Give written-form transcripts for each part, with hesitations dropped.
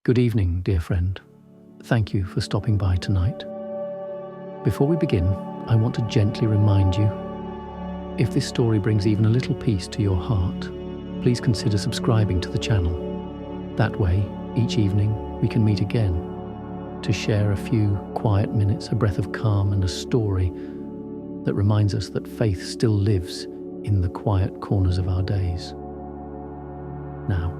Good evening, dear friend. Thank you for stopping by tonight. Before we begin, I want to gently remind you, if this story brings even a little peace to your heart, please consider subscribing to the channel. That way, each evening, we can meet again to share a few quiet minutes, a breath of calm, and a story that reminds us that faith still lives in the quiet corners of our days. Now,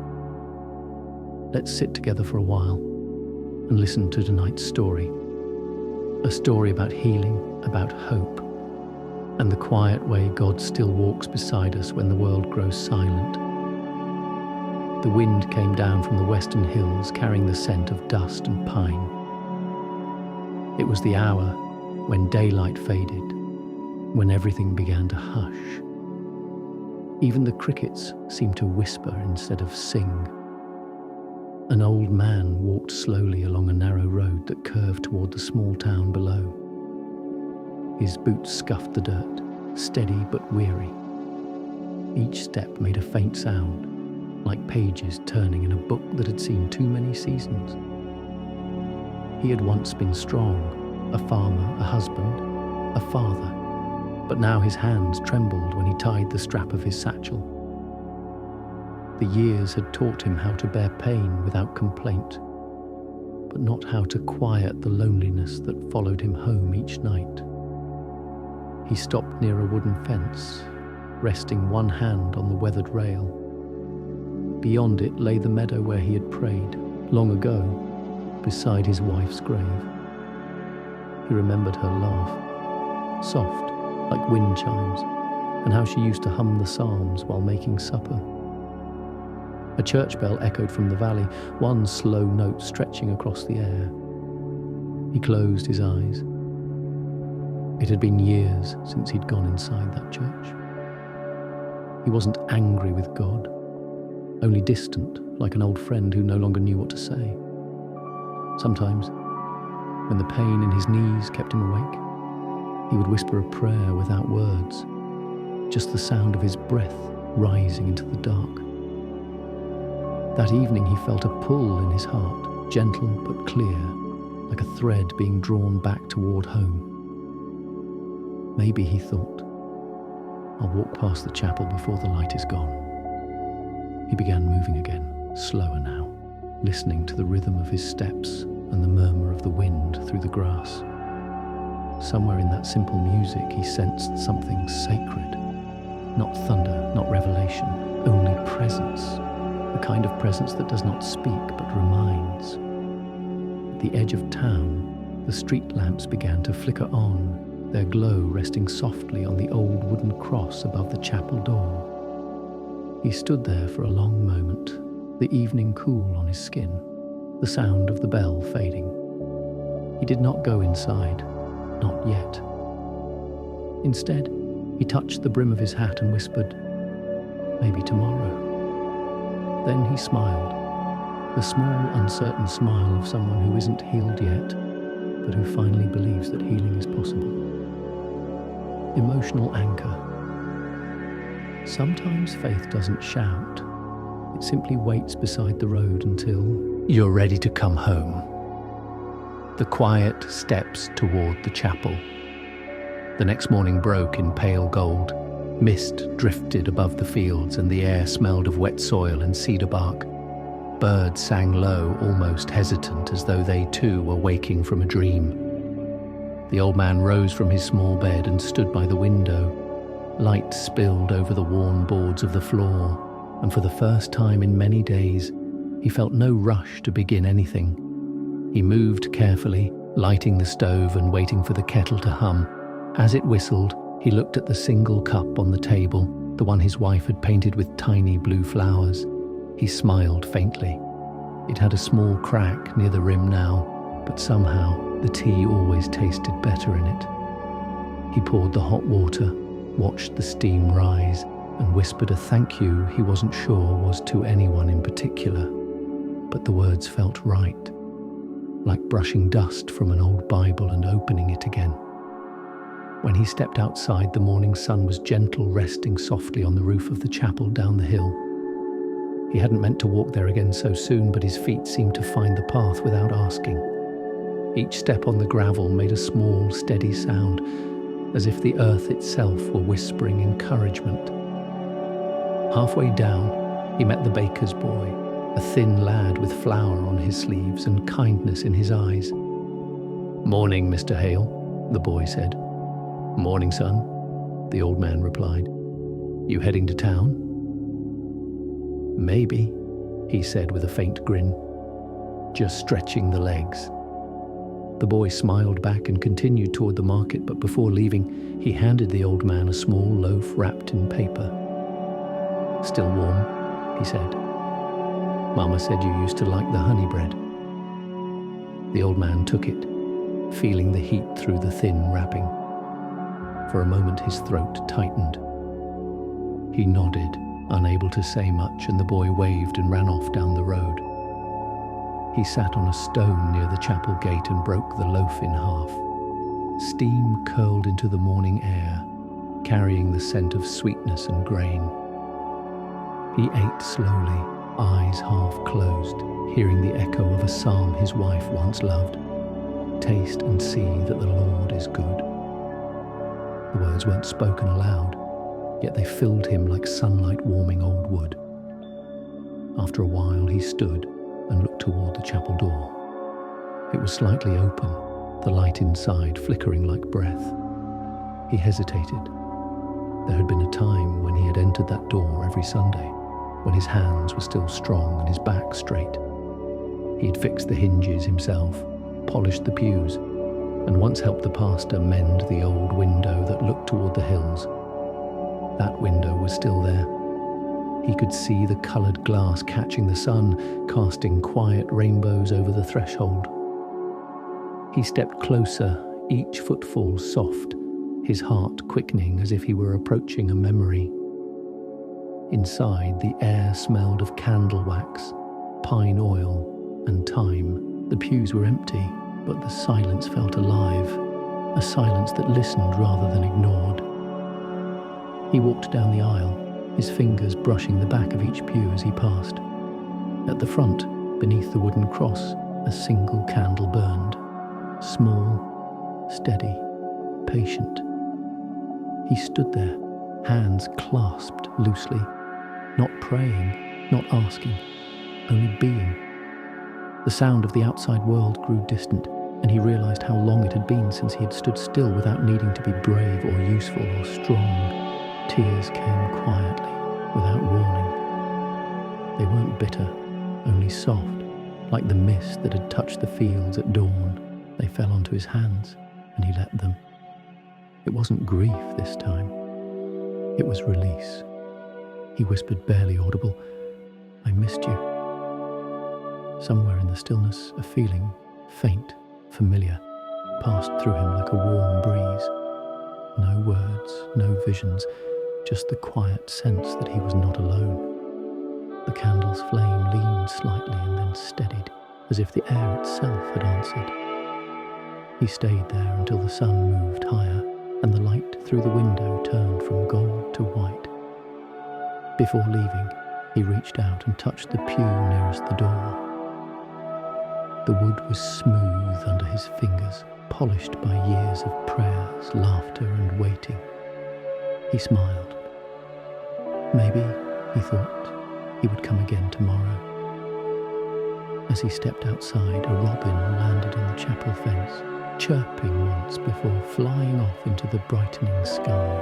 let's sit together for a while and listen to tonight's story. A story about healing, about hope, and the quiet way God still walks beside us when the world grows silent. The wind came down from the western hills carrying the scent of dust and pine. It was the hour when daylight faded, when everything began to hush. Even the crickets seemed to whisper instead of sing. An old man walked slowly along a narrow road that curved toward the small town below. His boots scuffed the dirt, steady but weary. Each step made a faint sound, like pages turning in a book that had seen too many seasons. He had once been strong, a farmer, a husband, a father, but now his hands trembled when he tied the strap of his satchel. The years had taught him how to bear pain without complaint, but not how to quiet the loneliness that followed him home each night. He stopped near a wooden fence, resting one hand on the weathered rail. Beyond it lay the meadow where he had prayed, long ago, beside his wife's grave. He remembered her laugh, soft, like wind chimes, and how she used to hum the psalms while making supper. A church bell echoed from the valley, one slow note stretching across the air. He closed his eyes. It had been years since he'd gone inside that church. He wasn't angry with God, only distant, like an old friend who no longer knew what to say. Sometimes, when the pain in his knees kept him awake, he would whisper a prayer without words, just the sound of his breath rising into the dark. That evening he felt a pull in his heart, gentle but clear, like a thread being drawn back toward home. Maybe, he thought, I'll walk past the chapel before the light is gone. He began moving again, slower now, listening to the rhythm of his steps and the murmur of the wind through the grass. Somewhere in that simple music he sensed something sacred. Not thunder, not revelation, only presence. The kind of presence that does not speak but reminds. At the edge of town, the street lamps began to flicker on, their glow resting softly on the old wooden cross above the chapel door. He stood there for a long moment, the evening cool on his skin, the sound of the bell fading. He did not go inside, not yet. Instead, he touched the brim of his hat and whispered, "Maybe tomorrow." Then he smiled, the small, uncertain smile of someone who isn't healed yet, but who finally believes that healing is possible. Emotional anchor. Sometimes faith doesn't shout. It simply waits beside the road until you're ready to come home. The quiet steps toward the chapel. The next morning broke in pale gold. Mist drifted above the fields and the air smelled of wet soil and cedar bark. Birds sang low, almost hesitant, as though they too were waking from a dream. The old man rose from his small bed and stood by the window. Light spilled over the worn boards of the floor, and for the first time in many days, he felt no rush to begin anything. He moved carefully, lighting the stove and waiting for the kettle to hum. As it whistled, he looked at the single cup on the table, the one his wife had painted with tiny blue flowers. He smiled faintly. It had a small crack near the rim now, but somehow the tea always tasted better in it. He poured the hot water, watched the steam rise, and whispered a thank you he wasn't sure was to anyone in particular. But the words felt right, like brushing dust from an old Bible and opening it again. When he stepped outside, the morning sun was gentle, resting softly on the roof of the chapel down the hill. He hadn't meant to walk there again so soon, but his feet seemed to find the path without asking. Each step on the gravel made a small, steady sound, as if the earth itself were whispering encouragement. Halfway down, he met the baker's boy, a thin lad with flour on his sleeves and kindness in his eyes. "Morning, Mr. Hale," the boy said. "Morning, son," the old man replied. "You heading to town?" "Maybe," he said with a faint grin. "Just stretching the legs." The boy smiled back and continued toward the market, but before leaving, he handed the old man a small loaf wrapped in paper. "Still warm," he said. "Mama said you used to like the honey bread." The old man took it, feeling the heat through the thin wrapping. For a moment his throat tightened. He nodded, unable to say much, and the boy waved and ran off down the road. He sat on a stone near the chapel gate and broke the loaf in half. Steam curled into the morning air, carrying the scent of sweetness and grain. He ate slowly, eyes half closed, hearing the echo of a psalm his wife once loved. "Taste and see that the Lord is good." The words weren't spoken aloud, yet they filled him like sunlight warming old wood. After a while he stood and looked toward the chapel door. It was slightly open, the light inside flickering like breath. He hesitated. There had been a time when he had entered that door every Sunday, when his hands were still strong and his back straight. He had fixed the hinges himself, polished the pews, and once helped the pastor mend the old window that looked toward the hills. That window was still there. He could see the coloured glass catching the sun, casting quiet rainbows over the threshold. He stepped closer, each footfall soft, his heart quickening as if he were approaching a memory. Inside, the air smelled of candle wax, pine oil, and thyme. The pews were empty, but the silence felt alive, a silence that listened rather than ignored. He walked down the aisle, his fingers brushing the back of each pew as he passed. At the front, beneath the wooden cross, a single candle burned. Small, steady, patient. He stood there, hands clasped loosely, not praying, not asking, only being. The sound of the outside world grew distant, and he realized how long it had been since he had stood still without needing to be brave or useful or strong. Tears came quietly, without warning. They weren't bitter, only soft, like the mist that had touched the fields at dawn. They fell onto his hands, and he let them. It wasn't grief this time. It was release. He whispered, barely audible, "I missed you." Somewhere in the stillness, a feeling, faint, familiar, passed through him like a warm breeze. No words, no visions, just the quiet sense that he was not alone. The candle's flame leaned slightly and then steadied, as if the air itself had answered. He stayed there until the sun moved higher and the light through the window turned from gold to white. Before leaving, he reached out and touched the pew nearest the door. The wood was smooth under his fingers, polished by years of prayers, laughter, and waiting. He smiled. Maybe, he thought, he would come again tomorrow. As he stepped outside, a robin landed on the chapel fence, chirping once before flying off into the brightening sky.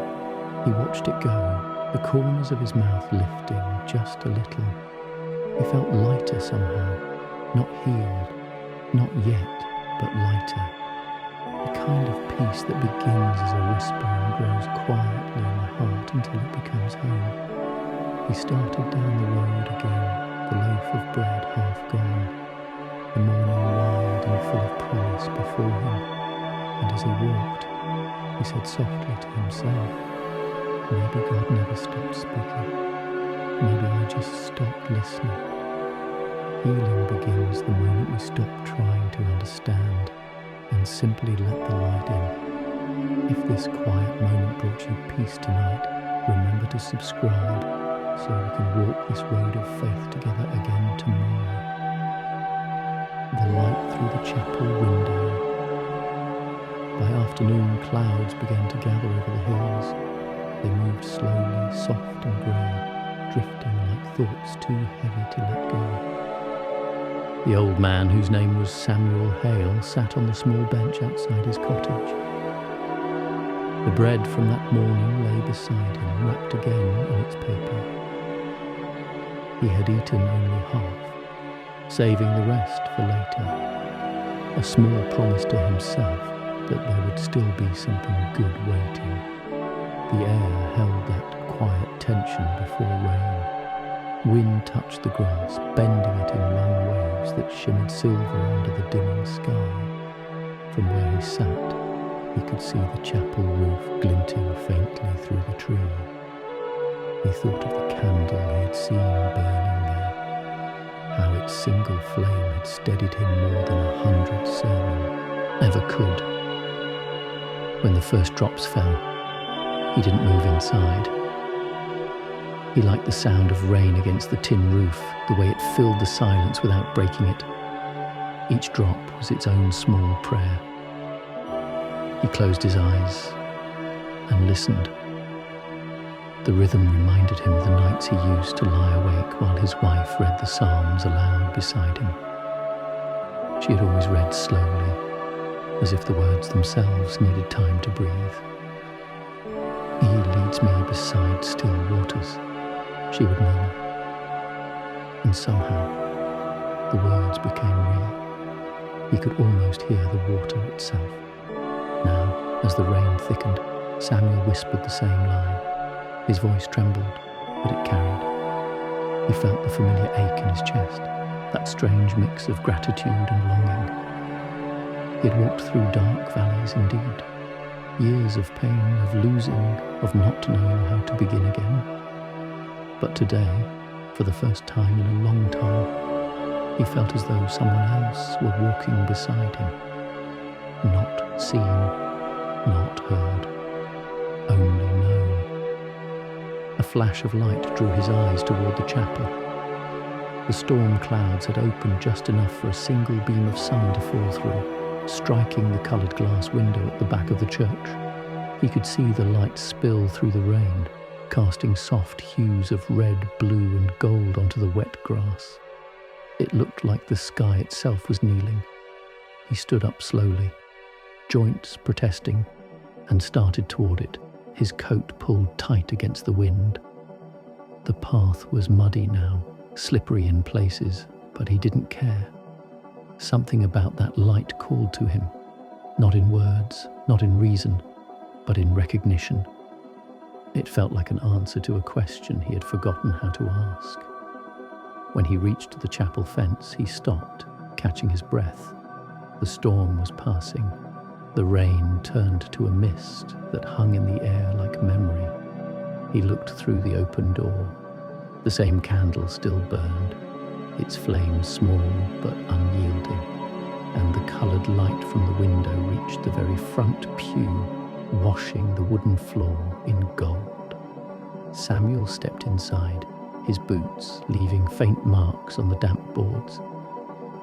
He watched it go, the corners of his mouth lifting just a little. He felt lighter somehow, not healed, not yet, but lighter. The kind of peace that begins as a whisper and grows quietly in the heart until it becomes home. He started down the road again, the loaf of bread half gone, the morning wild and full of promise before him. And as he walked, he said softly to himself, maybe God never stopped speaking. Maybe I just stopped listening. Healing begins the moment we stop trying to understand and simply let the light in. If this quiet moment brought you peace tonight, remember to subscribe, so we can walk this road of faith together again tomorrow. The light through the chapel window. By afternoon, clouds began to gather over the hills. They moved slowly, soft and grey, drifting like thoughts too heavy to let go. The old man, whose name was Samuel Hale, sat on the small bench outside his cottage. The bread from that morning lay beside him, wrapped again in its paper. He had eaten only half, saving the rest for later. A small promise to himself that there would still be something good waiting. The air held that quiet tension before rain. Wind touched the grass, bending it in long waves that shimmered silver under the dimming sky. From where he sat, he could see the chapel roof glinting faintly through the tree. He thought of the candle he had seen burning there, how its single flame had steadied him more than 100 sermons ever could. When the first drops fell, he didn't move inside. He liked the sound of rain against the tin roof, the way it filled the silence without breaking it. Each drop was its own small prayer. He closed his eyes and listened. The rhythm reminded him of the nights he used to lie awake while his wife read the Psalms aloud beside him. She had always read slowly, as if the words themselves needed time to breathe. "He leads me beside still waters," she would murmur. And somehow, the words became real. He could almost hear the water itself. Now, as the rain thickened, Samuel whispered the same line. His voice trembled, but it carried. He felt the familiar ache in his chest, that strange mix of gratitude and longing. He had walked through dark valleys indeed, years of pain, of losing, of not knowing how to begin again. But today, for the first time in a long time, he felt as though someone else were walking beside him. Not seen, not heard, only known. A flash of light drew his eyes toward the chapel. The storm clouds had opened just enough for a single beam of sun to fall through, striking the coloured glass window at the back of the church. He could see the light spill through the rain, casting soft hues of red, blue and gold onto the wet grass. It looked like the sky itself was kneeling. He stood up slowly, joints protesting, and started toward it, his coat pulled tight against the wind. The path was muddy now, slippery in places, but he didn't care. Something about that light called to him, not in words, not in reason, but in recognition. It felt like an answer to a question he had forgotten how to ask. When he reached the chapel fence, he stopped, catching his breath. The storm was passing. The rain turned to a mist that hung in the air like memory. He looked through the open door. The same candle still burned, its flame small but unyielding, and the coloured light from the window reached the very front pew, washing the wooden floor in gold. Samuel stepped inside, his boots leaving faint marks on the damp boards.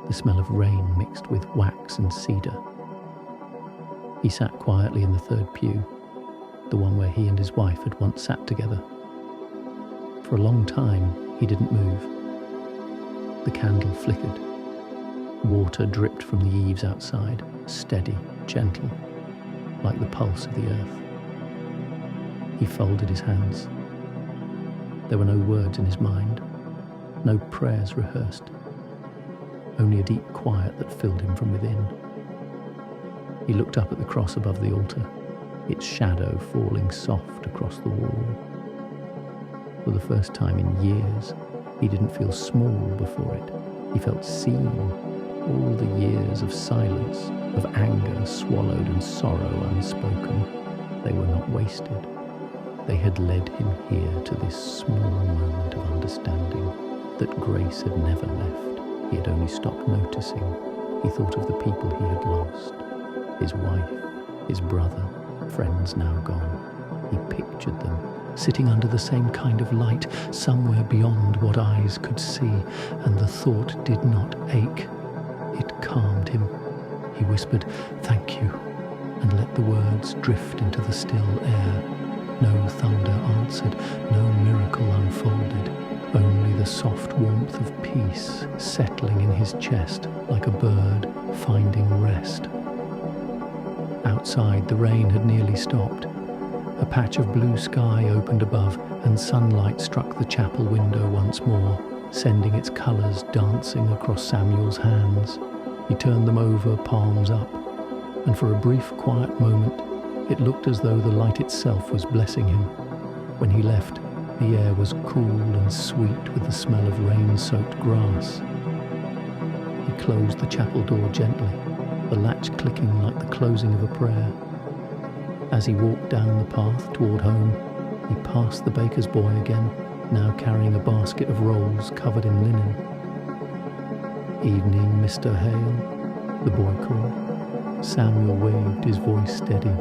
The smell of rain mixed with wax and cedar. He sat quietly in the third pew, the one where he and his wife had once sat together. For a long time, he didn't move. The candle flickered. Water dripped from the eaves outside, steady, gentle, like the pulse of the earth. He folded his hands. There were no words in his mind, no prayers rehearsed, only a deep quiet that filled him from within. He looked up at the cross above the altar, its shadow falling soft across the wall. For the first time in years, he didn't feel small before it. He felt seen. All the years of silence, of anger swallowed and sorrow unspoken, they were not wasted. They had led him here to this small moment of understanding that grace had never left. He had only stopped noticing. He thought of the people he had lost. His wife, his brother, friends now gone. He pictured them, sitting under the same kind of light, somewhere beyond what eyes could see, and the thought did not ache. It calmed him. He whispered, "Thank you," and let the words drift into the still air. No thunder answered, no miracle unfolded, only the soft warmth of peace settling in his chest like a bird finding rest. Outside, the rain had nearly stopped. A patch of blue sky opened above, and sunlight struck the chapel window once more, sending its colours dancing across Samuel's hands. He turned them over, palms up, and for a brief, quiet moment, it looked as though the light itself was blessing him. When he left, the air was cool and sweet with the smell of rain-soaked grass. He closed the chapel door gently, the latch clicking like the closing of a prayer. As he walked down the path toward home, he passed the baker's boy again, now carrying a basket of rolls covered in linen. "Evening, Mr. Hale," the boy called. Samuel waved, his voice steady.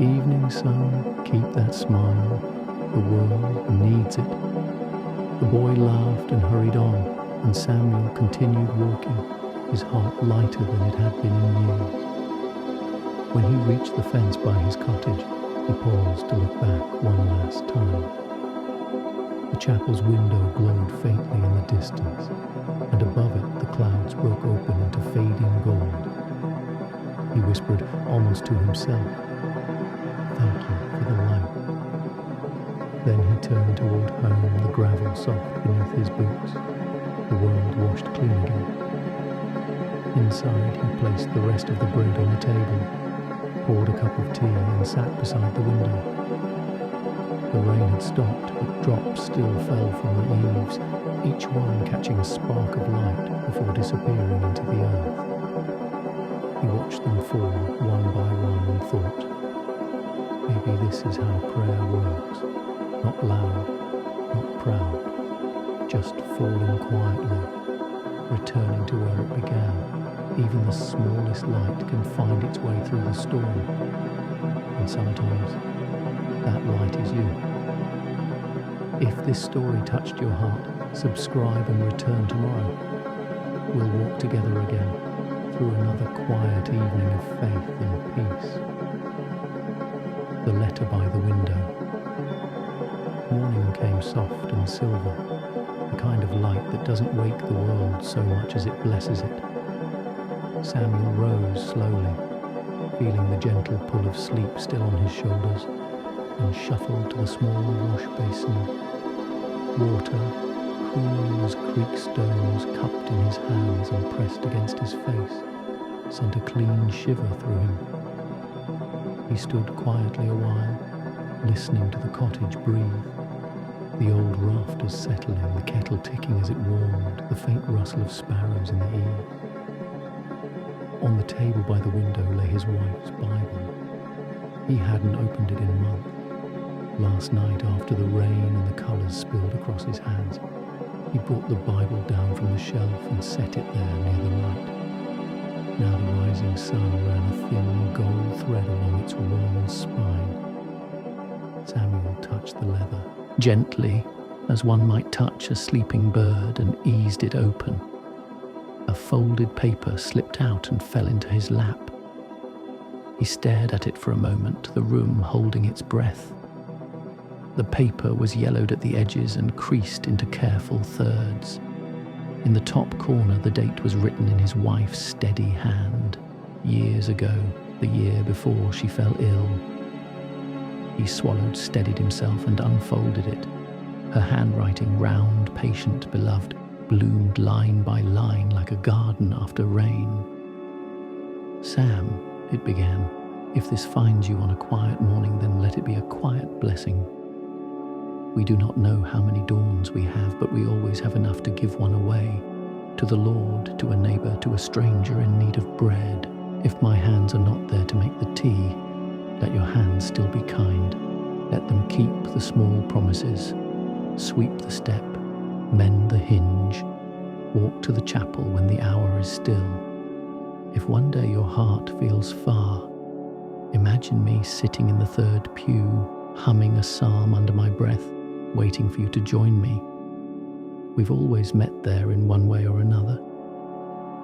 "Evening, son, keep that smile. The world needs it." The boy laughed and hurried on, and Samuel continued walking, his heart lighter than it had been in years. When he reached the fence by his cottage, he paused to look back one last time. The chapel's window glowed faintly in the distance, and above it the clouds broke open into fading gold. He whispered almost to himself, "Thank you for the light." Then he turned toward home, the gravel soft beneath his boots, the world washed clean again. Inside, he placed the rest of the bread on the table, poured a cup of tea and sat beside the window. The rain had stopped, but drops still fell from the eaves, each one catching a spark of light before disappearing into the earth. He watched them fall one by one and thought, maybe this is how prayer works. Not loud, not proud, just falling quietly, returning to where it began. Even the smallest light can find its way through the storm, and sometimes that light is you. If this story touched your heart, subscribe and return tomorrow. We'll walk together again through another quiet evening of faith and peace. The letter by the window. Morning came soft and silver, the kind of light that doesn't wake the world so much as it blesses it. Samuel rose slowly, feeling the gentle pull of sleep still on his shoulders, and shuffled to the small wash basin. Water, cool as creek stones, cupped in his hands and pressed against his face, sent a clean shiver through him. He stood quietly a while, listening to the cottage breathe, the old rafters settling, the kettle ticking as it warmed, the faint rustle of sparrows in the eaves. On the table by the window lay his wife's Bible. He hadn't opened it in a month. Last night, after the rain and the colours spilled across his hands, he brought the Bible down from the shelf and set it there near the light. Now the rising sun ran a thin gold thread along its worn spine. Samuel touched the leather, gently, as one might touch a sleeping bird, and eased it open. A folded paper slipped out and fell into his lap. He stared at it for a moment, the room holding its breath. The paper was yellowed at the edges and creased into careful thirds. In the top corner, the date was written in his wife's steady hand, years ago, the year before she fell ill. He swallowed, steadied himself, and unfolded it. Her handwriting, round, patient, beloved, bloomed line by line like a garden after rain. "Sam," it began, "if this finds you on a quiet morning, then let it be a quiet blessing. We do not know how many dawns we have, but we always have enough to give one away, to the Lord, to a neighbour, to a stranger in need of bread. If my hands are not there to make the tea, let your hands still be kind. Let them keep the small promises, sweep the step, mend the hinge, walk to the chapel when the hour is still. If one day your heart feels far, imagine me sitting in the third pew, humming a psalm under my breath, waiting for you to join me. We've always met there in one way or another."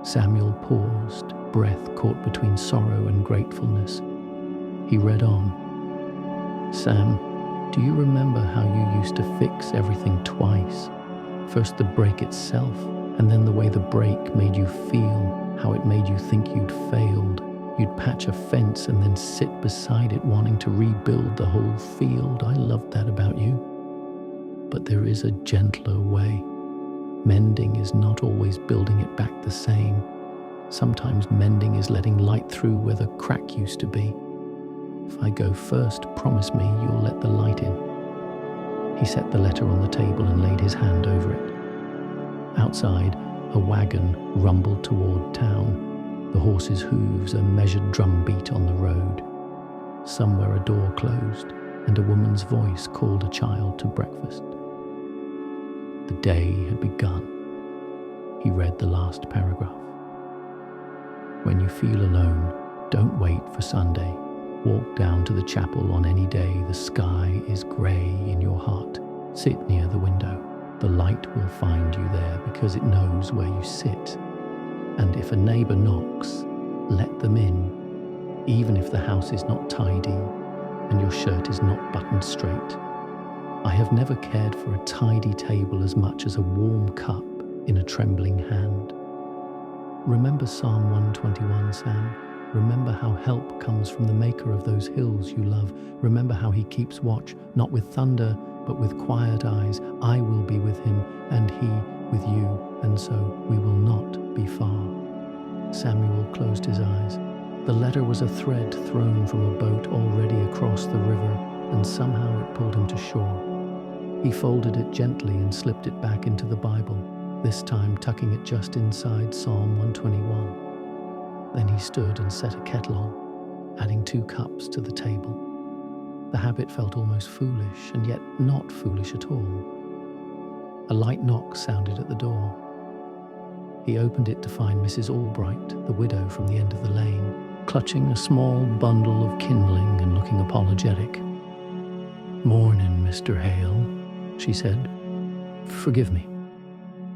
Samuel paused, breath caught between sorrow and gratefulness. He read on. "Sam, do you remember how you used to fix everything twice? First the break itself, and then the way the break made you feel, how it made you think you'd failed. You'd patch a fence and then sit beside it wanting to rebuild the whole field. I loved that about you. But there is a gentler way. Mending is not always building it back the same. Sometimes mending is letting light through where the crack used to be. If I go first, promise me you'll let the light in." He set the letter on the table and laid his hand over it. Outside, a wagon rumbled toward town, the horse's hooves a measured drumbeat on the road. Somewhere a door closed, and a woman's voice called a child to breakfast. The day had begun. He read the last paragraph. "When you feel alone, don't wait for Sunday. Walk down to the chapel on any day the sky is grey in your heart. Sit near the window. The light will find you there because it knows where you sit. And if a neighbour knocks, let them in, even if the house is not tidy and your shirt is not buttoned straight. I have never cared for a tidy table as much as a warm cup in a trembling hand. Remember Psalm 121, Sam. Remember how help comes from the maker of those hills you love. Remember how he keeps watch, not with thunder, but with quiet eyes. I will be with him, and he with you, and so we will not be far." Samuel closed his eyes. The letter was a thread thrown from a boat already across the river, and somehow it pulled him to shore. He folded it gently and slipped it back into the Bible, this time tucking it just inside Psalm 121. Then he stood and set a kettle on, adding 2 cups to the table. The habit felt almost foolish, and yet not foolish at all. A light knock sounded at the door. He opened it to find Mrs. Albright, the widow from the end of the lane, clutching a small bundle of kindling and looking apologetic. "Mornin', Mr. Hale," she said. "Forgive me.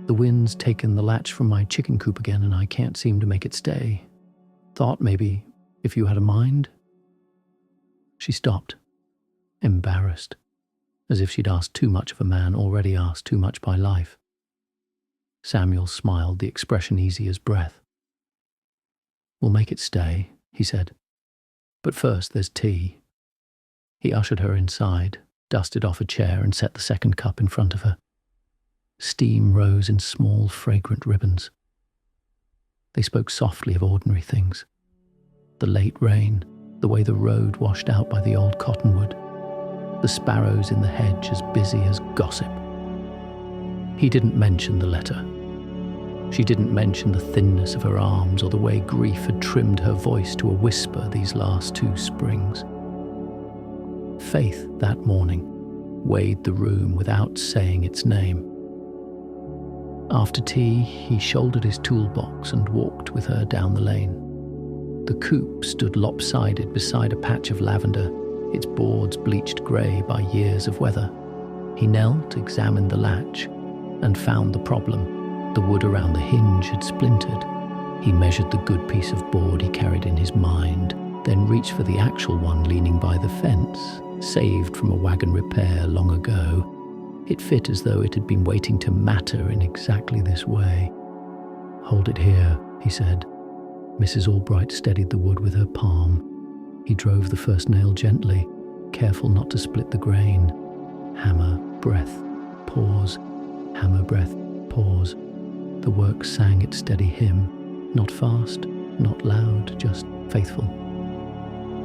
The wind's taken the latch from my chicken coop again and I can't seem to make it stay. Thought maybe if you had a mind." She stopped, embarrassed, as if she'd asked too much of a man already asked too much by life. Samuel smiled, the expression easy as breath. "We'll make it stay," he said. "But first there's tea." He ushered her inside, dusted off a chair and set the second cup in front of her. Steam rose in small, fragrant ribbons. They spoke softly of ordinary things. The late rain, the way the road washed out by the old cottonwood, the sparrows in the hedge as busy as gossip. He didn't mention the letter. She didn't mention the thinness of her arms or the way grief had trimmed her voice to a whisper these last 2 springs. Faith, that morning, weighed the room without saying its name. After tea, he shouldered his toolbox and walked with her down the lane. The coop stood lopsided beside a patch of lavender, its boards bleached grey by years of weather. He knelt, examined the latch, and found the problem. The wood around the hinge had splintered. He measured the good piece of board he carried in his mind, then reached for the actual one leaning by the fence, saved from a wagon repair long ago. It fit as though it had been waiting to matter in exactly this way. "Hold it here," he said. Mrs. Albright steadied the wood with her palm. He drove the first nail gently, careful not to split the grain. Hammer, breath, pause. Hammer, breath, pause. The work sang its steady hymn, not fast, not loud, just faithful.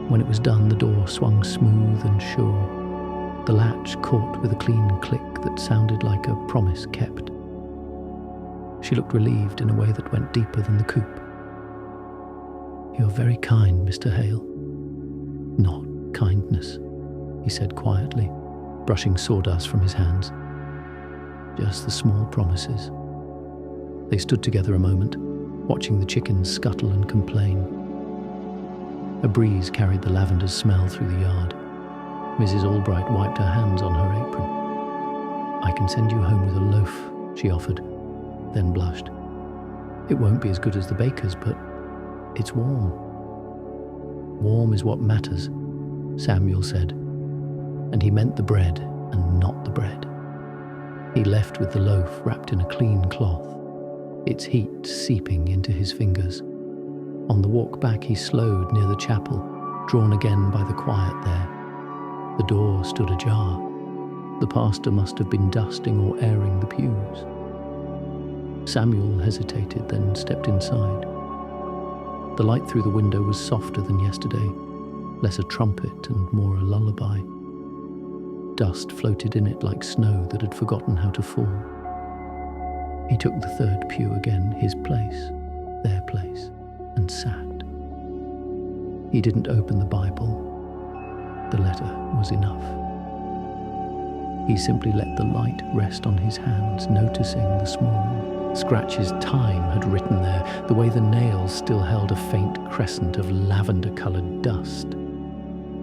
When it was done, the door swung smooth and sure. The latch caught with a clean click that sounded like a promise kept. She looked relieved in a way that went deeper than the coop. "You're very kind, Mr. Hale." "Not kindness," he said quietly, brushing sawdust from his hands. "Just the small promises." They stood together a moment, watching the chickens scuttle and complain. A breeze carried the lavender's smell through the yard. Mrs. Albright wiped her hands on her apron. "I can send you home with a loaf," she offered, then blushed. "It won't be as good as the baker's, but it's warm." "Warm is what matters," Samuel said, and he meant the bread and not the bread. He left with the loaf wrapped in a clean cloth, its heat seeping into his fingers. On the walk back he slowed near the chapel, drawn again by the quiet there. The door stood ajar. The pastor must have been dusting or airing the pews. Samuel hesitated, then stepped inside. The light through the window was softer than yesterday, less a trumpet and more a lullaby. Dust floated in it like snow that had forgotten how to fall. He took the third pew again, his place, their place, and sat. He didn't open the Bible. The letter was enough. He simply let the light rest on his hands, noticing the small scratches time had written there, the way the nails still held a faint crescent of lavender-coloured dust.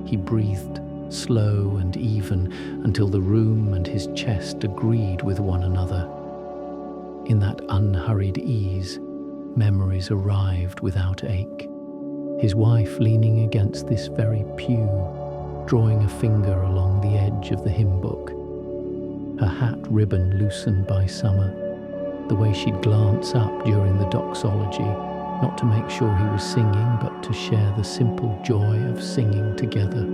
He breathed slow and even until the room and his chest agreed with one another. In that unhurried ease, memories arrived without ache. His wife leaning against this very pew, drawing a finger along the edge of the hymn book. Her hat ribbon loosened by summer, the way she'd glance up during the doxology, not to make sure he was singing, but to share the simple joy of singing together.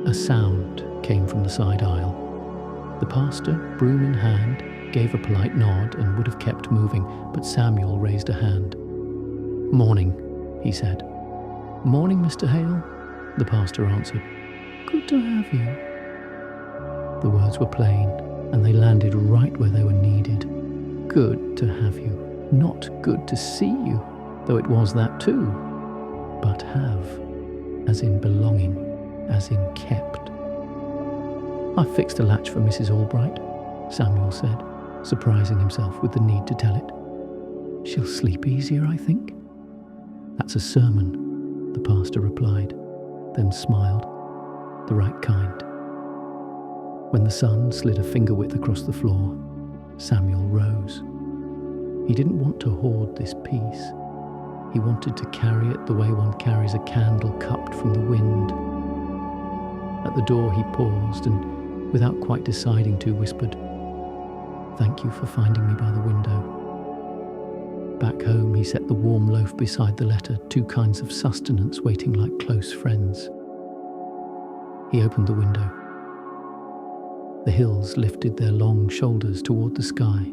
A sound came from the side aisle. The pastor, broom in hand, gave a polite nod and would have kept moving, but Samuel raised a hand. "Morning," he said. "Morning, Mr. Hale," the pastor answered. "Good to have you." The words were plain, and they landed right where they were needed. Good to have you, not good to see you, though it was that too. But have, as in belonging, as in kept. "I've fixed a latch for Mrs. Albright," Samuel said, surprising himself with the need to tell it. "She'll sleep easier, I think." "That's a sermon," the pastor replied, then smiled. "The right kind." When the sun slid a finger width across the floor, Samuel rose. He didn't want to hoard this peace. He wanted to carry it the way one carries a candle cupped from the wind. At the door he paused and, without quite deciding to, whispered, "Thank you for finding me by the window." Back home he set the warm loaf beside the letter, two kinds of sustenance waiting like close friends. He opened the window. The hills lifted their long shoulders toward the sky.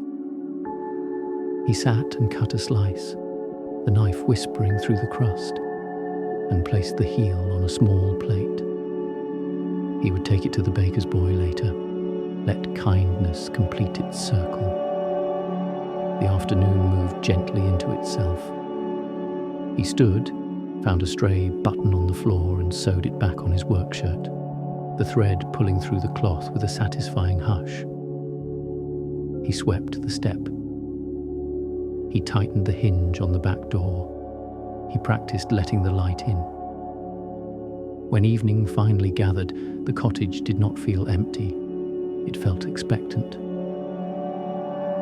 He sat and cut a slice, the knife whispering through the crust, and placed the heel on a small plate. He would take it to the baker's boy later, let kindness complete its circle. The afternoon moved gently into itself. He stood, found a stray button on the floor and sewed it back on his work shirt, the thread pulling through the cloth with a satisfying hush. He swept the step. He tightened the hinge on the back door. He practiced letting the light in. When evening finally gathered, the cottage did not feel empty. It felt expectant.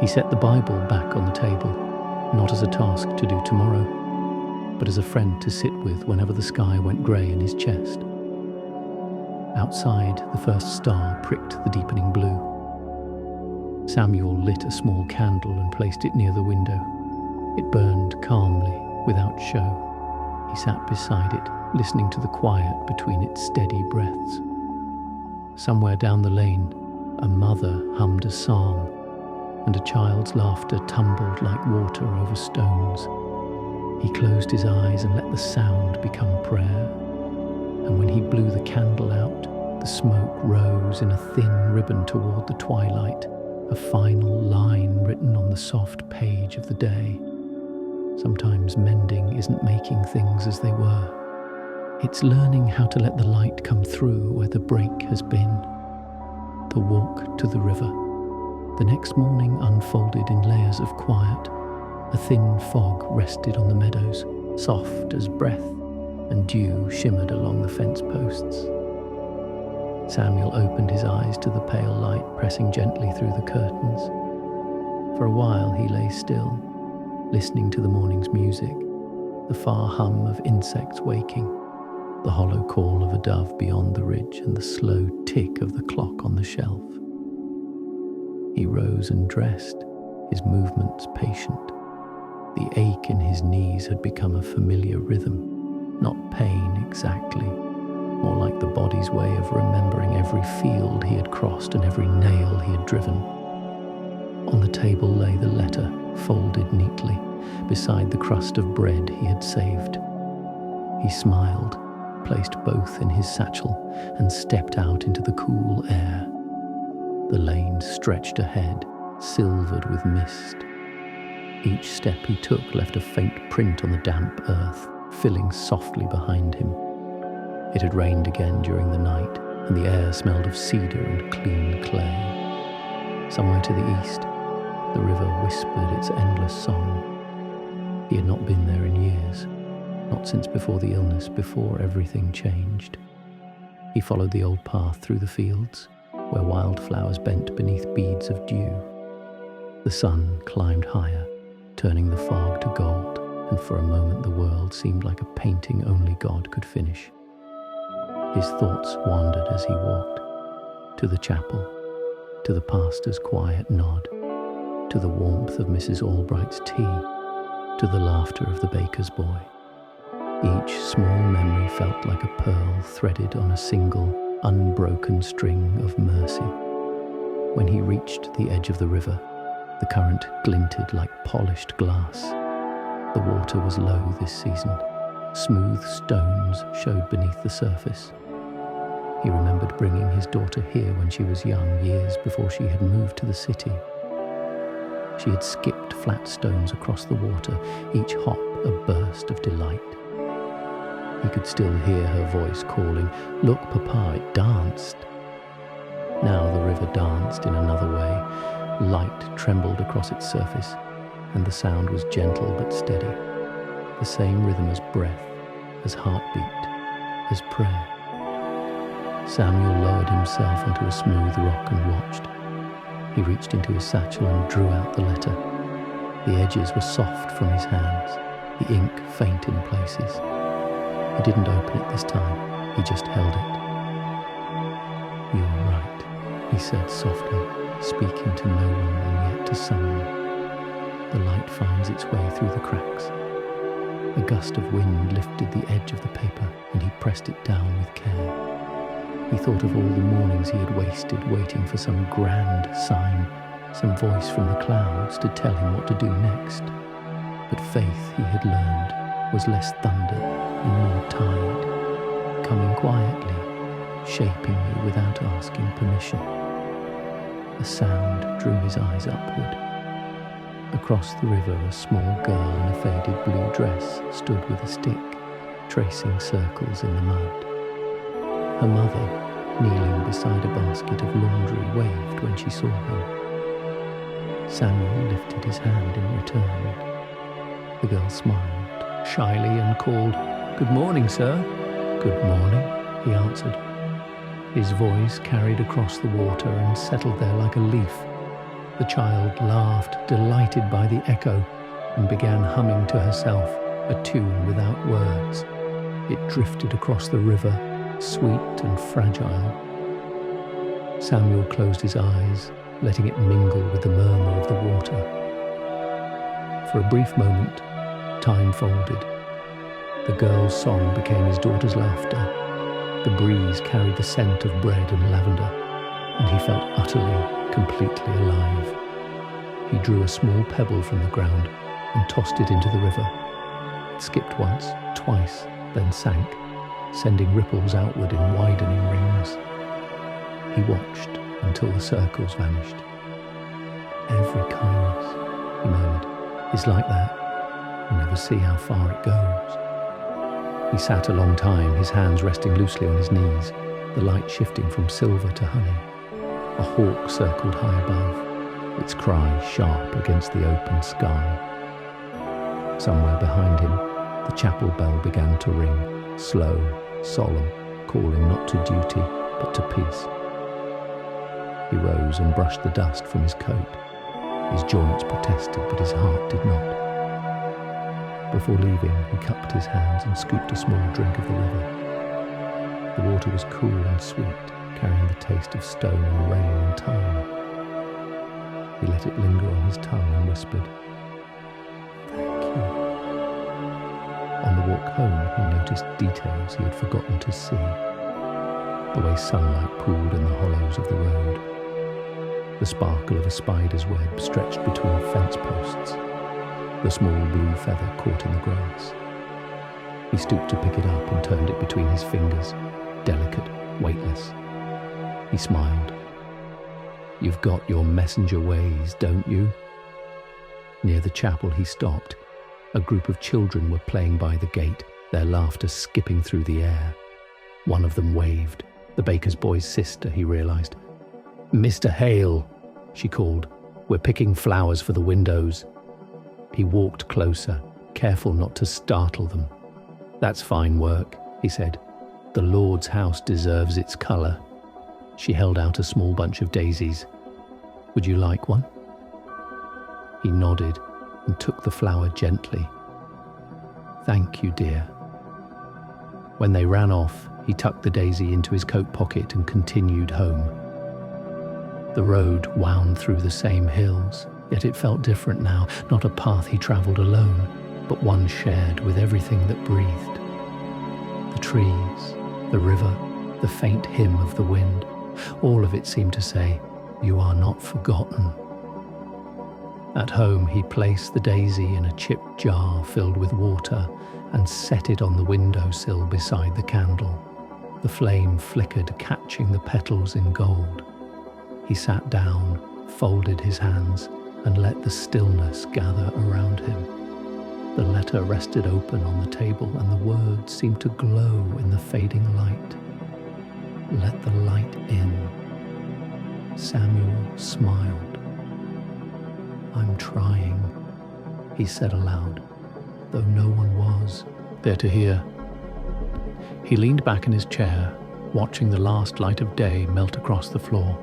He set the Bible back on the table, not as a task to do tomorrow, but as a friend to sit with whenever the sky went grey in his chest. Outside, the first star pricked the deepening blue. Samuel lit a small candle and placed it near the window. It burned calmly, without show. He sat beside it, listening to the quiet between its steady breaths. Somewhere down the lane, a mother hummed a psalm, and a child's laughter tumbled like water over stones. He closed his eyes and let the sound become prayer. And when he blew the candle out, the smoke rose in a thin ribbon toward the twilight, a final line written on the soft page of the day. Sometimes mending isn't making things as they were. It's learning how to let the light come through where the break has been. The walk to the river. The next morning unfolded in layers of quiet. A thin fog rested on the meadows, soft as breath, and dew shimmered along the fence posts. Samuel opened his eyes to the pale light pressing gently through the curtains. For a while he lay still, listening to the morning's music, the far hum of insects waking, the hollow call of a dove beyond the ridge, and the slow tick of the clock on the shelf. He rose and dressed, his movements patient. The ache in his knees had become a familiar rhythm, not pain exactly, more like the body's way of remembering every field he had crossed and every nail he had driven. On the table lay the letter, folded neatly, beside the crust of bread he had saved. He smiled, placed both in his satchel, and stepped out into the cool air. The lane stretched ahead, silvered with mist. Each step he took left a faint print on the damp earth, filling softly behind him. It had rained again during the night, and the air smelled of cedar and clean clay. Somewhere to the east, the river whispered its endless song. He had not been there in years, not since before the illness, before everything changed. He followed the old path through the fields, where wildflowers bent beneath beads of dew. The sun climbed higher, turning the fog to gold, and for a moment the world seemed like a painting only God could finish. His thoughts wandered as he walked, to the chapel, to the pastor's quiet nod, to the warmth of Mrs. Albright's tea, to the laughter of the baker's boy. Each small memory felt like a pearl threaded on a single, unbroken string of mercy. When he reached the edge of the river, the current glinted like polished glass. The water was low this season. Smooth stones showed beneath the surface. He remembered bringing his daughter here when she was young, years before she had moved to the city. She had skipped flat stones across the water, each hop a burst of delight. He could still hear her voice calling, "Look, Papa, it danced." Now the river danced in another way. Light trembled across its surface, and the sound was gentle but steady, the same rhythm as breath, as heartbeat, as prayer. Samuel lowered himself onto a smooth rock and watched. He reached into his satchel and drew out the letter. The edges were soft from his hands, the ink faint in places. He didn't open it this time, he just held it. "You're right," he said softly, speaking to no one and yet to someone. The light finds its way through the cracks. A gust of wind lifted the edge of the paper, and he pressed it down with care. He thought of all the mornings he had wasted waiting for some grand sign, some voice from the clouds to tell him what to do next. But faith, he had learned, was less thunder and more tide, coming quietly, shaping you without asking permission. A sound drew his eyes upward. Across the river, a small girl in a faded blue dress stood with a stick, tracing circles in the mud. Her mother, kneeling beside a basket of laundry, waved when she saw him. Samuel lifted his hand in return. The girl smiled shyly and called, "Good morning, sir." "Good morning," he answered. His voice carried across the water and settled there like a leaf. The child laughed, delighted by the echo, and began humming to herself, a tune without words. It drifted across the river, sweet and fragile. Samuel closed his eyes, letting it mingle with the murmur of the water. For a brief moment, time folded. The girl's song became his daughter's laughter. The breeze carried the scent of bread and lavender, and he felt utterly, completely alive. He drew a small pebble from the ground and tossed it into the river. It skipped once, twice, then sank, sending ripples outward in widening rings. He watched until the circles vanished. "Every kindness," he murmured, "is like that. You never see how far it goes." He sat a long time, his hands resting loosely on his knees, the light shifting from silver to honey. A hawk circled high above, its cry sharp against the open sky. Somewhere behind him, the chapel bell began to ring, slow, solemn, calling not to duty, but to peace. He rose and brushed the dust from his coat. His joints protested, but his heart did not. Before leaving, he cupped his hands and scooped a small drink of the river. The water was cool and sweet, carrying the taste of stone and rain and time. He let it linger on his tongue and whispered, "Thank you." On the walk home, he noticed details he had forgotten to see. The way sunlight pooled in the hollows of the road. The sparkle of a spider's web stretched between fence posts. The small blue feather caught in the grass. He stooped to pick it up and turned it between his fingers, delicate, weightless. He smiled. "You've got your messenger ways, don't you?" Near the chapel he stopped. A group of children were playing by the gate, their laughter skipping through the air. One of them waved. The baker's boy's sister, he realized. "Mr. Hale," she called. "We're picking flowers for the windows." He walked closer, careful not to startle them. "That's fine work," he said. "The Lord's house deserves its colour." She held out a small bunch of daisies. "Would you like one?" He nodded and took the flower gently. "Thank you, dear." When they ran off, he tucked the daisy into his coat pocket and continued home. The road wound through the same hills, yet it felt different now, not a path he travelled alone, but one shared with everything that breathed. The trees, the river, the faint hymn of the wind, all of it seemed to say, "You are not forgotten." At home, he placed the daisy in a chipped jar filled with water and set it on the windowsill beside the candle. The flame flickered, catching the petals in gold. He sat down, folded his hands, and let the stillness gather around him. The letter rested open on the table, and the words seemed to glow in the fading light. "Let the light in." Samuel smiled. "I'm trying," he said aloud, though no one was there to hear. He leaned back in his chair, watching the last light of day melt across the floor.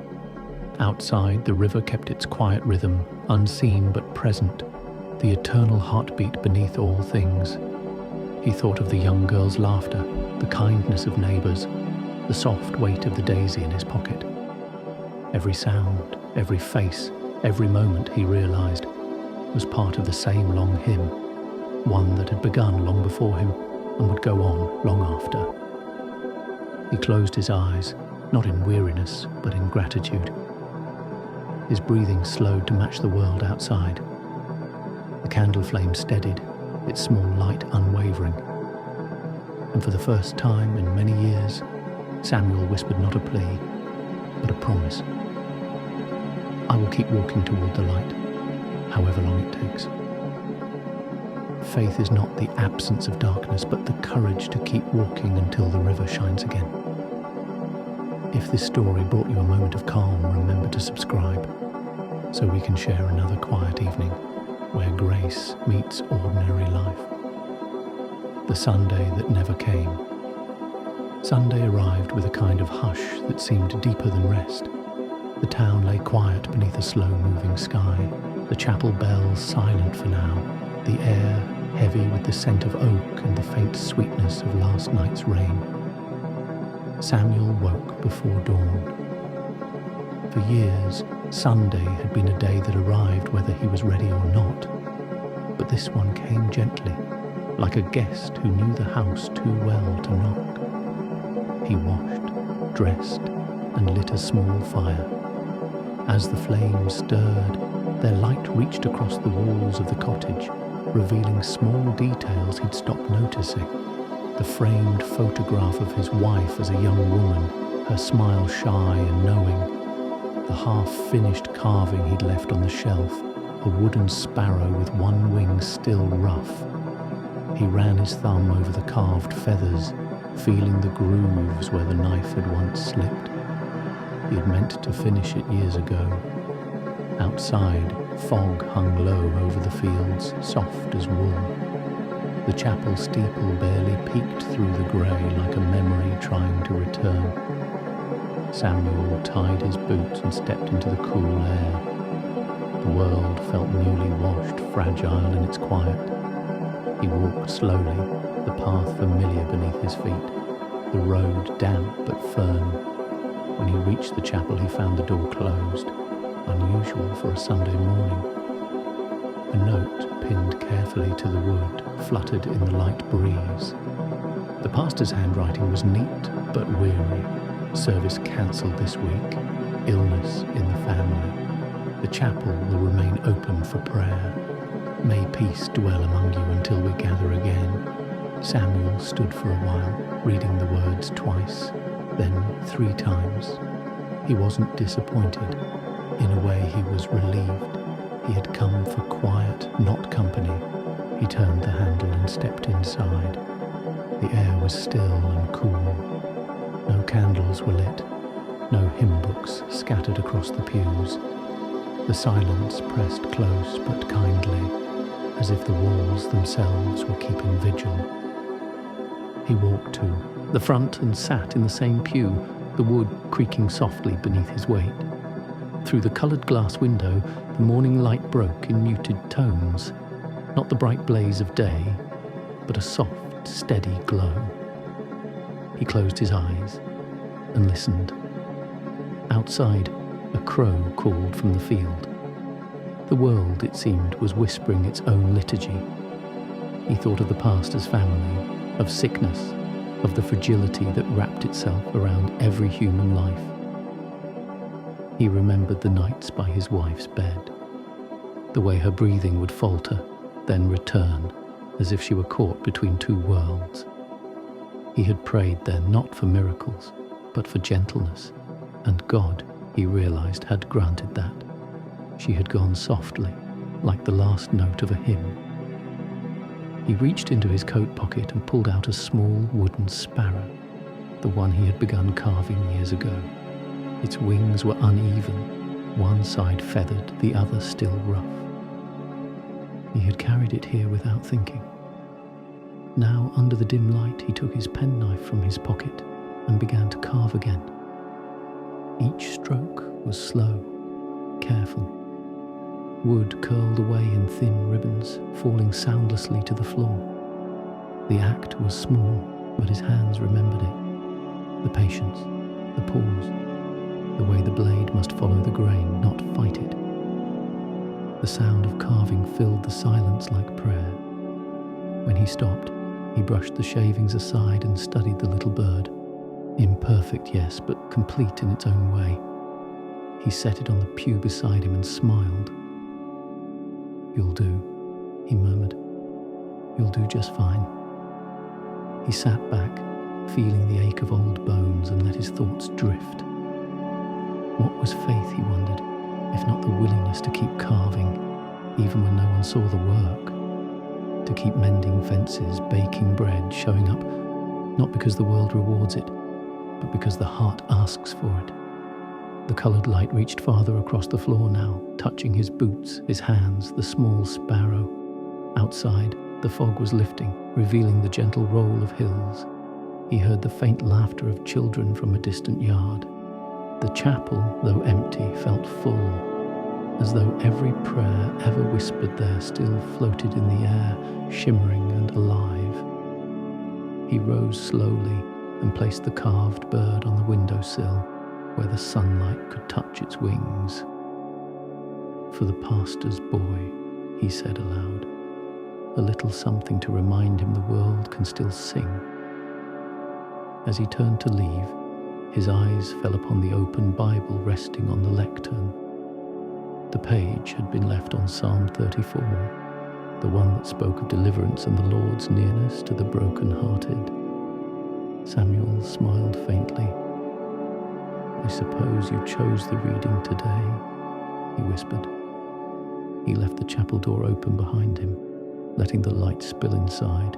Outside, the river kept its quiet rhythm, unseen but present, the eternal heartbeat beneath all things. He thought of the young girl's laughter, the kindness of neighbours, the soft weight of the daisy in his pocket. Every sound, every face, every moment, he realised, was part of the same long hymn, one that had begun long before him and would go on long after. He closed his eyes, not in weariness, but in gratitude. His breathing slowed to match the world outside. The candle flame steadied, its small light unwavering. And for the first time in many years, Samuel whispered not a plea, but a promise. "I will keep walking toward the light, however long it takes." Faith is not the absence of darkness, but the courage to keep walking until the river shines again. If this story brought you a moment of calm, remember to subscribe, so we can share another quiet evening where grace meets ordinary life. The Sunday that never came. Sunday arrived with a kind of hush that seemed deeper than rest. The town lay quiet beneath a slow-moving sky, the chapel bells silent for now, the air heavy with the scent of oak and the faint sweetness of last night's rain. Samuel woke before dawn. For years, Sunday had been a day that arrived whether he was ready or not. But this one came gently, like a guest who knew the house too well to knock. He washed, dressed, and lit a small fire. As the flames stirred, their light reached across the walls of the cottage, revealing small details he'd stopped noticing. The framed photograph of his wife as a young woman, her smile shy and knowing. The half-finished carving he'd left on the shelf, a wooden sparrow with one wing still rough. He ran his thumb over the carved feathers, feeling the grooves where the knife had once slipped. He had meant to finish it years ago. Outside, fog hung low over the fields, soft as wool. The chapel steeple barely peeked through the grey like a memory trying to return. Samuel tied his boots and stepped into the cool air. The world felt newly washed, fragile in its quiet. He walked slowly, the path familiar beneath his feet, the road damp but firm. When he reached the chapel, he found the door closed, unusual for a Sunday morning. A note, pinned carefully to the wood, fluttered in the light breeze. The pastor's handwriting was neat but weary. Service cancelled this week. Illness in the family. The chapel will remain open for prayer. May peace dwell among you until we gather again. Samuel stood for a while, reading the words twice, then 3 times. He wasn't disappointed. In a way, he was relieved. He had come for quiet, not company. He turned the handle and stepped inside. The air was still and cool. No candles were lit. No hymn books scattered across the pews. The silence pressed close but kindly, as if the walls themselves were keeping vigil. He walked to the front and sat in the same pew, the wood creaking softly beneath his weight. Through the coloured glass window, the morning light broke in muted tones, not the bright blaze of day, but a soft, steady glow. He closed his eyes and listened. Outside, a crow called from the field. The world, it seemed, was whispering its own liturgy. He thought of the pastor's family, of sickness, of the fragility that wrapped itself around every human life. He remembered the nights by his wife's bed, the way her breathing would falter, then return, as if she were caught between 2 worlds. He had prayed then not for miracles, but for gentleness, and God, he realized, had granted that. She had gone softly, like the last note of a hymn. He reached into his coat pocket and pulled out a small wooden sparrow, the one he had begun carving years ago. Its wings were uneven, one side feathered, the other still rough. He had carried it here without thinking. Now, under the dim light, he took his penknife from his pocket and began to carve again. Each stroke was slow, careful. Wood curled away in thin ribbons, falling soundlessly to the floor. The act was small, but his hands remembered it. The patience, the pause, the way the blade must follow the grain, not fight it. The sound of carving filled the silence like prayer. When he stopped, he brushed the shavings aside and studied the little bird. Imperfect, yes, but complete in its own way. He set it on the pew beside him and smiled. "You'll do," he murmured. "You'll do just fine." He sat back, feeling the ache of old bones, and let his thoughts drift. What was faith, he wondered, if not the willingness to keep carving, even when no one saw the work? To keep mending fences, baking bread, showing up, not because the world rewards it, but because the heart asks for it. The coloured light reached farther across the floor now, touching his boots, his hands, the small sparrow. Outside, the fog was lifting, revealing the gentle roll of hills. He heard the faint laughter of children from a distant yard. The chapel, though empty, felt full, as though every prayer ever whispered there still floated in the air, shimmering and alive. He rose slowly and placed the carved bird on the windowsill, where the sunlight could touch its wings. "For the pastor's boy," he said aloud, a little something to remind him the world can still sing. As he turned to leave, his eyes fell upon the open Bible resting on the lectern. The page had been left on Psalm 34, the one that spoke of deliverance and the Lord's nearness to the broken-hearted. Samuel smiled faintly. "I suppose you chose the reading today," he whispered. He left the chapel door open behind him, letting the light spill inside.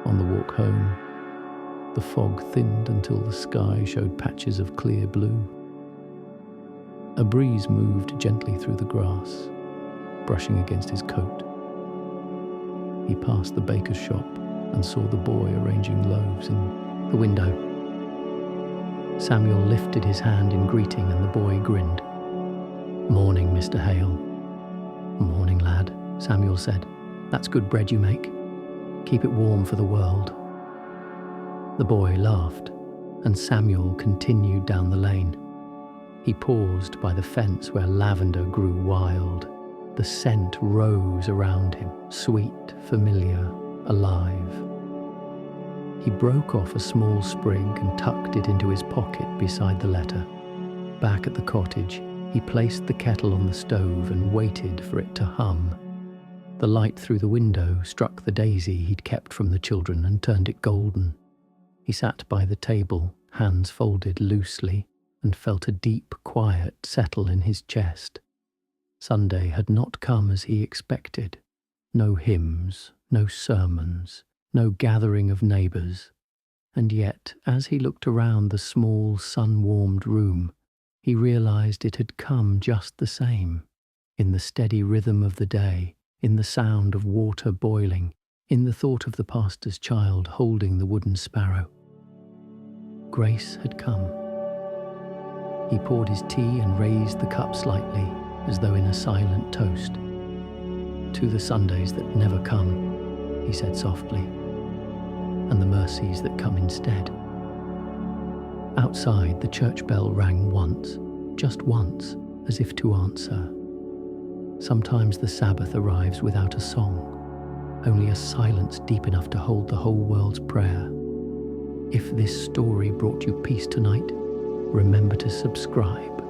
On the walk home, the fog thinned until the sky showed patches of clear blue. A breeze moved gently through the grass, brushing against his coat. He passed the baker's shop and saw the boy arranging loaves in the window. Samuel lifted his hand in greeting and the boy grinned. "Morning, Mr. Hale." "Morning, lad," Samuel said. "That's good bread you make. Keep it warm for the world." The boy laughed, and Samuel continued down the lane. He paused by the fence where lavender grew wild. The scent rose around him, sweet, familiar, alive. He broke off a small sprig and tucked it into his pocket beside the letter. Back at the cottage, he placed the kettle on the stove and waited for it to hum. The light through the window struck the daisy he'd kept from the children and turned it golden. He sat by the table, hands folded loosely, and felt a deep quiet settle in his chest. Sunday had not come as he expected. No hymns, no sermons, no gathering of neighbours. And yet, as he looked around the small, sun-warmed room, he realised it had come just the same, in the steady rhythm of the day, in the sound of water boiling, in the thought of the pastor's child holding the wooden sparrow. Grace had come. He poured his tea and raised the cup slightly, as though in a silent toast. "To the Sundays that never come," he said softly, "and the mercies that come instead." Outside, the church bell rang once, just once, as if to answer. Sometimes the Sabbath arrives without a song, only a silence deep enough to hold the whole world's prayer. If this story brought you peace tonight, remember to subscribe,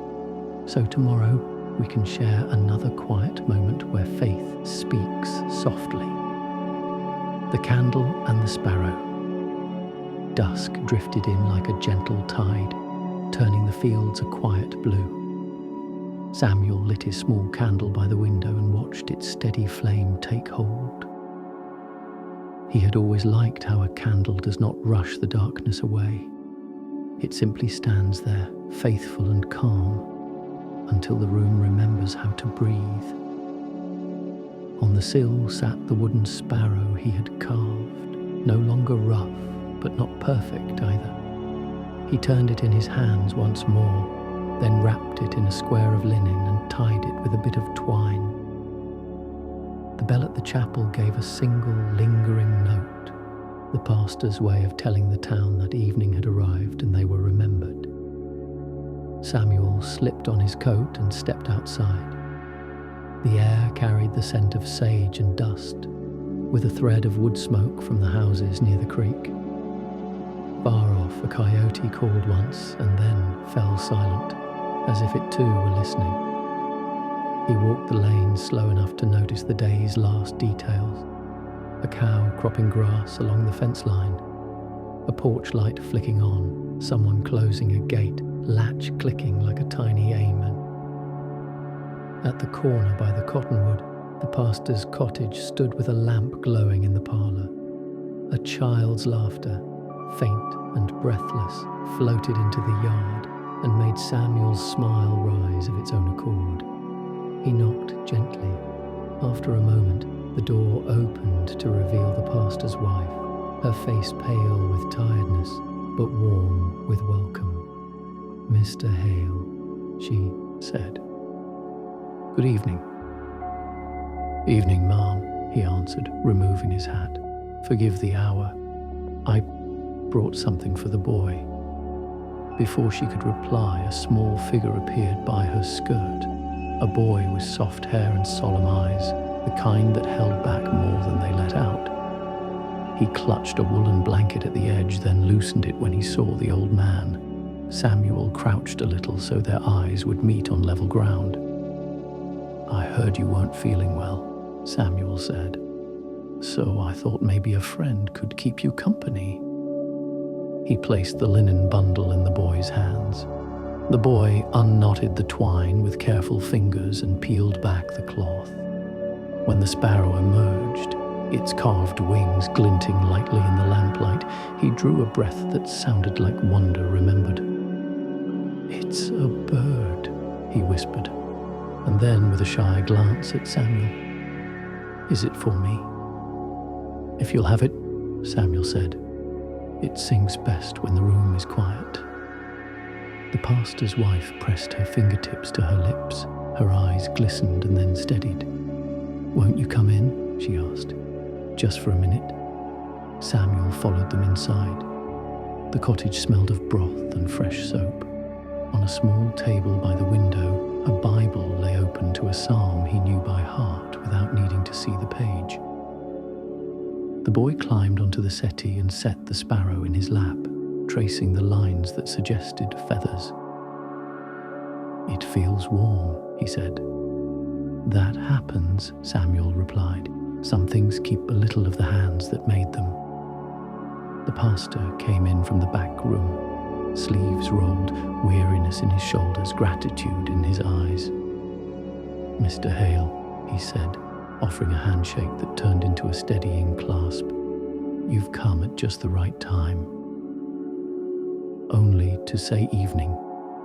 so tomorrow we can share another quiet moment where faith speaks softly. The candle and the sparrow. Dusk drifted in like a gentle tide, turning the fields a quiet blue. Samuel lit his small candle by the window and watched its steady flame take hold. He had always liked how a candle does not rush the darkness away. It simply stands there, faithful and calm, until the room remembers how to breathe. On the sill sat the wooden sparrow he had carved, no longer rough, but not perfect either. He turned it in his hands once more, then wrapped it in a square of linen and tied it with a bit of twine. The bell at the chapel gave a single lingering note, the pastor's way of telling the town that evening had arrived and they were remembered. Samuel slipped on his coat and stepped outside. The air carried the scent of sage and dust, with a thread of wood smoke from the houses near the creek. Far off, a coyote called once and then fell silent, as if it too were listening. He walked the lane slow enough to notice the day's last details. A cow cropping grass along the fence line, a porch light flicking on, someone closing a gate, latch clicking like a tiny amen. At the corner by the cottonwood, the pastor's cottage stood with a lamp glowing in the parlour. A child's laughter, faint and breathless, floated into the yard and made Samuel's smile rise of its own accord. He knocked gently. After a moment, the door opened to reveal the pastor's wife, her face pale with tiredness, but warm with welcome. "Mr. Hale," she said. "Good evening." "Evening, ma'am," he answered, removing his hat. "Forgive the hour. I brought something for the boy." Before she could reply, a small figure appeared by her skirt, a boy with soft hair and solemn eyes, the kind that held back more than they let out. He clutched a woolen blanket at the edge, then loosened it when he saw the old man. Samuel crouched a little so their eyes would meet on level ground. "I heard you weren't feeling well," Samuel said, "so I thought maybe a friend could keep you company." He placed the linen bundle in the boy's hands. The boy unknotted the twine with careful fingers and peeled back the cloth. When the sparrow emerged, its carved wings glinting lightly in the lamplight, he drew a breath that sounded like wonder remembered. "It's a bird," he whispered, and then with a shy glance at Samuel, "Is it for me?" "If you'll have it," Samuel said. "It sings best when the room is quiet." The pastor's wife pressed her fingertips to her lips. Her eyes glistened and then steadied. "Won't you come in?" she asked. "Just for a minute." Samuel followed them inside. The cottage smelled of broth and fresh soap. On a small table by the window, a Bible lay open to a psalm he knew by heart without needing to see the page. The boy climbed onto the settee and set the sparrow in his lap, tracing the lines that suggested feathers. "It feels warm," he said. "That happens," Samuel replied. "Some things keep a little of the hands that made them." The pastor came in from the back room, sleeves rolled, weariness in his shoulders, gratitude in his eyes. "Mr. Hale," he said, offering a handshake that turned into a steadying clasp. "You've come at just the right time." "Only to say evening,"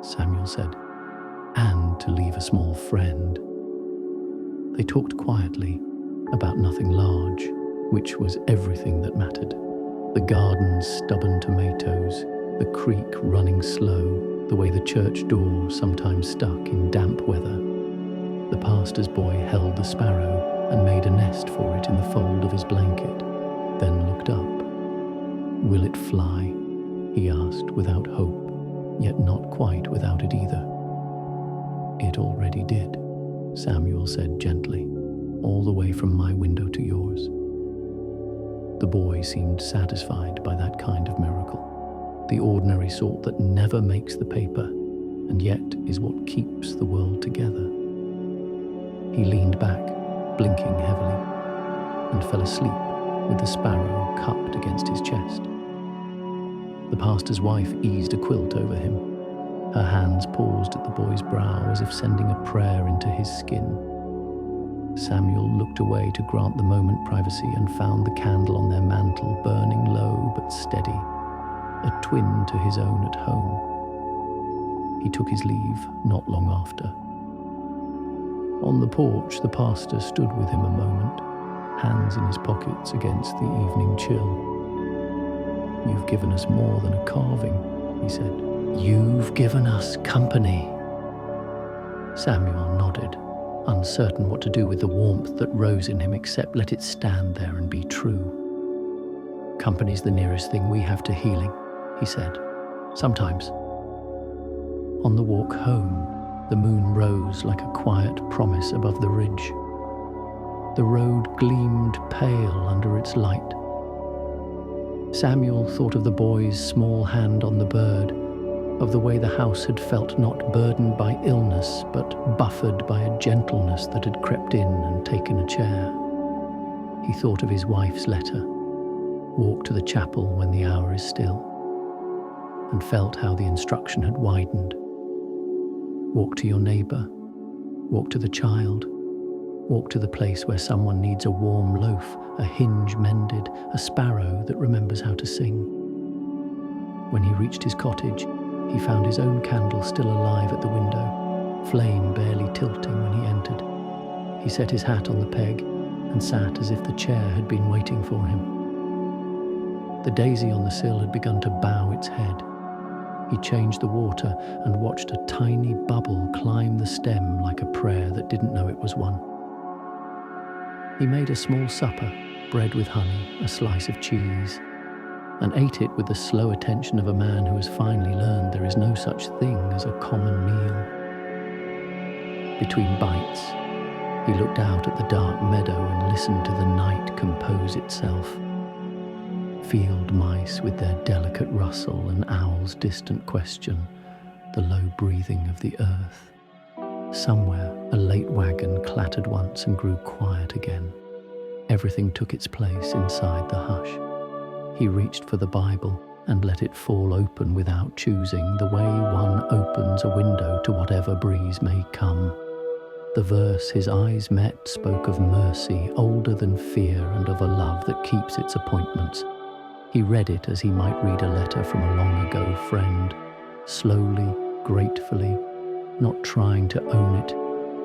Samuel said, "and to leave a small friend." They talked quietly, about nothing large, which was everything that mattered. The garden's stubborn tomatoes, the creek running slow, the way the church door sometimes stuck in damp weather. The pastor's boy held the sparrow and made a nest for it in the fold of his blanket, then looked up. "Will it fly?" he asked without hope, yet not quite without it either. "It already did," Samuel said gently, "all the way from my window to yours." The boy seemed satisfied by that kind of miracle, the ordinary sort that never makes the paper, and yet is what keeps the world together. He leaned back, blinking heavily, and fell asleep with the sparrow cupped against his chest. The pastor's wife eased a quilt over him. Her hands paused at the boy's brow as if sending a prayer into his skin. Samuel looked away to grant the moment privacy and found the candle on their mantel burning low but steady, a twin to his own at home. He took his leave not long after. On the porch, the pastor stood with him a moment, hands in his pockets against the evening chill. "You've given us more than a carving," he said. "You've given us company." Samuel nodded, uncertain what to do with the warmth that rose in him except let it stand there and be true. "Company's the nearest thing we have to healing," he said. "Sometimes." On the walk home, the moon rose like a quiet promise above the ridge. The road gleamed pale under its light. Samuel thought of the boy's small hand on the bird, of the way the house had felt not burdened by illness, but buffered by a gentleness that had crept in and taken a chair. He thought of his wife's letter, "Walk to the chapel when the hour is still," and felt how the instruction had widened. Walk to your neighbour, walk to the child, walk to the place where someone needs a warm loaf, a hinge mended, a sparrow that remembers how to sing. When he reached his cottage, he found his own candle still alive at the window, flame barely tilting when he entered. He set his hat on the peg and sat as if the chair had been waiting for him. The daisy on the sill had begun to bow its head. He changed the water and watched a tiny bubble climb the stem like a prayer that didn't know it was one. He made a small supper, bread with honey, a slice of cheese, and ate it with the slow attention of a man who has finally learned there is no such thing as a common meal. Between bites, he looked out at the dark meadow and listened to the night compose itself. Field mice with their delicate rustle and owls' distant question, the low breathing of the earth. Somewhere, a late wagon clattered once and grew quiet again. Everything took its place inside the hush. He reached for the Bible and let it fall open without choosing, the way one opens a window to whatever breeze may come. The verse his eyes met spoke of mercy older than fear and of a love that keeps its appointments. He read it as he might read a letter from a long-ago friend, slowly, gratefully, not trying to own it,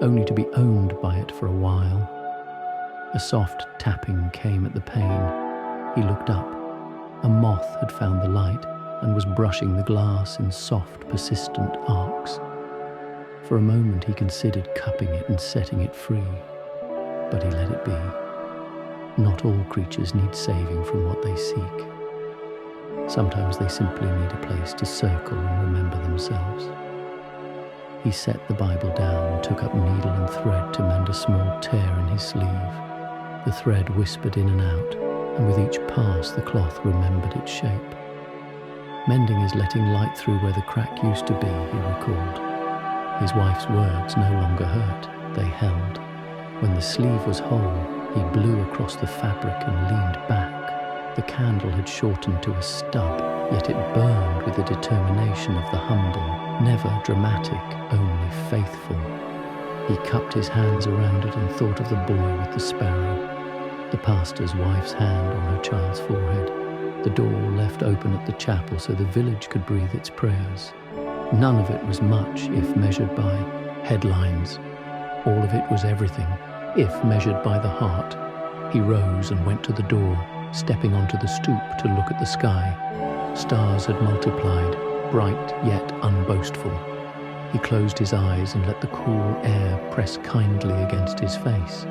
only to be owned by it for a while. A soft tapping came at the pane. He looked up. A moth had found the light and was brushing the glass in soft, persistent arcs. For a moment he considered cupping it and setting it free, but he let it be. Not all creatures need saving from what they seek. Sometimes they simply need a place to circle and remember themselves. He set the Bible down and took up needle and thread to mend a small tear in his sleeve. The thread whispered in and out, and with each pass the cloth remembered its shape. Mending is letting light through where the crack used to be, he recalled. His wife's words no longer hurt, they held. When the sleeve was whole, he blew across the fabric and leaned back. The candle had shortened to a stub, yet it burned with the determination of the humble, never dramatic, only faithful. He cupped his hands around it and thought of the boy with the sparrow, the pastor's wife's hand on her child's forehead, the door left open at the chapel so the village could breathe its prayers. None of it was much if measured by headlines. All of it was everything, if measured by the heart. He rose and went to the door, stepping onto the stoop to look at the sky. Stars had multiplied, bright yet unboastful. He closed his eyes and let the cool air press kindly against his face.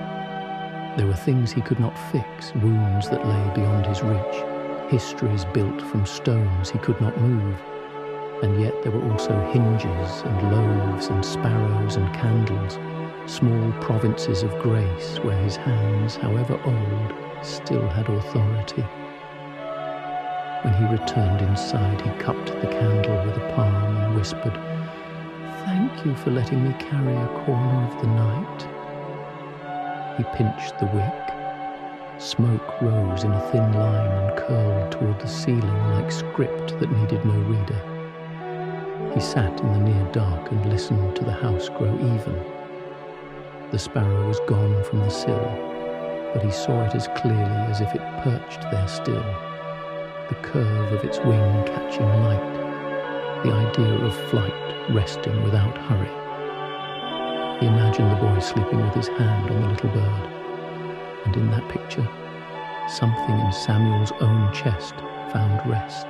There were things he could not fix, wounds that lay beyond his reach, histories built from stones he could not move. And yet there were also hinges and loaves and sparrows and candles, small provinces of grace where his hands, however old, still had authority. When he returned inside, he cupped the candle with a palm and whispered, "Thank you for letting me carry a corner of the night." He pinched the wick. Smoke rose in a thin line and curled toward the ceiling like script that needed no reader. He sat in the near dark and listened to the house grow even. The sparrow was gone from the sill, but he saw it as clearly as if it perched there still, the curve of its wing catching light, the idea of flight resting without hurry. He imagined the boy sleeping with his hand on the little bird, and in that picture, something in Samuel's own chest found rest.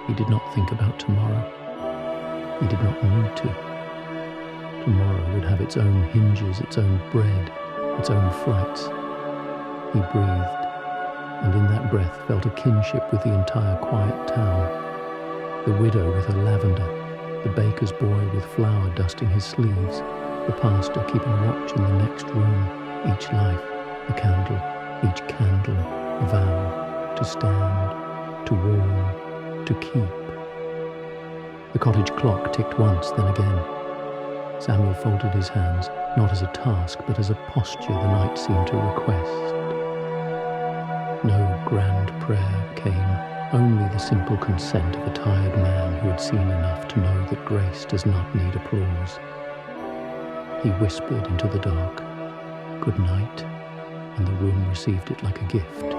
He did not think about tomorrow. He did not need to. Tomorrow would have its own hinges, its own bread, its own flights. He breathed, and in that breath felt a kinship with the entire quiet town. The widow with her lavender, the baker's boy with flour dusting his sleeves, the pastor keeping watch in the next room, each life, a candle, each candle, a vow, to stand, to warm, to keep. The cottage clock ticked once, then again. Samuel folded his hands, not as a task, but as a posture the night seemed to request. No grand prayer came, only the simple consent of a tired man who had seen enough to know that grace does not need applause. He whispered into the dark, "Good night," and the room received it like a gift.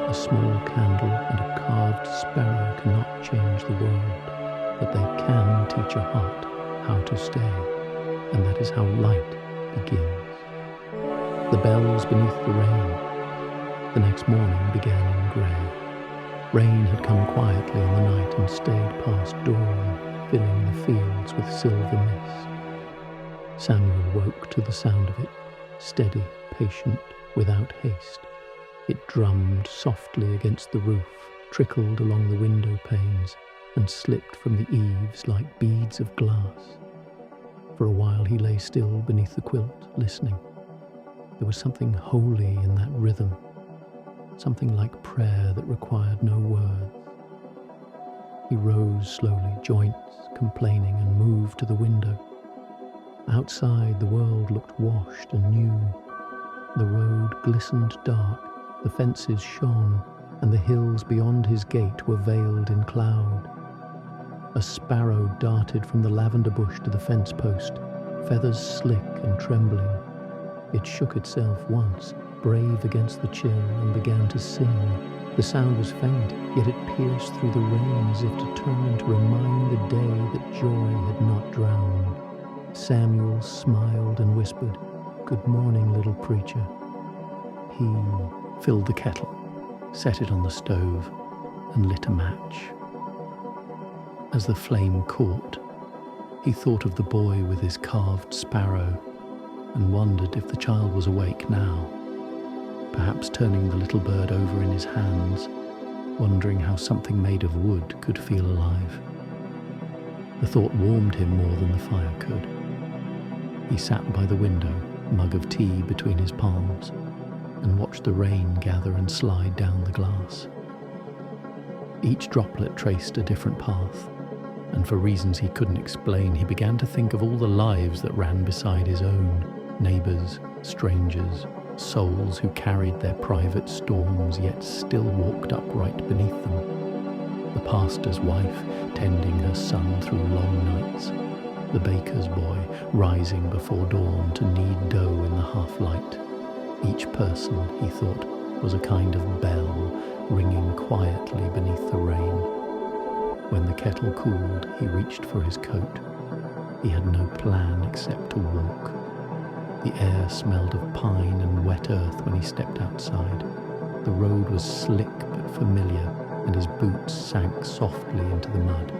A small candle and a carved sparrow cannot change the world, but they can teach a heart how to stay, and that is how light begins. The bells beneath the rain. The next morning began in grey. Rain had come quietly in the night and stayed past dawn, filling the fields with silver mist. Samuel woke to the sound of it, steady, patient, without haste. It drummed softly against the roof, trickled along the window panes, and slipped from the eaves like beads of glass. For a while he lay still beneath the quilt, listening. There was something holy in that rhythm, something like prayer that required no words. He rose slowly, joints complaining, and moved to the window. Outside, the world looked washed and new. The road glistened dark, the fences shone, and the hills beyond his gate were veiled in cloud. A sparrow darted from the lavender bush to the fence post, feathers slick and trembling. It shook itself once, brave against the chill, and began to sing. The sound was faint, yet it pierced through the rain as if determined to remind the day that joy had not drowned. Samuel smiled and whispered, "Good morning, little preacher." He filled the kettle, set it on the stove, and lit a match. As the flame caught, he thought of the boy with his carved sparrow and wondered if the child was awake now, perhaps turning the little bird over in his hands, wondering how something made of wood could feel alive. The thought warmed him more than the fire could. He sat by the window, mug of tea between his palms, and watched the rain gather and slide down the glass. Each droplet traced a different path, and for reasons he couldn't explain, he began to think of all the lives that ran beside his own, neighbours, strangers, souls who carried their private storms yet still walked upright beneath them. The pastor's wife tending her son through long nights, the baker's boy rising before dawn to knead dough in the half-light. Each person, he thought, was a kind of bell ringing quietly beneath the rain. When the kettle cooled, he reached for his coat. He had no plan except to walk. The air smelled of pine and wet earth when he stepped outside. The road was slick but familiar, and his boots sank softly into the mud.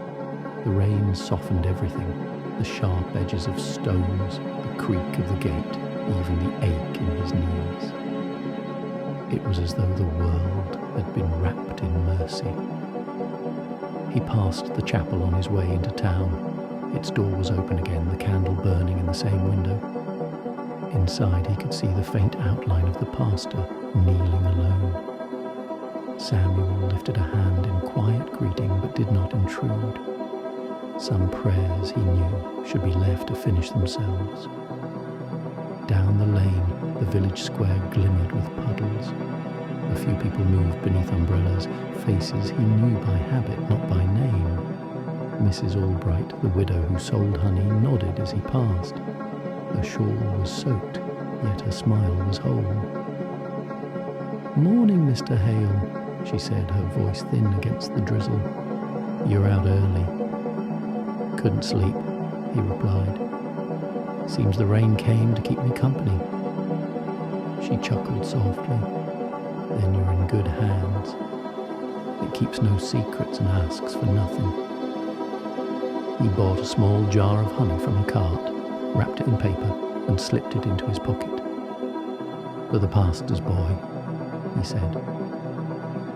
The rain softened everything, the sharp edges of stones, the creak of the gate, even the ache in his knees. It was as though the world had been wrapped in mercy. He passed the chapel on his way into town. Its door was open again, the candle burning in the same window. Inside he could see the faint outline of the pastor kneeling alone. Samuel lifted a hand in quiet greeting but did not intrude. Some prayers, he knew, should be left to finish themselves. Down the lane, the village square glimmered with puddles. A few people moved beneath umbrellas, faces he knew by habit, not by name. Mrs. Albright, the widow who sold honey, nodded as he passed. Her shawl was soaked, yet her smile was whole. "Morning, Mr. Hale," she said, her voice thin against the drizzle. "You're out early." "Couldn't sleep," he replied. "Seems the rain came to keep me company." She chuckled softly. "Then you're in good hands. It keeps no secrets and asks for nothing." He bought a small jar of honey from a cart, wrapped it in paper, and slipped it into his pocket. "For the pastor's boy," he said.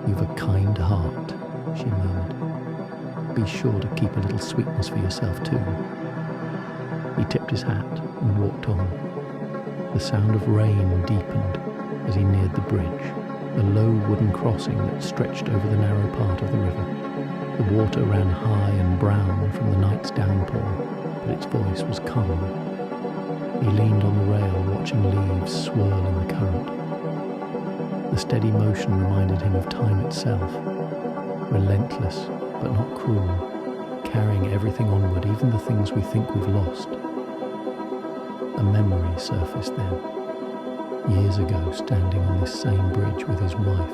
"You've a kind heart," she murmured. "Be sure to keep a little sweetness for yourself too." He tipped his hat and walked on. The sound of rain deepened as he neared the bridge, the low wooden crossing that stretched over the narrow part of the river. The water ran high and brown from the night's downpour, but its voice was calm. He leaned on the rail, watching leaves swirl in the current. The steady motion reminded him of time itself, relentless but not cruel, carrying everything onward, even the things we think we've lost. A memory surfaced then, years ago, standing on this same bridge with his wife.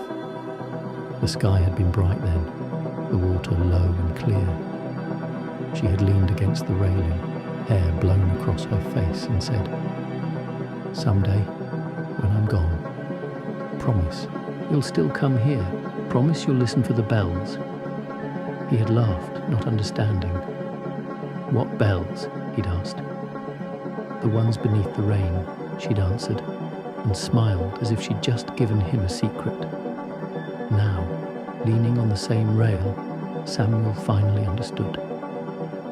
The sky had been bright then, the water low and clear. She had leaned against the railing, hair blown across her face, and said, "Someday, when I'm gone, promise you'll still come here. Promise you'll listen for the bells." He had laughed, not understanding. "What bells?" he'd asked. "The ones beneath the rain," she'd answered, and smiled as if she'd just given him a secret. Now, leaning on the same rail, Samuel finally understood.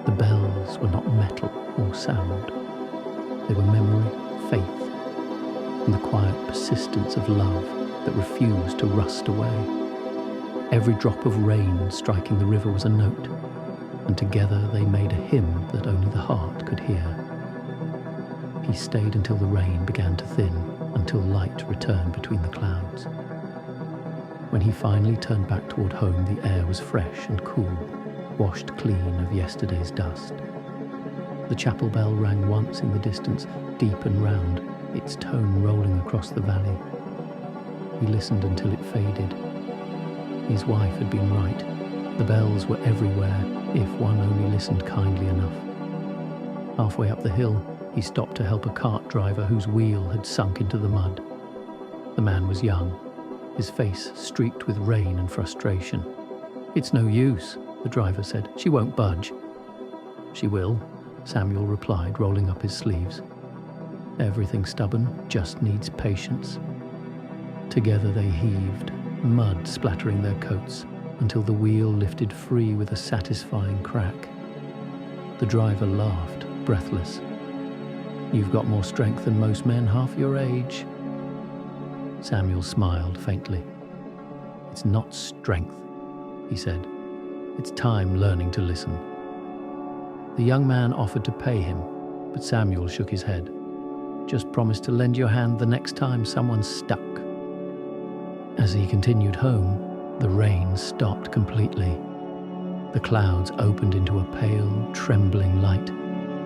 The bells were not metal or sound. They were memory, faith, and the quiet persistence of love that refused to rust away. Every drop of rain striking the river was a note, and together they made a hymn that only the heart could hear. He stayed until the rain began to thin, until light returned between the clouds. When he finally turned back toward home, the air was fresh and cool, washed clean of yesterday's dust. The chapel bell rang once in the distance, deep and round, its tone rolling across the valley. He listened until it faded. His wife had been right. The bells were everywhere, if one only listened kindly enough. Halfway up the hill, he stopped to help a cart driver whose wheel had sunk into the mud. The man was young, his face streaked with rain and frustration. "It's no use," the driver said. "She won't budge." "She will," Samuel replied, rolling up his sleeves. "Everything stubborn just needs patience." Together they heaved, mud splattering their coats, until the wheel lifted free with a satisfying crack. The driver laughed, breathless. "You've got more strength than most men half your age." Samuel smiled faintly. "It's not strength," he said. "It's time learning to listen." The young man offered to pay him, but Samuel shook his head. "Just promise to lend your hand the next time someone's stuck." As he continued home, the rain stopped completely. The clouds opened into a pale, trembling light.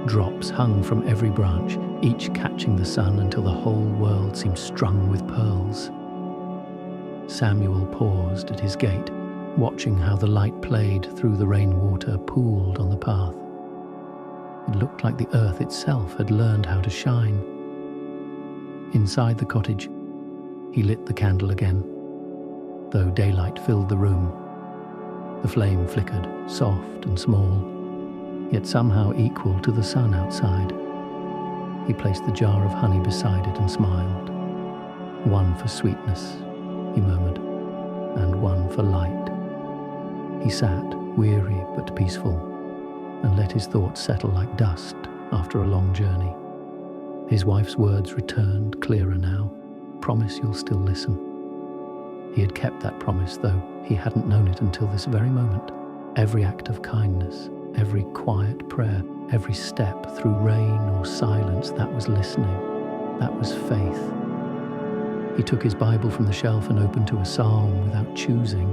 Drops hung from every branch, each catching the sun until the whole world seemed strung with pearls. Samuel paused at his gate, watching how the light played through the rainwater pooled on the path. It looked like the earth itself had learned how to shine. Inside the cottage, he lit the candle again. Though daylight filled the room, the flame flickered, soft and small, yet somehow equal to the sun outside. He placed the jar of honey beside it and smiled. "One for sweetness," he murmured, "and one for light." He sat, weary but peaceful, and let his thoughts settle like dust after a long journey. His wife's words returned clearer now. "Promise you'll still listen." He had kept that promise, though he hadn't known it until this very moment. Every act of kindness, every quiet prayer, every step through rain or silence, that was listening. That was faith. He took his Bible from the shelf and opened to a psalm without choosing.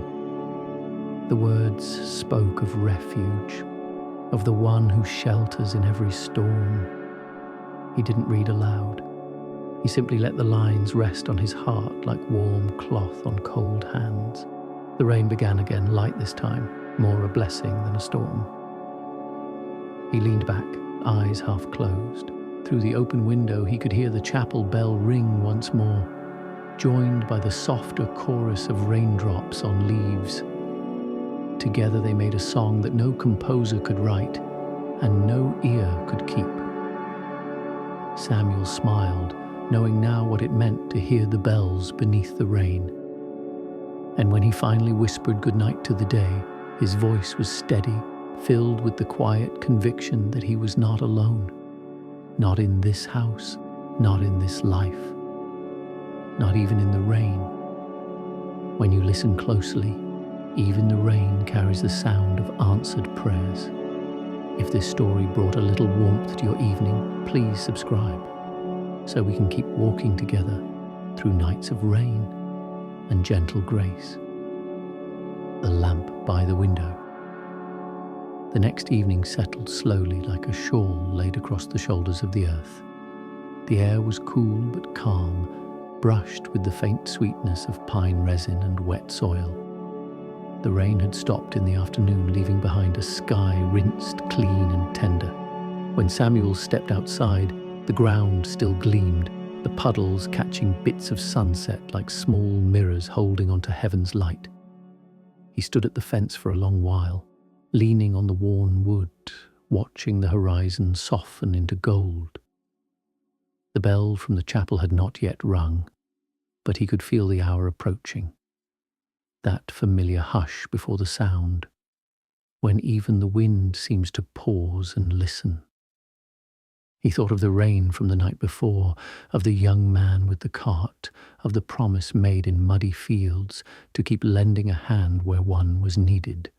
The words spoke of refuge, of the one who shelters in every storm. He didn't read aloud. He simply let the lines rest on his heart like warm cloth on cold hands. The rain began again, light this time, more a blessing than a storm. He leaned back, eyes half closed. Through the open window he could hear the chapel bell ring once more, joined by the softer chorus of raindrops on leaves. Together they made a song that no composer could write and no ear could keep. Samuel smiled, knowing now what it meant to hear the bells beneath the rain. And when he finally whispered goodnight to the day, his voice was steady, filled with the quiet conviction that he was not alone. Not in this house, not in this life, not even in the rain. When you listen closely, even the rain carries the sound of answered prayers. If this story brought a little warmth to your evening, please subscribe, so we can keep walking together through nights of rain and gentle grace. The lamp by the window. The next evening settled slowly like a shawl laid across the shoulders of the earth. The air was cool but calm, brushed with the faint sweetness of pine resin and wet soil. The rain had stopped in the afternoon, leaving behind a sky rinsed clean and tender. When Samuel stepped outside, the ground still gleamed, the puddles catching bits of sunset like small mirrors holding onto heaven's light. He stood at the fence for a long while, leaning on the worn wood, watching the horizon soften into gold. The bell from the chapel had not yet rung, but he could feel the hour approaching. That familiar hush before the sound, when even the wind seems to pause and listen. He thought of the rain from the night before, of the young man with the cart, of the promise made in muddy fields to keep lending a hand where one was needed.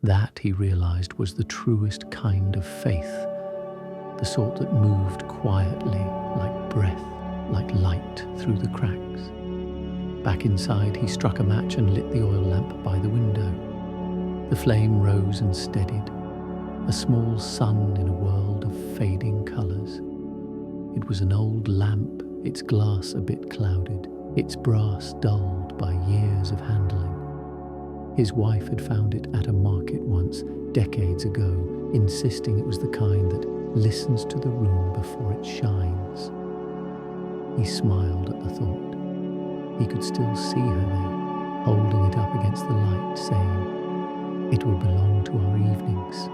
That, he realized, was the truest kind of faith, the sort that moved quietly, like breath, like light through the cracks. Back inside, he struck a match and lit the oil lamp by the window. The flame rose and steadied, a small sun in a world of fading colours. It was an old lamp, its glass a bit clouded, its brass dulled by years of handling. His wife had found it at a market once, decades ago, insisting it was the kind that listens to the room before it shines. He smiled at the thought. He could still see her there, holding it up against the light, saying, It would belong to our evenings.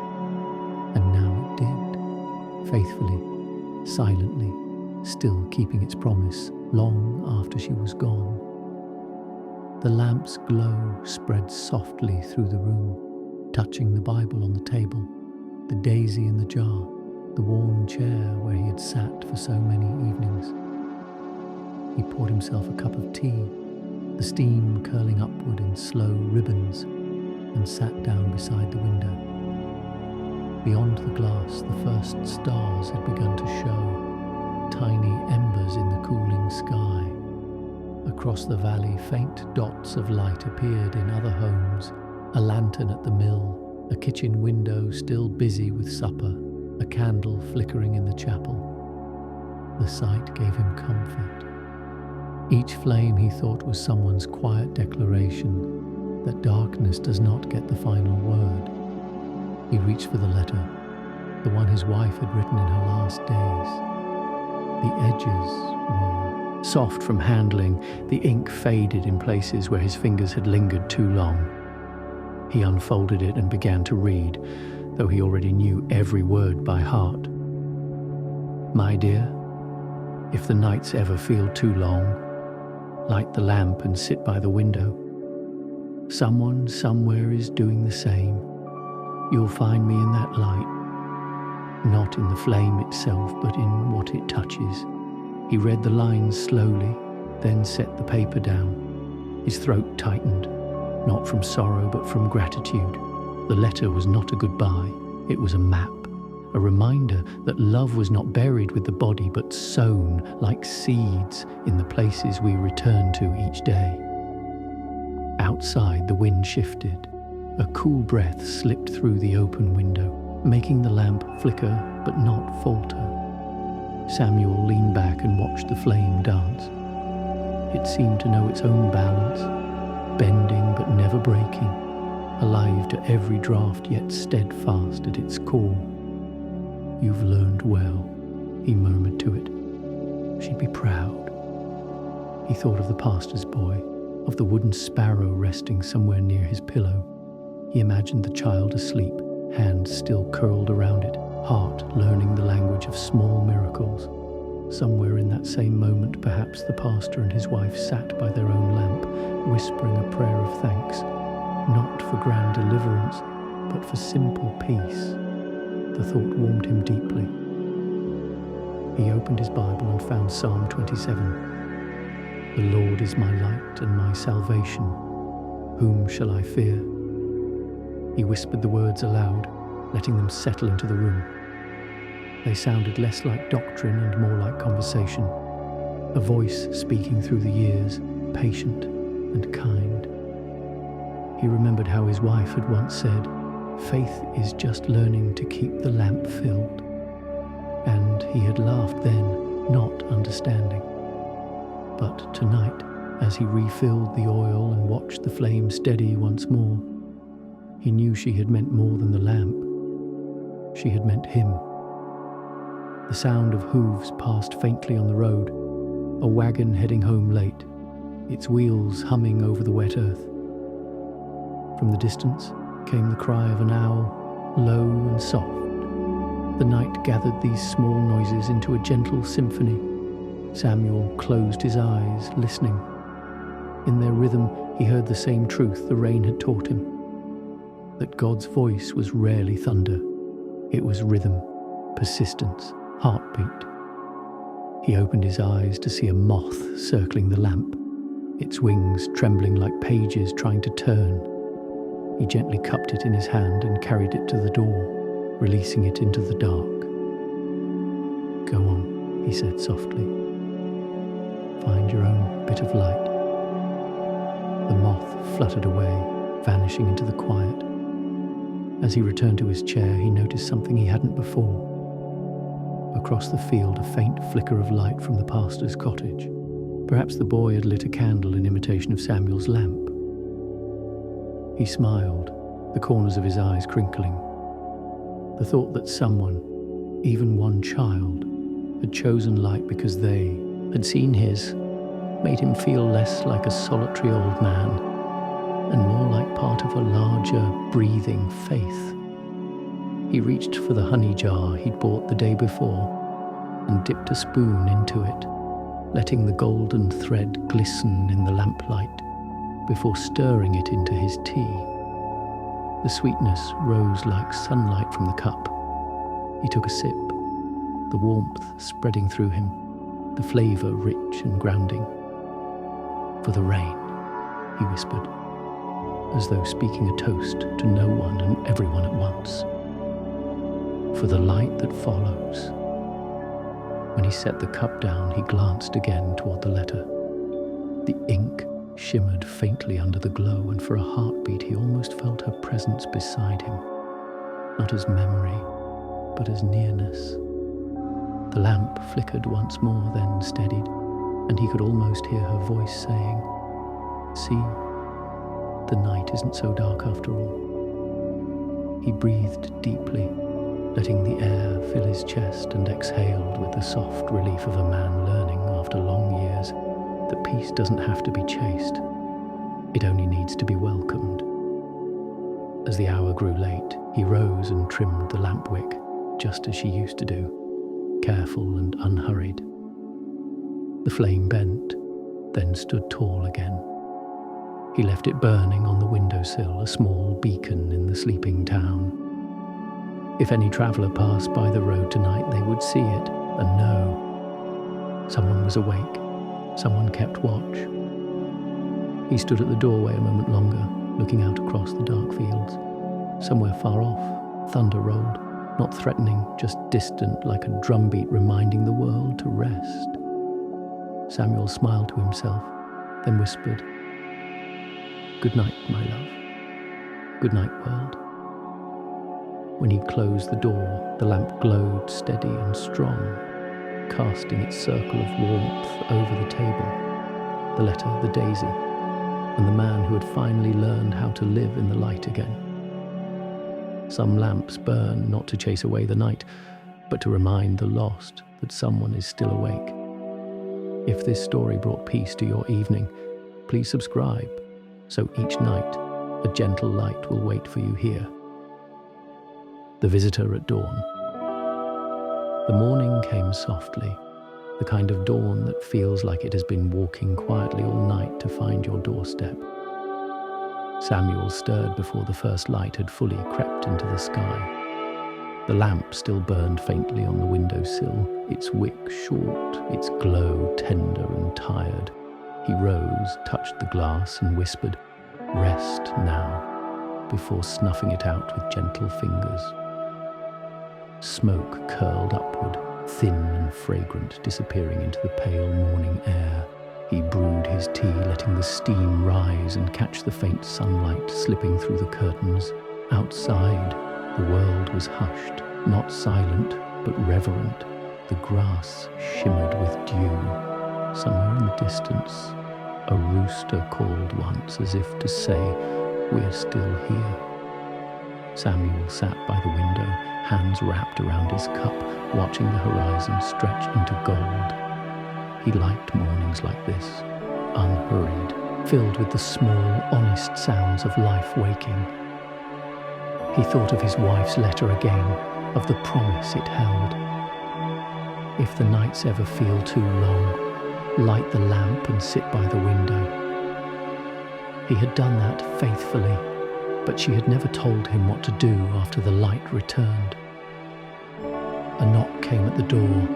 And now it did, faithfully, silently, still keeping its promise long after she was gone. The lamp's glow spread softly through the room, touching the Bible on the table, the daisy in the jar, the worn chair where he had sat for so many evenings. He poured himself a cup of tea, the steam curling upward in slow ribbons, and sat down beside the window. Beyond the glass, the first stars had begun to show, tiny embers in the cooling sky. Across the valley, faint dots of light appeared in other homes, a lantern at the mill, a kitchen window still busy with supper, a candle flickering in the chapel. The sight gave him comfort. Each flame, he thought, was someone's quiet declaration that darkness does not get the final word. He reached for the letter, the one his wife had written in her last days. The edges were soft from handling, the ink faded in places where his fingers had lingered too long. He unfolded it and began to read, though he already knew every word by heart. My dear, if the nights ever feel too long, light the lamp and sit by the window. Someone somewhere is doing the same. You'll find me in that light, not in the flame itself, but in what it touches. He read the lines slowly, then set the paper down. His throat tightened, not from sorrow but from gratitude. The letter was not a goodbye, it was a map, a reminder that love was not buried with the body but sown like seeds in the places we return to each day. Outside, the wind shifted. A cool breath slipped through the open window, making the lamp flicker but not falter. Samuel leaned back and watched the flame dance. It seemed to know its own balance, bending but never breaking, alive to every draught yet steadfast at its core. You've learned well, he murmured to it. She'd be proud. He thought of the pastor's boy, of the wooden sparrow resting somewhere near his pillow. He imagined the child asleep, hands still curled around it, heart learning the language of small miracles. Somewhere in that same moment, perhaps the pastor and his wife sat by their own lamp, whispering a prayer of thanks, not for grand deliverance, but for simple peace. The thought warmed him deeply. He opened his Bible and found Psalm 27. The Lord is my light and my salvation. Whom shall I fear? He whispered the words aloud, letting them settle into the room. They sounded less like doctrine and more like conversation, a voice speaking through the years, patient and kind. He remembered how his wife had once said, faith is just learning to keep the lamp filled. And he had laughed then, not understanding. But tonight, as he refilled the oil and watched the flame steady once more, he knew she had meant more than the lamp. She had meant him. The sound of hooves passed faintly on the road, a wagon heading home late, its wheels humming over the wet earth. From the distance came the cry of an owl, low and soft. The night gathered these small noises into a gentle symphony. Samuel closed his eyes, listening. In their rhythm, he heard the same truth the rain had taught him, that God's voice was rarely thunder. It was rhythm, persistence, heartbeat. He opened his eyes to see a moth circling the lamp, its wings trembling like pages trying to turn. He gently cupped it in his hand and carried it to the door, releasing it into the dark. Go on, he said softly. Find your own bit of light. The moth fluttered away, vanishing into the quiet. As he returned to his chair, he noticed something he hadn't before. Across the field, a faint flicker of light from the pastor's cottage. Perhaps the boy had lit a candle in imitation of Samuel's lamp. He smiled, the corners of his eyes crinkling. The thought that someone, even one child, had chosen light because they had seen his, made him feel less like a solitary old man and more like part of a larger larger, breathing faith. He reached for the honey jar he'd bought the day before and dipped a spoon into it, letting the golden thread glisten in the lamplight before stirring it into his tea. The sweetness rose like sunlight from the cup. He took a sip, the warmth spreading through him, the flavour rich and grounding. "For the rain," he whispered, as though speaking a toast to no one and everyone at once. "For the light that follows." When he set the cup down, he glanced again toward the letter. The ink shimmered faintly under the glow, and for a heartbeat he almost felt her presence beside him, not as memory, but as nearness. The lamp flickered once more, then steadied, and he could almost hear her voice saying, "See, the night isn't so dark after all." He breathed deeply, letting the air fill his chest, and exhaled with the soft relief of a man learning after long years that peace doesn't have to be chased. It only needs to be welcomed. As the hour grew late, he rose and trimmed the lamp wick, just as she used to do, careful and unhurried. The flame bent, then stood tall again. He left it burning on the windowsill, a small beacon in the sleeping town. If any traveller passed by the road tonight, they would see it and know someone was awake, someone kept watch. He stood at the doorway a moment longer, looking out across the dark fields. Somewhere far off, thunder rolled, not threatening, just distant, like a drumbeat reminding the world to rest. Samuel smiled to himself, then whispered, "Good night, my love. Good night, world." When he closed the door, the lamp glowed steady and strong, casting its circle of warmth over the table, the letter, the daisy, and the man who had finally learned how to live in the light again. Some lamps burn not to chase away the night, but to remind the lost that someone is still awake. If this story brought peace to your evening, please subscribe, so each night a gentle light will wait for you here. The Visitor at Dawn. The morning came softly, the kind of dawn that feels like it has been walking quietly all night to find your doorstep. Samuel stirred before the first light had fully crept into the sky. The lamp still burned faintly on the windowsill, its wick short, its glow tender and tired. He rose, touched the glass, and whispered, "Rest now," before snuffing it out with gentle fingers. Smoke curled upward, thin and fragrant, disappearing into the pale morning air. He brewed his tea, letting the steam rise and catch the faint sunlight slipping through the curtains. Outside, the world was hushed, not silent, but reverent. The grass shimmered with dew. Somewhere in the distance, a rooster called once, as if to say, "We're still here." Samuel sat by the window, hands wrapped around his cup, watching the horizon stretch into gold. He liked mornings like this, unhurried, filled with the small, honest sounds of life waking. He thought of his wife's letter again, of the promise it held. If the nights ever feel too long, light the lamp and sit by the window. He had done that faithfully, but she had never told him what to do after the light returned. A knock came at the door,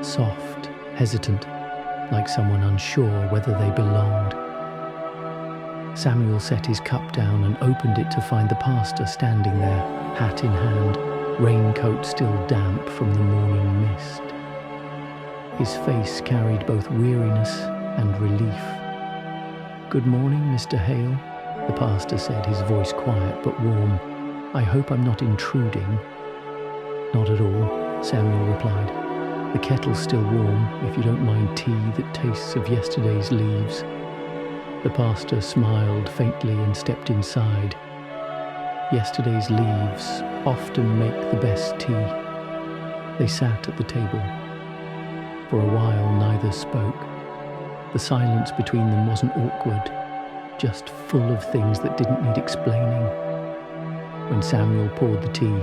soft, hesitant, like someone unsure whether they belonged. Samuel set his cup down and opened it to find the pastor standing there, hat in hand, raincoat still damp from the morning mist. His face carried both weariness and relief. "Good morning, Mr. Hale," the pastor said, his voice quiet but warm. "I hope I'm not intruding." "Not at all," Samuel replied. "The kettle's still warm, if you don't mind tea that tastes of yesterday's leaves." The pastor smiled faintly and stepped inside. Yesterday's leaves often make the best tea. They sat at the table. For a while neither spoke. The silence between them wasn't awkward, just full of things that didn't need explaining. When Samuel poured the tea,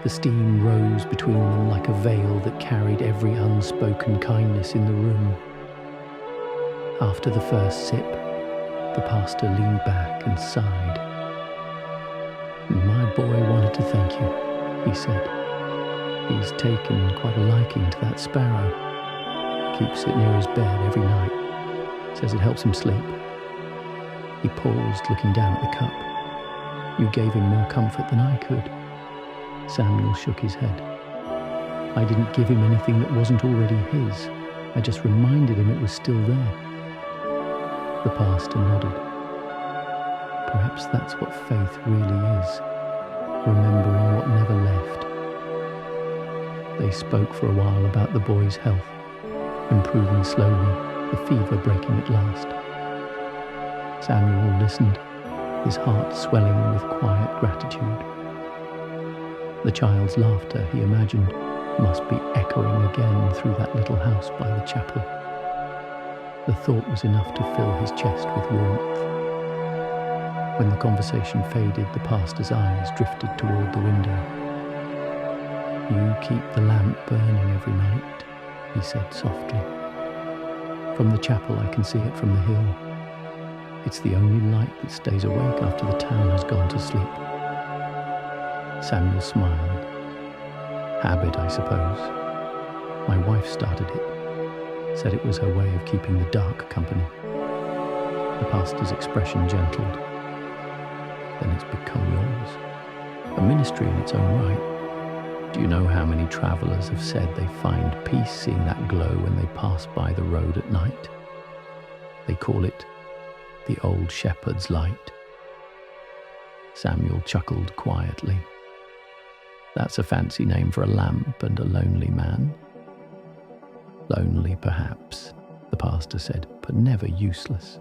the steam rose between them like a veil that carried every unspoken kindness in the room. After the first sip, the pastor leaned back and sighed. "My boy wanted to thank you," he said. "He's taken quite a liking to that sparrow. Keeps it near his bed every night. Says it helps him sleep." He paused, looking down at the cup. "You gave him more comfort than I could." Samuel shook his head. "I didn't give him anything that wasn't already his. I just reminded him it was still there." The pastor nodded. Perhaps that's what faith really is, remembering what never left. They spoke for a while about the boy's health, improving slowly, the fever breaking at last. Samuel listened, his heart swelling with quiet gratitude. The child's laughter, he imagined, must be echoing again through that little house by the chapel. The thought was enough to fill his chest with warmth. When the conversation faded, the pastor's eyes drifted toward the window. "You keep the lamp burning every night," he said softly. "From the chapel I can see it from the hill. It's the only light that stays awake after the town has gone to sleep." Samuel smiled. "Habit, I suppose. My wife started it. Said it was her way of keeping the dark company." The pastor's expression gentled. "Then it's become yours. A ministry in its own right. Do you know how many travelers have said they find peace seeing that glow when they pass by the road at night? They call it the old shepherd's light." Samuel chuckled quietly. "That's a fancy name for a lamp and a lonely man." "Lonely, perhaps," the pastor said, "but never useless."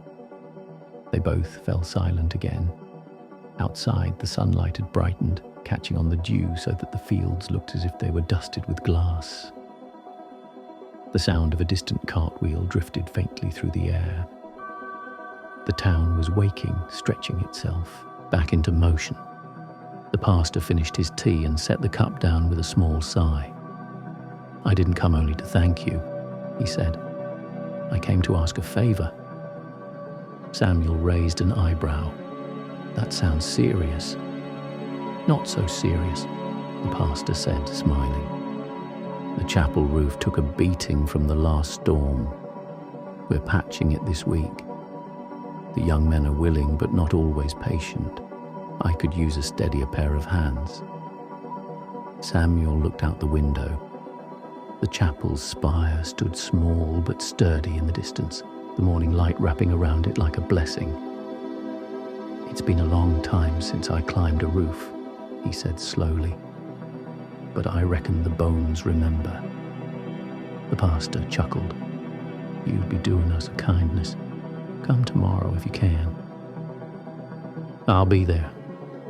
They both fell silent again. Outside, the sunlight had brightened, catching on the dew so that the fields looked as if they were dusted with glass. The sound of a distant cartwheel drifted faintly through the air. The town was waking, stretching itself back into motion. The pastor finished his tea and set the cup down with a small sigh. "I didn't come only to thank you," he said. "I came to ask a favor." Samuel raised an eyebrow. "That sounds serious." "Not so serious," the pastor said, smiling. "The chapel roof took a beating from the last storm. We're patching it this week. The young men are willing but not always patient. I could use a steadier pair of hands." Samuel looked out the window. The chapel's spire stood small but sturdy in the distance, the morning light wrapping around it like a blessing. "It's been a long time since I climbed a roof," he said slowly, "but I reckon the bones remember." The pastor chuckled. "You'd be doing us a kindness. Come tomorrow if you can." "I'll be there,"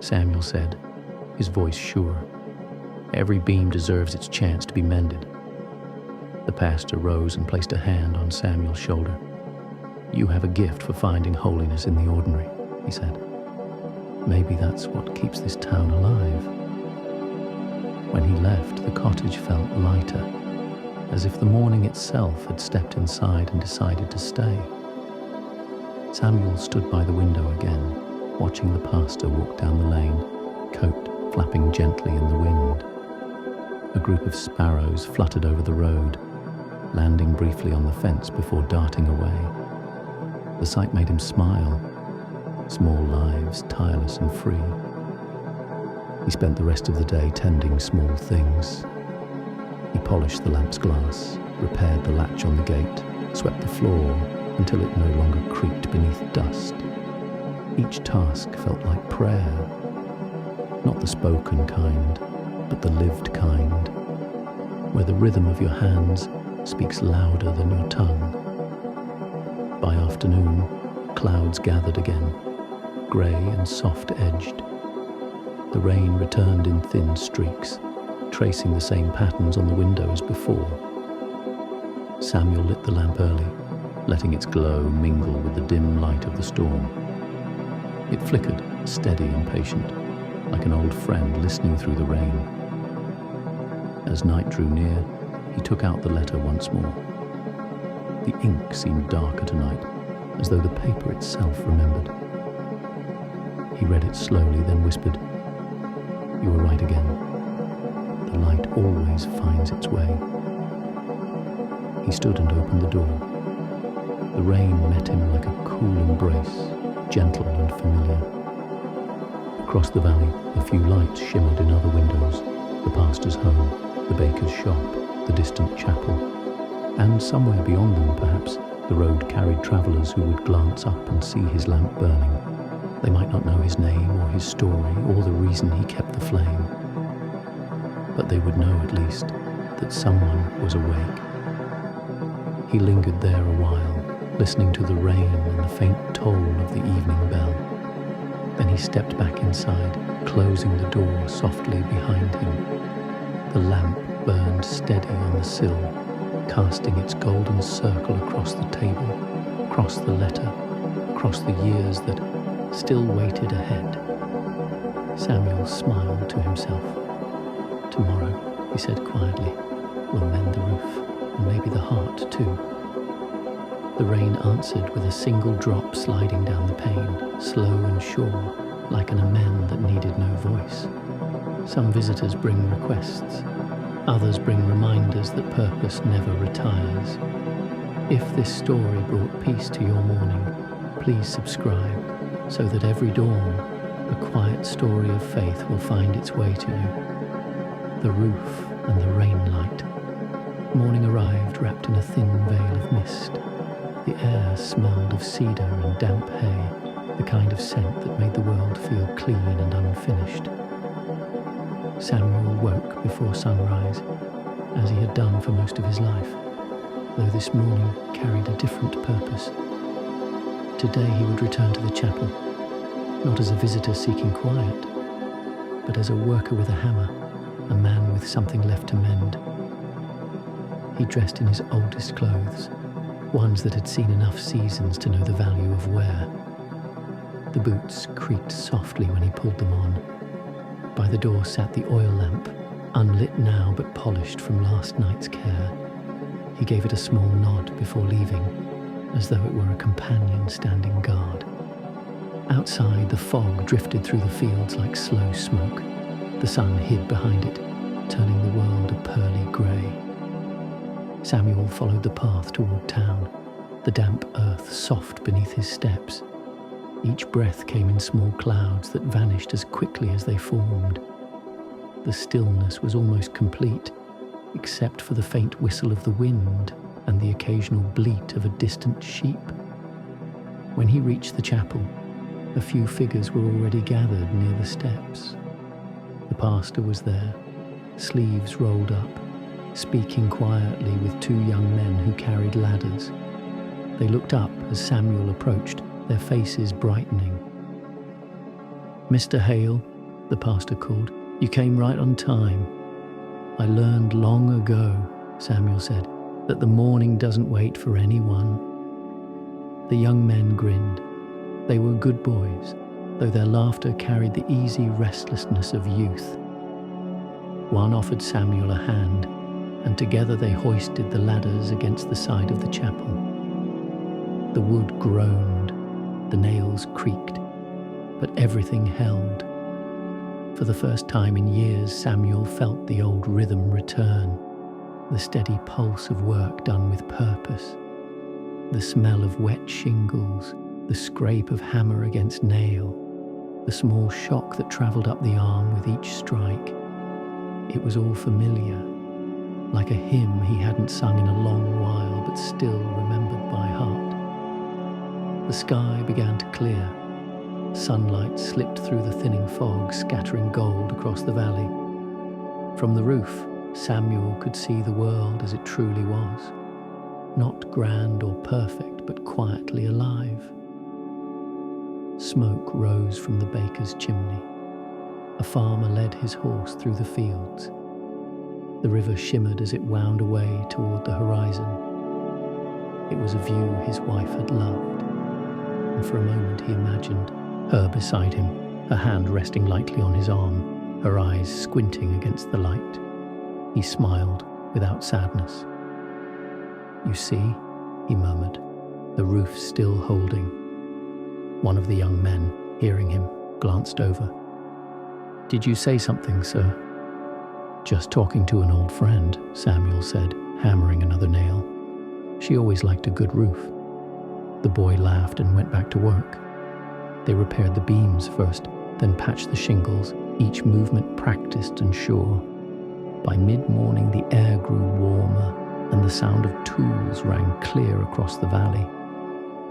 Samuel said, his voice sure. "Every beam deserves its chance to be mended." The pastor rose and placed a hand on Samuel's shoulder. "You have a gift for finding holiness in the ordinary," he said. "Maybe that's what keeps this town alive." When he left, the cottage felt lighter, as if the morning itself had stepped inside and decided to stay. Samuel stood by the window again, watching the pastor walk down the lane, coat flapping gently in the wind. A group of sparrows fluttered over the road, landing briefly on the fence before darting away. The sight made him smile. Small lives, tireless and free. He spent the rest of the day tending small things. He polished the lamp's glass, repaired the latch on the gate, swept the floor until it no longer creaked beneath dust. Each task felt like prayer, not the spoken kind, but the lived kind, where the rhythm of your hands speaks louder than your tongue. By afternoon, clouds gathered again, grey and soft-edged. The rain returned in thin streaks, tracing the same patterns on the window as before. Samuel lit the lamp early, letting its glow mingle with the dim light of the storm. It flickered, steady and patient, like an old friend listening through the rain. As night drew near, he took out the letter once more. The ink seemed darker tonight, as though the paper itself remembered. He read it slowly, then whispered, "You were right again. The light always finds its way." He stood and opened the door. The rain met him like a cool embrace, gentle and familiar. Across the valley, a few lights shimmered in other windows: the pastor's home, the baker's shop, the distant chapel. And somewhere beyond them, perhaps, the road carried travellers who would glance up and see his lamp burning. They might not know his name or his story or the reason he kept the flame, but they would know at least that someone was awake. He lingered there a while, listening to the rain and the faint toll of the evening bell. Then he stepped back inside, closing the door softly behind him. The lamp burned steady on the sill, casting its golden circle across the table, across the letter, across the years that still waited ahead. Samuel smiled to himself. "Tomorrow," he said quietly, "will mend the roof, and maybe the heart too." The rain answered with a single drop sliding down the pane, slow and sure, like an amen that needed no voice. Some visitors bring requests. Others bring reminders that purpose never retires. If this story brought peace to your morning, please subscribe so that every dawn, a quiet story of faith will find its way to you. The roof and the rain light. Morning arrived wrapped in a thin veil of mist. The air smelled of cedar and damp hay, the kind of scent that made the world feel clean and unfinished. Samuel woke before sunrise, as he had done for most of his life, though this morning carried a different purpose. Today he would return to the chapel, not as a visitor seeking quiet, but as a worker with a hammer, a man with something left to mend. He dressed in his oldest clothes, ones that had seen enough seasons to know the value of wear. The boots creaked softly when he pulled them on. By the door sat the oil lamp, unlit now but polished from last night's care. He gave it a small nod before leaving, as though it were a companion standing guard. Outside, the fog drifted through the fields like slow smoke. The sun hid behind it, turning the world a pearly grey. Samuel followed the path toward town, the damp earth soft beneath his steps. Each breath came in small clouds that vanished as quickly as they formed. The stillness was almost complete, except for the faint whistle of the wind and the occasional bleat of a distant sheep. When he reached the chapel, a few figures were already gathered near the steps. The pastor was there, sleeves rolled up, speaking quietly with two young men who carried ladders. They looked up as Samuel approached, their faces brightening. "Mr. Hale," the pastor called, "you came right on time." "I learned long ago," Samuel said, "that the morning doesn't wait for anyone." The young men grinned. They were good boys, though their laughter carried the easy restlessness of youth. One offered Samuel a hand, and together they hoisted the ladders against the side of the chapel. The wood groaned, the nails creaked, but everything held. For the first time in years, Samuel felt the old rhythm return, the steady pulse of work done with purpose, the smell of wet shingles, the scrape of hammer against nail, the small shock that travelled up the arm with each strike. It was all familiar, like a hymn he hadn't sung in a long while but still remembered by heart. The sky began to clear. Sunlight slipped through the thinning fog, scattering gold across the valley. From the roof, Samuel could see the world as it truly was, not grand or perfect, but quietly alive. Smoke rose from the baker's chimney. A farmer led his horse through the fields. The river shimmered as it wound away toward the horizon. It was a view his wife had loved, and for a moment he imagined her beside him, her hand resting lightly on his arm, her eyes squinting against the light. He smiled without sadness. "You see," he murmured, "the roof still holding." One of the young men, hearing him, glanced over. "Did you say something, sir?" "Just talking to an old friend," Samuel said, hammering another nail. "She always liked a good roof." The boy laughed and went back to work. They repaired the beams first, then patched the shingles, each movement practiced and sure. By mid-morning the air grew warmer, and the sound of tools rang clear across the valley.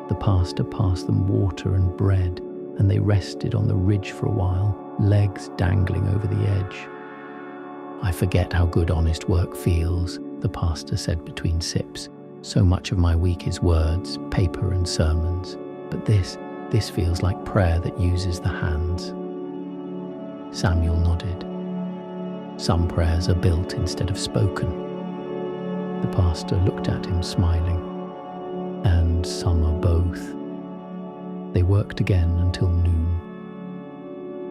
The pastor passed them water and bread, and they rested on the ridge for a while, legs dangling over the edge. "I forget how good honest work feels," the pastor said between sips. "So much of my week is words, paper and sermons. But this feels like prayer that uses the hands." Samuel nodded. "Some prayers are built instead of spoken." The pastor looked at him, smiling. "And some are both." They worked again until noon.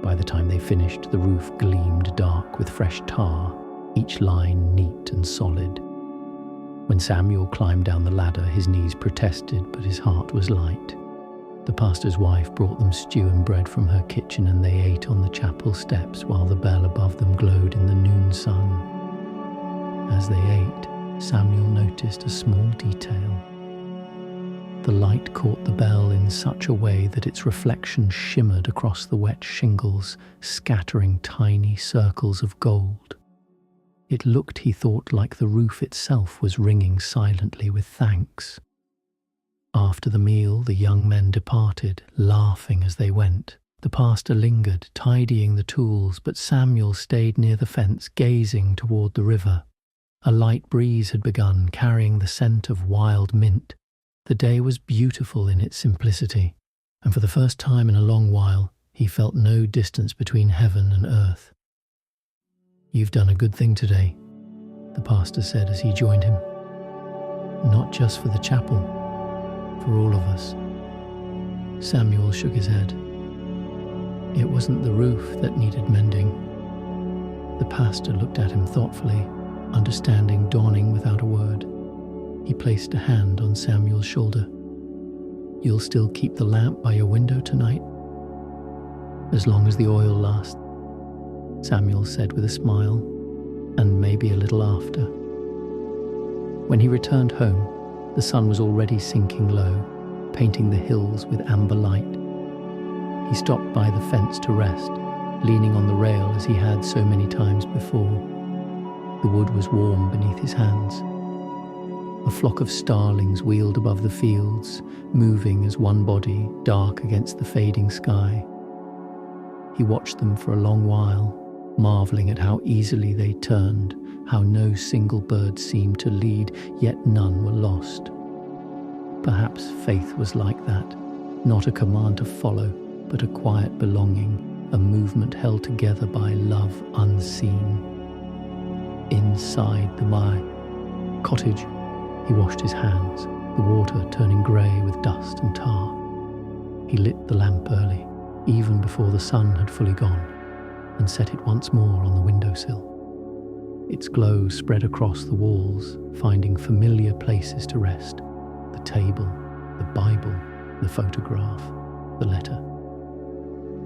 By the time they finished, the roof gleamed dark with fresh tar, each line neat and solid. When Samuel climbed down the ladder, his knees protested, but his heart was light. The pastor's wife brought them stew and bread from her kitchen, and they ate on the chapel steps while the bell above them glowed in the noon sun. As they ate, Samuel noticed a small detail. The light caught the bell in such a way that its reflection shimmered across the wet shingles, scattering tiny circles of gold. It looked, he thought, like the roof itself was ringing silently with thanks. After the meal, the young men departed, laughing as they went. The pastor lingered, tidying the tools, but Samuel stayed near the fence, gazing toward the river. A light breeze had begun, carrying the scent of wild mint. The day was beautiful in its simplicity, and for the first time in a long while, he felt no distance between heaven and earth. "You've done a good thing today," the pastor said as he joined him. "Not just for the chapel, for all of us." Samuel shook his head. It wasn't the roof that needed mending. The pastor looked at him thoughtfully, understanding dawning without a word. He placed a hand on Samuel's shoulder. "You'll still keep the lamp by your window tonight?" "As long as the oil lasts," Samuel said with a smile, "and maybe a little after." When he returned home, the sun was already sinking low, painting the hills with amber light. He stopped by the fence to rest, leaning on the rail as he had so many times before. The wood was warm beneath his hands. A flock of starlings wheeled above the fields, moving as one body, dark against the fading sky. He watched them for a long while, marveling at how easily they turned, how no single bird seemed to lead, yet none were lost. Perhaps faith was like that, not a command to follow, but a quiet belonging, a movement held together by love unseen. Inside the cottage, he washed his hands, the water turning grey with dust and tar. He lit the lamp early, even before the sun had fully gone, and set it once more on the windowsill. Its glow spread across the walls, finding familiar places to rest: the table, the Bible, the photograph, the letter.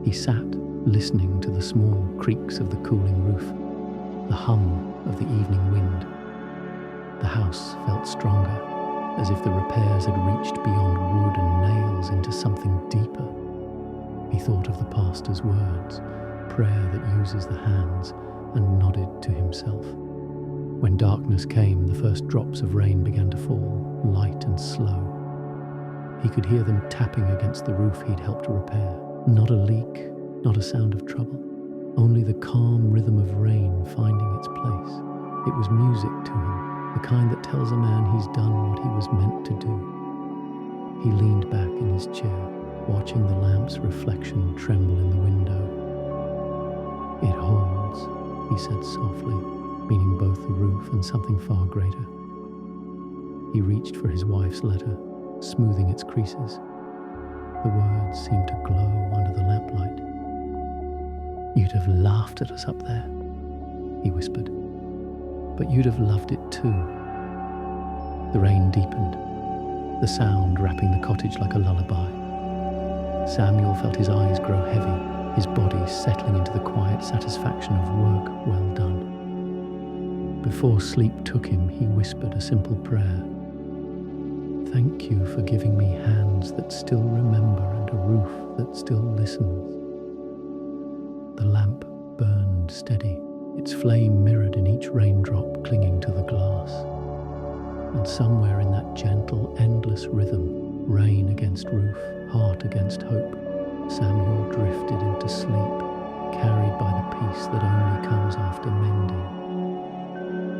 He sat, listening to the small creaks of the cooling roof, the hum of the evening wind. The house felt stronger, as if the repairs had reached beyond wood and nails into something deeper. He thought of the pastor's words, prayer that uses the hands, and nodded to himself. When darkness came, the first drops of rain began to fall, light and slow. He could hear them tapping against the roof he'd helped to repair. Not a leak, not a sound of trouble, only the calm rhythm of rain finding its place. It was music to him, the kind that tells a man he's done what he was meant to do. He leaned back in his chair, watching the lamp's reflection tremble in the window. "It holds," he said softly, meaning both the roof and something far greater. He reached for his wife's letter, smoothing its creases. The words seemed to glow under the lamplight. "You'd have laughed at us up there," he whispered. "But you'd have loved it too." The rain deepened, the sound wrapping the cottage like a lullaby. Samuel felt his eyes grow heavy, his body settling into the quiet satisfaction of work well done. Before sleep took him, he whispered a simple prayer. "Thank you for giving me hands that still remember and a roof that still listens." The lamp burned steady, its flame mirrored in each raindrop clinging to the glass. And somewhere in that gentle, endless rhythm, rain against roof, heart against hope, Samuel drifted into sleep, carried by the peace that only comes after mending.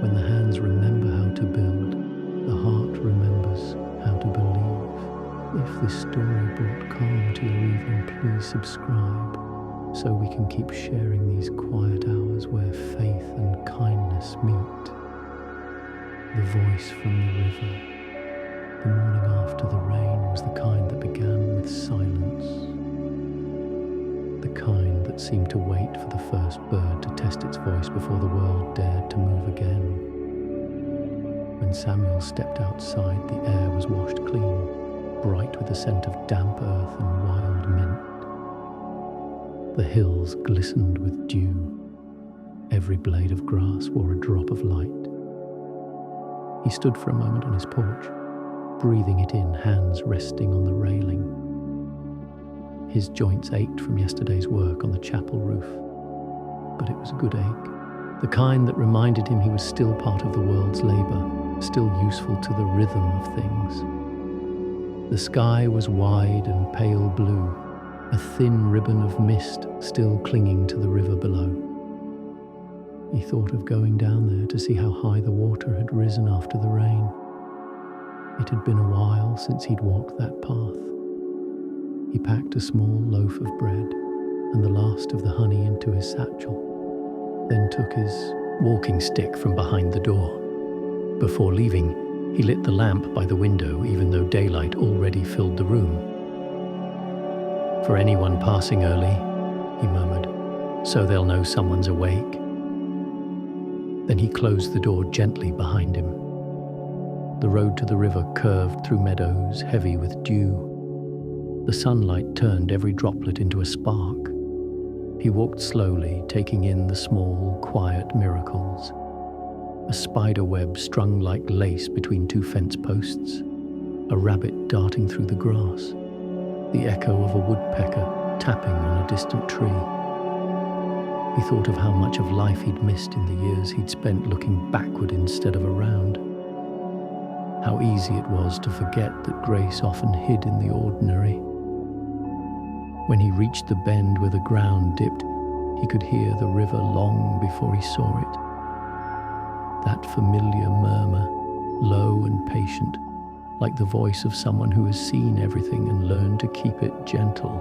When the hands remember how to build, the heart remembers how to believe. If this story brought calm to your evening, please subscribe so we can keep sharing these quiet hours where faith and kindness meet. The voice from the river. The morning after the rain was the kind that began with silence. The kind that seemed to wait for the first bird to test its voice before the world dared to move again. When Samuel stepped outside, the air was washed clean, bright with the scent of damp earth and wild mint. The hills glistened with dew. Every blade of grass wore a drop of light. He stood for a moment on his porch, breathing it in, hands resting on the railing. His joints ached from yesterday's work on the chapel roof, but it was a good ache, the kind that reminded him he was still part of the world's labour, still useful to the rhythm of things. The sky was wide and pale blue, a thin ribbon of mist still clinging to the river below. He thought of going down there to see how high the water had risen after the rain. It had been a while since he'd walked that path. He packed a small loaf of bread and the last of the honey into his satchel, then took his walking stick from behind the door. Before leaving, he lit the lamp by the window, even though daylight already filled the room. "For anyone passing early," he murmured, "so they'll know someone's awake." Then he closed the door gently behind him. The road to the river curved through meadows heavy with dew. The sunlight turned every droplet into a spark. He walked slowly, taking in the small, quiet miracles. A spider web strung like lace between two fence posts, a rabbit darting through the grass, the echo of a woodpecker tapping on a distant tree. He thought of how much of life he'd missed in the years he'd spent looking backward instead of around. How easy it was to forget that grace often hid in the ordinary. When he reached the bend where the ground dipped, he could hear the river long before he saw it. That familiar murmur, low and patient, like the voice of someone who has seen everything and learned to keep it gentle.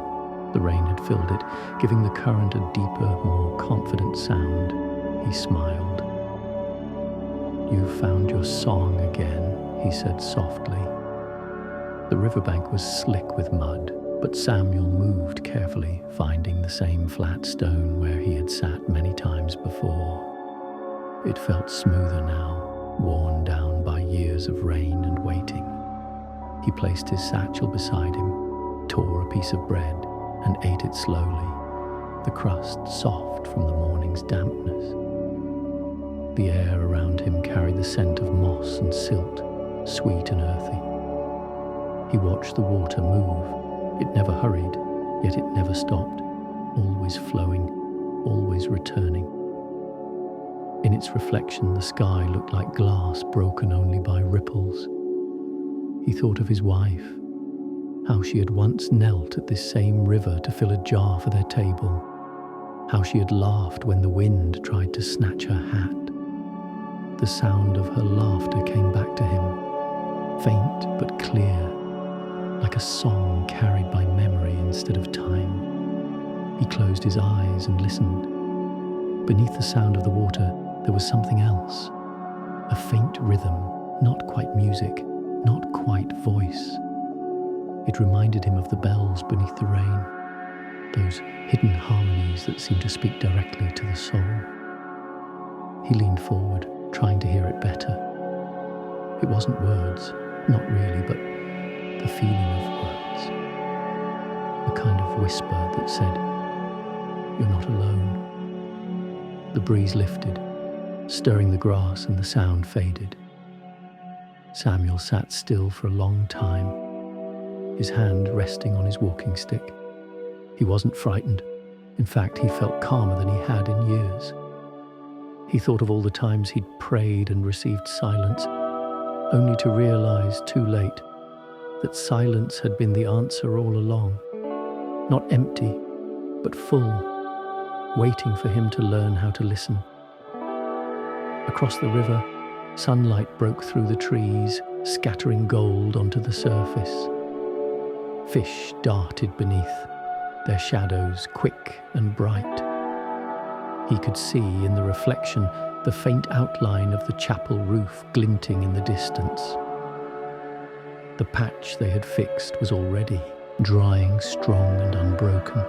The rain had filled it, giving the current a deeper, more confident sound. He smiled. "You've found your song again," he said softly. The riverbank was slick with mud, but Samuel moved carefully, finding the same flat stone where he had sat many times before. It felt smoother now, worn down by years of rain and waiting. He placed his satchel beside him, tore a piece of bread, and ate it slowly, the crust soft from the morning's dampness. The air around him carried the scent of moss and silt, sweet and earthy. He watched the water move. It never hurried, yet it never stopped, always flowing, always returning. In its reflection, the sky looked like glass broken only by ripples. He thought of his wife, how she had once knelt at this same river to fill a jar for their table, how she had laughed when the wind tried to snatch her hat. The sound of her laughter came back to him, faint but clear, like a song carried by memory instead of time. He closed his eyes and listened. Beneath the sound of the water, there was something else, a faint rhythm, not quite music, not quite voice. It reminded him of the bells beneath the rain. those hidden harmonies that seem to speak directly to the soul. He leaned forward, trying to hear it better. It wasn't words, not really, but the feeling of words. A kind of whisper that said, "You're not alone." The breeze lifted, stirring the grass, and the sound faded. Samuel sat still for a long time, his hand resting on his walking stick. He wasn't frightened. In fact, he felt calmer than he had in years. He thought of all the times he'd prayed and received silence, only to realize too late that silence had been the answer all along. Not empty, but full, waiting for him to learn how to listen. Across the river, sunlight broke through the trees, scattering gold onto the surface. Fish darted beneath, their shadows quick and bright. He could see in the reflection the faint outline of the chapel roof glinting in the distance. The patch they had fixed was already drying strong and unbroken.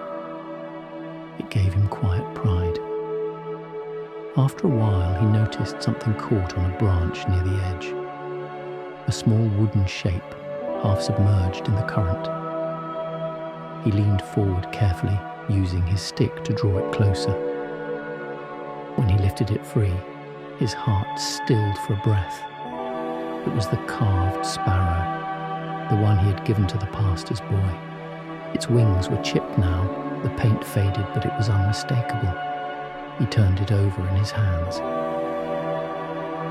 It gave him quiet pride. After a while, he noticed something caught on a branch near the edge. A small wooden shape, half submerged in the current. He leaned forward carefully, using his stick to draw it closer. When he lifted it free, his heart stilled for a breath. It was the carved sparrow, the one he had given to the pastor's boy. Its wings were chipped now, the paint faded, but it was unmistakable. He turned it over in his hands.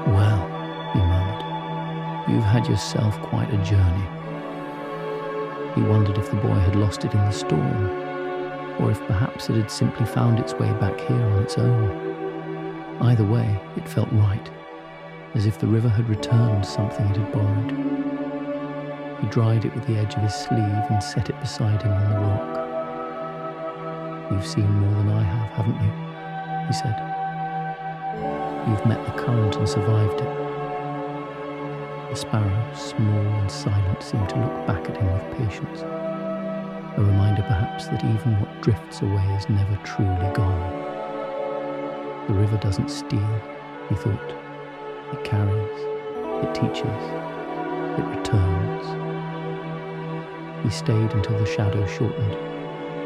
"Well," he murmured, "you've had yourself quite a journey." He wondered if the boy had lost it in the storm, or if perhaps it had simply found its way back here on its own. Either way, it felt right, as if the river had returned something it had borrowed. He dried it with the edge of his sleeve and set it beside him on the rock. "You've seen more than I have, haven't you?" he said. "You've met the current and survived it." The sparrow, small and silent, seemed to look back at him with patience. A reminder perhaps that even what drifts away is never truly gone. The river doesn't steal, he thought. It carries, it teaches, it returns. He stayed until the shadow shortened,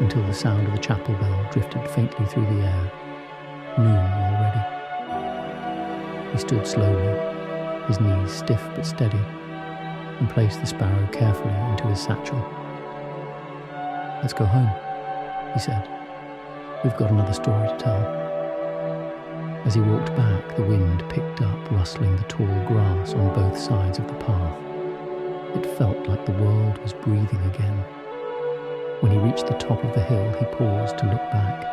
until the sound of the chapel bell drifted faintly through the air. Noon already. He stood slowly, his knees stiff but steady, and placed the sparrow carefully into his satchel. "Let's go home," he said. "We've got another story to tell." As he walked back, the wind picked up, rustling the tall grass on both sides of the path. It felt like the world was breathing again. When he reached the top of the hill, he paused to look back.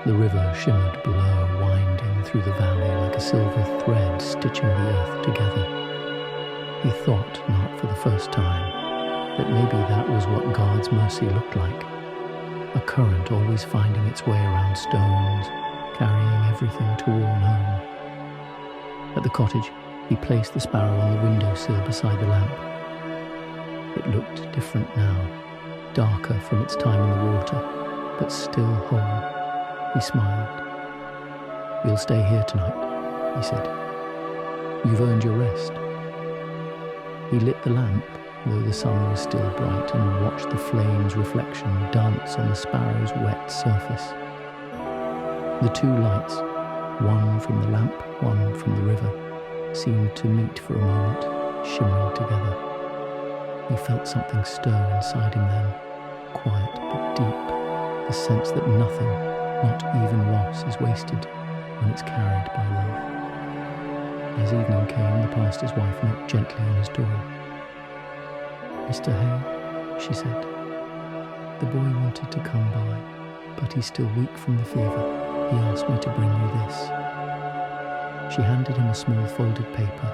The river shimmered below, winding through the valley like a silver thread stitching the earth together. He thought, not for the first time, that maybe that was what God's mercy looked like. A current always finding its way around stones, carrying everything toward home. At the cottage, he placed the sparrow on the windowsill beside the lamp. It looked different now, darker from its time in the water, but still whole. He smiled. "You'll stay here tonight," he said. "You've earned your rest." He lit the lamp, though the sun was still bright, and watched the flame's reflection dance on the sparrow's wet surface. The two lights, one from the lamp, one from the river, seemed to meet for a moment, shimmering together. He felt something stir inside him then, quiet but deep, the sense that nothing, not even loss, is wasted when it's carried by love. As evening came, the pastor's wife knocked gently on his door. "Mr. Hale," she said, "the boy wanted to come by, but he's still weak from the fever. He asked me to bring you this." She handed him a small folded paper.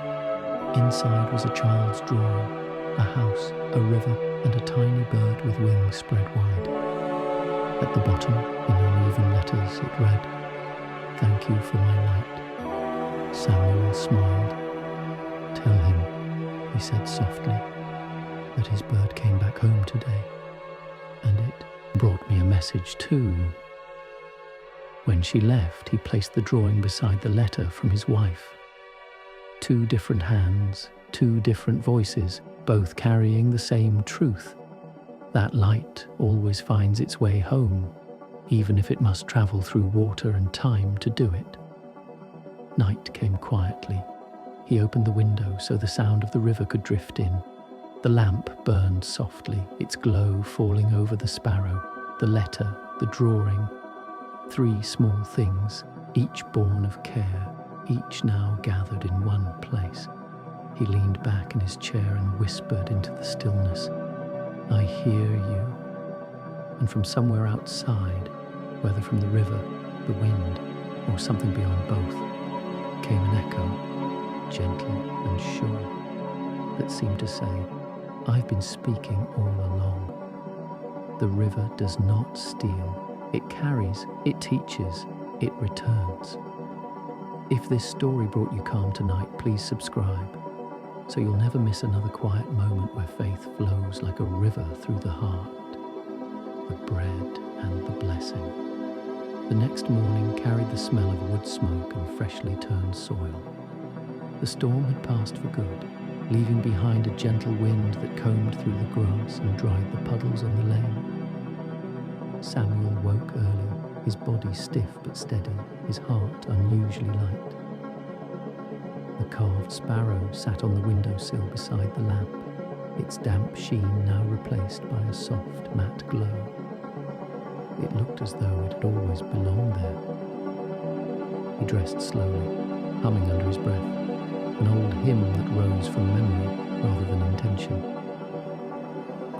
Inside was a child's drawing, a house, a river, and a tiny bird with wings spread wide. At the bottom, in uneven letters, it read, "Thank you for my light." Samuel smiled. "Tell him," he said softly, "that his bird came back home today, and it brought me a message too. When she left, he placed the drawing beside the letter from his wife. 2 different hands, 2 different voices, both carrying the same truth. That light always finds its way home, even if it must travel through water and time to do it. Night came quietly. He opened the window so the sound of the river could drift in. The lamp burned softly, its glow falling over the sparrow, the letter, the drawing. 3 small things, each born of care, each now gathered in one place. He leaned back in his chair and whispered into the stillness, "I hear you." And from somewhere outside, whether from the river, the wind, or something beyond both, came an echo, gentle and sure, that seemed to say, "I've been speaking all along." The river does not steal. It carries, it teaches, it returns. If this story brought you calm tonight, please subscribe, so you'll never miss another quiet moment where faith flows like a river through the heart, the bread and the blessing. The next morning carried the smell of wood smoke and freshly turned soil. The storm had passed for good, leaving behind a gentle wind that combed through the grass and dried the puddles on the lane. Samuel woke early, his body stiff but steady, his heart unusually light. The carved sparrow sat on the windowsill beside the lamp, its damp sheen now replaced by a soft, matte glow. It looked as though it had always belonged there. He dressed slowly, humming under his breath, an old hymn that rose from memory rather than intention.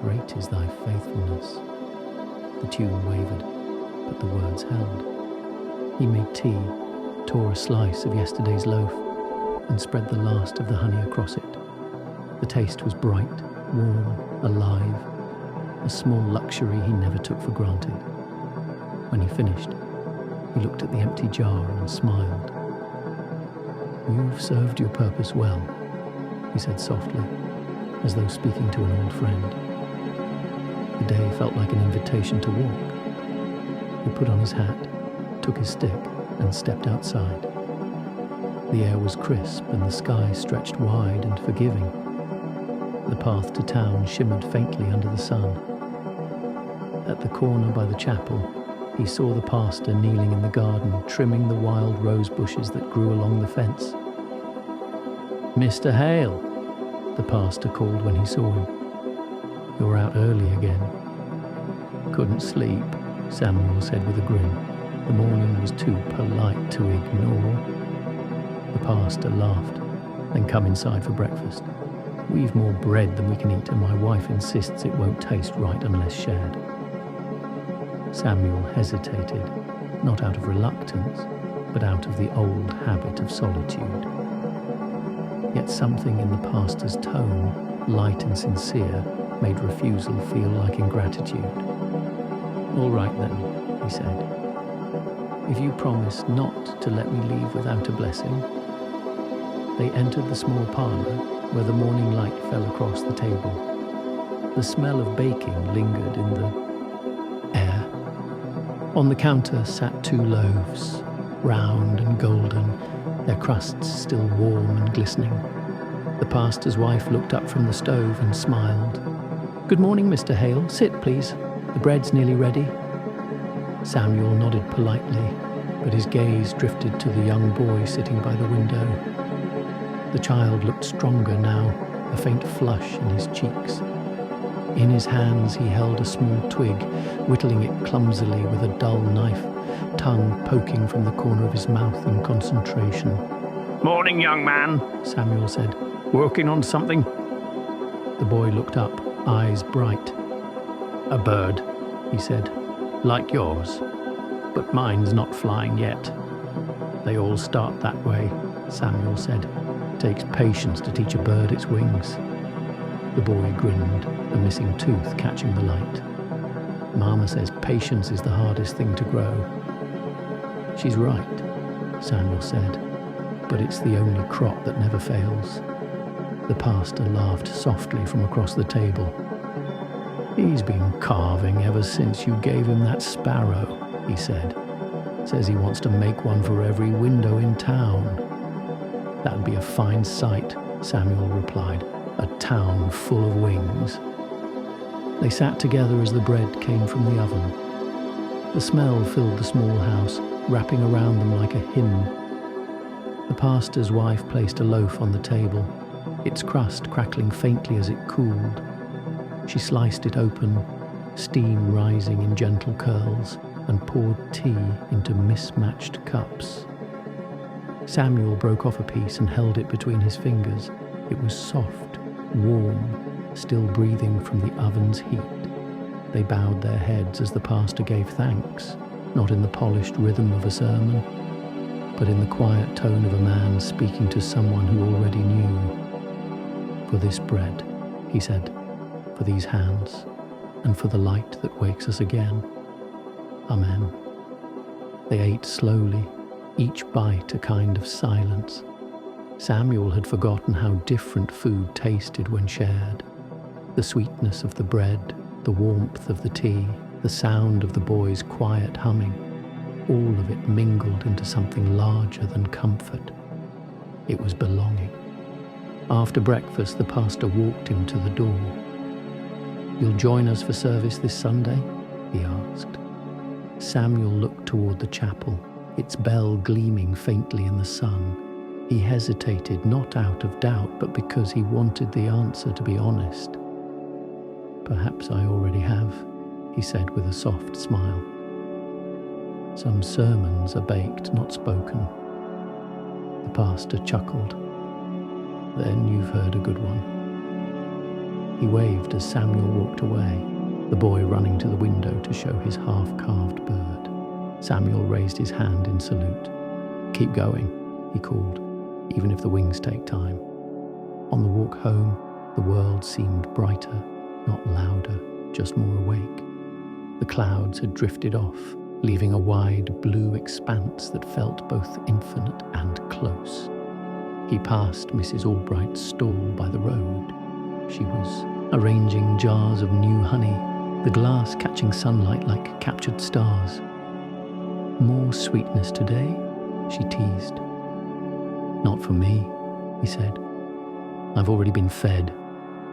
"Great is thy faithfulness." The tune wavered, but the words held. He made tea, tore a slice of yesterday's loaf, and spread the last of the honey across it. The taste was bright, warm, alive, a small luxury he never took for granted. When he finished, he looked at the empty jar and smiled. "You've served your purpose well," he said softly, as though speaking to an old friend. The day felt like an invitation to walk. He put on his hat, took his stick, and stepped outside. The air was crisp and the sky stretched wide and forgiving. The path to town shimmered faintly under the sun. At the corner by the chapel, he saw the pastor kneeling in the garden, trimming the wild rose bushes that grew along the fence. "Mr. Hale," the pastor called when he saw him. "You're out early again." "Couldn't sleep," Samuel said with a grin. "The morning was too polite to ignore." The pastor laughed. "Then come inside for breakfast. We've more bread than we can eat, and my wife insists it won't taste right unless shared." Samuel hesitated, not out of reluctance, but out of the old habit of solitude. Yet something in the pastor's tone, light and sincere, made refusal feel like ingratitude. "All right then," he said. "If you promise not to let me leave without a blessing." They entered the small parlour, where the morning light fell across the table. The smell of baking lingered in the air. On the counter sat 2 loaves, round and golden, their crusts still warm and glistening. The pastor's wife looked up from the stove and smiled. "Good morning, Mr. Hale. Sit, please. The bread's nearly ready." Samuel nodded politely, but his gaze drifted to the young boy sitting by the window. The child looked stronger now, a faint flush in his cheeks. In his hands he held a small twig, whittling it clumsily with a dull knife, tongue poking from the corner of his mouth in concentration. "Morning, young man," Samuel said. "Working on something?" The boy looked up, eyes bright. "A bird," he said, "like yours, but mine's not flying yet." "They all start that way," Samuel said. "Takes patience to teach a bird its wings." The boy grinned, a missing tooth catching the light. "Mama says patience is the hardest thing to grow." "She's right," Samuel said, "but it's the only crop that never fails." The pastor laughed softly from across the table. "He's been carving ever since you gave him that sparrow," he said. "Says he wants to make one for every window in town." "That'd be a fine sight," Samuel replied, "a town full of wings." They sat together as the bread came from the oven. The smell filled the small house, wrapping around them like a hymn. The pastor's wife placed a loaf on the table, its crust crackling faintly as it cooled. She sliced it open, steam rising in gentle curls, and poured tea into mismatched cups. Samuel broke off a piece and held it between his fingers. It was soft, warm, still breathing from the oven's heat. They bowed their heads as the pastor gave thanks, not in the polished rhythm of a sermon, but in the quiet tone of a man speaking to someone who already knew. "For this bread," he said, "for these hands, and for the light that wakes us again. Amen." They ate slowly, each bite a kind of silence. Samuel had forgotten how different food tasted when shared. The sweetness of the bread, the warmth of the tea, the sound of the boys' quiet humming, all of it mingled into something larger than comfort. It was belonging. After breakfast, the pastor walked him to the door. "You'll join us for service this Sunday?" he asked. Samuel looked toward the chapel, its bell gleaming faintly in the sun. He hesitated, not out of doubt, but because he wanted the answer to be honest. "Perhaps I already have," he said with a soft smile. "Some sermons are baked, not spoken." The pastor chuckled. "Then you've heard a good one." He waved as Samuel walked away, the boy running to the window to show his half-carved bird. Samuel raised his hand in salute. "Keep going," he called, "even if the wings take time." On the walk home, the world seemed brighter, not louder, just more awake. The clouds had drifted off, leaving a wide blue expanse that felt both infinite and close. He passed Mrs. Albright's stall by the road. She was arranging jars of new honey, the glass catching sunlight like captured stars. "More sweetness today?" she teased. "Not for me," he said. "I've already been fed."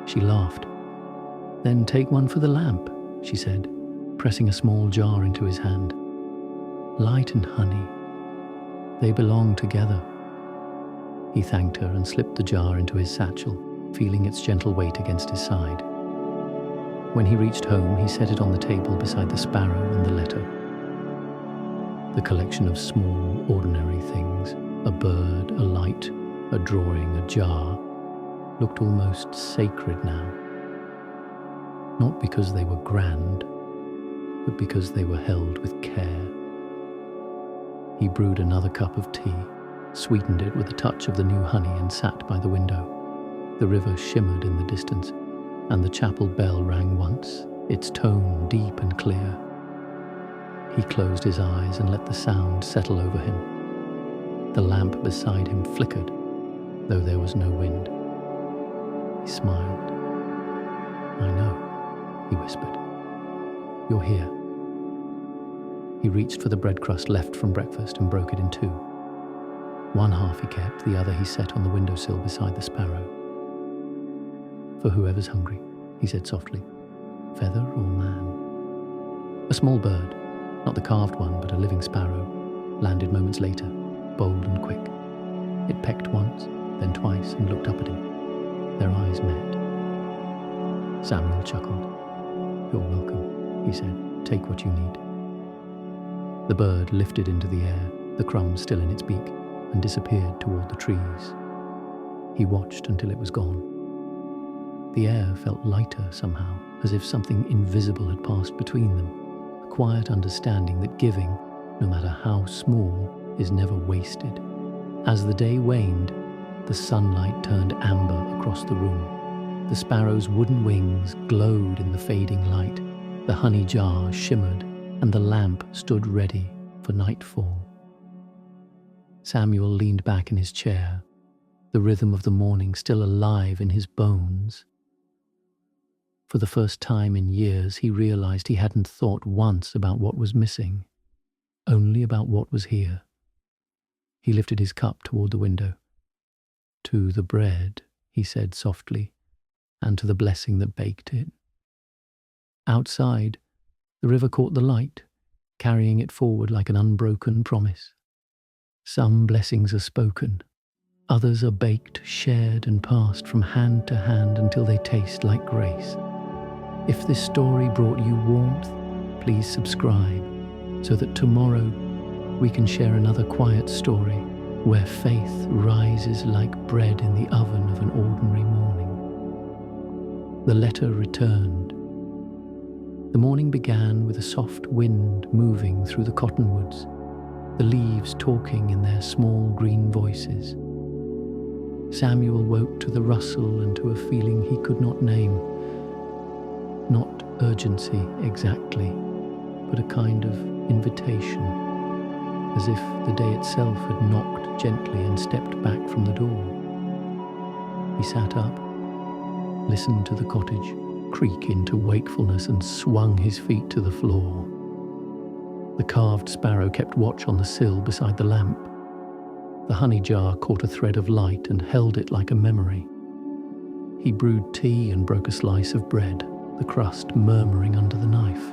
She laughed. "Then take one for the lamp," she said, pressing a small jar into his hand. "Light and honey, they belong together." He thanked her and slipped the jar into his satchel, feeling its gentle weight against his side. When he reached home, he set it on the table beside the sparrow and the letter. The collection of small, ordinary things, a bird, a light, a drawing, a jar, looked almost sacred now. Not because they were grand, but because they were held with care. He brewed another cup of tea, sweetened it with a touch of the new honey, and sat by the window. The river shimmered in the distance, and the chapel bell rang once, its tone deep and clear. He closed his eyes and let the sound settle over him. The lamp beside him flickered, though there was no wind. He smiled. "I know," he whispered. "You're here." He reached for the bread crust left from breakfast and broke it in two. One half he kept, the other he set on the windowsill beside the sparrow. "For whoever's hungry," he said softly. "Feather or man?" A small bird, not the carved one but a living sparrow, landed moments later, bold and quick. It pecked once, then twice, and looked up at him. Their eyes met. Samuel chuckled. "You're welcome," he said. "Take what you need." The bird lifted into the air, the crumbs still in its beak, and disappeared toward the trees. He watched until it was gone. The air felt lighter somehow, as if something invisible had passed between them, a quiet understanding that giving, no matter how small, is never wasted. As the day waned, the sunlight turned amber across the room. The sparrow's wooden wings glowed in the fading light, the honey jar shimmered, and the lamp stood ready for nightfall. Samuel leaned back in his chair, the rhythm of the morning still alive in his bones. For the first time in years, he realized he hadn't thought once about what was missing, only about what was here. He lifted his cup toward the window. "To the bread," he said softly, "and to the blessing that baked it." Outside, the river caught the light, carrying it forward like an unbroken promise. Some blessings are spoken, others are baked, shared and passed from hand to hand until they taste like grace. If this story brought you warmth, please subscribe so that tomorrow we can share another quiet story where faith rises like bread in the oven of an ordinary morning. The letter returned. The morning began with a soft wind moving through the cottonwoods, the leaves talking in their small green voices. Samuel woke to the rustle and to a feeling he could not name. Not urgency exactly, but a kind of invitation, as if the day itself had knocked gently and stepped back from the door. He sat up, listened to the cottage creak into wakefulness and swung his feet to the floor. The carved sparrow kept watch on the sill beside the lamp. The honey jar caught a thread of light and held it like a memory. He brewed tea and broke a slice of bread, the crust murmuring under the knife.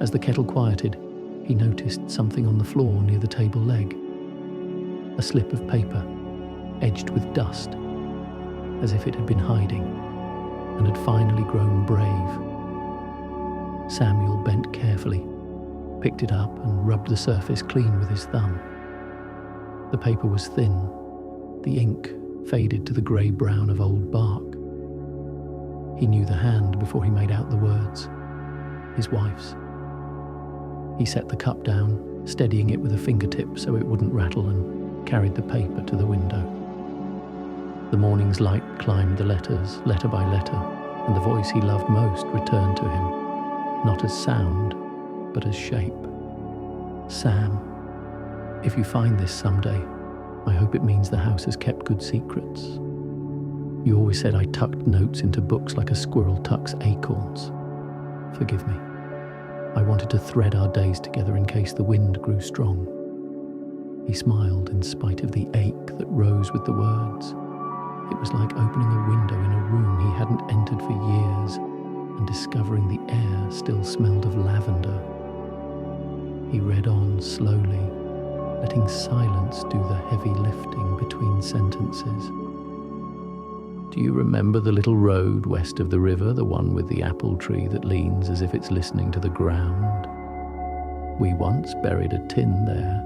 As the kettle quieted, he noticed something on the floor near the table leg. A slip of paper, edged with dust, as if it had been hiding and had finally grown brave. Samuel bent carefully, picked it up and rubbed the surface clean with his thumb. The paper was thin, the ink faded to the grey-brown of old bark. He knew the hand before he made out the words, his wife's. He set the cup down, steadying it with a fingertip so it wouldn't rattle, and carried the paper to the window. The morning's light climbed the letters, letter by letter, and the voice he loved most returned to him, not as sound, but as shape. "Sam, if you find this someday, I hope it means the house has kept good secrets. You always said I tucked notes into books like a squirrel tucks acorns. Forgive me. I wanted to thread our days together in case the wind grew strong." He smiled in spite of the ache that rose with the words. It was like opening a window in a room he hadn't entered for years and discovering the air still smelled of lavender. He read on slowly, letting silence do the heavy lifting between sentences. "Do you remember the little road west of the river, the one with the apple tree that leans as if it's listening to the ground? We once buried a tin there,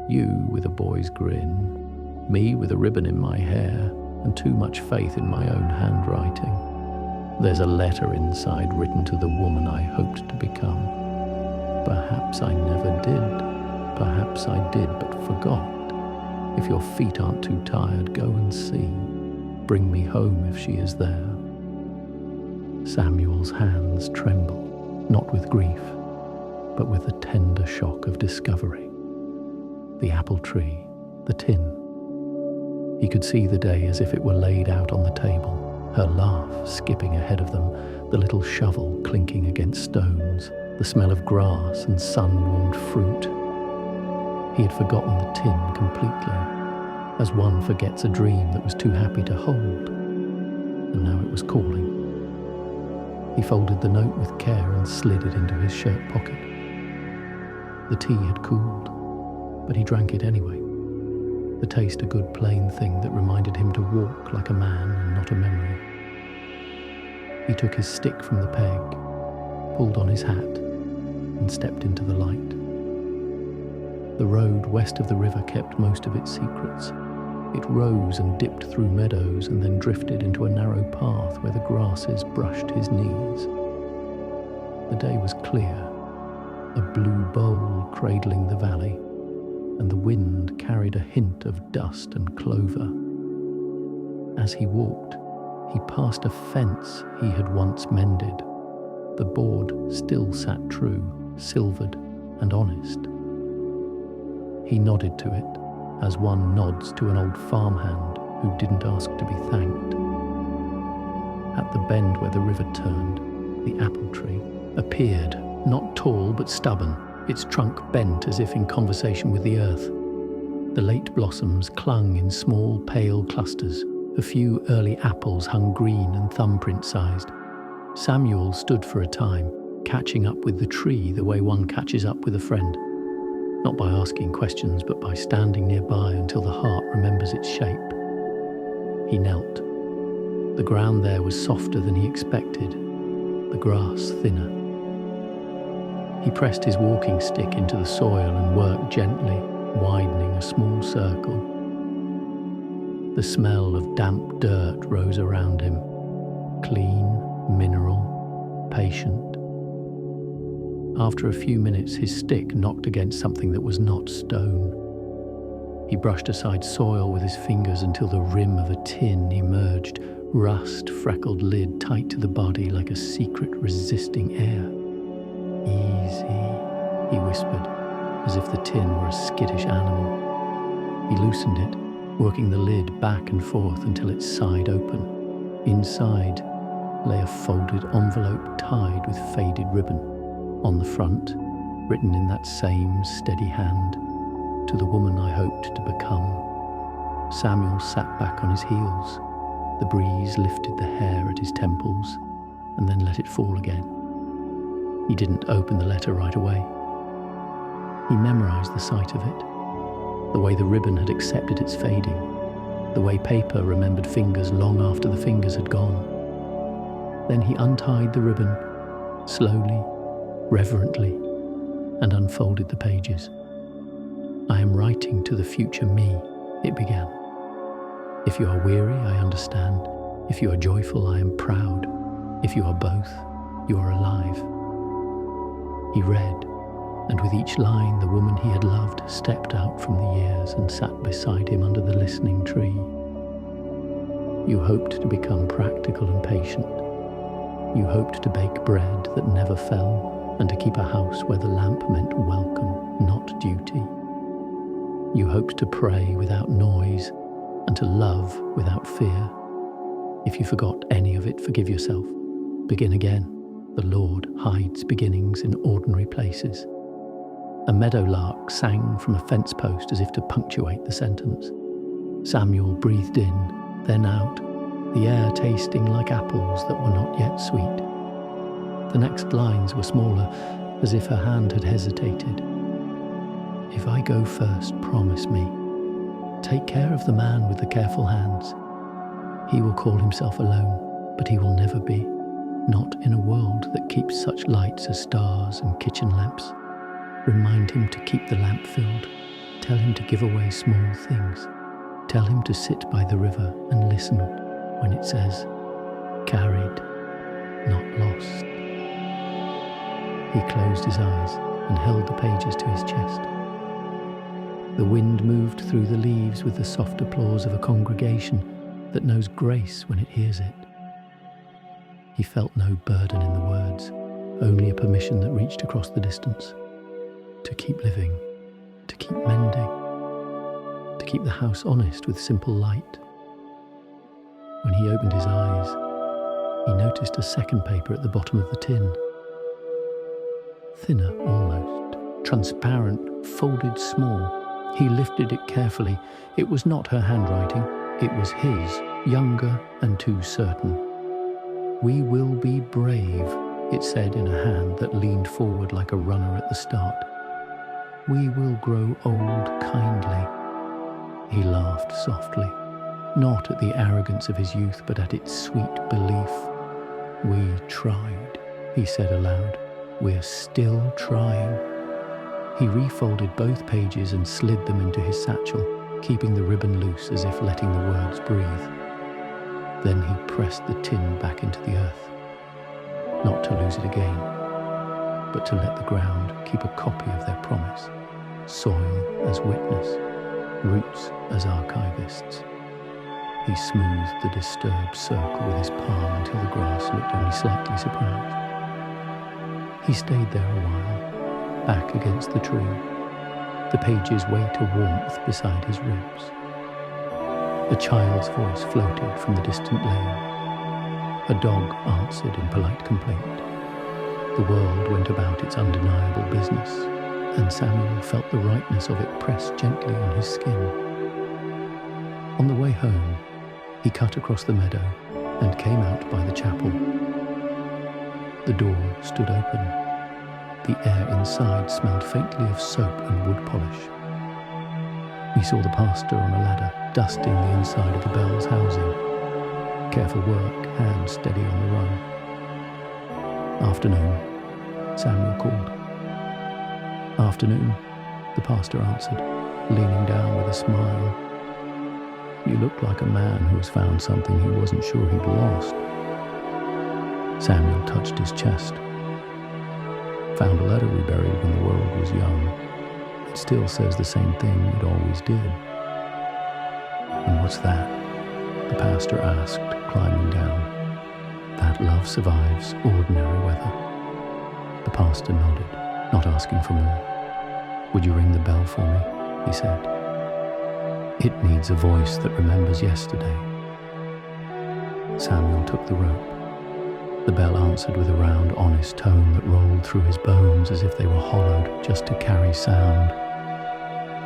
you with a boy's grin, me with a ribbon in my hair and too much faith in my own handwriting. There's a letter inside written to the woman I hoped to become. Perhaps I never did. Perhaps I did but forgot. If your feet aren't too tired, go and see. Bring me home if she is there." Samuel's hands trembled, not with grief, but with the tender shock of discovery. The apple tree, the tin. He could see the day as if it were laid out on the table, her laugh skipping ahead of them, the little shovel clinking against stones, the smell of grass and sun-warmed fruit. He had forgotten the tin completely, as one forgets a dream that was too happy to hold, and now it was calling. He folded the note with care and slid it into his shirt pocket. The tea had cooled, but he drank it anyway. The taste a good plain thing that reminded him to walk like a man and not a memory. He took his stick from the peg, pulled on his hat, and stepped into the light. The road west of the river kept most of its secrets. It rose and dipped through meadows and then drifted into a narrow path where the grasses brushed his knees. The day was clear, a blue bowl cradling the valley, and the wind carried a hint of dust and clover. As he walked, he passed a fence he had once mended. The board still sat true, silvered and honest. He nodded to it, as one nods to an old farmhand who didn't ask to be thanked. At the bend where the river turned, the apple tree appeared, not tall but stubborn, its trunk bent as if in conversation with the earth. The late blossoms clung in small, pale clusters. A few early apples hung green and thumbprint-sized. Samuel stood for a time, catching up with the tree the way one catches up with a friend. Not by asking questions, but by standing nearby until the heart remembers its shape. He knelt. The ground there was softer than he expected, the grass thinner. He pressed his walking stick into the soil and worked gently, widening a small circle. The smell of damp dirt rose around him, clean, mineral, patient. After a few minutes, his stick knocked against something that was not stone. He brushed aside soil with his fingers until the rim of a tin emerged, rust-freckled lid tight to the body like a secret resisting air. "Easy," he whispered, as if the tin were a skittish animal. He loosened it, working the lid back and forth until its side open. Inside lay a folded envelope tied with faded ribbon. On the front, written in that same steady hand, "To the woman I hoped to become." Samuel sat back on his heels. The breeze lifted the hair at his temples and then let it fall again. He didn't open the letter right away. He memorized the sight of it, the way the ribbon had accepted its fading, the way paper remembered fingers long after the fingers had gone. Then he untied the ribbon, slowly, reverently, and unfolded the pages. "I am writing to the future me," it began. "If you are weary, I understand. If you are joyful, I am proud. If you are both, you are alive." He read, and with each line the woman he had loved stepped out from the years and sat beside him under the listening tree. "You hoped to become practical and patient. You hoped to bake bread that never fell, and to keep a house where the lamp meant welcome, not duty. You hoped to pray without noise, and to love without fear. If you forgot any of it, forgive yourself. Begin again. The Lord hides beginnings in ordinary places." A meadowlark sang from a fence post as if to punctuate the sentence. Samuel breathed in, then out, the air tasting like apples that were not yet sweet. The next lines were smaller, as if her hand had hesitated. "If I go first, promise me. Take care of the man with the careful hands. He will call himself alone, but he will never be, not in a world that keeps such lights as stars and kitchen lamps. Remind him to keep the lamp filled. Tell him to give away small things. Tell him to sit by the river and listen when it says, 'Carried, not lost.'" He closed his eyes and held the pages to his chest. The wind moved through the leaves with the soft applause of a congregation that knows grace when it hears it. He felt no burden in the words, only a permission that reached across the distance. To keep living, to keep mending, to keep the house honest with simple light. When he opened his eyes, he noticed a second paper at the bottom of the tin. Thinner almost, transparent, folded small. He lifted it carefully. It was not her handwriting, it was his, younger and too certain. "We will be brave," it said in a hand that leaned forward like a runner at the start. "We will grow old kindly." He laughed softly, not at the arrogance of his youth, but at its sweet belief. "We tried," he said aloud. "We're still trying." He refolded both pages and slid them into his satchel, keeping the ribbon loose as if letting the words breathe. Then he pressed the tin back into the earth, not to lose it again, but to let the ground keep a copy of their promise, soil as witness, roots as archivists. He smoothed the disturbed circle with his palm until the grass looked only slightly surprised. He stayed there a while, back against the tree, the pages weight a warmth beside his ribs. A child's voice floated from the distant lane. A dog answered in polite complaint. The world went about its undeniable business, and Samuel felt the rightness of it press gently on his skin. On the way home, he cut across the meadow and came out by the chapel. The door stood open. The air inside smelled faintly of soap and wood polish. He saw the pastor on a ladder, dusting the inside of the bell's housing. Careful work, hands steady on the rung. Afternoon, Samuel called. Afternoon, the pastor answered, leaning down with a smile. You look like a man who has found something he wasn't sure he'd lost. Samuel touched his chest. Found a letter we buried when the world was young. It still says the same thing it always did. And what's that? The pastor asked, climbing down. That love survives ordinary weather. The pastor nodded, not asking for more. Would you ring the bell for me? He said. It needs a voice that remembers yesterday. Samuel took the rope. The bell answered with a round, honest tone that rolled through his bones as if they were hollowed just to carry sound.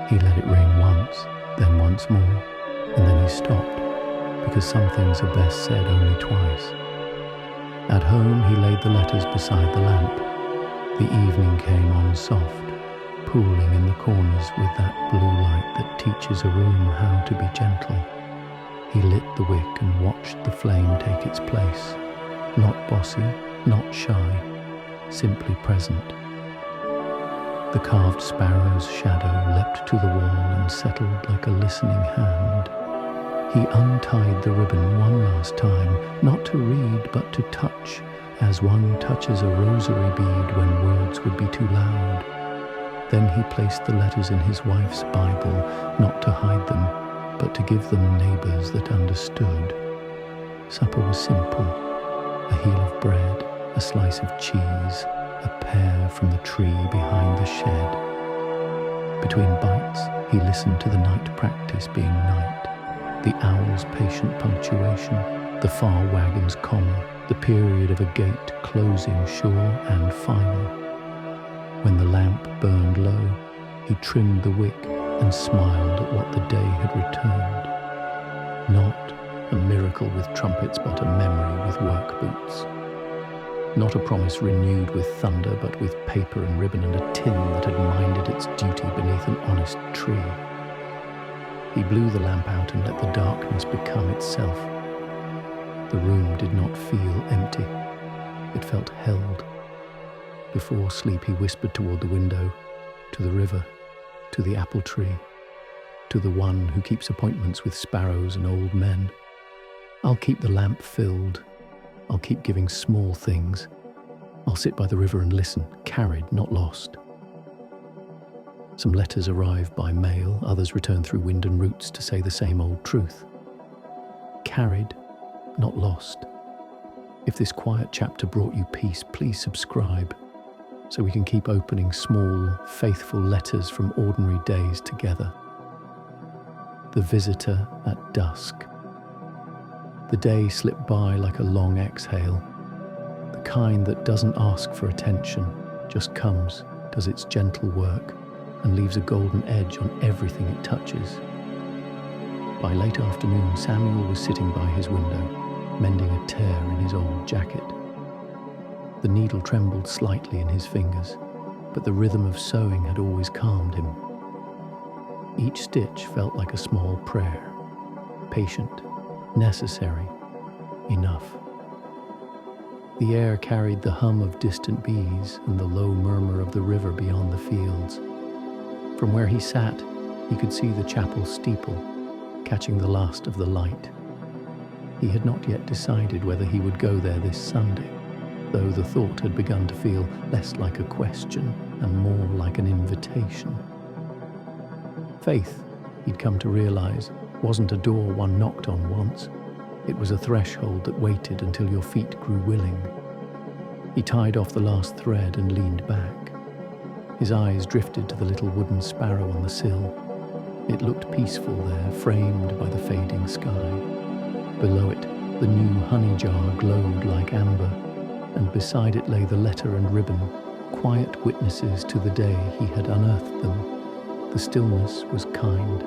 He let it ring once, then once more, and then he stopped, because some things are best said only twice. At home, he laid the letters beside the lamp. The evening came on soft, pooling in the corners with that blue light that teaches a room how to be gentle. He lit the wick and watched the flame take its place, not bossy, not shy, simply present. The carved sparrow's shadow leapt to the wall and settled like a listening hand. He untied the ribbon one last time, not to read but to touch, as one touches a rosary bead when words would be too loud. Then he placed the letters in his wife's Bible, not to hide them, but to give them neighbours that understood. Supper was simple, a heel of bread, a slice of cheese, a pear from the tree behind the shed. Between bites, he listened to the night practice being night, the owl's patient punctuation, the far wagon's comma, the period of a gate closing sure and final. When the lamp burned low, he trimmed the wick and smiled at what the day had returned. Not a miracle with trumpets, but a memory with work boots. Not a promise renewed with thunder, but with paper and ribbon and a tin that had minded its duty beneath an honest tree. He blew the lamp out and let the darkness become itself. The room did not feel empty. It felt held. Before sleep he whispered toward the window, to the river, to the apple tree, to the one who keeps appointments with sparrows and old men. I'll keep the lamp filled. I'll keep giving small things. I'll sit by the river and listen, carried, not lost. Some letters arrive by mail, others return through wind and roots to say the same old truth. Carried, not lost. If this quiet chapter brought you peace, please subscribe, so we can keep opening small, faithful letters from ordinary days together. The visitor at dusk. The day slipped by like a long exhale, the kind that doesn't ask for attention, just comes, does its gentle work, and leaves a golden edge on everything it touches. By late afternoon, Samuel was sitting by his window, mending a tear in his old jacket. The needle trembled slightly in his fingers, but the rhythm of sewing had always calmed him. Each stitch felt like a small prayer, patient, necessary, enough. The air carried the hum of distant bees and the low murmur of the river beyond the fields. From where he sat, he could see the chapel steeple, catching the last of the light. He had not yet decided whether he would go there this Sunday, though the thought had begun to feel less like a question and more like an invitation. Faith, he'd come to realize, wasn't a door one knocked on once. It was a threshold that waited until your feet grew willing. He tied off the last thread and leaned back. His eyes drifted to the little wooden sparrow on the sill. It looked peaceful there, framed by the fading sky. Below it, The new honey jar glowed like amber, and beside it lay the letter and ribbon, quiet witnesses to the day he had unearthed them. The stillness was kind,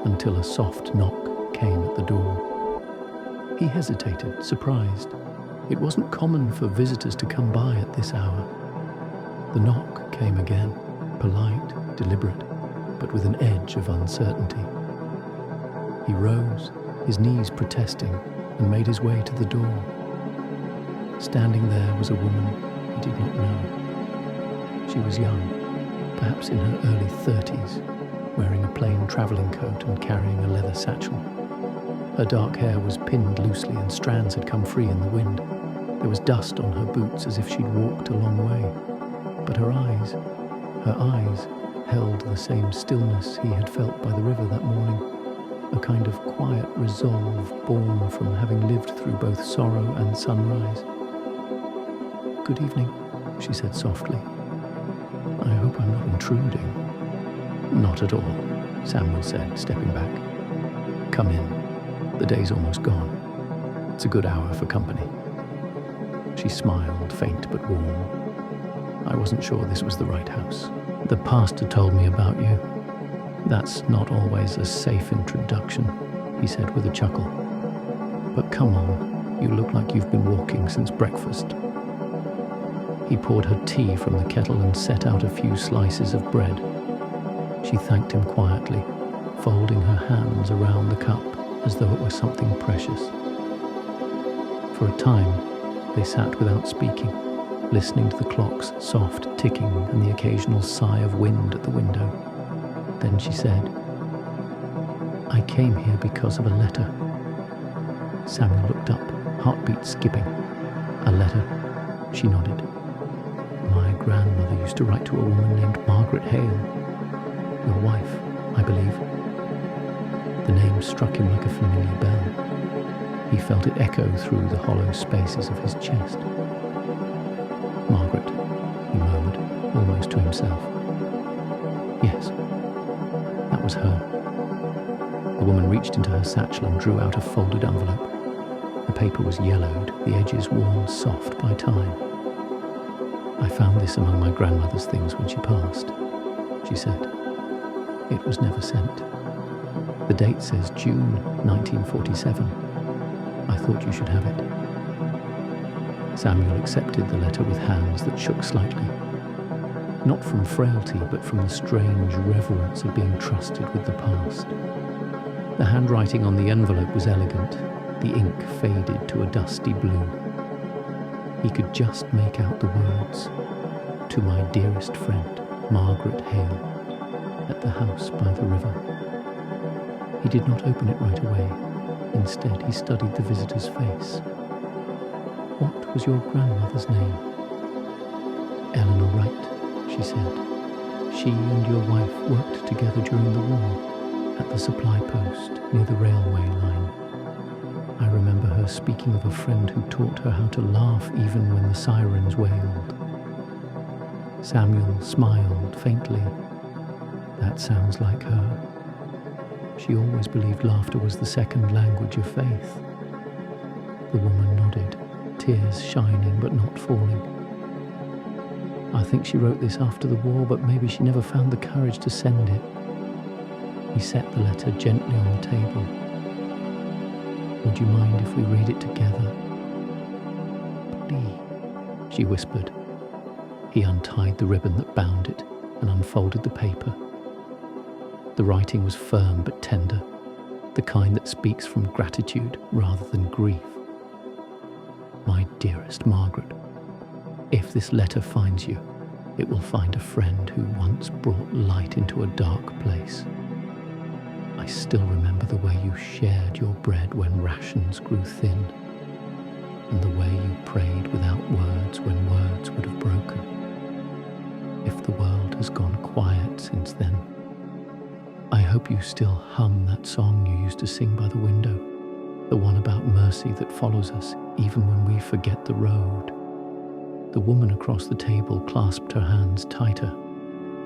until a soft knock came at the door. He hesitated, surprised. It wasn't common for visitors to come by at this hour. The knock came again, polite, deliberate, but with an edge of uncertainty. He rose, his knees protesting, and made his way to the door. Standing there was a woman he did not know. She was young, perhaps in her early 30s, wearing a plain travelling coat and carrying a leather satchel. Her dark hair was pinned loosely and strands had come free in the wind. There was dust on her boots as if she'd walked a long way. But her eyes held the same stillness he had felt by the river that morning, a kind of quiet resolve born from having lived through both sorrow and sunrise. "Good evening," she said softly. "I hope I'm not intruding." "Not at all," Samuel said, stepping back. "Come in. The day's almost gone. It's a good hour for company." She smiled, faint but warm. "I wasn't sure this was the right house. The pastor told me about you. That's not always a safe introduction," he said with a chuckle. "But come on, you look like you've been walking since breakfast." He poured her tea from the kettle and set out a few slices of bread. She thanked him quietly, folding her hands around the cup as though it were something precious. For a time, they sat without speaking, listening to the clock's soft ticking and the occasional sigh of wind at the window. Then she said, "I came here because of a letter." Samuel looked up, heartbeat skipping. "A letter?" She nodded. "My grandmother used to write to a woman named Margaret Hale. Your wife, I believe." The name struck him like a familiar bell. He felt it echo through the hollow spaces of his chest. "Margaret," he murmured, almost to himself. "Yes, that was her." The woman reached into her satchel and drew out a folded envelope. The paper was yellowed, the edges worn soft by time. "I found this among my grandmother's things when she passed," she said. "It was never sent. The date says June 1947. I thought you should have it." Samuel accepted the letter with hands that shook slightly. Not from frailty, but from the strange reverence of being trusted with the past. The handwriting on the envelope was elegant, the ink faded to a dusty blue. He could just make out the words, "To my dearest friend, Margaret Hale, at the house by the river." He did not open it right away. Instead, he studied the visitor's face. "What was your grandmother's name?" "Eleanor Wright," she said. "She and your wife worked together during the war, at the supply post near the railway line. I remember her speaking of a friend who taught her how to laugh even when the sirens wailed." Samuel smiled faintly. "That sounds like her. She always believed laughter was the second language of faith." The woman nodded, tears shining but not falling. "I think she wrote this after the war, but maybe she never found the courage to send it." He set the letter gently on the table. "Would you mind if we read it together?" "Please," she whispered. He untied the ribbon that bound it and unfolded the paper. The writing was firm but tender, the kind that speaks from gratitude rather than grief. "My dearest Margaret, if this letter finds you, it will find a friend who once brought light into a dark place. I still remember the way you shared your bread when rations grew thin, and the way you prayed without words when words would have broken. If the world has gone quiet since then, I hope you still hum that song you used to sing by the window, the one about mercy that follows us even when we forget the road." The woman across the table clasped her hands tighter.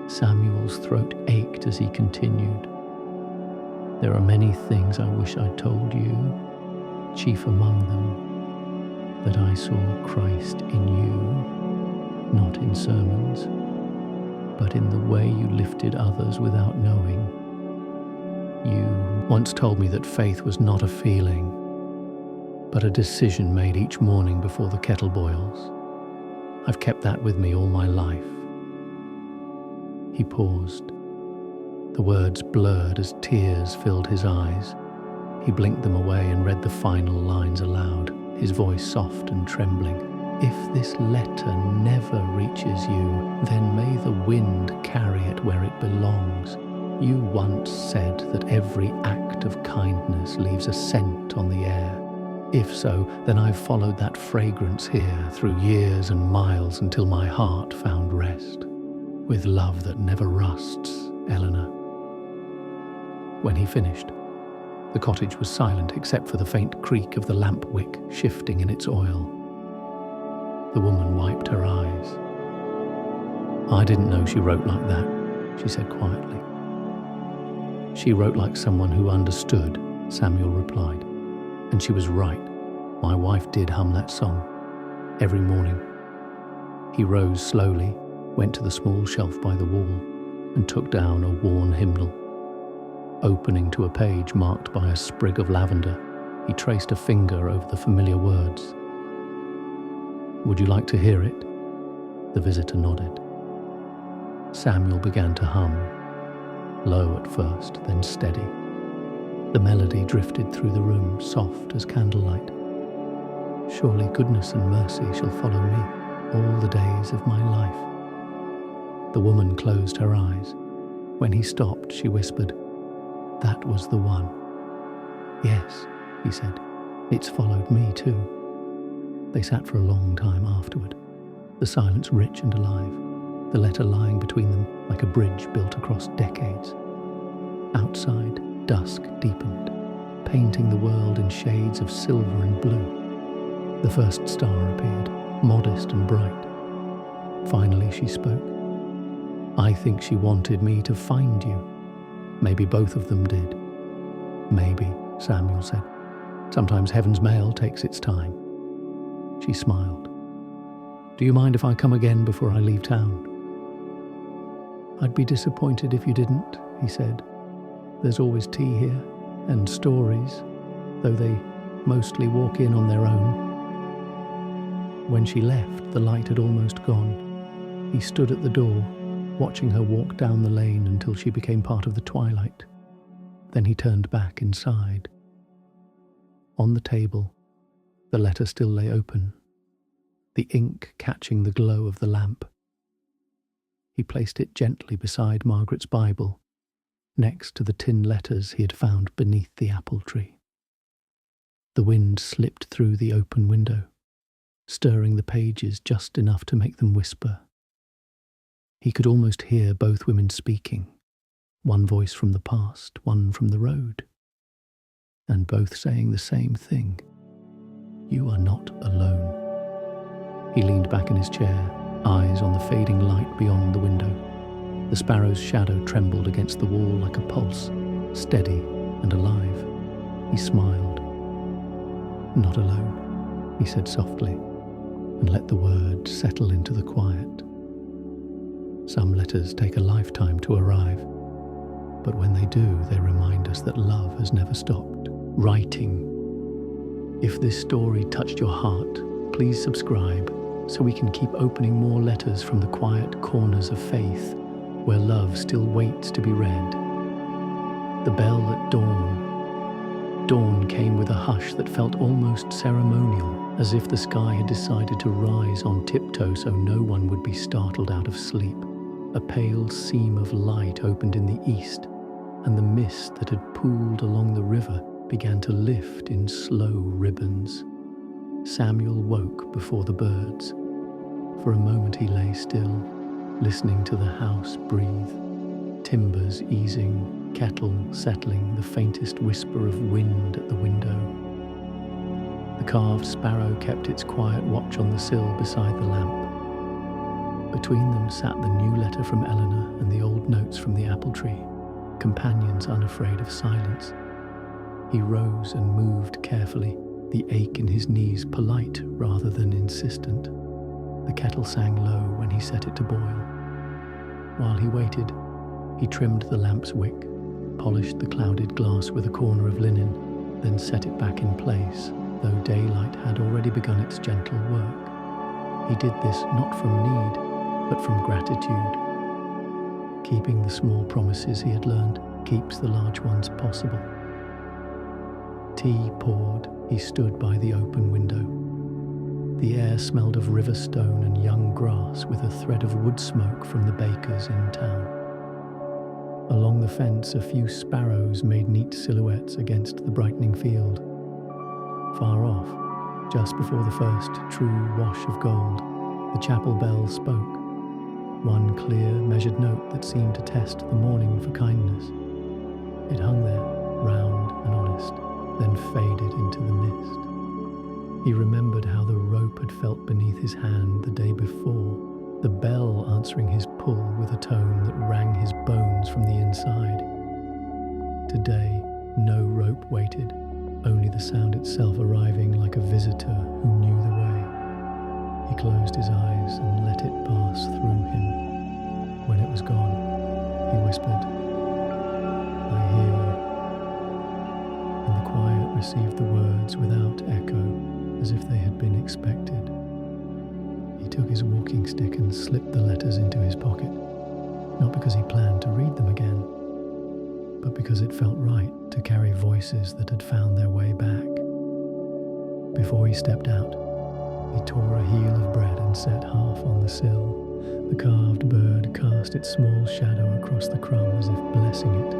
Samuel's throat ached as he continued. "There are many things I wish I'd told you. chief among them, that I saw Christ in you, not in sermons, but in the way you lifted others without knowing. You once told me that faith was not a feeling, but a decision made each morning before the kettle boils. I've kept that with me all my life. He paused. The words blurred as tears filled his eyes. He blinked them away and read the final lines aloud, his voice soft and trembling. If this letter never reaches you, then may the wind carry it where it belongs. You once said that every act of kindness leaves a scent on the air. If so, then I've followed that fragrance here through years and miles until my heart found rest. With love that never rusts, Eleanor. When he finished, the cottage was silent except for the faint creak of the lamp wick shifting in its oil. The woman wiped her eyes. I didn't know she wrote like that, she said quietly. She wrote like someone who understood, Samuel replied. And she was right. My wife did hum that song every morning. He rose slowly, went to the small shelf by the wall, and took down a worn hymnal. Opening to a page marked by a sprig of lavender, he traced a finger over the familiar words. Would you like to hear it? The visitor nodded. Samuel began to hum, low at first, then steady. The melody drifted through the room, soft as candlelight. Surely goodness and mercy shall follow me all the days of my life. The woman closed her eyes. When he stopped, she whispered, That was the one. Yes, he said, it's followed me too. They sat for a long time afterward, the silence rich and alive, the letter lying between them like a bridge built across decades. Outside, dusk deepened, painting the world in shades of silver and blue. The first star appeared, modest and bright. Finally she spoke. I think she wanted me to find you. Maybe both of them did. Maybe, Samuel said. Sometimes heaven's mail takes its time. She smiled. Do you mind if I come again before I leave town? I'd be disappointed if you didn't, he said. There's always tea here, and stories, though they mostly walk in on their own. When she left, the light had almost gone. He stood at the door, watching her walk down the lane until she became part of the twilight. Then he turned back inside. On the table, the letter still lay open, the ink catching the glow of the lamp. He placed it gently beside Margaret's Bible, next to the tin letters he had found beneath the apple tree. The wind slipped through the open window, stirring the pages just enough to make them whisper. He could almost hear both women speaking, one voice from the past, one from the road, and both saying the same thing. You are not alone. He leaned back in his chair, eyes on the fading light beyond the window. The sparrow's shadow trembled against the wall like a pulse, steady and alive. He smiled. Not alone, he said softly, and let the word settle into the quiet. Some letters take a lifetime to arrive, but when they do, they remind us that love has never stopped. Writing. If this story touched your heart, please subscribe so we can keep opening more letters from the quiet corners of faith where love still waits to be read. The bell at dawn. Dawn came with a hush that felt almost ceremonial, as if the sky had decided to rise on tiptoe so no one would be startled out of sleep. A pale seam of light opened in the east, and the mist that had pooled along the river began to lift in slow ribbons. Samuel woke before the birds. For a moment he lay still, listening to the house breathe, timbers easing, kettle settling, the faintest whisper of wind at the window. The carved sparrow kept its quiet watch on the sill beside the lamp. Between them sat the new letter from Eleanor and the old notes from the apple tree, companions unafraid of silence. He rose and moved carefully, the ache in his knees polite rather than insistent. The kettle sang low when he set it to boil. While he waited, he trimmed the lamp's wick, polished the clouded glass with a corner of linen, then set it back in place, though daylight had already begun its gentle work. He did this not from need, but from gratitude. Keeping the small promises he had learned keeps the large ones possible. Tea poured, he stood by the open window. The air smelled of river stone and young grass with a thread of wood smoke from the bakers in town. Along the fence, a few sparrows made neat silhouettes against the brightening field. Far off, just before the first true wash of gold, the chapel bell spoke, one clear, measured note that seemed to test the morning for kindness. It hung there, round and honest, then faded into the mist. He remembered how the rope had felt beneath his hand the day before, the bell answering his pull with a tone that rang his bones from the inside. Today, no rope waited, only the sound itself arriving like a visitor who knew the way. He closed his eyes and let it pass through him. When it was gone, he whispered, "I hear you." And the quiet received the words without echo, as if they had been expected. He took his walking stick and slipped the letters into his pocket, not because he planned to read them again, but because it felt right to carry voices that had found their way back. Before he stepped out, he tore a heel of bread and set half on the sill. The carved bird cast its small shadow across the crumb as if blessing it.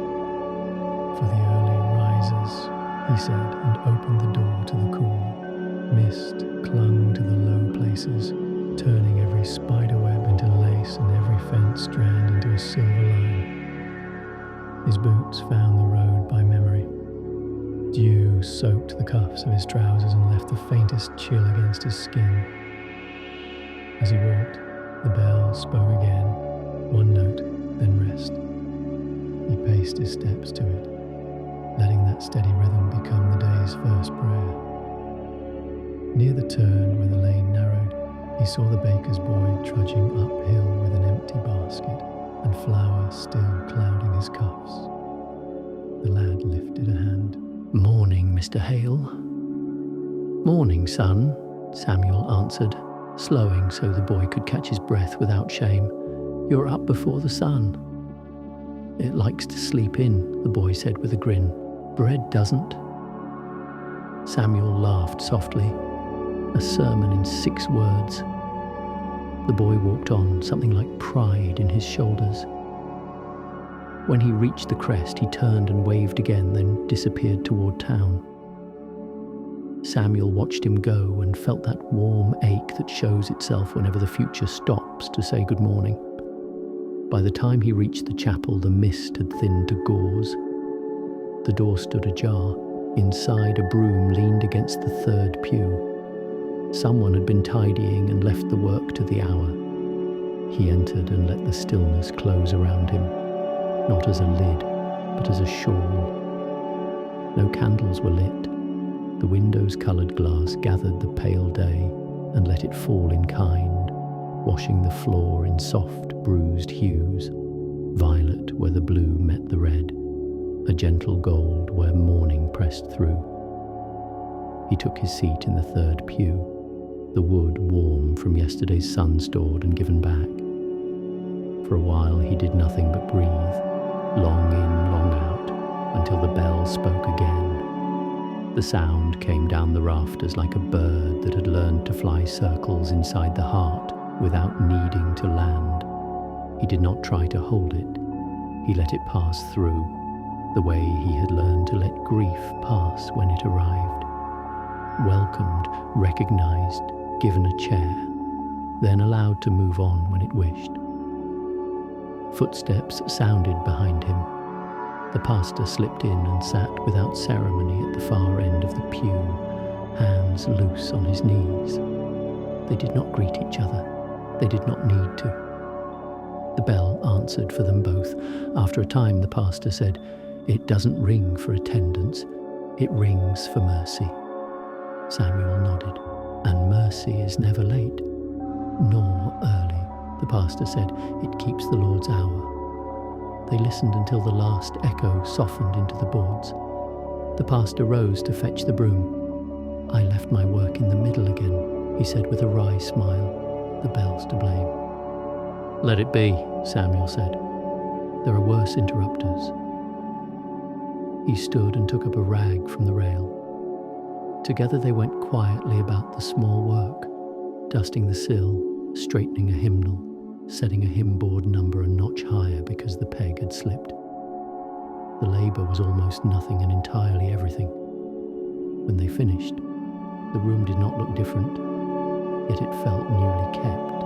"For the early risers," he said, and opened the door to the cool. Mist clung to the low places, turning every spiderweb into lace and every fence strand into a silver line. His boots found the road by memory. Dew soaked the cuffs of his trousers and left the faintest chill against his skin. As he walked, the bell spoke again, one note, then rest. He paced his steps to it, letting that steady rhythm become the day's first prayer. Near the turn where the lane narrowed, he saw the baker's boy trudging uphill with an empty basket and flour still clouding his cuffs. The lad lifted a hand. "Morning, Mr. Hale." "Morning, son," Samuel answered, slowing so the boy could catch his breath without shame. "You're up before the sun." "It likes to sleep in," the boy said with a grin. "Bread doesn't." Samuel laughed softly. A sermon in 6 words. The boy walked on, something like pride in his shoulders. When he reached the crest, he turned and waved again, then disappeared toward town. Samuel watched him go and felt that warm ache that shows itself whenever the future stops to say good morning. By the time he reached the chapel, the mist had thinned to gauze. The door stood ajar. Inside, a broom leaned against the 3rd pew. Someone had been tidying and left the work to the hour. He entered and let the stillness close around him, not as a lid, but as a shawl. No candles were lit. The window's coloured glass gathered the pale day and let it fall in kind, washing the floor in soft, bruised hues, violet where the blue met the red, a gentle gold where morning pressed through. He took his seat in the 3rd pew, the wood warm from yesterday's sun stored and given back. For a while he did nothing but breathe, long in, long out, until the bell spoke again. The sound came down the rafters like a bird that had learned to fly circles inside the heart without needing to land. He did not try to hold it. He let it pass through, the way he had learned to let grief pass when it arrived. Welcomed, recognized, given a chair, then allowed to move on when it wished. Footsteps sounded behind him. The pastor slipped in and sat without ceremony at the far end of the pew, hands loose on his knees. They did not greet each other. They did not need to. The bell answered for them both. After a time, the pastor said, "It doesn't ring for attendance. It rings for mercy." Samuel nodded. "And mercy is never late, nor early," the pastor said. "It keeps the Lord's hour." They listened until the last echo softened into the boards. The pastor rose to fetch the broom. "I left my work in the middle again," he said with a wry smile. "The bell's to blame." "Let it be," Samuel said. "There are worse interrupters." He stood and took up a rag from the rail. Together they went quietly about the small work, dusting the sill, straightening a hymnal, setting a hymn board number a notch higher because the peg had slipped. The labour was almost nothing and entirely everything. When they finished, the room did not look different, yet it felt newly kept,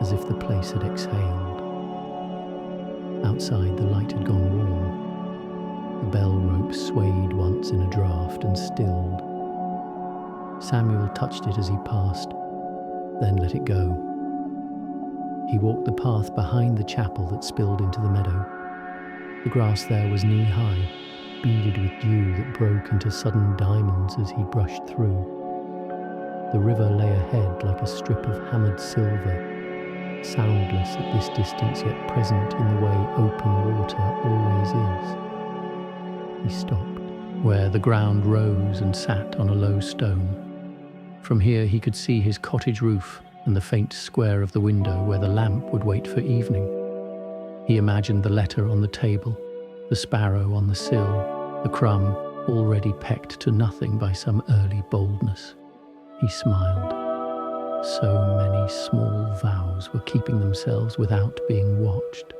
as if the place had exhaled. Outside, the light had gone warm. The bell rope swayed once in a draught and stilled. Samuel touched it as he passed, then let it go. He walked the path behind the chapel that spilled into the meadow. The grass there was knee-high, beaded with dew that broke into sudden diamonds as he brushed through. The river lay ahead like a strip of hammered silver, soundless at this distance yet present in the way open water always is. He stopped, where the ground rose and sat on a low stone. From here he could see his cottage roof and the faint square of the window where the lamp would wait for evening. He imagined the letter on the table, the sparrow on the sill, the crumb already pecked to nothing by some early boldness. He smiled. So many small vows were keeping themselves without being watched.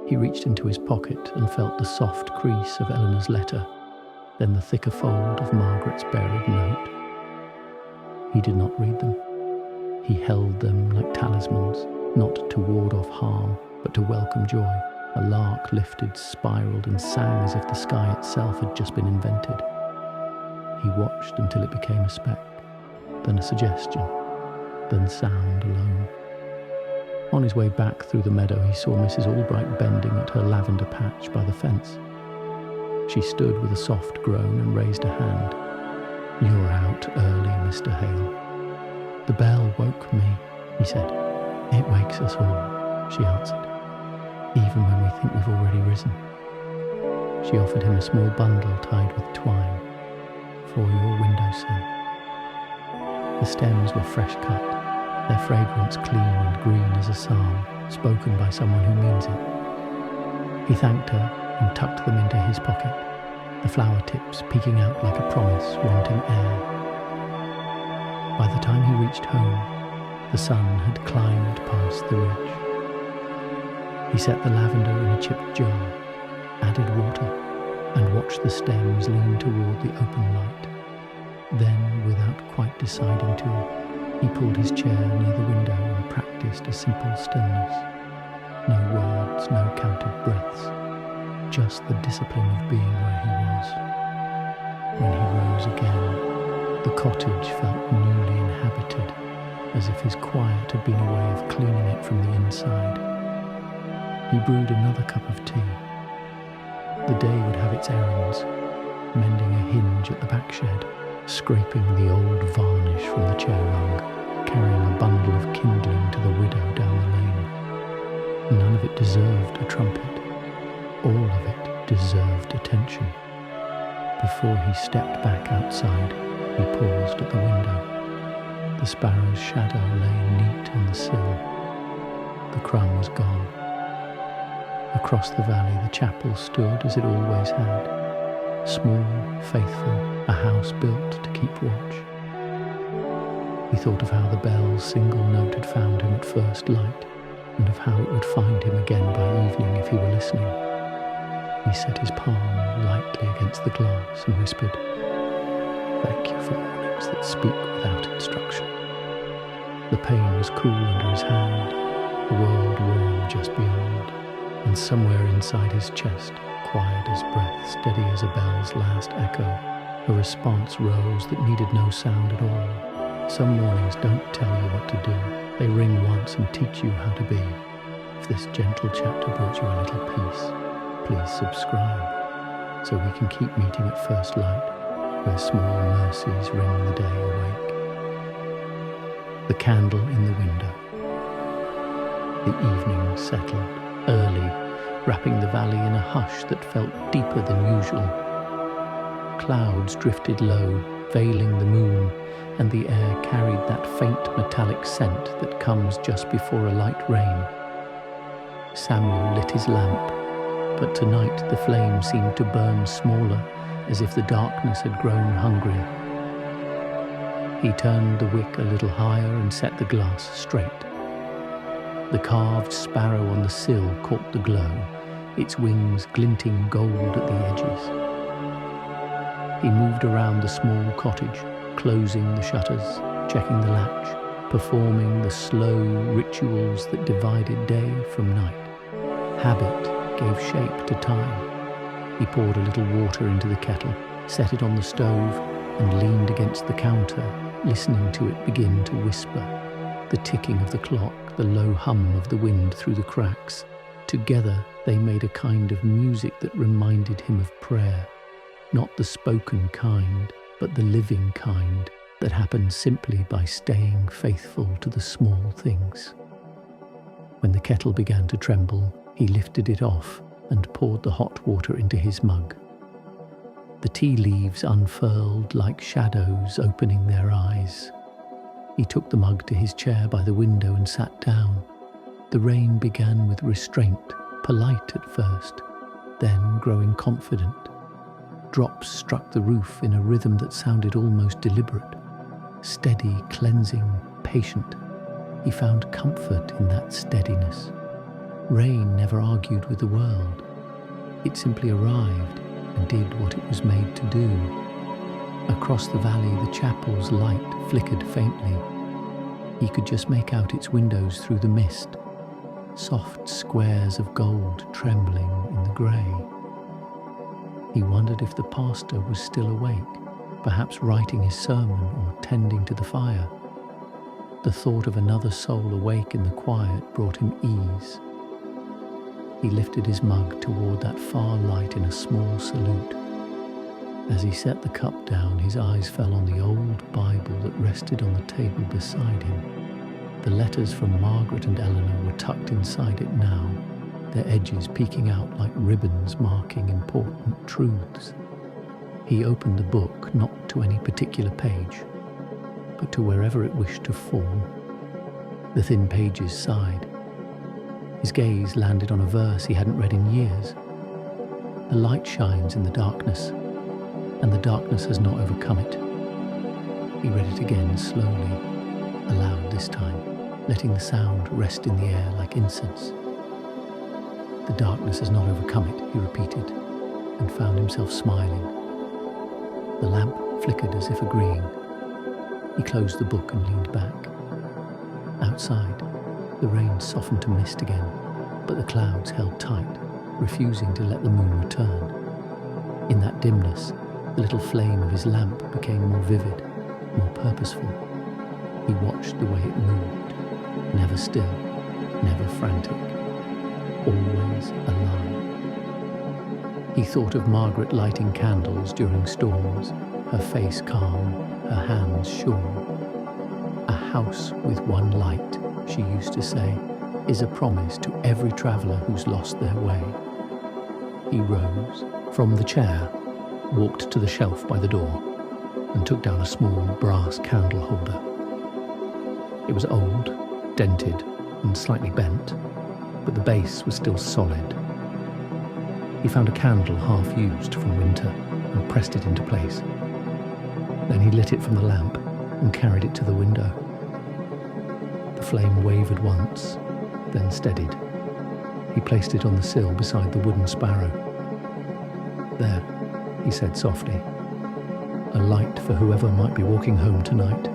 He reached into his pocket and felt the soft crease of Eleanor's letter, then the thicker fold of Margaret's buried note. He did not read them. He held them like talismans, not to ward off harm, but to welcome joy. A lark lifted, spiraled, and sang as if the sky itself had just been invented. He watched until it became a speck, then a suggestion, then sound alone. On his way back through the meadow, he saw Mrs. Albright bending at her lavender patch by the fence. She stood with a soft groan and raised a hand. "You're out early, Mr. Hale." "The bell woke me," he said. "It wakes us all," she answered, "even when we think we've already risen." She offered him a small bundle tied with twine. "For your windowsill." The stems were fresh cut, their fragrance clean and green as a psalm, spoken by someone who means it. He thanked her and tucked them into his pocket, the flower tips peeking out like a promise wanting air. By the time he reached home, the sun had climbed past the ridge. He set the lavender in a chipped jar, added water, and watched the stems lean toward the open light. Then, without quite deciding to, he pulled his chair near the window and practiced a simple stillness. No words, no counted breaths, just the discipline of being where he was. When he rose again, the cottage felt newly inhabited, as if his quiet had been a way of cleaning it from the inside. He brewed another cup of tea. The day would have its errands, mending a hinge at the back shed, scraping the old varnish from the chair rung, carrying a bundle of kindling to the widow down the lane. None of it deserved a trumpet. All of it deserved attention. Before he stepped back outside, he paused at the window. The sparrow's shadow lay neat on the sill. The crumb was gone. Across the valley, the chapel stood as it always had. Small, faithful, a house built to keep watch. He thought of how the bell's single note had found him at first light, and of how it would find him again by evening if he were listening. He set his palm lightly against the glass and whispered, "Thank you for warnings that speak without instruction." The pain was cool under his hand, the world warm just beyond, and somewhere inside his chest, quiet as breath, steady as a bell's last echo, a response rose that needed no sound at all. Some mornings don't tell you what to do. They ring once and teach you how to be. If this gentle chapter brought you a little peace, please subscribe so we can keep meeting at first light where small mercies ring the day awake. The candle in the window. The evening settled, early, wrapping the valley in a hush that felt deeper than usual. Clouds drifted low, veiling the moon, and the air carried that faint metallic scent that comes just before a light rain. Samuel lit his lamp, but tonight the flame seemed to burn smaller, as if the darkness had grown hungrier. He turned the wick a little higher and set the glass straight. The carved sparrow on the sill caught the glow, its wings glinting gold at the edges. He moved around the small cottage, closing the shutters, checking the latch, performing the slow rituals that divided day from night. Habit gave shape to time. He poured a little water into the kettle, set it on the stove, and leaned against the counter, listening to it begin to whisper. The ticking of the clock, the low hum of the wind through the cracks. Together they made a kind of music that reminded him of prayer. Not the spoken kind, but the living kind that happens simply by staying faithful to the small things. When the kettle began to tremble, he lifted it off and poured the hot water into his mug. The tea leaves unfurled like shadows opening their eyes. He took the mug to his chair by the window and sat down. The rain began with restraint, polite at first, then growing confident. Drops struck the roof in a rhythm that sounded almost deliberate. Steady, cleansing, patient. He found comfort in that steadiness. Rain never argued with the world. It simply arrived and did what it was made to do. Across the valley, the chapel's light flickered faintly. He could just make out its windows through the mist, soft squares of gold trembling in the grey. He wondered if the pastor was still awake, perhaps writing his sermon or tending to the fire. The thought of another soul awake in the quiet brought him ease. He lifted his mug toward that far light in a small salute. As he set the cup down, his eyes fell on the old Bible that rested on the table beside him. The letters from Margaret and Eleanor were tucked inside it now, their edges peeking out like ribbons marking important truths. He opened the book not to any particular page, but to wherever it wished to fall. The thin pages sighed. His gaze landed on a verse he hadn't read in years. The light shines in the darkness, and the darkness has not overcome it. He read it again slowly, aloud this time, letting the sound rest in the air like incense. The darkness has not overcome it, he repeated, and found himself smiling. The lamp flickered as if agreeing. He closed the book and leaned back. Outside, the rain softened to mist again, but the clouds held tight, refusing to let the moon return. In that dimness, the little flame of his lamp became more vivid, more purposeful. He watched the way it moved, never still, never frantic, always alive. He thought of Margaret lighting candles during storms, her face calm, her hands sure. A house with one light, she used to say, is a promise to every traveller who's lost their way. He rose from the chair, walked to the shelf by the door, and took down a small brass candle holder. It was old, dented, and slightly bent, but the base was still solid. He found a candle half used from winter and pressed it into place. Then he lit it from the lamp and carried it to the window. The flame wavered once, then steadied. He placed it on the sill beside the wooden sparrow. "There," he said softly, "a light for whoever might be walking home tonight."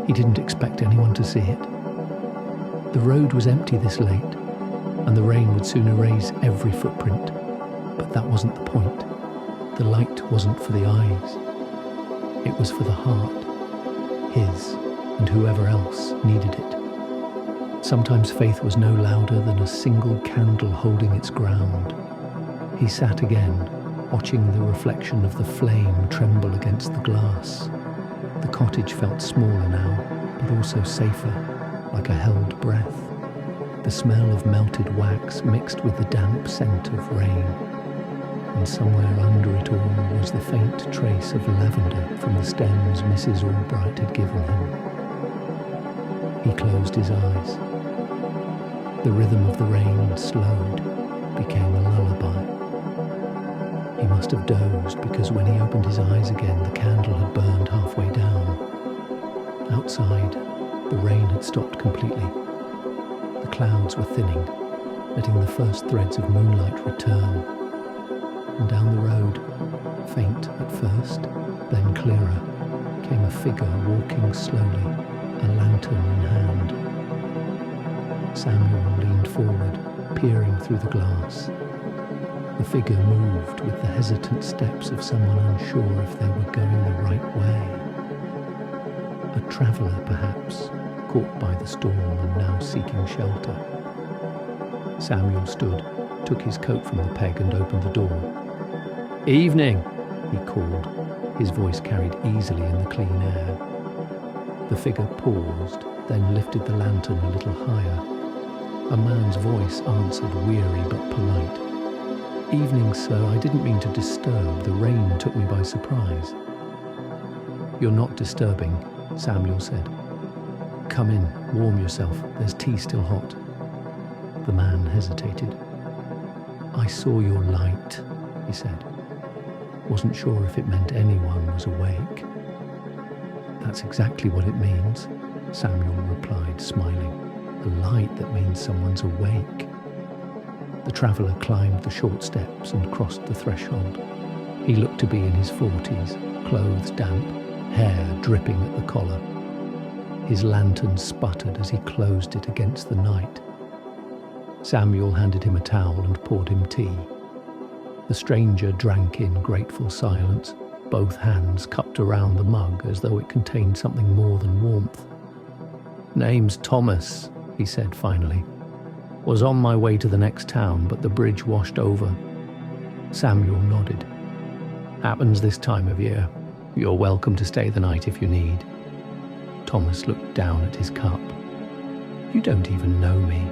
He didn't expect anyone to see it. The road was empty this late, and the rain would soon erase every footprint. But that wasn't the point. The light wasn't for the eyes. It was for the heart, his and whoever else needed it. Sometimes faith was no louder than a single candle holding its ground. He sat again, watching the reflection of the flame tremble against the glass. The cottage felt smaller now, but also safer, like a held breath. The smell of melted wax mixed with the damp scent of rain. And somewhere under it all was the faint trace of lavender from the stems Mrs. Albright had given him. He closed his eyes. The rhythm of the rain slowed, became a lullaby. He must have dozed because when he opened his eyes again, the candle had burned halfway down. Outside, the rain had stopped completely. The clouds were thinning, letting the first threads of moonlight return. And down the road, faint at first, then clearer, came a figure walking slowly, a lantern in hand. Samuel leaned forward, peering through the glass. The figure moved with the hesitant steps of someone unsure if they were going the right way. A traveller, perhaps, caught by the storm and now seeking shelter. Samuel stood, took his coat from the peg and opened the door. "Evening," he called. His voice carried easily in the clean air. The figure paused, then lifted the lantern a little higher. A man's voice answered, weary but polite. "Evening, sir. I didn't mean to disturb. The rain took me by surprise." "You're not disturbing," Samuel said. "Come in, warm yourself. There's tea still hot." The man hesitated. "I saw your light," he said. Wasn't sure if it meant anyone was awake. "That's exactly what it means," Samuel replied, smiling. "A light that means someone's awake." The traveller climbed the short steps and crossed the threshold. He looked to be in his 40s, clothes damp, hair dripping at the collar. His lantern sputtered as he closed it against the night. Samuel handed him a towel and poured him tea. The stranger drank in grateful silence, both hands cupped around the mug as though it contained something more than warmth. "Name's Thomas," he said finally. "Was on my way to the next town, but the bridge washed over." Samuel nodded. "Happens this time of year. You're welcome to stay the night if you need." Thomas looked down at his cup. "You don't even know me."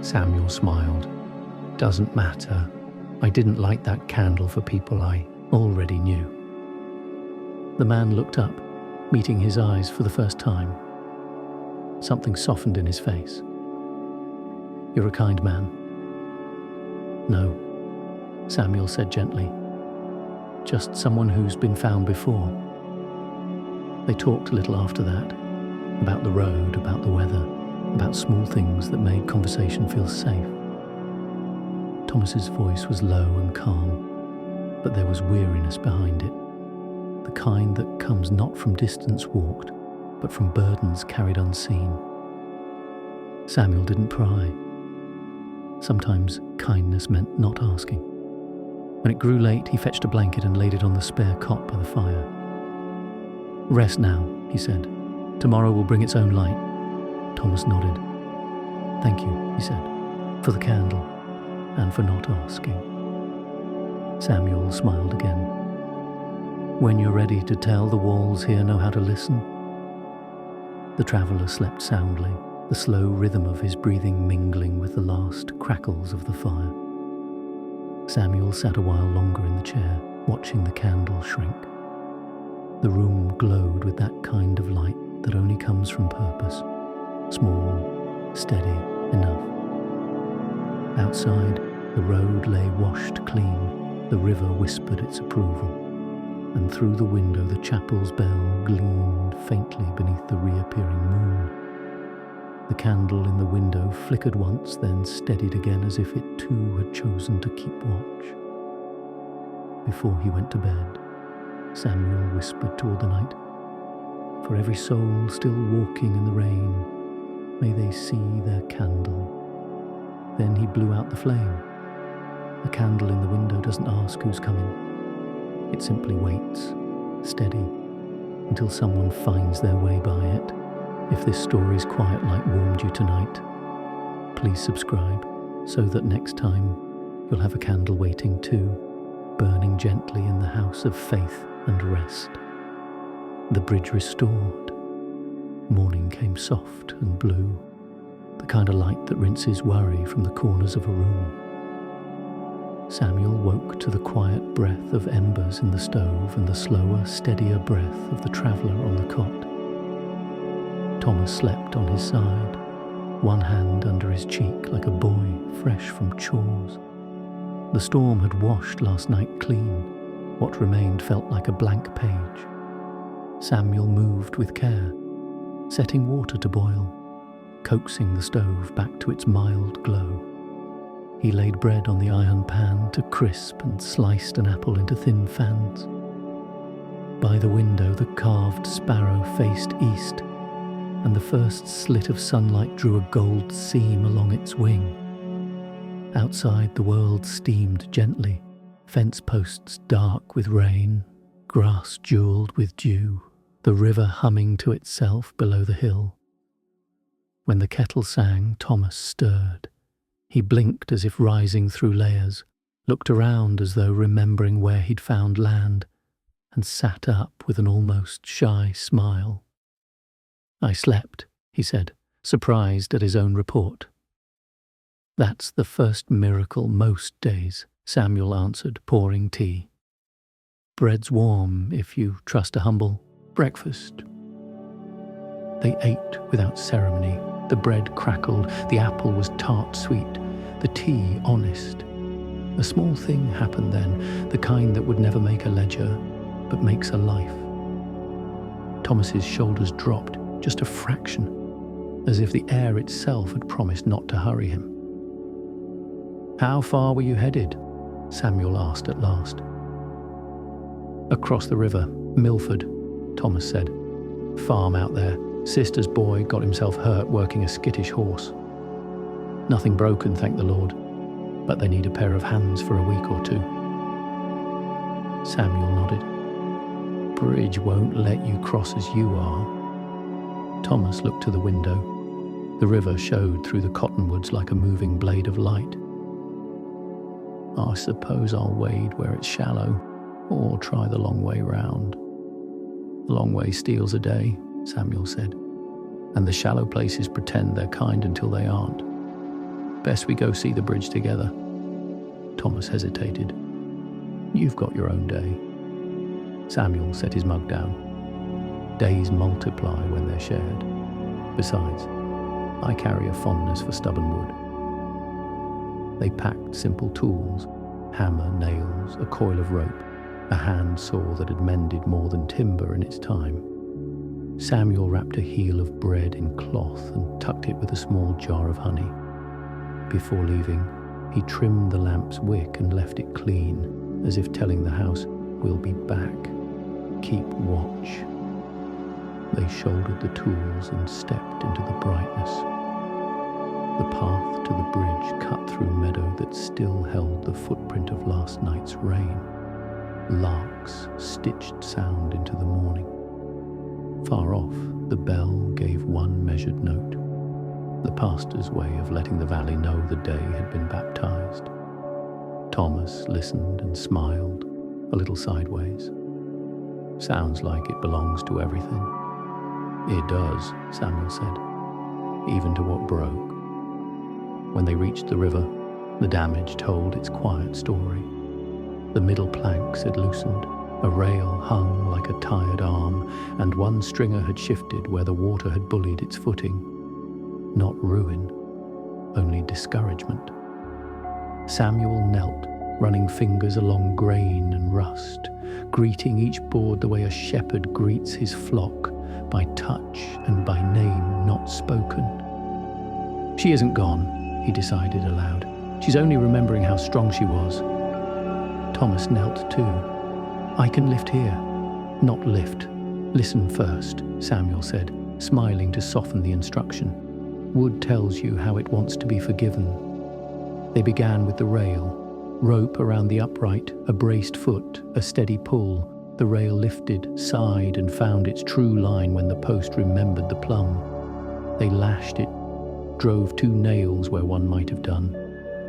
Samuel smiled. "Doesn't matter. I didn't light that candle for people I already knew." The man looked up, meeting his eyes for the first time. Something softened in his face. "You're a kind man." "No," Samuel said gently. "Just someone who's been found before." They talked a little after that, about the road, about the weather, about small things that made conversation feel safe. Thomas's voice was low and calm, but there was weariness behind it, the kind that comes not from distance walked, but from burdens carried unseen. Samuel didn't pry. Sometimes kindness meant not asking. When it grew late, he fetched a blanket and laid it on the spare cot by the fire. "Rest now," he said. "Tomorrow will bring its own light." Thomas nodded. "Thank you," he said, "for the candle and for not asking." Samuel smiled again. "When you're ready to tell, the walls here know how to listen." The traveller slept soundly, the slow rhythm of his breathing mingling with the last crackles of the fire. Samuel sat a while longer in the chair, watching the candle shrink. The room glowed with that kind of light that only comes from purpose, small, steady enough. Outside, the road lay washed clean, the river whispered its approval, and through the window the chapel's bell gleamed faintly beneath the reappearing moon. The candle in the window flickered once, then steadied again as if it too had chosen to keep watch. Before he went to bed, Samuel whispered toward the night, "For every soul still walking in the rain, may they see their candle." Then he blew out the flame. The candle in the window doesn't ask who's coming. It simply waits, steady, until someone finds their way by it. If this story's quiet light warmed you tonight, please subscribe so that next time you'll have a candle waiting too, burning. gently in the house of faith and rest. The bridge restored. Morning came soft and blue, the kind of light that rinses worry from the corners of a room. Samuel woke to the quiet breath of embers in the stove and the slower, steadier breath of the traveller on the cot. Thomas slept on his side, one hand under his cheek like a boy fresh from chores. The storm had washed last night clean. What remained felt like a blank page. Samuel moved with care, setting water to boil, coaxing the stove back to its mild glow. He laid bread on the iron pan to crisp and sliced an apple into thin fans. By the window the carved sparrow faced east, and the first slit of sunlight drew a gold seam along its wing. Outside the world steamed gently, fence posts dark with rain, grass jewelled with dew, the river humming to itself below the hill. When the kettle sang, Thomas stirred. He blinked as if rising through layers, looked around as though remembering where he'd found land, and sat up with an almost shy smile. "I slept," he said, surprised at his own report. "That's the first miracle most days," Samuel answered, pouring tea. "Bread's warm, if you trust a humble breakfast." They ate without ceremony. The bread crackled, the apple was tart sweet, the tea honest. A small thing happened then, the kind that would never make a ledger, but makes a life. Thomas's shoulders dropped, just a fraction, as if the air itself had promised not to hurry him. "How far were you headed?" Samuel asked at last. "Across the river, Milford," Thomas said. "Farm out there. Sister's boy got himself hurt working a skittish horse. Nothing broken, thank the Lord, but they need a pair of hands for a week or two." Samuel nodded. "Bridge won't let you cross as you are." Thomas looked to the window. The river showed through the cottonwoods like a moving blade of light. "I suppose I'll wade where it's shallow, or try the long way round." "The long way steals a day," Samuel said, "and the shallow places pretend they're kind until they aren't. Best we go see the bridge together." Thomas hesitated. "You've got your own day." Samuel set his mug down. "Days multiply when they're shared. Besides, I carry a fondness for stubborn wood." They packed simple tools, hammer, nails, a coil of rope, a hand saw that had mended more than timber in its time. Samuel wrapped a heel of bread in cloth and tucked it with a small jar of honey. Before leaving, he trimmed the lamp's wick and left it clean, as if telling the house, "We'll be back. Keep watch." They shouldered the tools and stepped into the brightness. The path to the bridge cut through meadow that still held the footprint of last night's rain. Larks stitched sound into the morning. Far off, the bell gave one measured note, the pastor's way of letting the valley know the day had been baptized. Thomas listened and smiled, a little sideways. "Sounds like it belongs to everything." "It does," Samuel said, "even to what broke." When they reached the river, the damage told its quiet story. The middle planks had loosened, a rail hung like a tired arm, and one stringer had shifted where the water had bullied its footing. Not ruin, only discouragement. Samuel knelt, running fingers along grain and rust, greeting each board the way a shepherd greets his flock, by touch and by name not spoken. "She isn't gone," he decided aloud. "She's only remembering how strong she was." Thomas knelt too. "I can lift here." "Not lift. Listen first," Samuel said, smiling to soften the instruction. "Wood tells you how it wants to be forgiven." They began with the rail. Rope around the upright, a braced foot, a steady pull. The rail lifted, sighed, and found its true line when the post remembered the plumb. They lashed it, drove 2 nails where one might have done.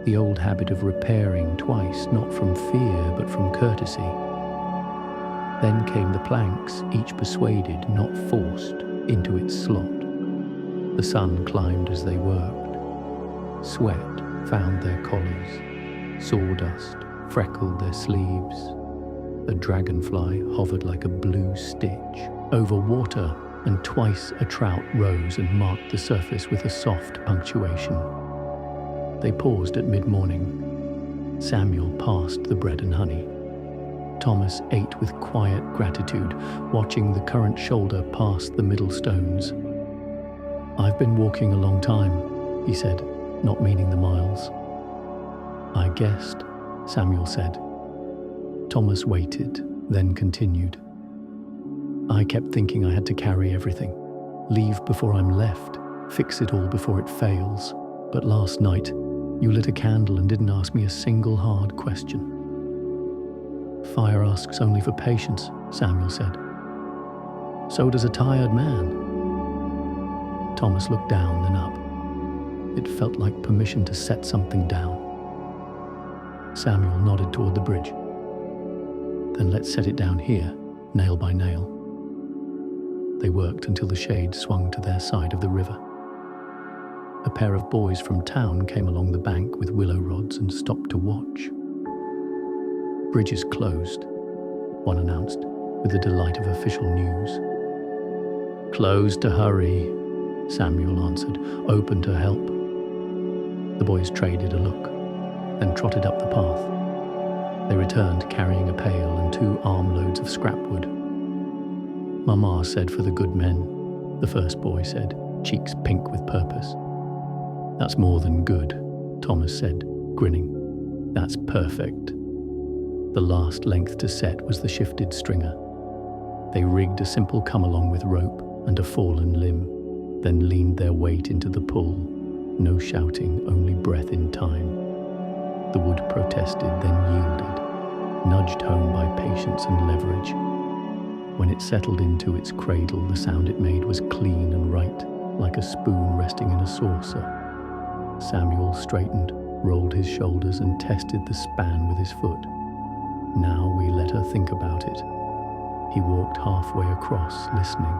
the old habit of repairing twice, not from fear but from courtesy. Then came the planks, each persuaded, not forced, into its slot. The sun climbed as they worked. Sweat found their collars. Sawdust freckled their sleeves. A dragonfly hovered like a blue stitch over water, and twice a trout rose and marked the surface with a soft punctuation. They paused at mid-morning. Samuel passed the bread and honey. Thomas ate with quiet gratitude, watching the current shoulder past the middle stones. "I've been walking a long time," he said, not meaning the miles. "I guessed," Samuel said. Thomas waited, then continued. "I kept thinking I had to carry everything, leave before I'm left, fix it all before it fails. But last night, you lit a candle and didn't ask me a single hard question." "Fire asks only for patience," Samuel said. "So does a tired man." Thomas looked down, then up. It felt like permission to set something down. Samuel nodded toward the bridge. "Then let's set it down here, nail by nail." They worked until the shade swung to their side of the river. A pair of boys from town came along the bank with willow rods and stopped to watch. "Bridge is closed," one announced, with the delight of official news. "Closed to hurry," Samuel answered, "open to help." The boys traded a look, then trotted up the path. They returned carrying a pail and 2 armloads of scrapwood. "Mama said for the good men," the first boy said, cheeks pink with purpose. "That's more than good," Thomas said, grinning. "That's perfect." The last length to set was the shifted stringer. They rigged a simple come-along with rope and a fallen limb, then leaned their weight into the pull. No shouting, only breath in time. The wood protested, then yielded, nudged home by patience and leverage. When it settled into its cradle, the sound it made was clean and right, like a spoon resting in a saucer. Samuel straightened, rolled his shoulders, and tested the span with his foot. "Now we let her think about it." He walked halfway across, listening.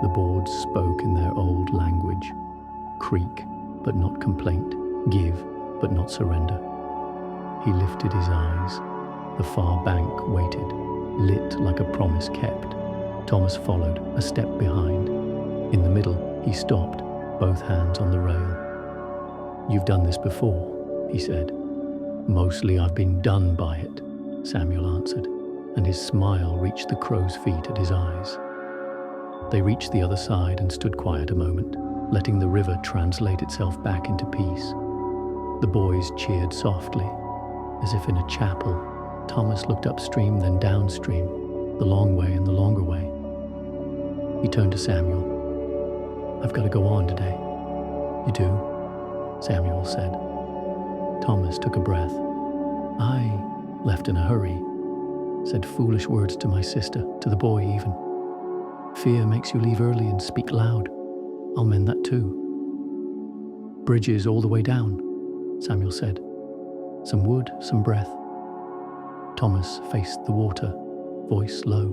The boards spoke in their old language. Creak, but not complaint. Give, but not surrender. He lifted his eyes. The far bank waited, lit like a promise kept. Thomas followed, a step behind. In the middle, he stopped, both hands on the rail. "You've done this before," he said. "Mostly I've been done by it," Samuel answered, and his smile reached the crow's feet at his eyes. They reached the other side and stood quiet a moment, letting the river translate itself back into peace. The boys cheered softly, as if in a chapel. Thomas looked upstream, then downstream, the long way and the longer way. He turned to Samuel. "I've got to go on today." "You do?" Samuel said. Thomas took a breath. "I left in a hurry, said foolish words to my sister, to the boy even. Fear makes you leave early and speak loud. I'll mend that too." "Bridges all the way down," Samuel said. "Some wood, some breath." Thomas faced the water, voice low.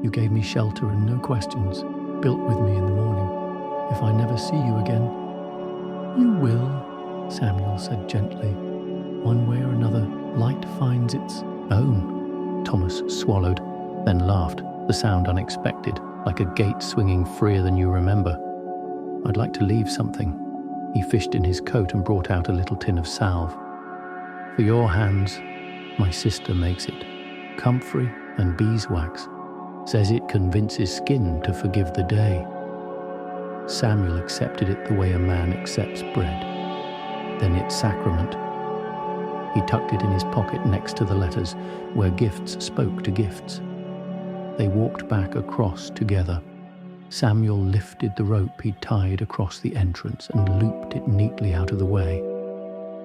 "You gave me shelter and no questions, built with me in the morning. If I never see you again—" "You will," Samuel said gently. "One way or another, light finds its own." Thomas swallowed, then laughed, the sound unexpected, like a gate swinging freer than you remember. "I'd like to leave something." He fished in his coat and brought out a little tin of salve. "For your hands, my sister makes it. Comfrey and beeswax. Says it convinces skin to forgive the day." Samuel accepted it the way a man accepts bread. Then its sacrament. He tucked it in his pocket next to the letters, where gifts spoke to gifts. They walked back across together. Samuel lifted the rope he'd tied across the entrance and looped it neatly out of the way.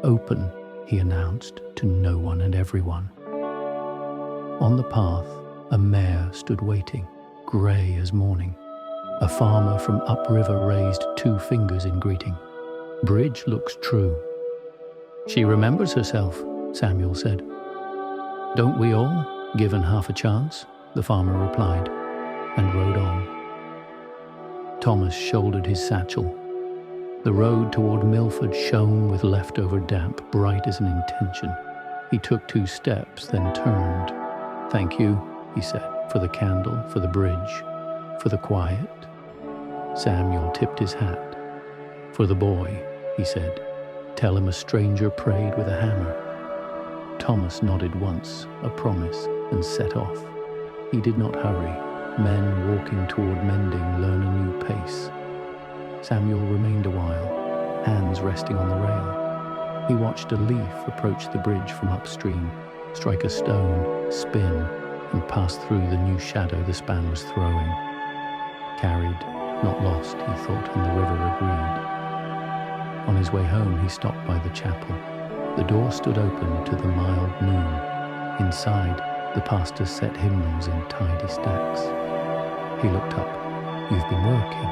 "Open," he announced to no one and everyone. On the path, a mare stood waiting, grey as morning. A farmer from upriver raised 2 fingers in greeting. "Bridge looks true." "She remembers herself," Samuel said. "Don't we all, given half a chance?" the farmer replied, and rode on. Thomas shouldered his satchel. The road toward Milford shone with leftover damp, bright as an intention. He took 2 steps, then turned. "Thank you," he said, "for the candle, for the bridge, for the quiet." Samuel tipped his hat. "For the boy," he said. "Tell him a stranger prayed with a hammer." Thomas nodded once, a promise, and set off. He did not hurry. Men walking toward mending learn a new pace. Samuel remained a while, hands resting on the rail. He watched a leaf approach the bridge from upstream, strike a stone, spin, and pass through the new shadow the span was throwing. Carried, not lost, he thought, and the river agreed. On his way home, he stopped by the chapel. The door stood open to the mild noon. Inside, the pastor set hymnals in tidy stacks. He looked up. "You've been working."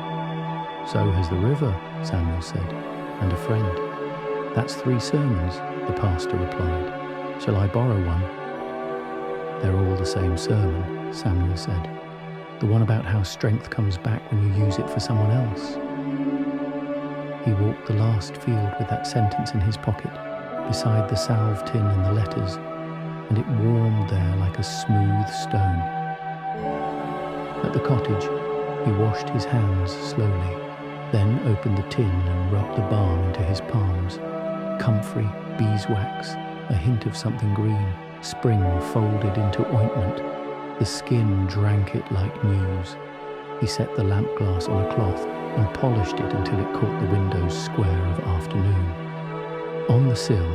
"So has the river," Samuel said, "and a friend." "That's 3 sermons," the pastor replied. "Shall I borrow one?" "They're all the same sermon," Samuel said. "The one about how strength comes back when you use it for someone else." He walked the last field with that sentence in his pocket, beside the salve tin and the letters, and it warmed there like a smooth stone. At the cottage, he washed his hands slowly, then opened the tin and rubbed the balm into his palms. Comfrey, beeswax, a hint of something green, spring folded into ointment. The skin drank it like news. He set the lamp glass on a cloth and polished it until it caught the window's square of afternoon. On the sill,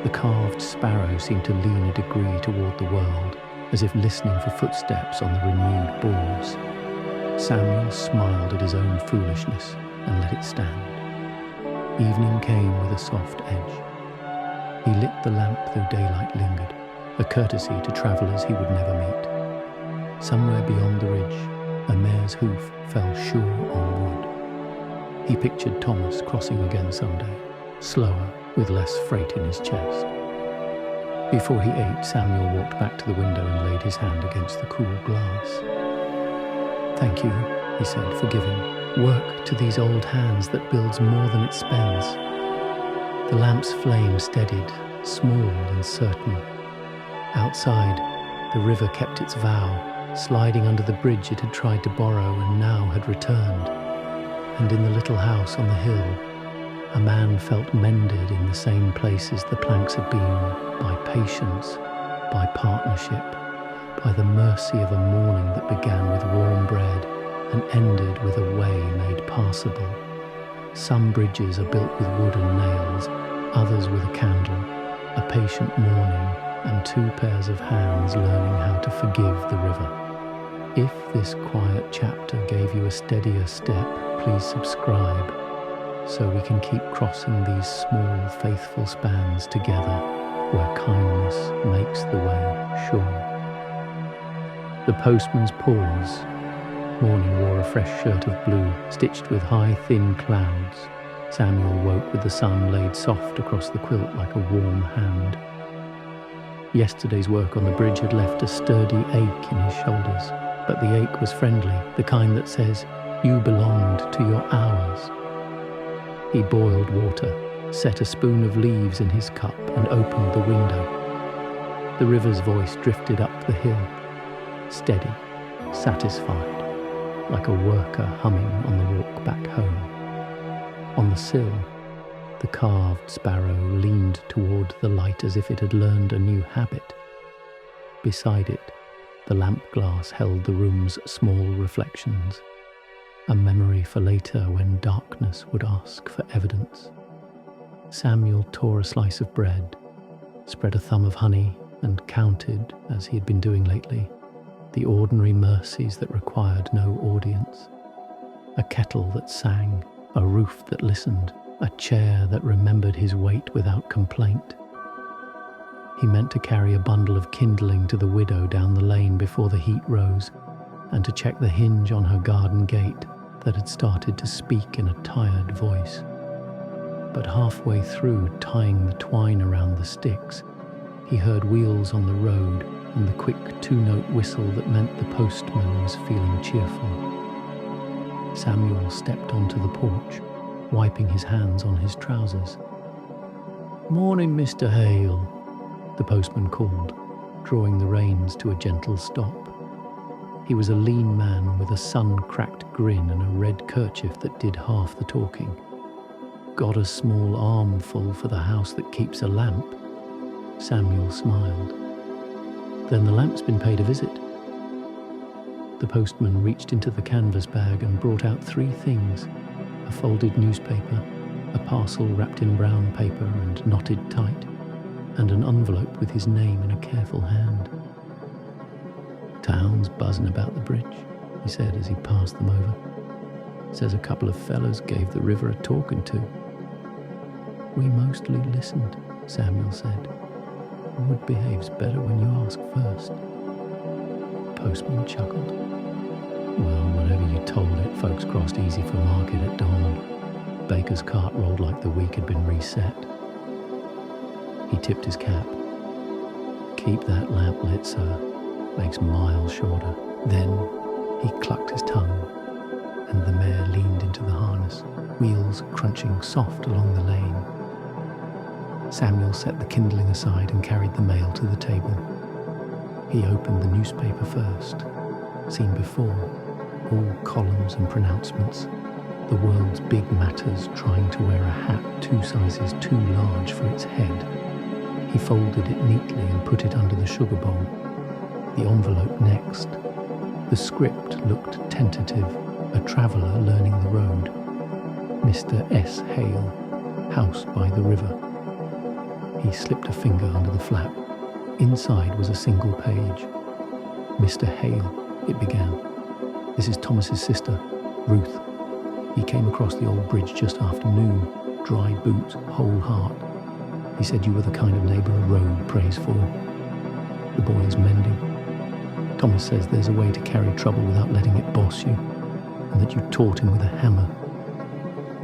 the carved sparrow seemed to lean a degree toward the world, as if listening for footsteps on the renewed boards. Samuel smiled at his own foolishness and let it stand. Evening came with a soft edge. He lit the lamp though daylight lingered, a courtesy to travellers he would never meet. Somewhere beyond the ridge, a mare's hoof fell sure on wood. He pictured Thomas crossing again someday, slower, with less freight in his chest. Before he ate, Samuel walked back to the window and laid his hand against the cool glass. "Thank you," he said, "for giving. Work to these old hands that builds more than it spends." The lamp's flame steadied, small and certain. Outside, the river kept its vow, sliding under the bridge it had tried to borrow and now had returned. And in the little house on the hill, a man felt mended in the same places the planks had been, by patience, by partnership, by the mercy of a morning that began with warm bread and ended with a way made passable. Some bridges are built with wood and nails, others with a candle, a patient morning, and 2 pairs of hands learning how to forgive the river. If this quiet chapter gave you a steadier step, please subscribe, so we can keep crossing these small, faithful spans together, where kindness makes the way sure. The postman's pause. Morning wore a fresh shirt of blue, stitched with high, thin clouds. Samuel woke with the sun laid soft across the quilt like a warm hand. Yesterday's work on the bridge had left a sturdy ache in his shoulders, but the ache was friendly, the kind that says, "You belonged to your hours." He boiled water, set a spoon of leaves in his cup, and opened the window. The river's voice drifted up the hill, steady, satisfied, like a worker humming on the walk back home. On the sill, the carved sparrow leaned toward the light as if it had learned a new habit. Beside it, the lamp glass held the room's small reflections, a memory for later when darkness would ask for evidence. Samuel tore a slice of bread, spread a thumb of honey, and counted, as he had been doing lately, the ordinary mercies that required no audience. A kettle that sang, a roof that listened, a chair that remembered his weight without complaint. He meant to carry a bundle of kindling to the widow down the lane before the heat rose, and to check the hinge on her garden gate that had started to speak in a tired voice. But halfway through tying the twine around the sticks, he heard wheels on the road and the quick two-note whistle that meant the postman was feeling cheerful. Samuel stepped onto the porch, wiping his hands on his trousers. "Morning, Mr. Hale," the postman called, drawing the reins to a gentle stop. He was a lean man with a sun-cracked grin and a red kerchief that did half the talking. "Got a small armful for the house that keeps a lamp?" Samuel smiled. "Then the lamp's been paid a visit." The postman reached into the canvas bag and brought out 3 things: a folded newspaper, a parcel wrapped in brown paper and knotted tight, and an envelope with his name in a careful hand. "Town's buzzing about the bridge," he said as he passed them over. "Says a couple of fellas gave the river a talking to." "We mostly listened," Samuel said. "Wood behaves better when you ask first." The postman chuckled. "Well, whatever you told it, folks crossed easy for market at dawn. Baker's cart rolled like the week had been reset." He tipped his cap. "Keep that lamp lit, sir. Makes miles shorter." Then he clucked his tongue, and the mare leaned into the harness, wheels crunching soft along the lane. Samuel set the kindling aside and carried the mail to the table. He opened the newspaper first. Seen before, all columns and pronouncements, the world's big matters trying to wear a hat 2 sizes too large for its head. He folded it neatly and put it under the sugar bowl. The envelope next. The script looked tentative, a traveller learning the road. Mr. S. Hale, house by the river. He slipped a finger under the flap. Inside was a single page. "Mr. Hale," it began. "This is Thomas's sister, Ruth. He came across the old bridge just after noon, dry boots, whole heart. He said you were the kind of neighbour a road prays for. The boy is mending. Thomas says there's a way to carry trouble without letting it boss you, and that you taught him with a hammer.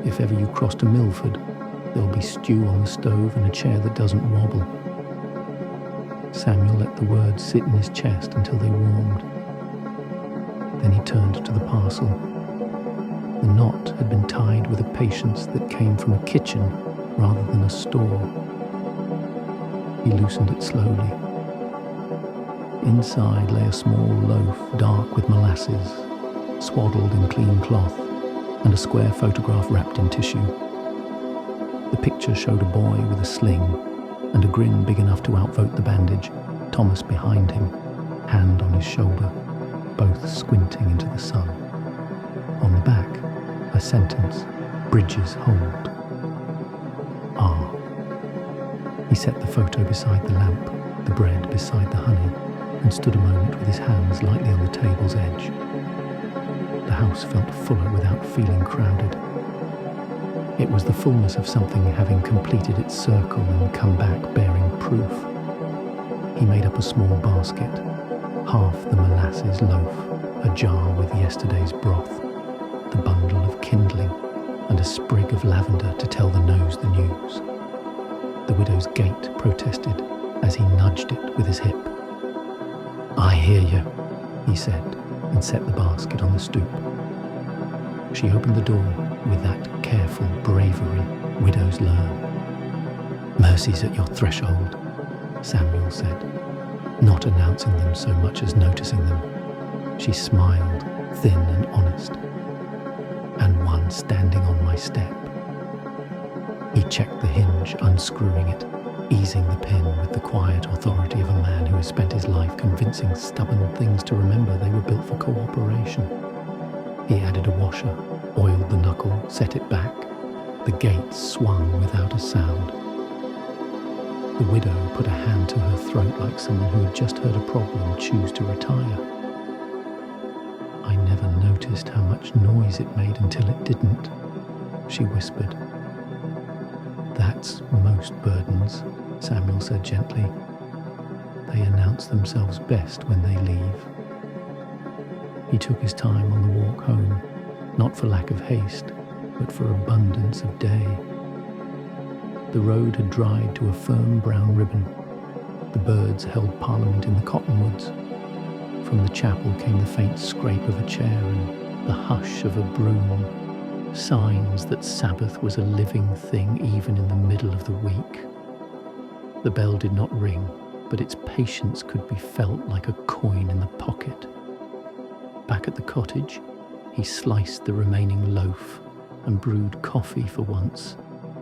If ever you cross to Milford, there'll be stew on the stove and a chair that doesn't wobble." Samuel let the words sit in his chest until they warmed. Then he turned to the parcel. The knot had been tied with a patience that came from a kitchen rather than a store. He loosened it slowly. Inside lay a small loaf, dark with molasses, swaddled in clean cloth, and a square photograph wrapped in tissue. The picture showed a boy with a sling and a grin big enough to outvote the bandage, Thomas behind him, hand on his shoulder, both squinting into the sun. On the back, a sentence, "Bridges hold." Ah. He set the photo beside the lamp, the bread beside the honey, and stood a moment with his hands lightly on the table's edge. The house felt fuller without feeling crowded. It was the fullness of something having completed its circle and come back bearing proof. He made up a small basket, half the molasses loaf, a jar with yesterday's broth, the bundle of kindling, and a sprig of lavender to tell the nose the news. The widow's gate protested as he nudged it with his hip. "I hear you," he said, and set the basket on the stoop. She opened the door with that careful bravery widows learn. "Mercy's at your threshold," Samuel said, not announcing them so much as noticing them. She smiled, thin and honest. "And one standing on my step." He checked the hinge, unscrewing it, easing the pin with the quiet authority of a man who has spent his life convincing stubborn things to remember they were built for cooperation. He added a washer, oiled the knuckle, set it back. The gate swung without a sound. The widow put a hand to her throat like someone who had just heard a problem choose to retire. "I never noticed how much noise it made until it didn't," she whispered. "That's most burdens," Samuel said gently. "They announce themselves best when they leave." He took his time on the walk home, not for lack of haste, but for abundance of day. The road had dried to a firm brown ribbon. The birds held parliament in the cottonwoods. From the chapel came the faint scrape of a chair and the hush of a broom, signs that Sabbath was a living thing even in the middle of the week. The bell did not ring, but its patience could be felt like a coin in the pocket. Back at the cottage, he sliced the remaining loaf and brewed coffee for once,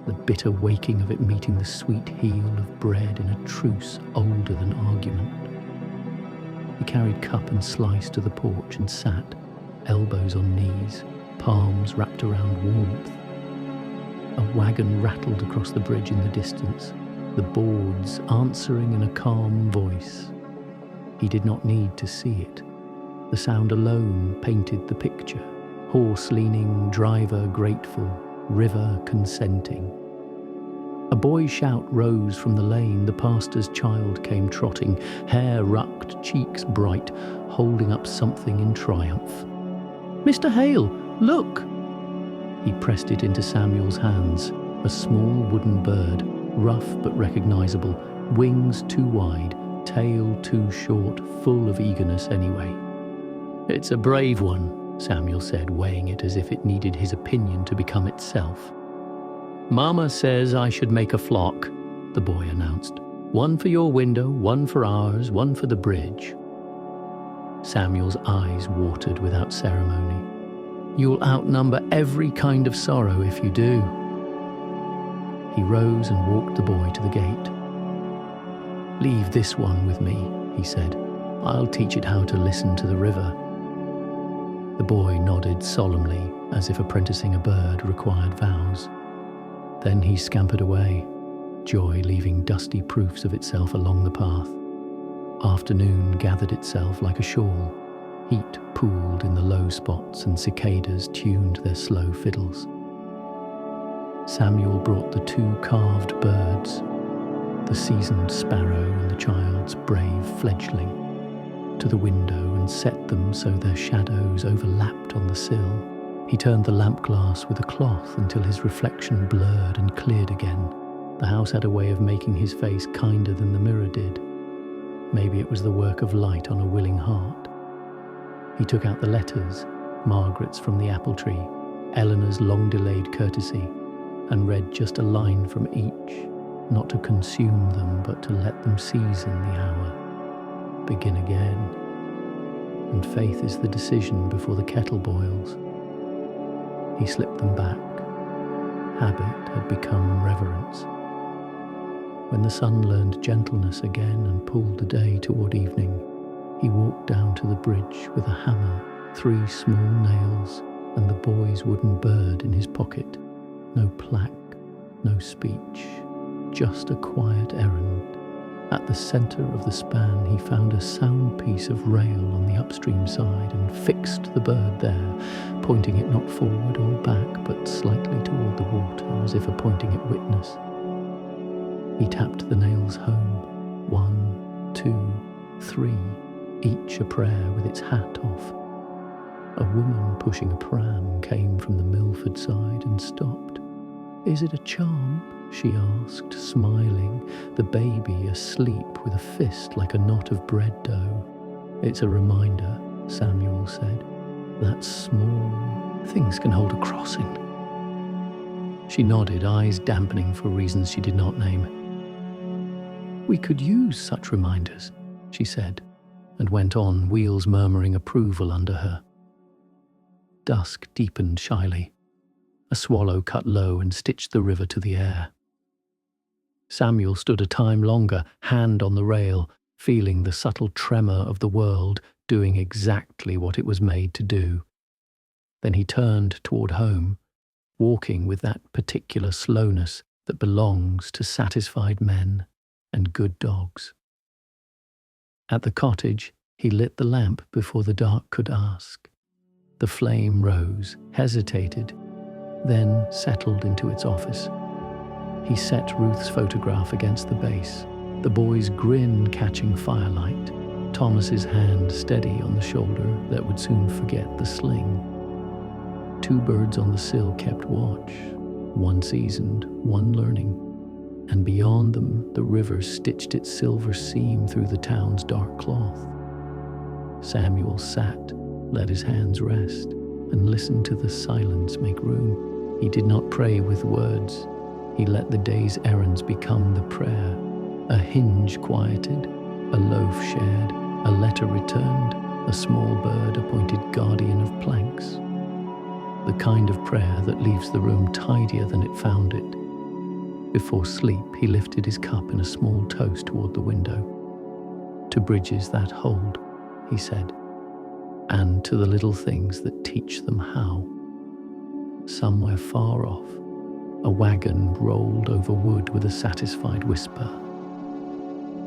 the bitter waking of it meeting the sweet heel of bread in a truce older than argument. He carried cup and slice to the porch and sat, elbows on knees, palms wrapped around warmth. A wagon rattled across the bridge in the distance, the boards answering in a calm voice. He did not need to see it. The sound alone painted the picture. Horse leaning, driver grateful, river consenting. A boy's shout rose from the lane. The pastor's child came trotting, hair rucked, cheeks bright, holding up something in triumph. "Mr. Hale, look!" He pressed it into Samuel's hands, a small wooden bird, rough but recognizable, wings too wide, tail too short, full of eagerness anyway. "It's a brave one," Samuel said, weighing it as if it needed his opinion to become itself. "Mama says I should make a flock," the boy announced. "One for your window, one for ours, one for the bridge." Samuel's eyes watered without ceremony. "You'll outnumber every kind of sorrow if you do." He rose and walked the boy to the gate. "Leave this one with me," he said. "I'll teach it how to listen to the river." The boy nodded solemnly, as if apprenticing a bird required vows. Then he scampered away, joy leaving dusty proofs of itself along the path. Afternoon gathered itself like a shawl. Heat pooled in the low spots and cicadas tuned their slow fiddles. Samuel brought the two carved birds, the seasoned sparrow and the child's brave fledgling, to the window and set them so their shadows overlapped on the sill. He turned the lamp glass with a cloth until his reflection blurred and cleared again. The house had a way of making his face kinder than the mirror did. Maybe it was the work of light on a willing heart. He took out the letters, Margaret's from the apple tree, Eleanor's long-delayed courtesy, and read just a line from each, not to consume them, but to let them season the hour. Begin again. And faith is the decision before the kettle boils. He slipped them back. Habit had become reverence. When the sun learned gentleness again and pulled the day toward evening, he walked down to the bridge with a hammer, 3 small nails, and the boy's wooden bird in his pocket. No plaque, no speech, just a quiet errand. At the center of the span, he found a sound piece of rail on the upstream side and fixed the bird there, pointing it not forward or back, but slightly toward the water, as if appointing it witness. He tapped the nails home, 1, 2, 3, each a prayer with its hat off. A woman pushing a pram came from the Milford side and stopped. "Is it a charm?" she asked, smiling, the baby asleep with a fist like a knot of bread dough. "It's a reminder," Samuel said, "that small things can hold a crossing." She nodded, eyes dampening for reasons she did not name. "We could use such reminders," she said, and went on, wheels murmuring approval under her. Dusk deepened shyly. A swallow cut low and stitched the river to the air. Samuel stood a time longer, hand on the rail, feeling the subtle tremor of the world doing exactly what it was made to do. Then he turned toward home, walking with that particular slowness that belongs to satisfied men and good dogs. At the cottage, he lit the lamp before the dark could ask. The flame rose, hesitated, then settled into its office. He set Ruth's photograph against the base, the boy's grin catching firelight, Thomas's hand steady on the shoulder that would soon forget the sling. 2 birds on the sill kept watch, one seasoned, one learning. and beyond them the river stitched its silver seam through the town's dark cloth. Samuel sat, let his hands rest, and listened to the silence make room. He did not pray with words. He let the day's errands become the prayer. A hinge quieted, a loaf shared, a letter returned, a small bird appointed guardian of planks. The kind of prayer that leaves the room tidier than it found it. Before sleep, he lifted his cup in a small toast toward the window. To bridges that hold, he said, and to the little things that teach them how. Somewhere far off, a wagon rolled over wood with a satisfied whisper.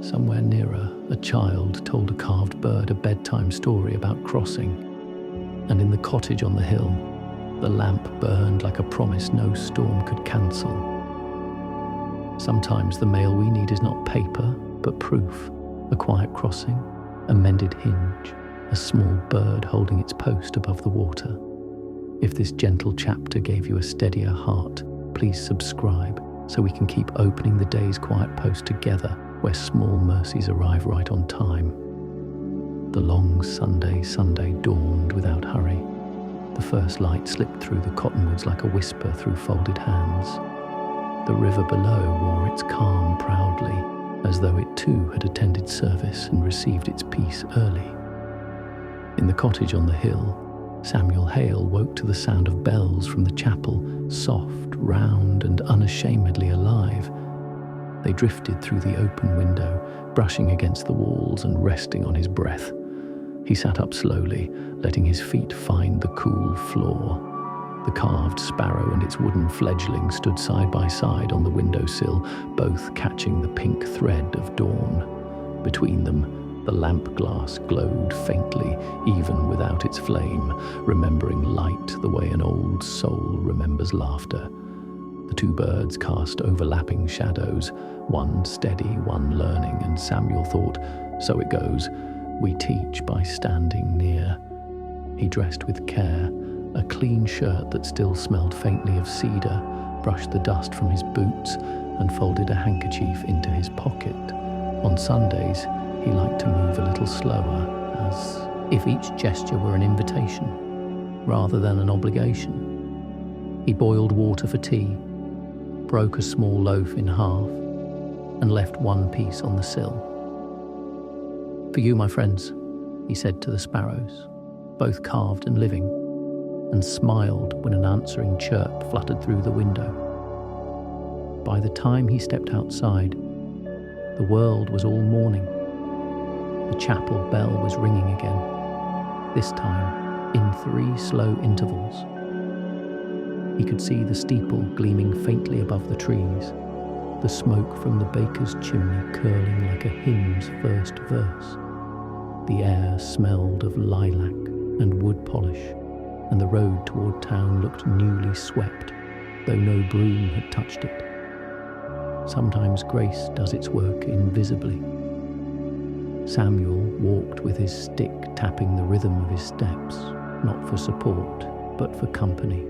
Somewhere nearer, a child told a carved bird a bedtime story about crossing. And in the cottage on the hill, the lamp burned like a promise no storm could cancel. Sometimes the mail we need is not paper, but proof, a quiet crossing, a mended hinge, a small bird holding its post above the water. If this gentle chapter gave you a steadier heart, please subscribe so we can keep opening the day's quiet post together, where small mercies arrive right on time. The long Sunday dawned without hurry. The first light slipped through the cottonwoods like a whisper through folded hands. The river below wore its calm proudly, as though it too had attended service and received its peace early. In the cottage on the hill, Samuel Hale woke to the sound of bells from the chapel, soft, round, and unashamedly alive. They drifted through the open window, brushing against the walls and resting on his breath. He sat up slowly, letting his feet find the cool floor. The carved sparrow and its wooden fledgling stood side by side on the windowsill, both catching the pink thread of dawn. Between them, the lamp glass glowed faintly, even without its flame, remembering light the way an old soul remembers laughter. The two birds cast overlapping shadows, one steady, one learning, and Samuel thought, so it goes, we teach by standing near. He dressed with care, a clean shirt that still smelled faintly of cedar, brushed the dust from his boots, and folded a handkerchief into his pocket. On Sundays, he liked to move a little slower, as if each gesture were an invitation, rather than an obligation. He boiled water for tea, broke a small loaf in half, and left one piece on the sill. For you, my friends, he said to the sparrows, both carved and living, and smiled when an answering chirp fluttered through the window. By the time he stepped outside, the world was all morning. The chapel bell was ringing again, this time in 3 slow intervals. He could see the steeple gleaming faintly above the trees, the smoke from the baker's chimney curling like a hymn's first verse. The air smelled of lilac and wood polish, and the road toward town looked newly swept, though no broom had touched it. Sometimes grace does its work invisibly. Samuel walked with his stick tapping the rhythm of his steps, not for support, but for company.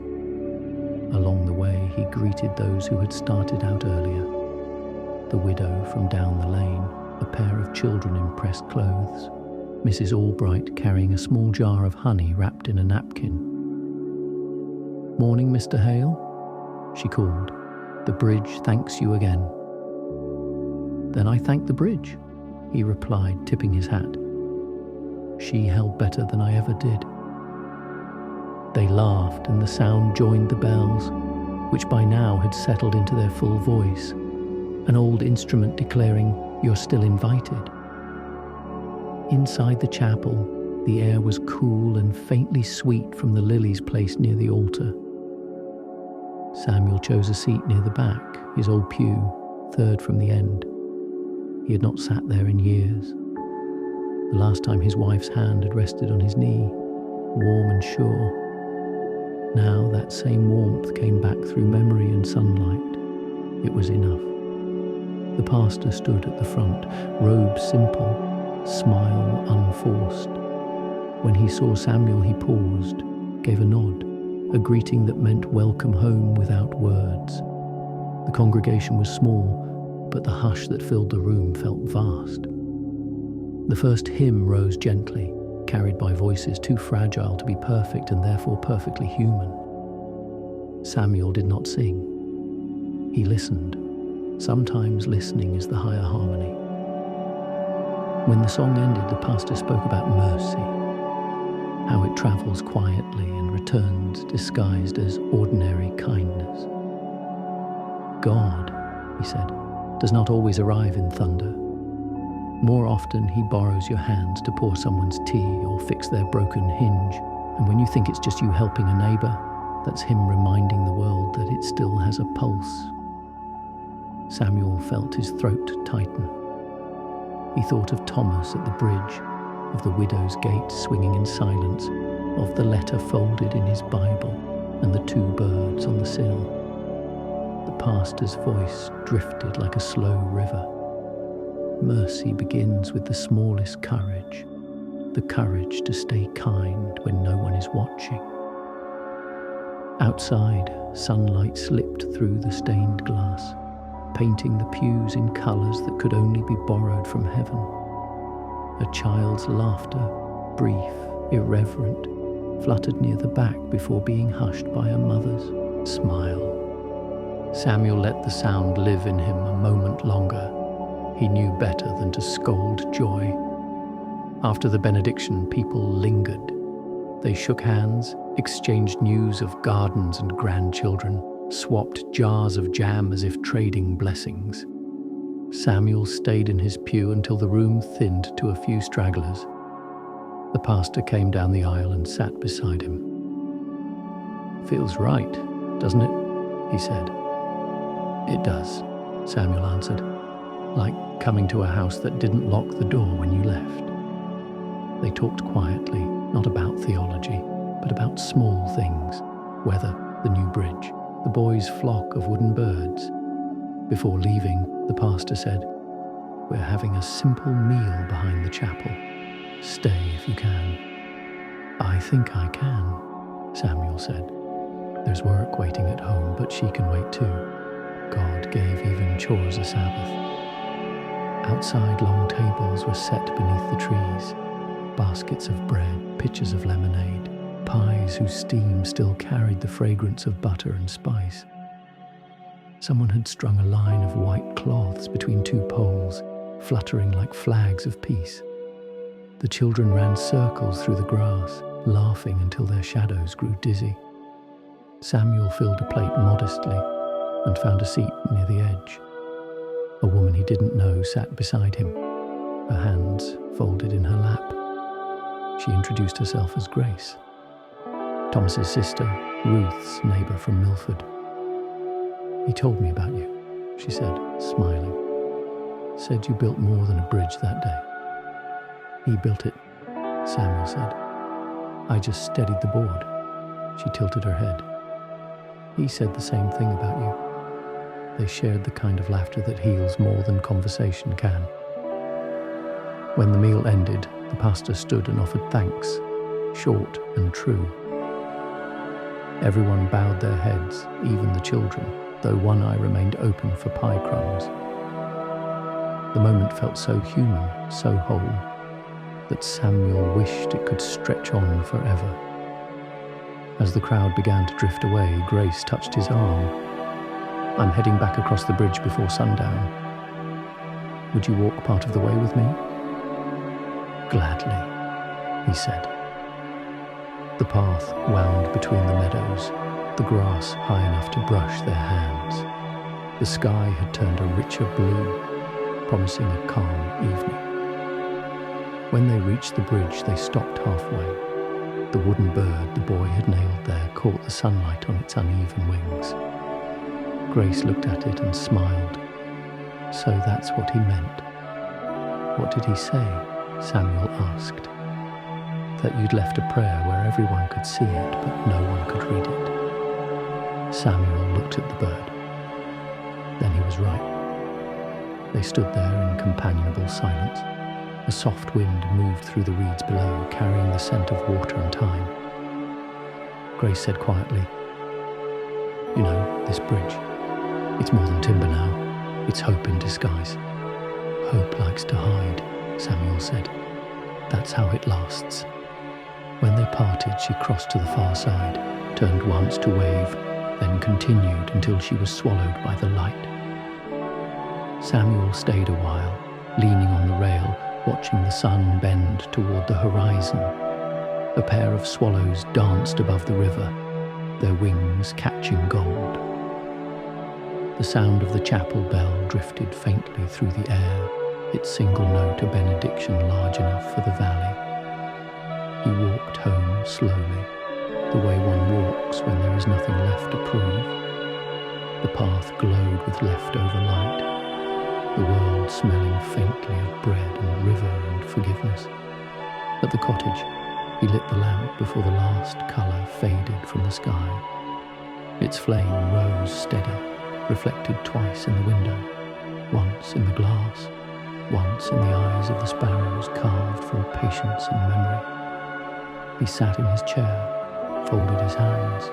Along the way, he greeted those who had started out earlier. The widow from down the lane, a pair of children in pressed clothes, Mrs. Albright carrying a small jar of honey wrapped in a napkin. "Morning, Mr. Hale," she called. "The bridge thanks you again." "Then I thank the bridge," he replied, tipping his hat. "She held better than I ever did." They laughed, and the sound joined the bells, which by now had settled into their full voice, an old instrument declaring, "You're still invited." Inside the chapel, the air was cool and faintly sweet from the lilies placed near the altar. Samuel chose a seat near the back, his old pew, third from the end. He had not sat there in years. The last time his wife's hand had rested on his knee, warm and sure. Now that same warmth came back through memory and sunlight. It was enough. The pastor stood at the front, robe simple, smile unforced. When he saw Samuel, he paused, gave a nod, a greeting that meant welcome home without words. The congregation was small, but the hush that filled the room felt vast. The first hymn rose gently, carried by voices too fragile to be perfect and therefore perfectly human. Samuel did not sing. He listened. Sometimes listening is the higher harmony. When the song ended, the pastor spoke about mercy, how it travels quietly and returns disguised as ordinary kindness. God, he said, does not always arrive in thunder. More often he borrows your hands to pour someone's tea or fix their broken hinge, and when you think it's just you helping a neighbour, that's him reminding the world that it still has a pulse. Samuel felt his throat tighten. He thought of Thomas at the bridge, of the widow's gate swinging in silence, of the letter folded in his Bible, and the two birds on the sill. The pastor's voice drifted like a slow river. Mercy begins with the smallest courage, the courage to stay kind when no one is watching. Outside, sunlight slipped through the stained glass, painting the pews in colours that could only be borrowed from heaven. A child's laughter, brief, irreverent, fluttered near the back before being hushed by a mother's smile. Samuel let the sound live in him a moment longer. He knew better than to scold joy. After the benediction, people lingered. They shook hands, exchanged news of gardens and grandchildren, swapped jars of jam as if trading blessings. Samuel stayed in his pew until the room thinned to a few stragglers. The pastor came down the aisle and sat beside him. "Feels right, doesn't it?" he said. "It does," Samuel answered, "like coming to a house that didn't lock the door when you left." They talked quietly, not about theology, but about small things, weather, the new bridge, the boys' flock of wooden birds. Before leaving, the pastor said, "We're having a simple meal behind the chapel. Stay if you can." "I think I can," Samuel said. "There's work waiting at home, but she can wait too. God gave even chores a Sabbath." Outside, long tables were set beneath the trees. Baskets of bread, pitchers of lemonade, pies whose steam still carried the fragrance of butter and spice. Someone had strung a line of white cloths between two poles, fluttering like flags of peace. The children ran circles through the grass, laughing until their shadows grew dizzy. Samuel filled a plate modestly and found a seat near the edge. A woman he didn't know sat beside him, her hands folded in her lap. She introduced herself as Grace, Thomas's sister, Ruth's neighbour from Milford. "He told me about you," she said, smiling. "Said you built more than a bridge that day." "He built it," Samuel said. "I just steadied the board." She tilted her head. "He said the same thing about you." They shared the kind of laughter that heals more than conversation can. When the meal ended, the pastor stood and offered thanks, short and true. Everyone bowed their heads, even the children, though one eye remained open for pie crumbs. The moment felt so human, so whole, that Samuel wished it could stretch on forever. As the crowd began to drift away, Grace touched his arm. "I'm heading back across the bridge before sundown. Would you walk part of the way with me?" "Gladly," he said. The path wound between the meadows, the grass high enough to brush their hands. The sky had turned a richer blue, promising a calm evening. When they reached the bridge, they stopped halfway. The wooden bird the boy had nailed there caught the sunlight on its uneven wings. Grace looked at it and smiled. "So that's what he meant." "What did he say?" Samuel asked. "That you'd left a prayer where everyone could see it, but no one could read it." Samuel looked at the bird. Then he was right. They stood there in companionable silence. A soft wind moved through the reeds below, carrying the scent of water and thyme. Grace said quietly, "You know, this bridge, it's more than timber now. It's hope in disguise. Hope likes to hide, Samuel said. That's how it lasts. When they parted, she crossed to the far side, turned once to wave, then continued until she was swallowed by the light. Samuel stayed a while, leaning on the rail, watching the sun bend toward the horizon. A pair of swallows danced above the river, their wings catching gold. The sound of the chapel bell drifted faintly through the air, its single note a benediction large enough for the valley. He walked home slowly, the way one walks when there is nothing left to prove. The path glowed with leftover light, the world smelling faintly of bread and river and forgiveness. At the cottage, he lit the lamp before the last colour faded from the sky. Its flame rose steady, reflected twice in the window, once in the glass, once in the eyes of the sparrows carved from patience and memory. He sat in his chair, folded his hands,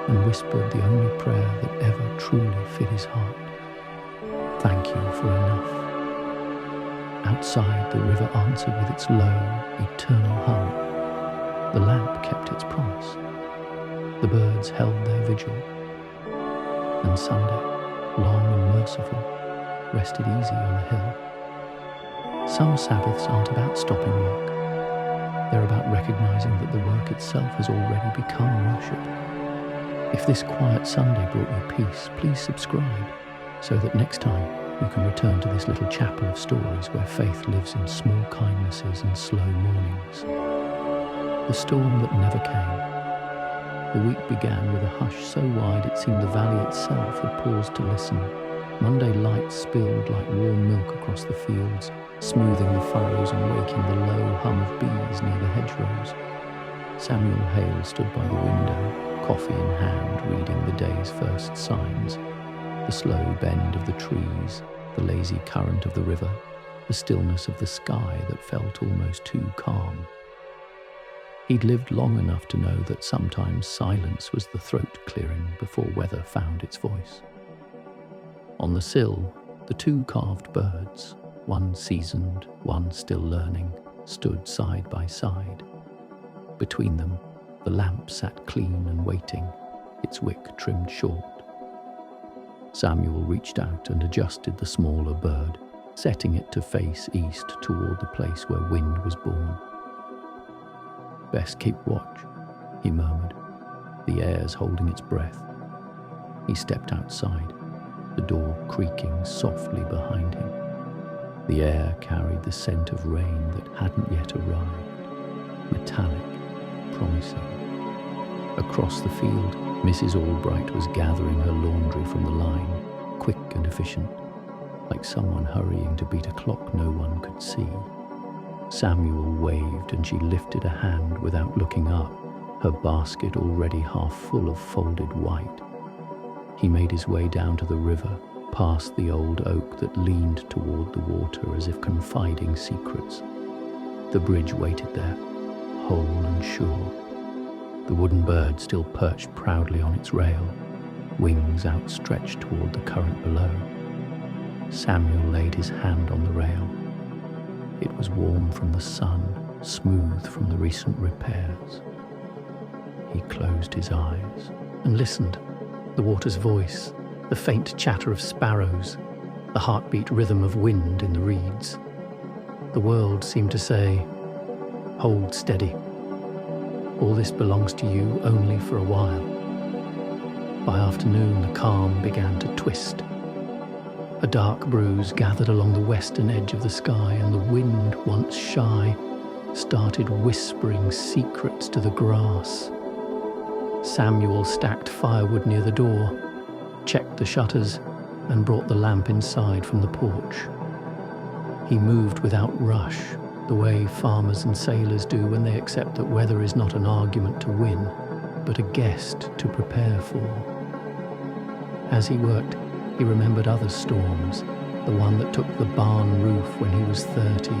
and whispered the only prayer that ever truly fit his heart. Thank you for enough. Outside, the river answered with its low, eternal hum. The lamp kept its promise. The birds held their vigil. And Sunday, long and merciful, rested easy on the hill. Some Sabbaths aren't about stopping work. They're about recognizing that the work itself has already become worship. If this quiet Sunday brought you peace, please subscribe, so that next time you can return to this little chapel of stories where faith lives in small kindnesses and slow mornings. The storm that never came. The week began with a hush so wide it seemed the valley itself had paused to listen. Monday light spilled like warm milk across the fields, smoothing the furrows and waking the low hum of bees near the hedgerows. Samuel Hale stood by the window, coffee in hand, reading the day's first signs. The slow bend of the trees, the lazy current of the river, the stillness of the sky that felt almost too calm. He'd lived long enough to know that sometimes silence was the throat clearing before weather found its voice. On the sill, the two carved birds, one seasoned, one still learning, stood side by side. Between them, the lamp sat clean and waiting, its wick trimmed short. Samuel reached out and adjusted the smaller bird, setting it to face east toward the place where wind was born. Best keep watch, he murmured, the air's holding its breath. He stepped outside, the door creaking softly behind him. The air carried the scent of rain that hadn't yet arrived, metallic, promising. Across the field, Mrs. Albright was gathering her laundry from the line, quick and efficient, like someone hurrying to beat a clock no one could see. Samuel waved and she lifted a hand without looking up, her basket already half full of folded white. He made his way down to the river, past the old oak that leaned toward the water as if confiding secrets. The bridge waited there, whole and sure. The wooden bird still perched proudly on its rail, wings outstretched toward the current below. Samuel laid his hand on the rail. It was warm from the sun, smooth from the recent repairs. He closed his eyes and listened. The water's voice, the faint chatter of sparrows, the heartbeat rhythm of wind in the reeds. The world seemed to say, "Hold steady. All this belongs to you only for a while." By afternoon, the calm began to twist. A dark bruise gathered along the western edge of the sky, and the wind, once shy, started whispering secrets to the grass. Samuel stacked firewood near the door, checked the shutters, and brought the lamp inside from the porch. He moved without rush, the way farmers and sailors do when they accept that weather is not an argument to win, but a guest to prepare for. As he worked, he remembered other storms, the one that took the barn roof when he was 30,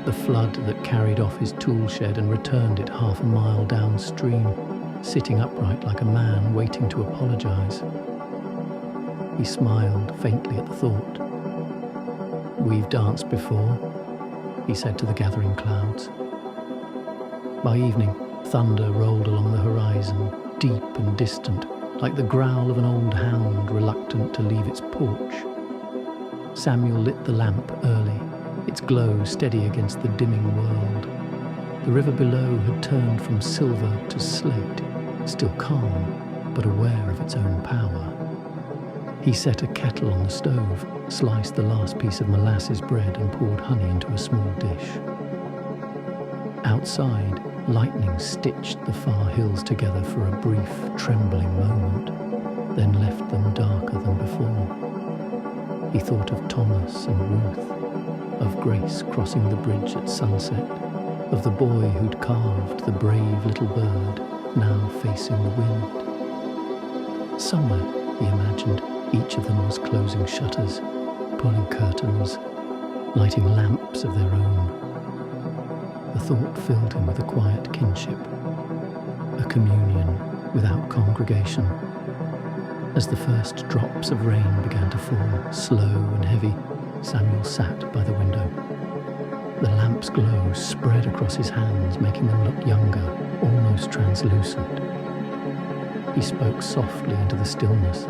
the flood that carried off his tool shed and returned it half a mile downstream, sitting upright like a man waiting to apologize. He smiled faintly at the thought. "We've danced before," he said to the gathering clouds. By evening, thunder rolled along the horizon, deep and distant, like the growl of an old hound reluctant to leave its porch. Samuel lit the lamp early, its glow steady against the dimming world. The river below had turned from silver to slate, still calm, but aware of its own power. He set a kettle on the stove, sliced the last piece of molasses bread and poured honey into a small dish. Outside, lightning stitched the far hills together for a brief, trembling moment, then left them darker than before. He thought of Thomas and Ruth, of Grace crossing the bridge at sunset, of the boy who'd carved the brave little bird, now facing the wind. Somewhere, he imagined, each of them was closing shutters, pulling curtains, lighting lamps of their own. The thought filled him with a quiet kinship, a communion without congregation. As the first drops of rain began to fall, slow and heavy, Samuel sat by the window. The lamp's glow spread across his hands, making them look younger, almost translucent. He spoke softly into the stillness,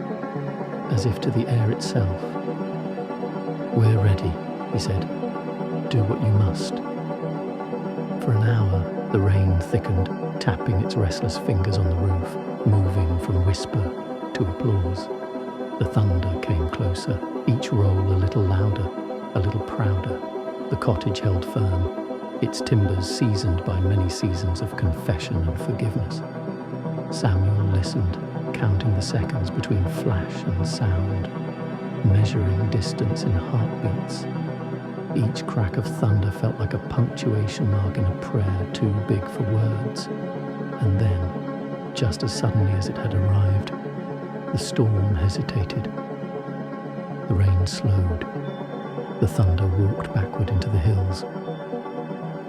as if to the air itself. "We're ready," he said. "Do what you must." For an hour, the rain thickened, tapping its restless fingers on the roof, moving from whisper to applause. The thunder came closer, each roll a little louder, a little prouder. The cottage held firm, its timbers seasoned by many seasons of confession and forgiveness. Samuel listened, counting the seconds between flash and sound, measuring distance in heartbeats. Each crack of thunder felt like a punctuation mark in a prayer too big for words. And then, just as suddenly as it had arrived, the storm hesitated. The rain slowed. The thunder walked backward into the hills.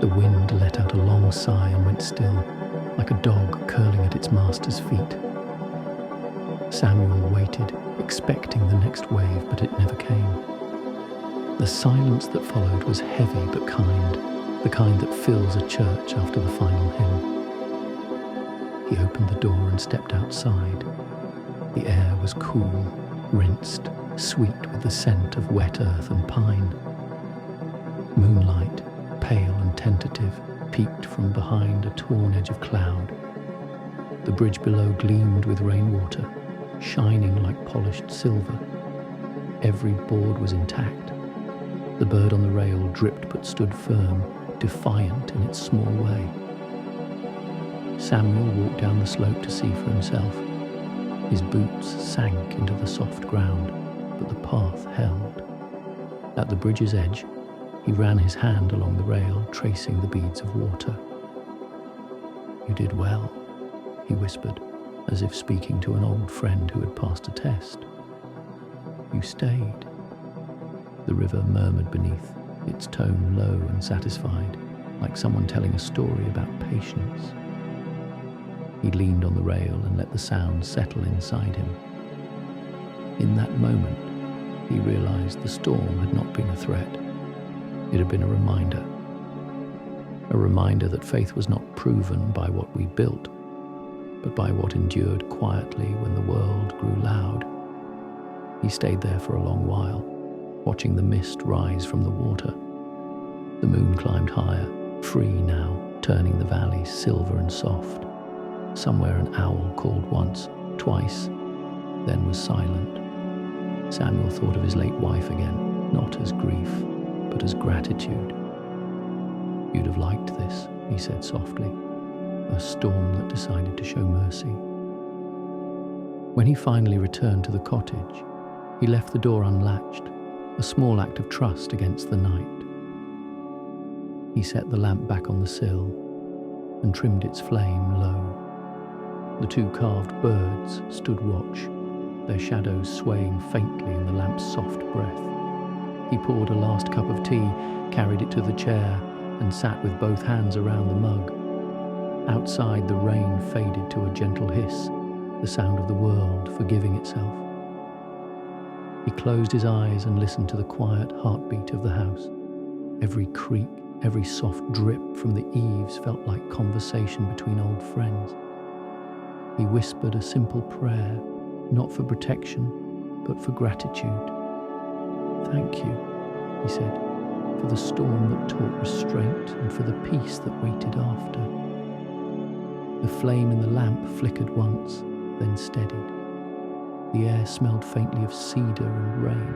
The wind let out a long sigh and went still, like a dog curling at its master's feet. Samuel waited, expecting the next wave, but it never came. The silence that followed was heavy but kind, the kind that fills a church after the final hymn. He opened the door and stepped outside. The air was cool, rinsed, sweet with the scent of wet earth and pine. Moonlight, pale and tentative, peeked from behind a torn edge of cloud. The bridge below gleamed with rainwater, shining like polished silver. Every board was intact. The bird on the rail dripped but stood firm, defiant in its small way. Samuel walked down the slope to see for himself. His boots sank into the soft ground, but the path held. At the bridge's edge, he ran his hand along the rail, tracing the beads of water. "You did well," he whispered, as if speaking to an old friend who had passed a test. "You stayed." The river murmured beneath, its tone low and satisfied, like someone telling a story about patience. He leaned on the rail and let the sound settle inside him. In that moment, he realized the storm had not been a threat. It had been a reminder that faith was not proven by what we built, but by what endured quietly when the world grew loud. He stayed there for a long while, watching the mist rise from the water. The moon climbed higher, free now, turning the valley silver and soft. Somewhere an owl called once, twice, then was silent. Samuel thought of his late wife again, not as grief, but as gratitude. "You'd have liked this," he said softly, "a storm that decided to show mercy." When he finally returned to the cottage, he left the door unlatched, a small act of trust against the night. He set the lamp back on the sill and trimmed its flame low. The two carved birds stood watch, their shadows swaying faintly in the lamp's soft breath. He poured a last cup of tea, carried it to the chair, and sat with both hands around the mug. Outside, the rain faded to a gentle hiss, the sound of the world forgiving itself. He closed his eyes and listened to the quiet heartbeat of the house. Every creak, every soft drip from the eaves felt like conversation between old friends. He whispered a simple prayer, not for protection, but for gratitude. "Thank you," he said, "for the storm that taught restraint and for the peace that waited after." The flame in the lamp flickered once, then steadied. The air smelled faintly of cedar and rain.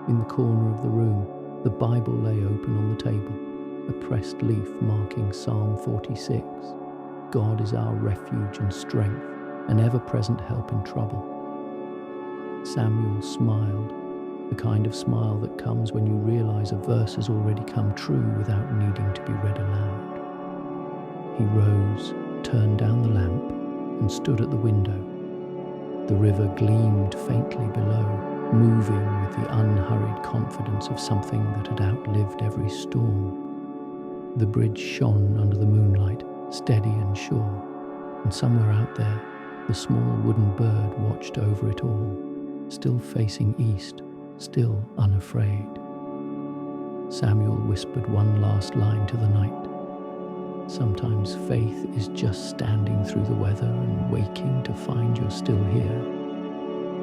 In the corner of the room, the Bible lay open on the table, a pressed leaf marking Psalm 46. God is our refuge and strength, an ever-present help in trouble. Samuel smiled, the kind of smile that comes when you realize a verse has already come true without needing to be read aloud. He rose, turned down the lamp, and stood at the window. The river gleamed faintly below, moving with the unhurried confidence of something that had outlived every storm. The bridge shone under the moonlight, steady and sure, and somewhere out there, the small wooden bird watched over it all, still facing east, still unafraid. Samuel whispered one last line to the night. Sometimes faith is just standing through the weather and waking to find you're still here.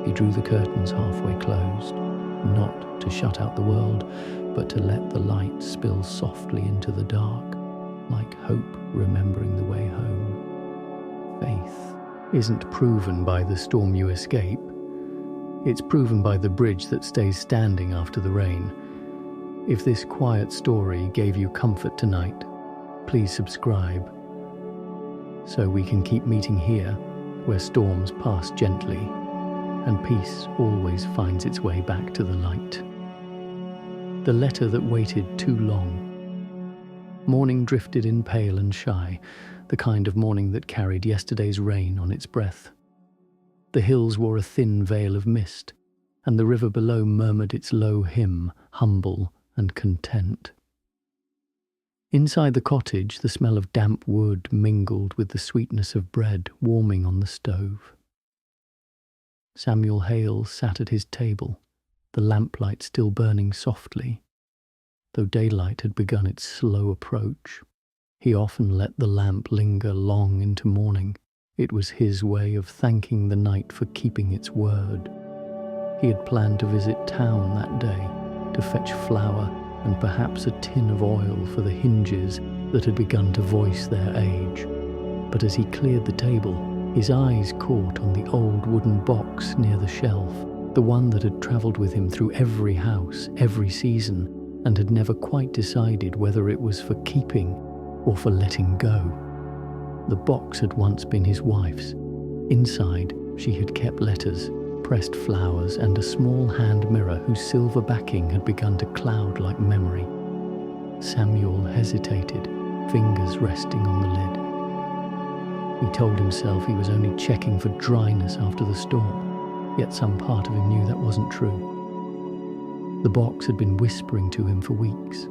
He drew the curtains halfway closed, not to shut out the world, but to let the light spill softly into the dark, like hope remembering the way home. Faith isn't proven by the storm you escape. It's proven by the bridge that stays standing after the rain. If this quiet story gave you comfort tonight, please subscribe so we can keep meeting here where storms pass gently and peace always finds its way back to the light. The letter that waited too long. Morning drifted in pale and shy, the kind of morning that carried yesterday's rain on its breath. The hills wore a thin veil of mist, and the river below murmured its low hymn, humble and content. Inside the cottage, the smell of damp wood mingled with the sweetness of bread warming on the stove. Samuel Hale sat at his table, the lamplight still burning softly. Though daylight had begun its slow approach, he often let the lamp linger long into morning. It was his way of thanking the night for keeping its word. He had planned to visit town that day, to fetch flour and perhaps a tin of oil for the hinges that had begun to voice their age. But as he cleared the table, his eyes caught on the old wooden box near the shelf, the one that had travelled with him through every house, every season, and had never quite decided whether it was for keeping or for letting go. The box had once been his wife's. Inside, she had kept letters, pressed flowers, and a small hand mirror whose silver backing had begun to cloud like memory. Samuel hesitated, fingers resting on the lid. He told himself he was only checking for dryness after the storm, yet some part of him knew that wasn't true. The box had been whispering to him for weeks,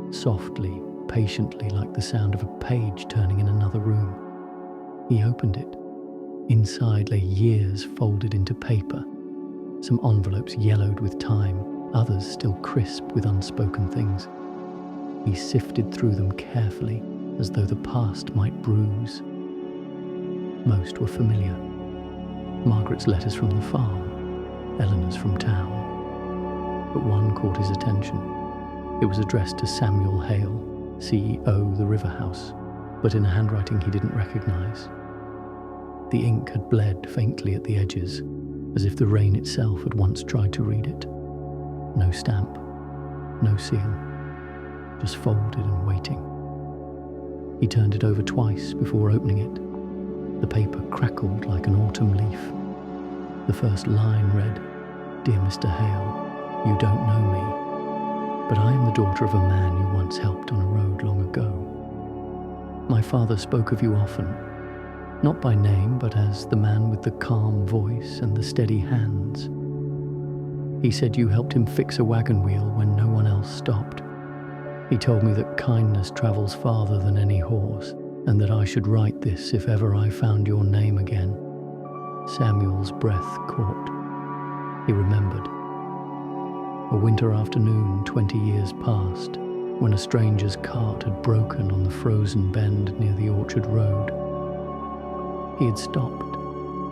softly, patiently, like the sound of a page turning in another room. He opened it. Inside lay years folded into paper, some envelopes yellowed with time, others still crisp with unspoken things. He sifted through them carefully, as though the past might bruise. Most were familiar. Margaret's letters from the farm, Eleanor's from town. But one caught his attention. It was addressed to Samuel Hale, CEO, the River House, but in a handwriting he didn't recognize. The ink had bled faintly at the edges, as if the rain itself had once tried to read it. No stamp, no seal, just folded and waiting. He turned it over twice before opening it. The paper crackled like an autumn leaf. The first line read, "Dear Mr. Hale, you don't know me, but I am the daughter of a man you once helped on a road long ago. My father spoke of you often, not by name, but as the man with the calm voice and the steady hands. He said you helped him fix a wagon wheel when no one else stopped. He told me that kindness travels farther than any horse, and that I should write this if ever I found your name again." Samuel's breath caught. He remembered. A winter afternoon 20 years past, when a stranger's cart had broken on the frozen bend near the orchard road. He had stopped,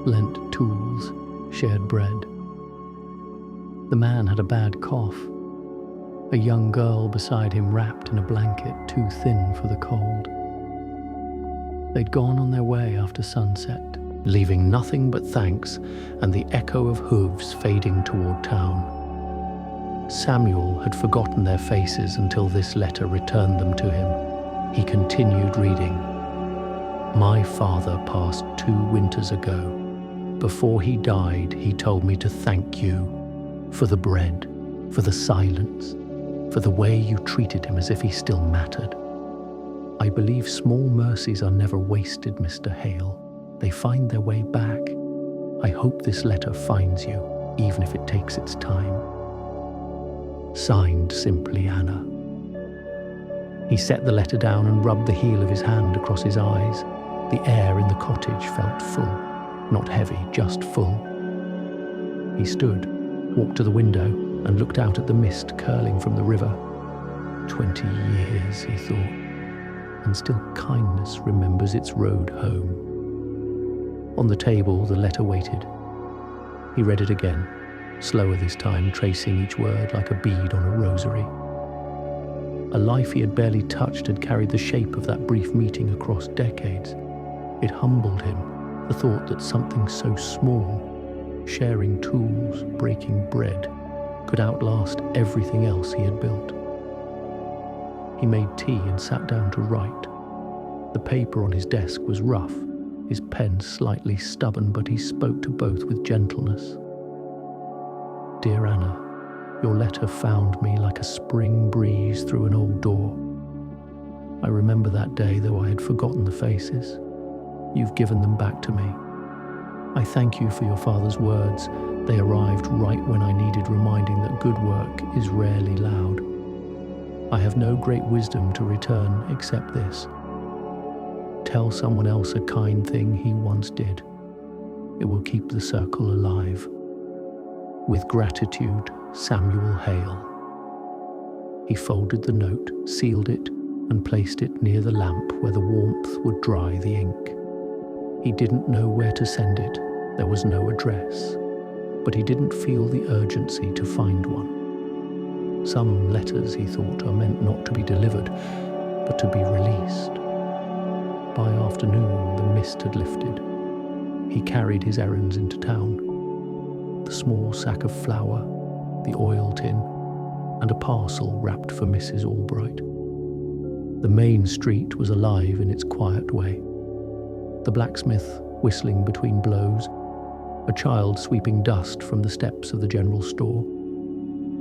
lent tools, shared bread. The man had a bad cough. A young girl beside him wrapped in a blanket too thin for the cold. They'd gone on their way after sunset, leaving nothing but thanks and the echo of hooves fading toward town. Samuel had forgotten their faces until this letter returned them to him. He continued reading. My father passed 2 winters ago. Before he died, he told me to thank you for the bread, for the silence, for the way you treated him as if he still mattered. I believe small mercies are never wasted, Mr. Hale. They find their way back. I hope this letter finds you, even if it takes its time. Signed simply, Anna. He set the letter down and rubbed the heel of his hand across his eyes. The air in the cottage felt full, not heavy, just full. He stood, walked to the window, and looked out at the mist curling from the river. 20 years, he thought, and still kindness remembers its road home. On the table, the letter waited. He read it again, slower this time, tracing each word like a bead on a rosary. A life he had barely touched had carried the shape of that brief meeting across decades. It humbled him, the thought that something so small, sharing tools, breaking bread, could outlast everything else he had built. He made tea and sat down to write. The paper on his desk was rough, his pen slightly stubborn, but he spoke to both with gentleness. Dear Anna, your letter found me like a spring breeze through an old door. I remember that day, though I had forgotten the faces. You've given them back to me. I thank you for your father's words. They arrived right when I needed reminding that good work is rarely loud. I have no great wisdom to return except this. Tell someone else a kind thing he once did. It will keep the circle alive. With gratitude, Samuel Hale. He folded the note, sealed it, and placed it near the lamp where the warmth would dry the ink. He didn't know where to send it. There was no address. But he didn't feel the urgency to find one. Some letters, he thought, are meant not to be delivered, but to be released. By afternoon, the mist had lifted. He carried his errands into town. The small sack of flour, the oil tin, and a parcel wrapped for Mrs. Albright. The main street was alive in its quiet way. The blacksmith whistling between blows, a child sweeping dust from the steps of the general store,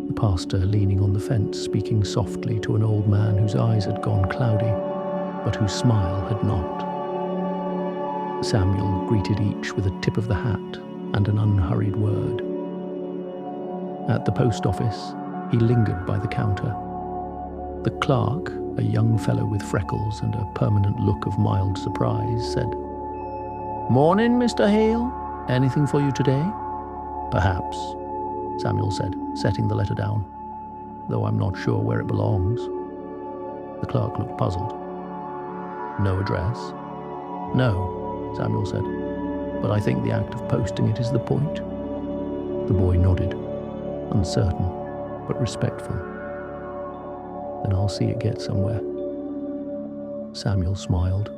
the pastor leaning on the fence speaking softly to an old man whose eyes had gone cloudy, but whose smile had not. Samuel greeted each with a tip of the hat and an unhurried word. At the post office, he lingered by the counter. The clerk, a young fellow with freckles and a permanent look of mild surprise, said, "Morning, Mr. Hale. Anything for you today?" "Perhaps," Samuel said, setting the letter down, "though I'm not sure where it belongs." The clerk looked puzzled. "No address?" "No," Samuel said, "but I think the act of posting it is the point." The boy nodded, uncertain but respectful. "Then I'll see it get somewhere." Samuel smiled.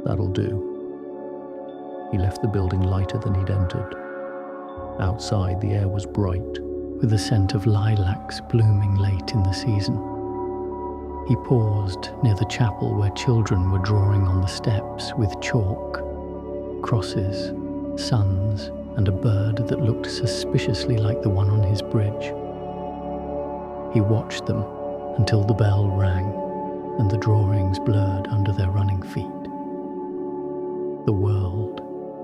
"That'll do." He left the building lighter than he'd entered. Outside, the air was bright, with the scent of lilacs blooming late in the season. He paused near the chapel where children were drawing on the steps with chalk, crosses, suns, and a bird that looked suspiciously like the one on his bridge. He watched them until the bell rang and the drawings blurred under their running feet. The world,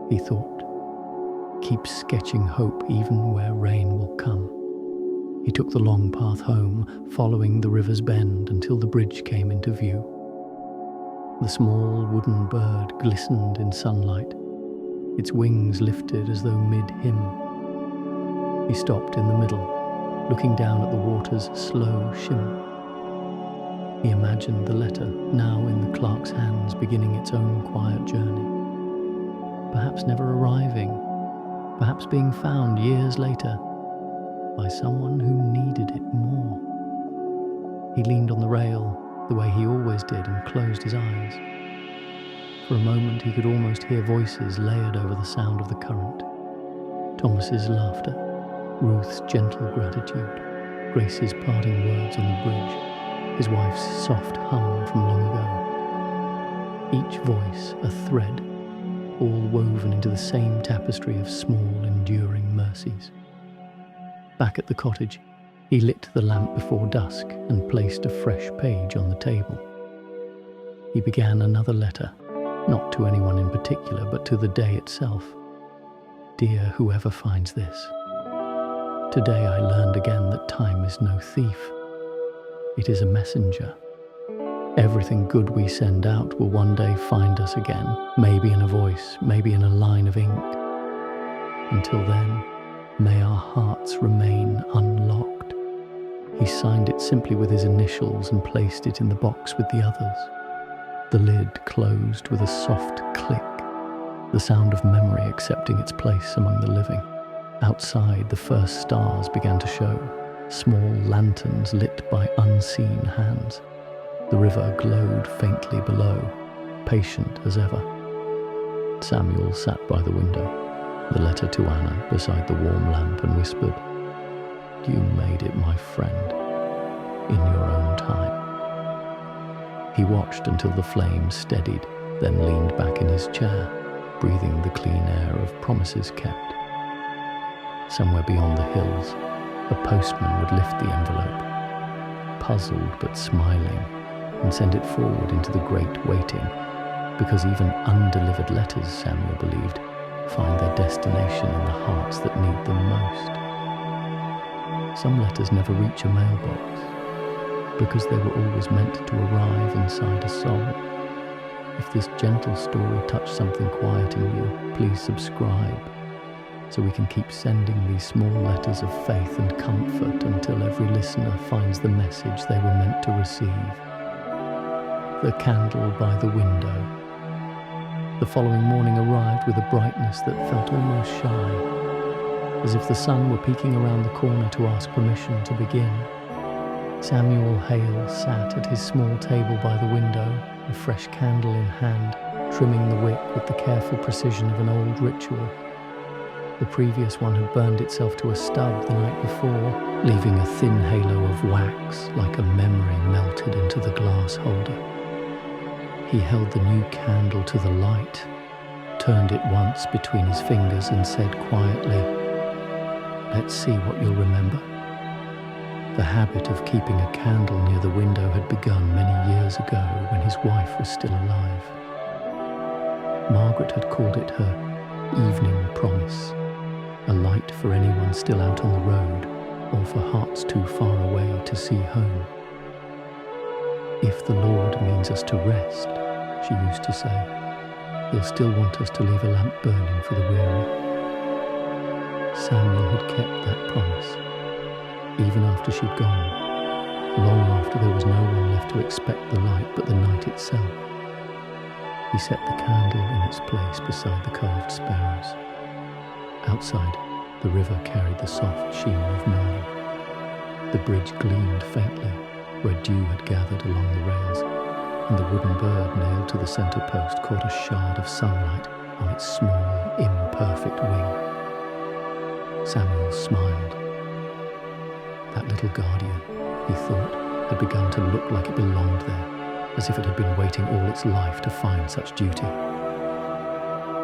he thought, keeps sketching hope even where rain will come. He took the long path home, following the river's bend until the bridge came into view. The small wooden bird glistened in sunlight, its wings lifted as though mid-hymn. He stopped in the middle, looking down at the water's slow shimmer. He imagined the letter, now in the clerk's hands, beginning its own quiet journey. Perhaps never arriving, perhaps being found years later by someone who needed it more. He leaned on the rail, the way he always did, and closed his eyes. For a moment he could almost hear voices layered over the sound of the current. Thomas's laughter, Ruth's gentle gratitude, Grace's parting words on the bridge, his wife's soft hum from long ago. Each voice a thread, all woven into the same tapestry of small, enduring mercies. Back at the cottage, he lit the lamp before dusk and placed a fresh page on the table. He began another letter, not to anyone in particular, but to the day itself. Dear whoever finds this, today I learned again that time is no thief. It is a messenger. Everything good we send out will one day find us again, maybe in a voice, maybe in a line of ink. Until then, may our hearts remain unlocked. He signed it simply with his initials and placed it in the box with the others. The lid closed with a soft click, the sound of memory accepting its place among the living. Outside, the first stars began to show, small lanterns lit by unseen hands. The river glowed faintly below, patient as ever. Samuel sat by the window, the letter to Anna beside the warm lamp, and whispered, "You made it, my friend, in your own time." He watched until the flames steadied, then leaned back in his chair, breathing the clean air of promises kept. Somewhere beyond the hills, a postman would lift the envelope, puzzled but smiling, and send it forward into the great waiting, because even undelivered letters, Samuel believed, find their destination in the hearts that need them most. Some letters never reach a mailbox, because they were always meant to arrive inside a soul. If this gentle story touched something quiet in you, please subscribe, so we can keep sending these small letters of faith and comfort until every listener finds the message they were meant to receive. The candle by the window. The following morning arrived with a brightness that felt almost shy, as if the sun were peeking around the corner to ask permission to begin. Samuel Hale sat at his small table by the window, a fresh candle in hand, trimming the wick with the careful precision of an old ritual. The previous one had burned itself to a stub the night before, leaving a thin halo of wax like a memory melted into the glass holder. He held the new candle to the light, turned it once between his fingers and said quietly, "Let's see what you'll remember." The habit of keeping a candle near the window had begun many years ago when his wife was still alive. Margaret had called it her evening promise, a light for anyone still out on the road or for hearts too far away to see home. "If the Lord means us to rest," she used to say, "He'll still want us to leave a lamp burning for the weary." Samuel had kept that promise, even after she'd gone, long after there was no one left to expect the light but the night itself. He set the candle in its place beside the carved sparrows. Outside, the river carried the soft sheen of morning. The bridge gleamed faintly where dew had gathered along the rails, and the wooden bird nailed to the centre post caught a shard of sunlight on its small, imperfect wing. Samuel smiled. That little guardian, he thought, had begun to look like it belonged there, as if it had been waiting all its life to find such duty.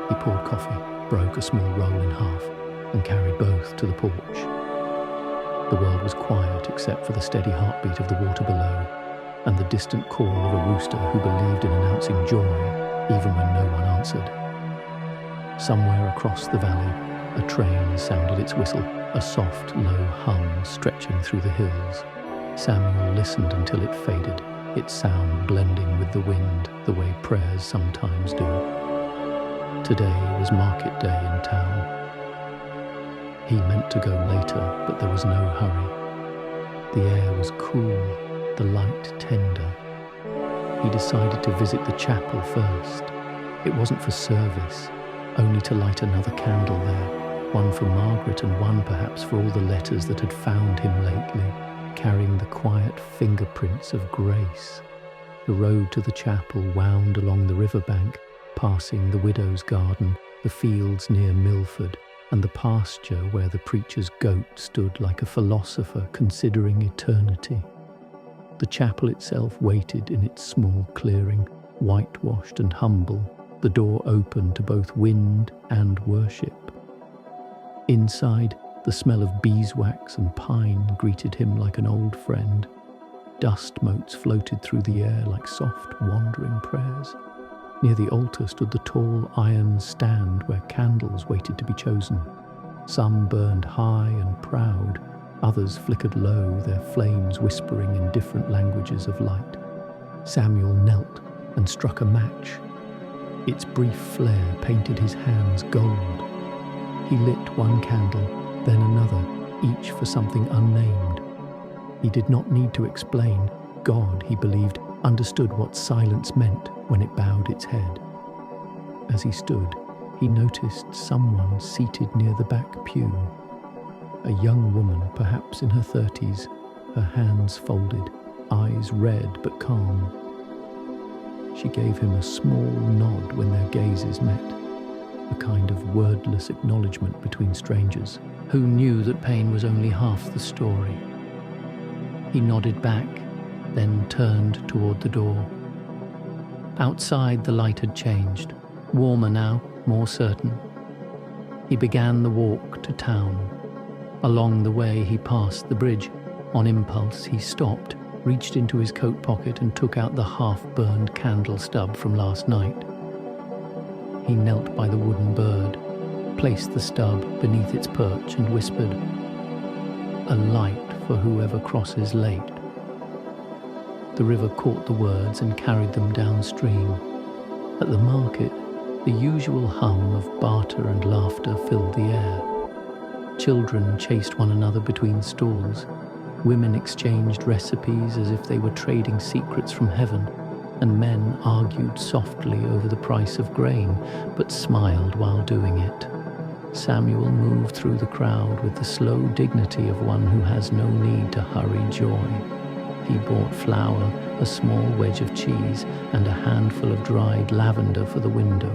He poured coffee, broke a small roll in half, and carried both to the porch. The world was quiet except for the steady heartbeat of the water below, and the distant call of a rooster who believed in announcing joy even when no one answered. Somewhere across the valley, a train sounded its whistle, a soft, low hum stretching through the hills. Samuel listened until it faded, its sound blending with the wind the way prayers sometimes do. Today was market day in town. He meant to go later, but there was no hurry. The air was cool, the light tender. He decided to visit the chapel first. It wasn't for service, only to light another candle there, one for Margaret and one perhaps for all the letters that had found him lately, carrying the quiet fingerprints of grace. The road to the chapel wound along the riverbank, passing the widow's garden, the fields near Milford, and the pasture where the preacher's goat stood like a philosopher considering eternity. The chapel itself waited in its small clearing, whitewashed and humble, the door open to both wind and worship. Inside, the smell of beeswax and pine greeted him like an old friend. Dust motes floated through the air like soft, wandering prayers. Near the altar stood the tall iron stand where candles waited to be chosen. Some burned high and proud, others flickered low, their flames whispering in different languages of light. Samuel knelt and struck a match. Its brief flare painted his hands gold. He lit one candle, then another, each for something unnamed. He did not need to explain. God, he believed, understood what silence meant when it bowed its head. As he stood, he noticed someone seated near the back pew. A young woman, perhaps in her 30s, her hands folded, eyes red but calm. She gave him a small nod when their gazes met, a kind of wordless acknowledgement between strangers who knew that pain was only half the story. He nodded back, then turned toward the door. Outside, the light had changed, warmer now, more certain. He began the walk to town. Along the way, he passed the bridge. On impulse, he stopped, reached into his coat pocket and took out the half-burned candle stub from last night. He knelt by the wooden bird, placed the stub beneath its perch and whispered, "A light for whoever crosses late." The river caught the words and carried them downstream. At the market, the usual hum of barter and laughter filled the air. Children chased one another between stalls. Women exchanged recipes as if they were trading secrets from heaven, and men argued softly over the price of grain, but smiled while doing it. Samuel moved through the crowd with the slow dignity of one who has no need to hurry joy. He bought flour, a small wedge of cheese, and a handful of dried lavender for the window.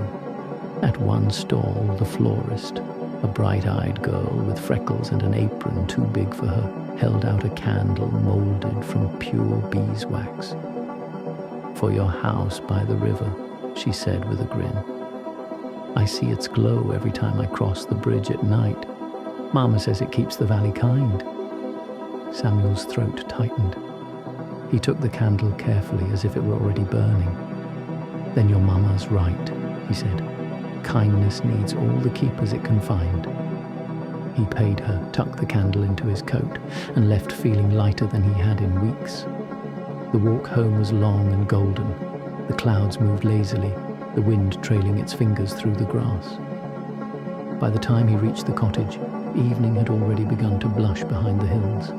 At one stall, the florist, a bright-eyed girl with freckles and an apron too big for her, held out a candle molded from pure beeswax. "For your house by the river," she said with a grin. "I see its glow every time I cross the bridge at night. Mama says it keeps the valley kind." Samuel's throat tightened. He took the candle carefully as if it were already burning. "Then your mama's right," he said. "Kindness needs all the keepers it can find." He paid her, tucked the candle into his coat, and left feeling lighter than he had in weeks. The walk home was long and golden. The clouds moved lazily, the wind trailing its fingers through the grass. By the time he reached the cottage, evening had already begun to blush behind the hills.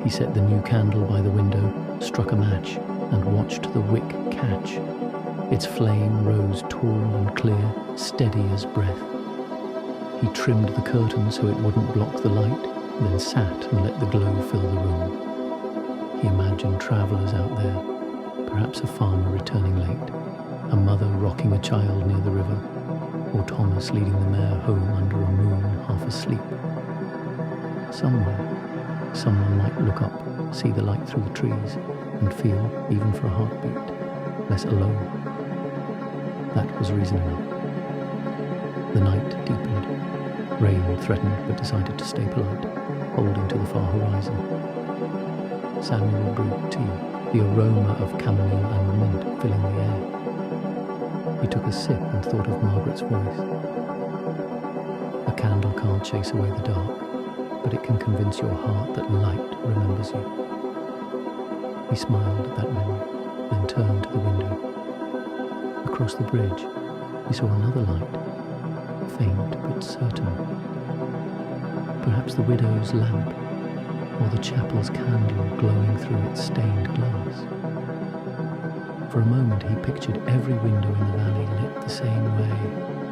He set the new candle by the window, struck a match, and watched the wick catch. Its flame rose tall and clear, steady as breath. He trimmed the curtain so it wouldn't block the light, then sat and let the glow fill the room. He imagined travellers out there, perhaps a farmer returning late, a mother rocking a child near the river, or Thomas leading the mare home under a moon half asleep. Someone might look up, see the light through the trees, and feel, even for a heartbeat, less alone. That was reason enough. The night deepened. Rain threatened but decided to stay polite, holding to the far horizon. Samuel brewed tea, the aroma of chamomile and mint filling the air. He took a sip and thought of Margaret's voice. "A candle can't chase away the dark, but it can convince your heart that light remembers you." He smiled at that memory, then turned to the window. Across the bridge, he saw another light, faint but certain. Perhaps the widow's lamp, or the chapel's candle glowing through its stained glass. For a moment he pictured every window in the valley lit the same way,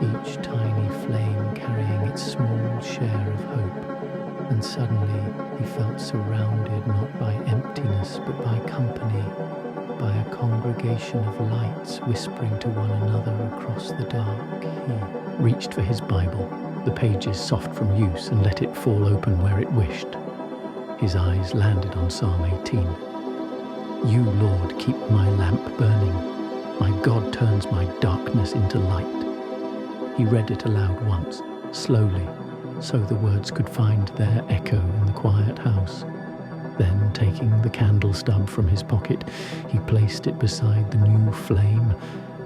each tiny flame carrying its small share of hope. And suddenly he felt surrounded not by emptiness but by company, by a congregation of lights whispering to one another across the dark. He reached for his Bible, the pages soft from use, and let it fall open where it wished. His eyes landed on Psalm 18. You, Lord, keep my lamp burning. My God turns my darkness into light. He read it aloud once, slowly, so the words could find their echo in the quiet house. Then, taking the candle stub from his pocket, he placed it beside the new flame,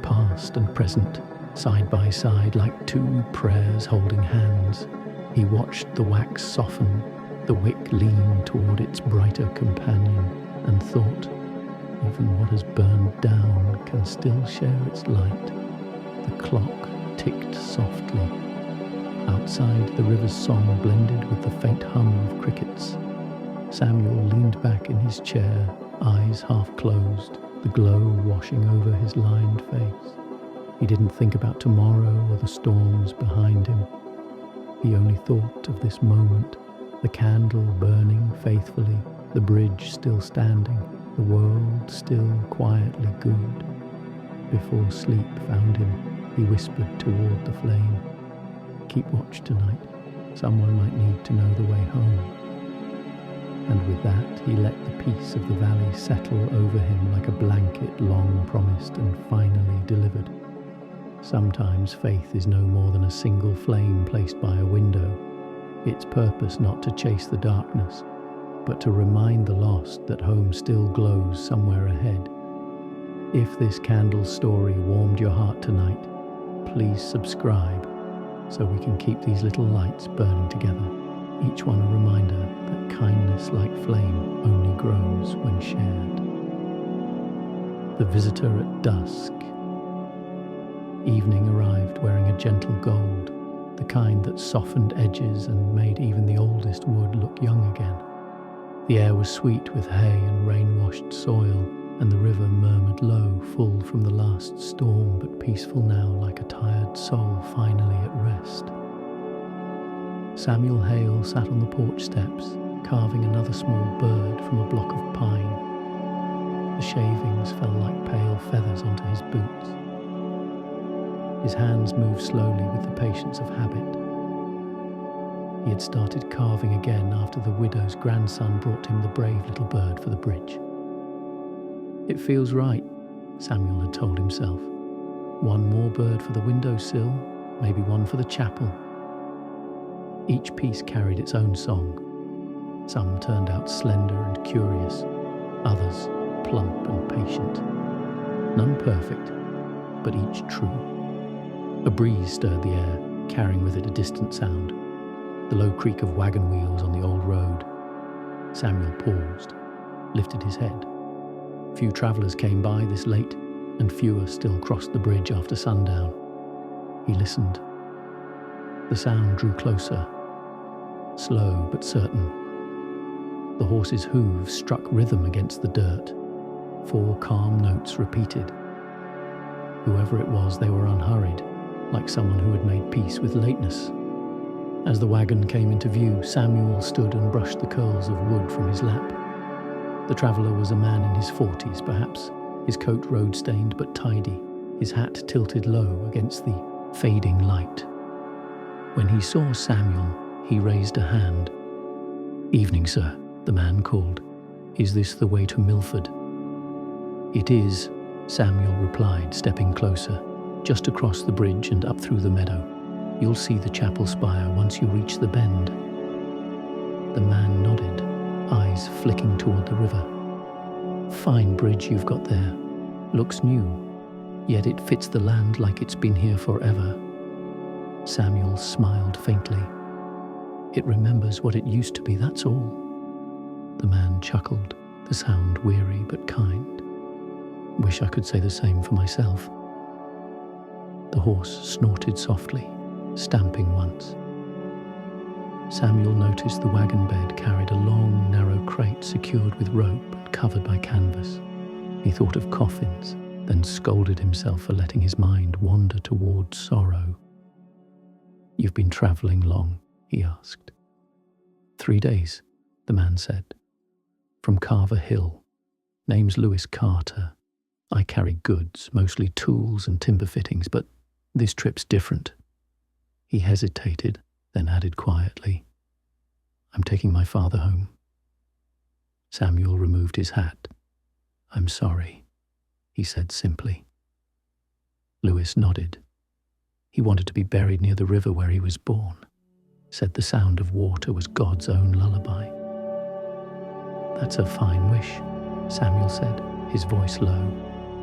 past and present, side by side like two prayers holding hands. He watched the wax soften, the wick lean toward its brighter companion, and thought, even what has burned down can still share its light. The clock ticked softly. Outside, the river's song blended with the faint hum of crickets. Samuel leaned back in his chair, eyes half closed, the glow washing over his lined face. He didn't think about tomorrow or the storms behind him. He only thought of this moment, the candle burning faithfully, the bridge still standing, the world still quietly good. Before sleep found him, he whispered toward the flame, "Keep watch tonight. Someone might need to know the way home." And with that, he let the peace of the valley settle over him like a blanket long promised and finally delivered. Sometimes faith is no more than a single flame placed by a window, its purpose not to chase the darkness, but to remind the lost that home still glows somewhere ahead. If this candle story warmed your heart tonight, please subscribe so we can keep these little lights burning together, each one a reminder that kindness like flame only grows when shared. The visitor at dusk. Evening arrived wearing a gentle gold, the kind that softened edges and made even the oldest wood look young again. The air was sweet with hay and rain-washed soil, and the river murmured low, full from the last storm, but peaceful now like a tired soul finally at rest. Samuel Hale sat on the porch steps, carving another small bird from a block of pine. The shavings fell like pale feathers onto his boots. His hands moved slowly with the patience of habit. He had started carving again after the widow's grandson brought him the brave little bird for the bridge. It feels right, Samuel had told himself. One more bird for the windowsill, maybe one for the chapel. Each piece carried its own song. Some turned out slender and curious, others plump and patient. None perfect, but each true. A breeze stirred the air, carrying with it a distant sound, the low creak of wagon wheels on the old road. Samuel paused, lifted his head. Few travellers came by this late, and fewer still crossed the bridge after sundown. He listened. The sound drew closer, slow but certain. The horse's hooves struck rhythm against the dirt. 4 calm notes repeated. Whoever it was, they were unhurried, like someone who had made peace with lateness. As the wagon came into view, Samuel stood and brushed the curls of wood from his lap. The traveller was a man in his 40s, perhaps, his coat road-stained but tidy, his hat tilted low against the fading light. When he saw Samuel, he raised a hand. "Evening, sir," the man called. "Is this the way to Milford?" "It is," Samuel replied, stepping closer. "Just across the bridge and up through the meadow. You'll see the chapel spire once you reach the bend." The man nodded, eyes flicking toward the river. "Fine bridge you've got there. Looks new, yet it fits the land like it's been here forever." Samuel smiled faintly. "It remembers what it used to be, that's all." The man chuckled, the sound weary but kind. "Wish I could say the same for myself." The horse snorted softly, stamping once. Samuel noticed the wagon bed carried a long, narrow crate secured with rope and covered by canvas. He thought of coffins, then scolded himself for letting his mind wander towards sorrow. "You've been travelling long?" he asked. 3 days, the man said. "From Carver Hill. Name's Lewis Carter. I carry goods, mostly tools and timber fittings, but this trip's different." He hesitated, then added quietly, "I'm taking my father home." Samuel removed his hat. "I'm sorry," he said simply. Lewis nodded. He wanted to be buried near the river where he was born, said the sound of water was God's own lullaby. "That's a fine wish," Samuel said, his voice low,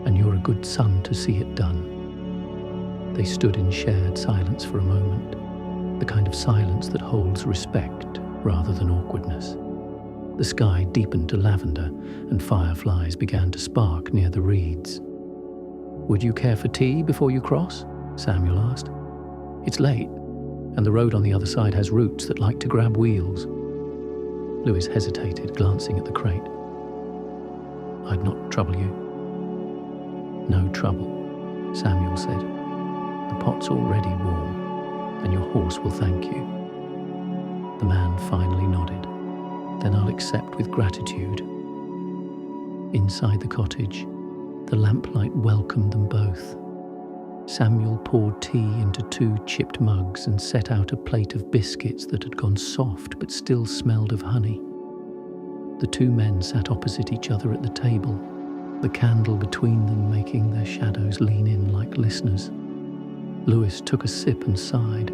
"and you're a good son to see it done." They stood in shared silence for a moment, the kind of silence that holds respect rather than awkwardness. The sky deepened to lavender, and fireflies began to spark near the reeds. "Would you care for tea before you cross?" Samuel asked. "It's late, and the road on the other side has roots that like to grab wheels." Lewis hesitated, glancing at the crate. "I'd not trouble you." "No trouble," Samuel said. "The pot's already warm, and your horse will thank you." The man finally nodded. "Then I'll accept with gratitude." Inside the cottage, the lamplight welcomed them both. Samuel poured tea into 2 chipped mugs and set out a plate of biscuits that had gone soft but still smelled of honey. The 2 men sat opposite each other at the table, the candle between them making their shadows lean in like listeners. Lewis took a sip and sighed.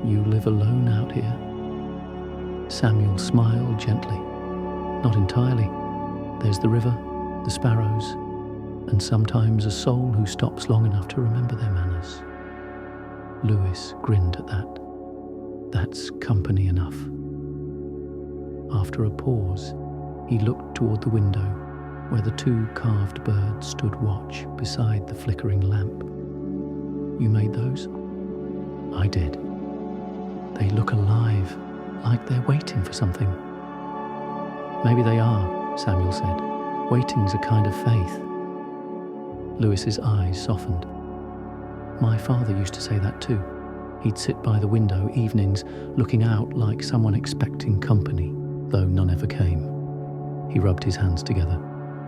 "You live alone out here?" Samuel smiled gently. "Not entirely. There's the river, the sparrows, and sometimes a soul who stops long enough to remember their manners." Lewis grinned at that. "That's company enough." After a pause, he looked toward the window, where the 2 carved birds stood watch beside the flickering lamp. "You made those?" "I did. They look alive, like they're waiting for something." "Maybe they are," Samuel said. "Waiting's a kind of faith." Lewis's eyes softened. "My father used to say that too. He'd sit by the window evenings, looking out like someone expecting company, though none ever came." He rubbed his hands together.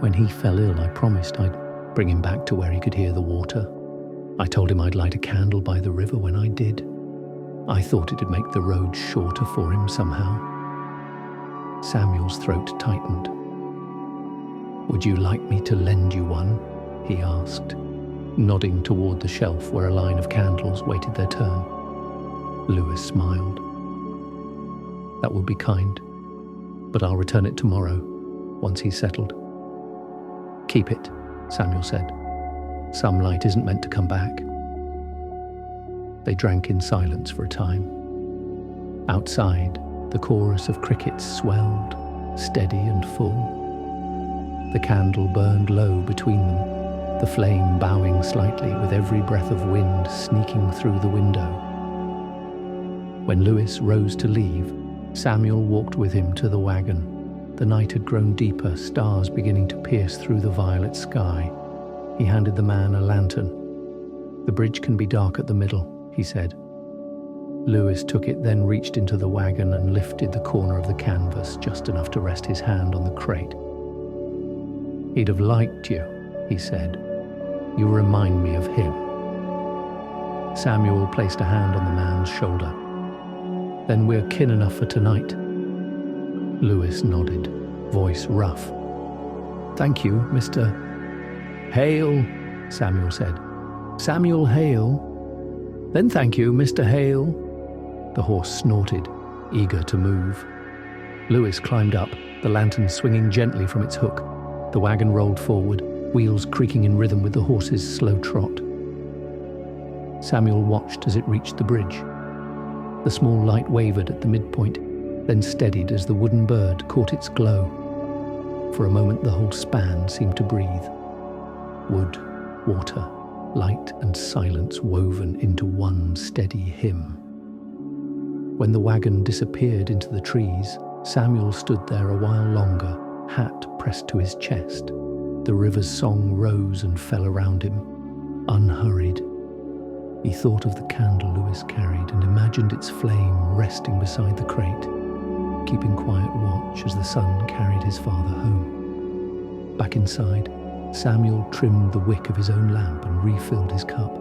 "When he fell ill, I promised I'd bring him back to where he could hear the water. I told him I'd light a candle by the river when I did. I thought it'd make the road shorter for him somehow." Samuel's throat tightened. "Would you like me to lend you one?" he asked, nodding toward the shelf where a line of candles waited their turn. Lewis smiled. "That would be kind, but I'll return it tomorrow, once he's settled." "Keep it," Samuel said. "Some light isn't meant to come back." They drank in silence for a time. Outside, the chorus of crickets swelled, steady and full. The candle burned low between them, the flame bowing slightly with every breath of wind sneaking through the window. When Lewis rose to leave, Samuel walked with him to the wagon. The night had grown deeper, stars beginning to pierce through the violet sky. He handed the man a lantern. "The bridge can be dark at the middle," he said. Lewis took it, then reached into the wagon and lifted the corner of the canvas just enough to rest his hand on the crate. "He'd have liked you," he said. "You remind me of him." Samuel placed a hand on the man's shoulder. "Then we're kin enough for tonight." Lewis nodded, voice rough. "Thank you, Mr. Hale," Samuel said. "Samuel Hale." "Then thank you, Mr. Hale." The horse snorted, eager to move. Lewis climbed up, the lantern swinging gently from its hook. The wagon rolled forward, wheels creaking in rhythm with the horse's slow trot. Samuel watched as it reached the bridge. The small light wavered at the midpoint, then steadied as the wooden bird caught its glow. For a moment the whole span seemed to breathe. Wood, water, light and silence woven into one steady hymn. When the wagon disappeared into the trees, Samuel stood there a while longer, hat pressed to his chest. The river's song rose and fell around him, unhurried. He thought of the candle Lewis carried and imagined its flame resting beside the crate, keeping quiet watch as the son carried his father home. Back inside, Samuel trimmed the wick of his own lamp and refilled his cup.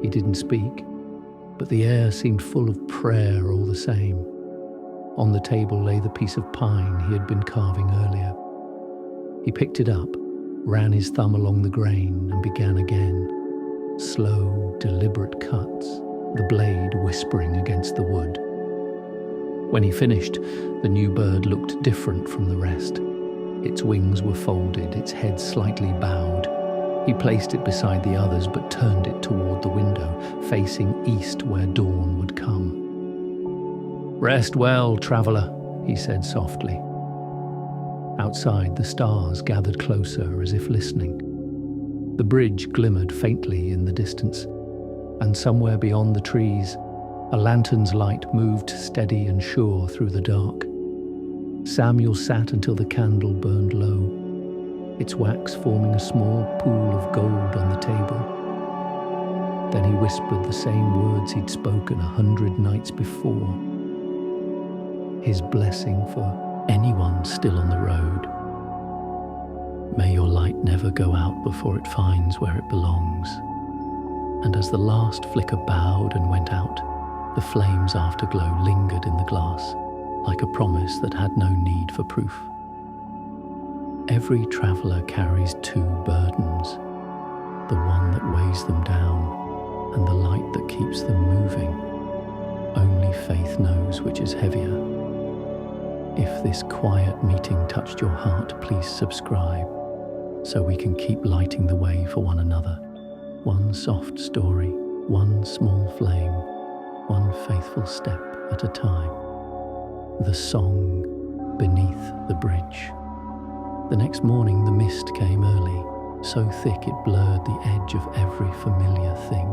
He didn't speak, but the air seemed full of prayer all the same. On the table lay the piece of pine he had been carving earlier. He picked it up, ran his thumb along the grain, and began again. Slow, deliberate cuts, the blade whispering against the wood. When he finished, the new bird looked different from the rest. Its wings were folded, its head slightly bowed. He placed it beside the others, but turned it toward the window, facing east where dawn would come. "Rest well, traveller," he said softly. Outside, the stars gathered closer as if listening. The bridge glimmered faintly in the distance, and somewhere beyond the trees, a lantern's light moved steady and sure through the dark. Samuel sat until the candle burned low, its wax forming a small pool of gold on the table. Then he whispered the same words he'd spoken 100 nights before. His blessing for anyone still on the road. "May your light never go out before it finds where it belongs." And as the last flicker bowed and went out, the flame's afterglow lingered in the glass, like a promise that had no need for proof. Every traveller carries two burdens, the one that weighs them down and the light that keeps them moving. Only faith knows which is heavier. If this quiet meeting touched your heart, please subscribe so we can keep lighting the way for one another. One soft story, one small flame, one faithful step at a time. The song beneath the bridge. The next morning the mist came early, so thick it blurred the edge of every familiar thing.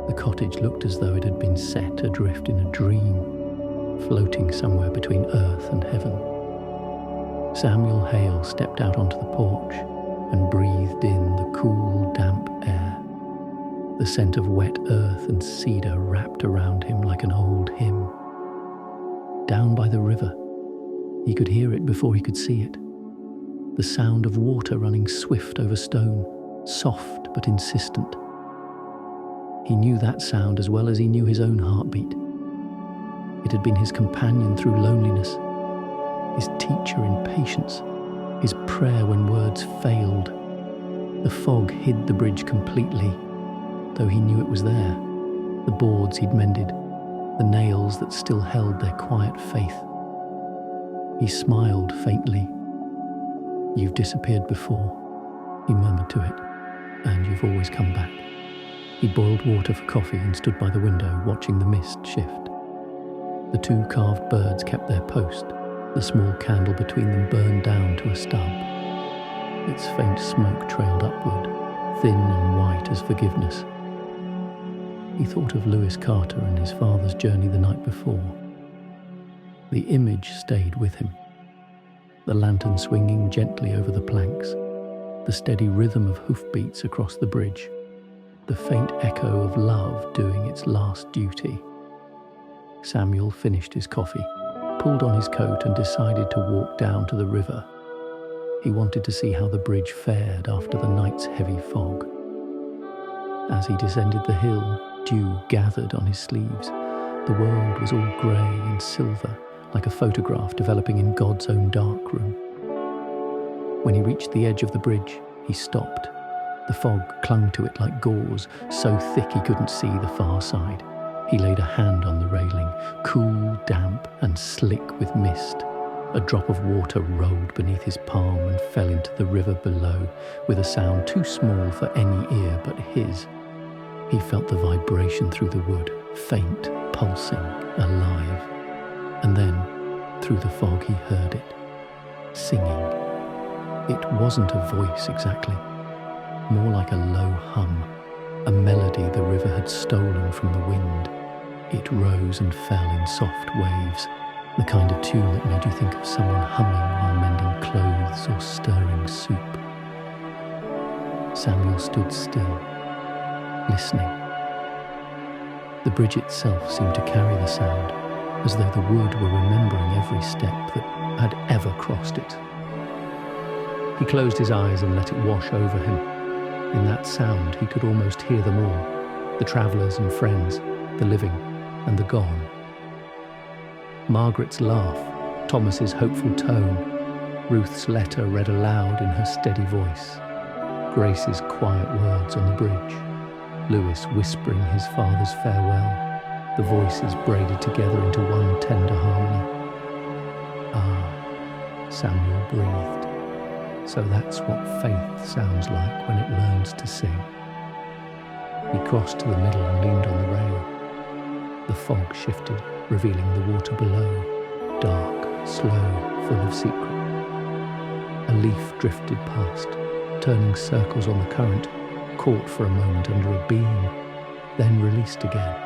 The cottage looked as though it had been set adrift in a dream, floating somewhere between earth and heaven. Samuel Hale stepped out onto the porch and breathed in the cool, damp air. The scent of wet earth and cedar wrapped around him like an old hymn. Down by the river, he could hear it before he could see it. The sound of water running swift over stone, soft but insistent. He knew that sound as well as he knew his own heartbeat. It had been his companion through loneliness, his teacher in patience, his prayer when words failed. The fog hid the bridge completely, though he knew it was there. The boards he'd mended, the nails that still held their quiet faith. He smiled faintly. "You've disappeared before," he murmured to it, "and you've always come back." He boiled water for coffee and stood by the window, watching the mist shift. The two carved birds kept their post. The small candle between them burned down to a stub. Its faint smoke trailed upward, thin and white as forgiveness. He thought of Lewis Carter and his father's journey the night before. The image stayed with him. The lantern swinging gently over the planks, the steady rhythm of hoofbeats across the bridge, the faint echo of love doing its last duty. Samuel finished his coffee, pulled on his coat and decided to walk down to the river. He wanted to see how the bridge fared after the night's heavy fog. As he descended the hill, dew gathered on his sleeves. The world was all grey and silver, like a photograph developing in God's own darkroom. When he reached the edge of the bridge, he stopped. The fog clung to it like gauze, so thick he couldn't see the far side. He laid a hand on the railing, cool, damp, and slick with mist. A drop of water rolled beneath his palm and fell into the river below, with a sound too small for any ear but his. He felt the vibration through the wood, faint, pulsing, alive. And then, through the fog, he heard it, singing. It wasn't a voice exactly, more like a low hum, a melody the river had stolen from the wind. It rose and fell in soft waves, the kind of tune that made you think of someone humming while mending clothes or stirring soup. Samuel stood still, listening. The bridge itself seemed to carry the sound, as though the wood were remembering every step that had ever crossed it. He closed his eyes and let it wash over him. In that sound he could almost hear them all, the travellers and friends, the living and the gone. Margaret's laugh, Thomas's hopeful tone, Ruth's letter read aloud in her steady voice, Grace's quiet words on the bridge, Lewis whispering his father's farewell, the voices braided together into one tender harmony. Ah, Samuel breathed. So that's what faith sounds like when it learns to sing. He crossed to the middle and leaned on the rail. The fog shifted, revealing the water below, dark, slow, full of secret. A leaf drifted past, turning circles on the current, caught for a moment under a beam, then released again.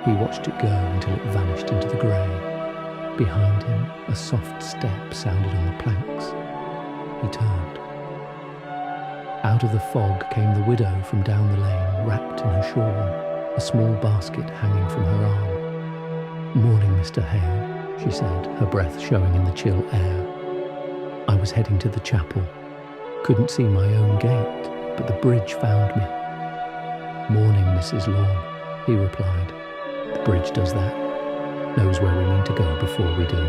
He watched it go until it vanished into the grey. Behind him, a soft step sounded on the planks. He turned. Out of the fog came the widow from down the lane, wrapped in her shawl, a small basket hanging from her arm. "Morning, Mr. Hale," she said, her breath showing in the chill air. "I was heading to the chapel. Couldn't see my own gate, but the bridge found me." "Morning, Mrs. Lorne," he replied. "The bridge does that. Knows where we mean to go before we do."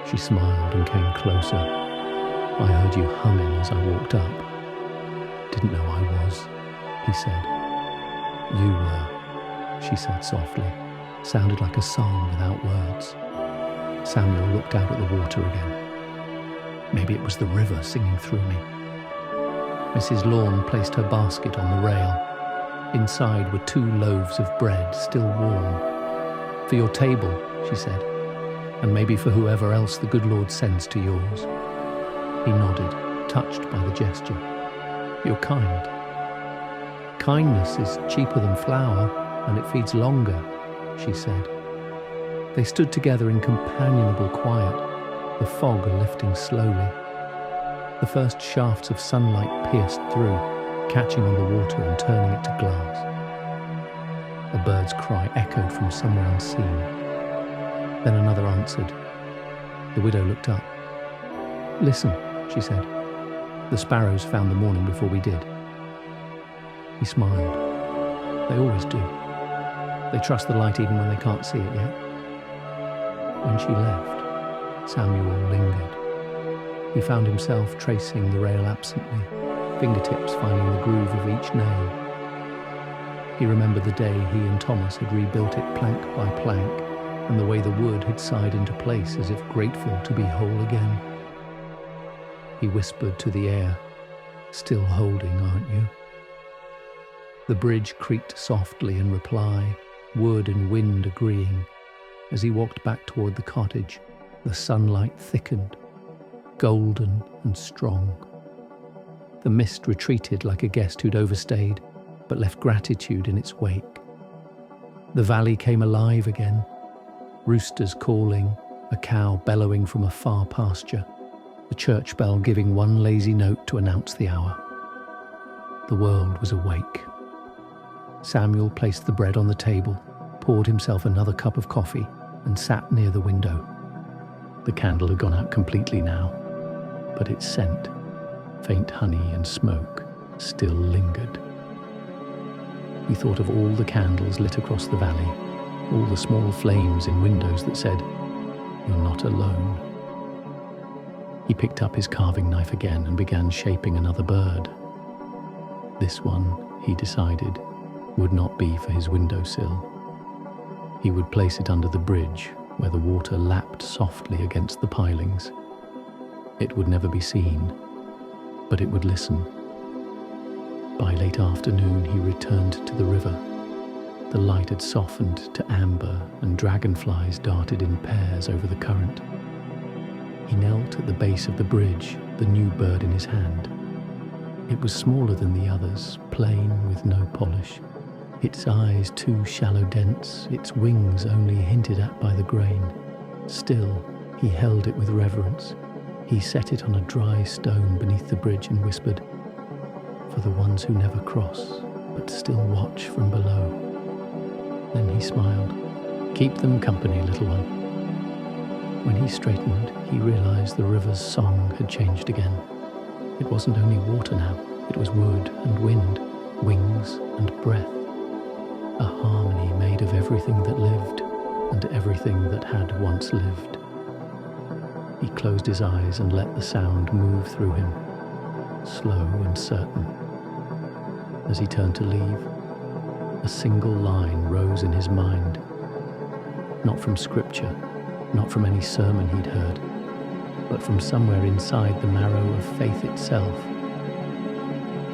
She smiled and came closer. "I heard you humming as I walked up." "Didn't know I was," he said. "You were," she said softly. Sounded like a song without words. Samuel looked out at the water again. Maybe it was the river singing through me. Mrs. Lorne placed her basket on the rail. Inside were 2 loaves of bread, still warm. "For your table," she said, "and maybe for whoever else the good Lord sends to yours." He nodded, touched by the gesture. "You're kind." "Kindness is cheaper than flour, and it feeds longer," she said. They stood together in companionable quiet, the fog lifting slowly. The first shafts of sunlight pierced through, catching on the water and turning it to glass. A bird's cry echoed from somewhere unseen. Then another answered. The widow looked up. "Listen," she said. "The sparrows found the morning before we did." He smiled. "They always do. They trust the light even when they can't see it yet." When she left, Samuel lingered. He found himself tracing the rail absently, fingertips finding the groove of each nail. He remembered the day he and Thomas had rebuilt it plank by plank, and the way the wood had sighed into place as if grateful to be whole again. He whispered to the air, "Still holding, aren't you?" The bridge creaked softly in reply, wood and wind agreeing. As he walked back toward the cottage, the sunlight thickened, golden and strong. The mist retreated like a guest who'd overstayed, but left gratitude in its wake. The valley came alive again, roosters calling, a cow bellowing from a far pasture, the church bell giving one lazy note to announce the hour. The world was awake. Samuel placed the bread on the table, poured himself another cup of coffee, and sat near the window. The candle had gone out completely now, but its scent, faint honey and smoke, still lingered. He thought of all the candles lit across the valley, all the small flames in windows that said, "You're not alone." He picked up his carving knife again and began shaping another bird. This one, he decided, would not be for his windowsill. He would place it under the bridge, where the water lapped softly against the pilings. It would never be seen, but it would listen. By late afternoon he returned to the river. The light had softened to amber and dragonflies darted in pairs over the current. He knelt at the base of the bridge, the new bird in his hand. It was smaller than the others, plain with no polish, its eyes too shallow dense, its wings only hinted at by the grain. Still, he held it with reverence. He set it on a dry stone beneath the bridge and whispered, "For the ones who never cross, but still watch from below." Then he smiled. "Keep them company, little one." When he straightened, he realized the river's song had changed again. It wasn't only water now, it was wood and wind, wings and breath. A harmony made of everything that lived and everything that had once lived. He closed his eyes and let the sound move through him, slow and certain. As he turned to leave, a single line rose in his mind. Not from scripture, not from any sermon he'd heard, but from somewhere inside the marrow of faith itself.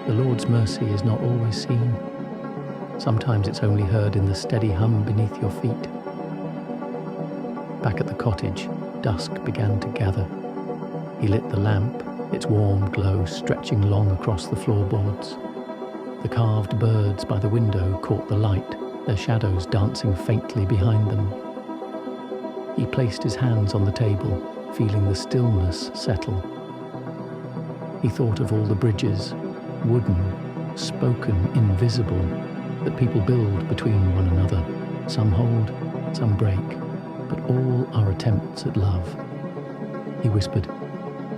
The Lord's mercy is not always seen. Sometimes it's only heard in the steady hum beneath your feet. Back at the cottage, dusk began to gather. He lit the lamp, its warm glow stretching long across the floorboards. The carved birds by the window caught the light, their shadows dancing faintly behind them. He placed his hands on the table, feeling the stillness settle. He thought of all the bridges, wooden, spoken, invisible, that people build between one another. Some hold, some break, but all are attempts at love. He whispered,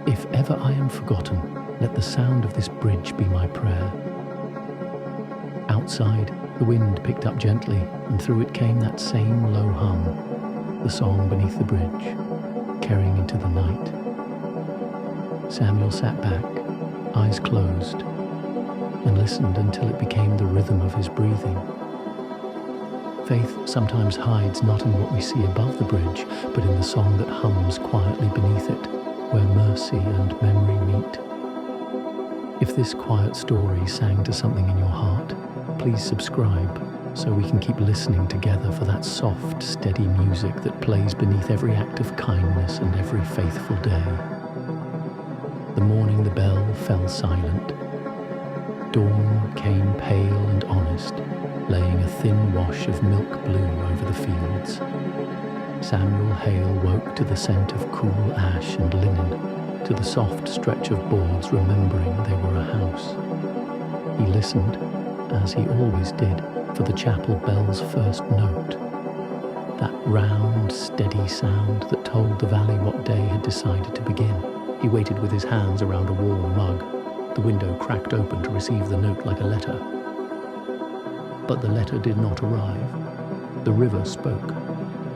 "If ever I am forgotten, let the sound of this bridge be my prayer." Outside, the wind picked up gently, and through it came that same low hum, the song beneath the bridge, carrying into the night. Samuel sat back, eyes closed, and listened until it became the rhythm of his breathing. Faith sometimes hides not in what we see above the bridge, but in the song that hums quietly beneath it, where mercy and memory meet. If this quiet story sang to something in your heart, please subscribe so we can keep listening together for that soft, steady music that plays beneath every act of kindness and every faithful day. The morning the bell fell silent. Dawn came pale and honest, laying a thin wash of milk blue over the fields. Samuel Hale woke to the scent of cool ash and linen, to the soft stretch of boards remembering they were a house. He listened, as he always did, for the chapel bell's first note. That round, steady sound that told the valley what day had decided to begin. He waited with his hands around a warm mug. The window cracked open to receive the note like a letter. But the letter did not arrive. The river spoke.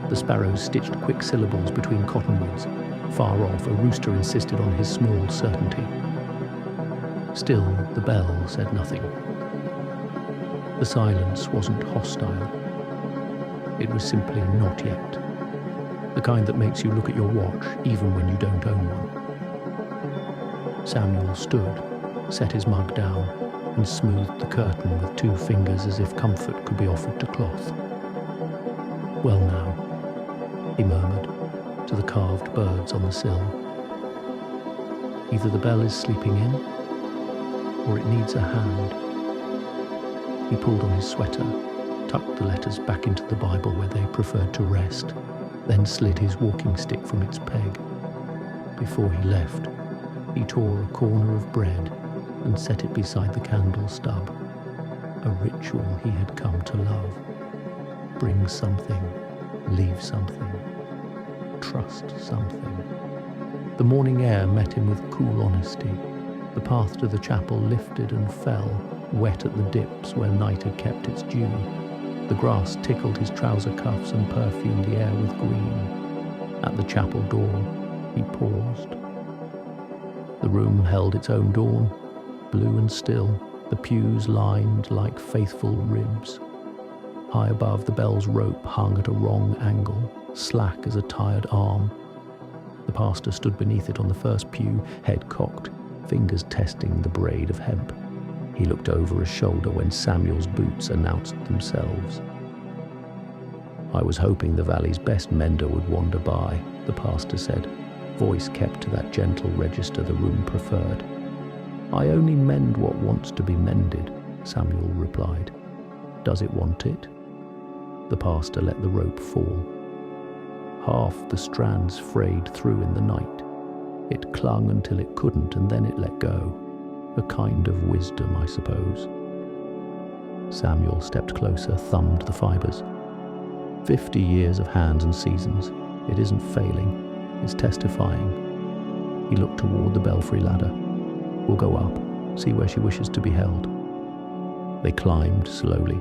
The sparrows stitched quick syllables between cottonwoods. Far off, a rooster insisted on his small certainty. Still, the bell said nothing. The silence wasn't hostile. It was simply not yet. The kind that makes you look at your watch even when you don't own one. Samuel stood, set his mug down, and smoothed the curtain with 2 fingers as if comfort could be offered to cloth. "Well now," he murmured to the carved birds on the sill. "Either the bell is sleeping in, or it needs a hand." He pulled on his sweater, tucked the letters back into the Bible where they preferred to rest, then slid his walking stick from its peg. Before he left, he tore a corner of bread and set it beside the candle stub, a ritual he had come to love. Bring something, leave something, trust something. The morning air met him with cool honesty. The path to the chapel lifted and fell, wet at the dips where night had kept its dew. The grass tickled his trouser cuffs and perfumed the air with green. At the chapel door, he paused. The room held its own dawn, blue and still, the pews lined like faithful ribs. High above, the bell's rope hung at a wrong angle, slack as a tired arm. The pastor stood beneath it on the first pew, head cocked, fingers testing the braid of hemp. He looked over his shoulder when Samuel's boots announced themselves. "I was hoping the valley's best mender would wander by," the pastor said, voice kept to that gentle register the room preferred. "I only mend what wants to be mended," Samuel replied. Does it want it? The pastor let the rope fall. Half the strands frayed through in the night. It clung until it couldn't, and then it let go. A kind of wisdom, I suppose. Samuel stepped closer, thumbed the fibres. 50 years of hands and seasons. It isn't failing, it's testifying. He looked toward the belfry ladder. We'll go up, see where she wishes to be held. They climbed slowly.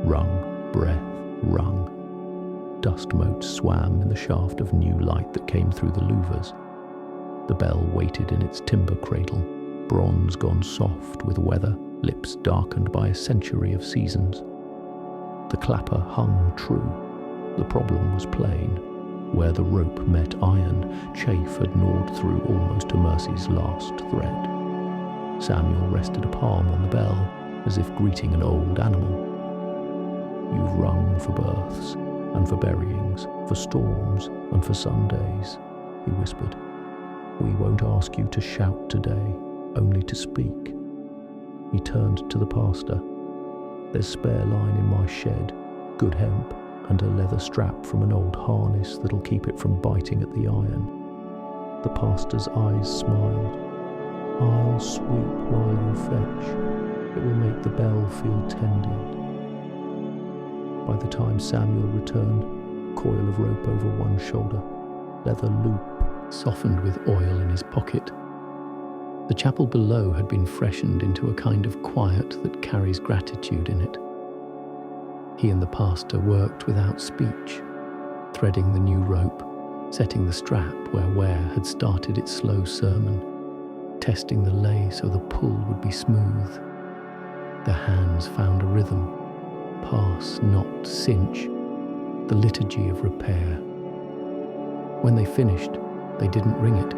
Rung, breath, rung. Dust motes swam in the shaft of new light that came through the louvers. The bell waited in its timber cradle, bronze gone soft with weather, lips darkened by a century of seasons. The clapper hung true. The problem was plain. Where the rope met iron, chafe had gnawed through almost to Mercy's last thread. Samuel rested a palm on the bell, as if greeting an old animal. You've rung for births, and for buryings, for storms, and for Sundays, he whispered. We won't ask you to shout today, only to speak. He turned to the pastor. There's spare line in my shed, good hemp, and a leather strap from an old harness that'll keep it from biting at the iron. The pastor's eyes smiled. I'll sweep while you fetch. It will make the bell feel tended. By the time Samuel returned, coil of rope over one shoulder, leather loop softened with oil in his pocket. The chapel below had been freshened into a kind of quiet that carries gratitude in it. He and the pastor worked without speech, threading the new rope, setting the strap where Ware had started its slow sermon, testing the lay so the pull would be smooth. Their hands found a rhythm, pass, not cinch, the liturgy of repair. When they finished, they didn't ring it.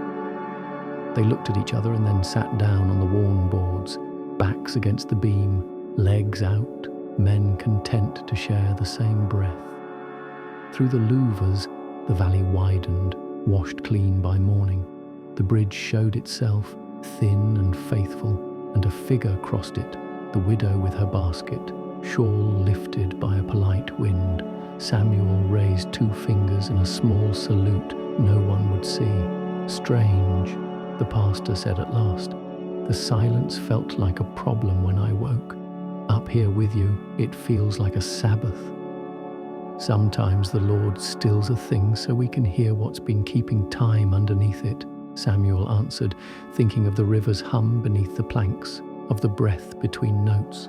They looked at each other and then sat down on the worn boards, backs against the beam, legs out, men content to share the same breath. Through the louvers, the valley widened, washed clean by morning. The bridge showed itself, thin and faithful, and a figure crossed it, the widow with her basket, shawl lifted by a polite wind. Samuel raised 2 fingers in a small salute no one would see. Strange, the pastor said at last. The silence felt like a problem when I woke. Up here with you, it feels like a Sabbath. Sometimes the Lord stills a thing so we can hear what's been keeping time underneath it, Samuel answered, thinking of the river's hum beneath the planks, of the breath between notes.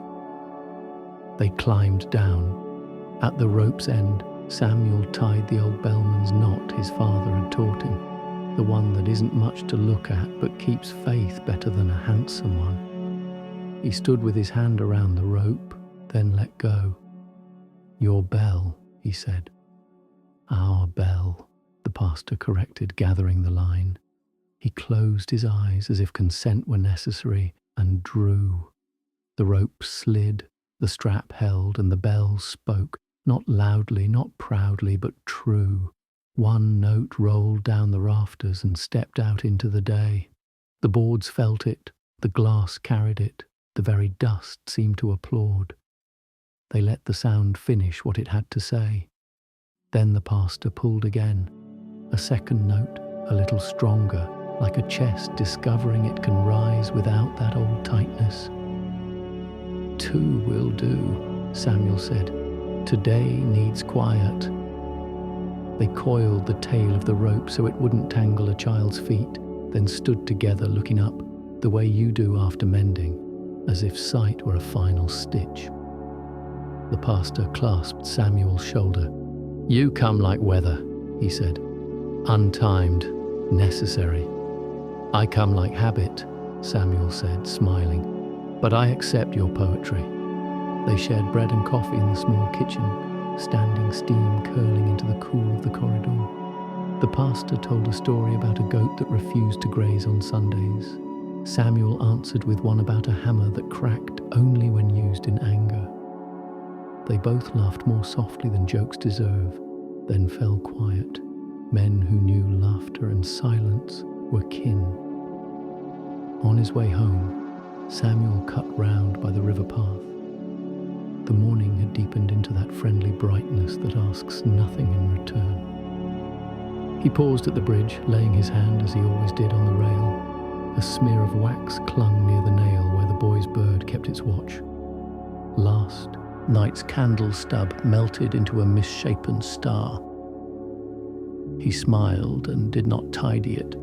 They climbed down. At the rope's end, Samuel tied the old bellman's knot his father had taught him, the one that isn't much to look at but keeps faith better than a handsome one. He stood with his hand around the rope, then let go. Your bell, he said. Our bell, the pastor corrected, gathering the line. He closed his eyes as if consent were necessary and drew. The rope slid, the strap held, and the bell spoke, not loudly, not proudly, but true. One note rolled down the rafters and stepped out into the day. The boards felt it, the glass carried it, the very dust seemed to applaud. They let the sound finish what it had to say. Then the pastor pulled again. A second note, a little stronger, like a chest discovering it can rise without that old tightness. 2 will do, Samuel said. Today needs quiet. They coiled the tail of the rope so it wouldn't tangle a child's feet, then stood together looking up, the way you do after mending, as if sight were a final stitch. The pastor clasped Samuel's shoulder. You come like weather, he said. Untimed, necessary. I come like habit, Samuel said, smiling. But I accept your poetry. They shared bread and coffee in the small kitchen, standing steam curling into the cool of the corridor. The pastor told a story about a goat that refused to graze on Sundays. Samuel answered with one about a hammer that cracked only when used in anger. They both laughed more softly than jokes deserve, then fell quiet. Men who knew laughter and silence were kin. On his way home, Samuel cut round by the river path. The morning had deepened into that friendly brightness that asks nothing in return. He paused at the bridge, laying his hand as he always did on the rail. A smear of wax clung near the nail where the boy's bird kept its watch. Last night's candle stub melted into a misshapen star. He smiled and did not tidy it.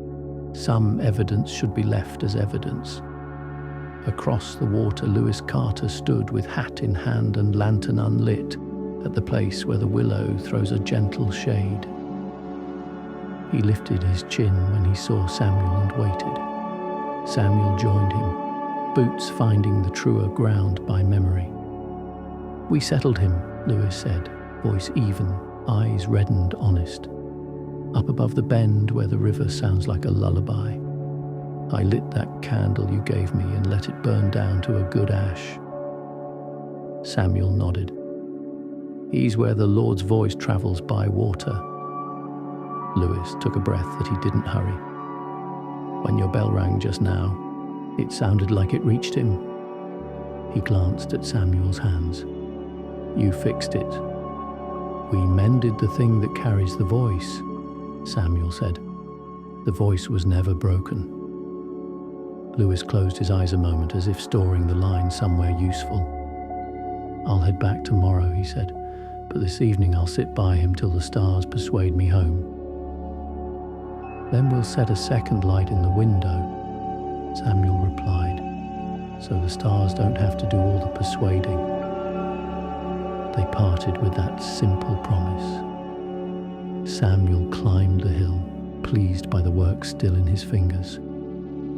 Some evidence should be left as evidence. Across the water, Lewis Carter stood with hat in hand and lantern unlit at the place where the willow throws a gentle shade. He lifted his chin when he saw Samuel and waited. Samuel joined him, boots finding the truer ground by memory. "We settled him," Lewis said, voice even, eyes reddened honest. "Up above the bend where the river sounds like a lullaby. I lit that candle you gave me and let it burn down to a good ash." Samuel nodded. "He's where the Lord's voice travels by water." Lewis took a breath that he didn't hurry. "When your bell rang just now, it sounded like it reached him." He glanced at Samuel's hands. "You fixed it." "We mended the thing that carries the voice," Samuel said. "The voice was never broken." Lewis closed his eyes a moment as if storing the line somewhere useful. "I'll head back tomorrow," he said, "but this evening I'll sit by him till the stars persuade me home. Then we'll set a second light in the window," Samuel replied, "so the stars don't have to do all the persuading." They parted with that simple promise. Samuel climbed the hill, pleased by the work still in his fingers,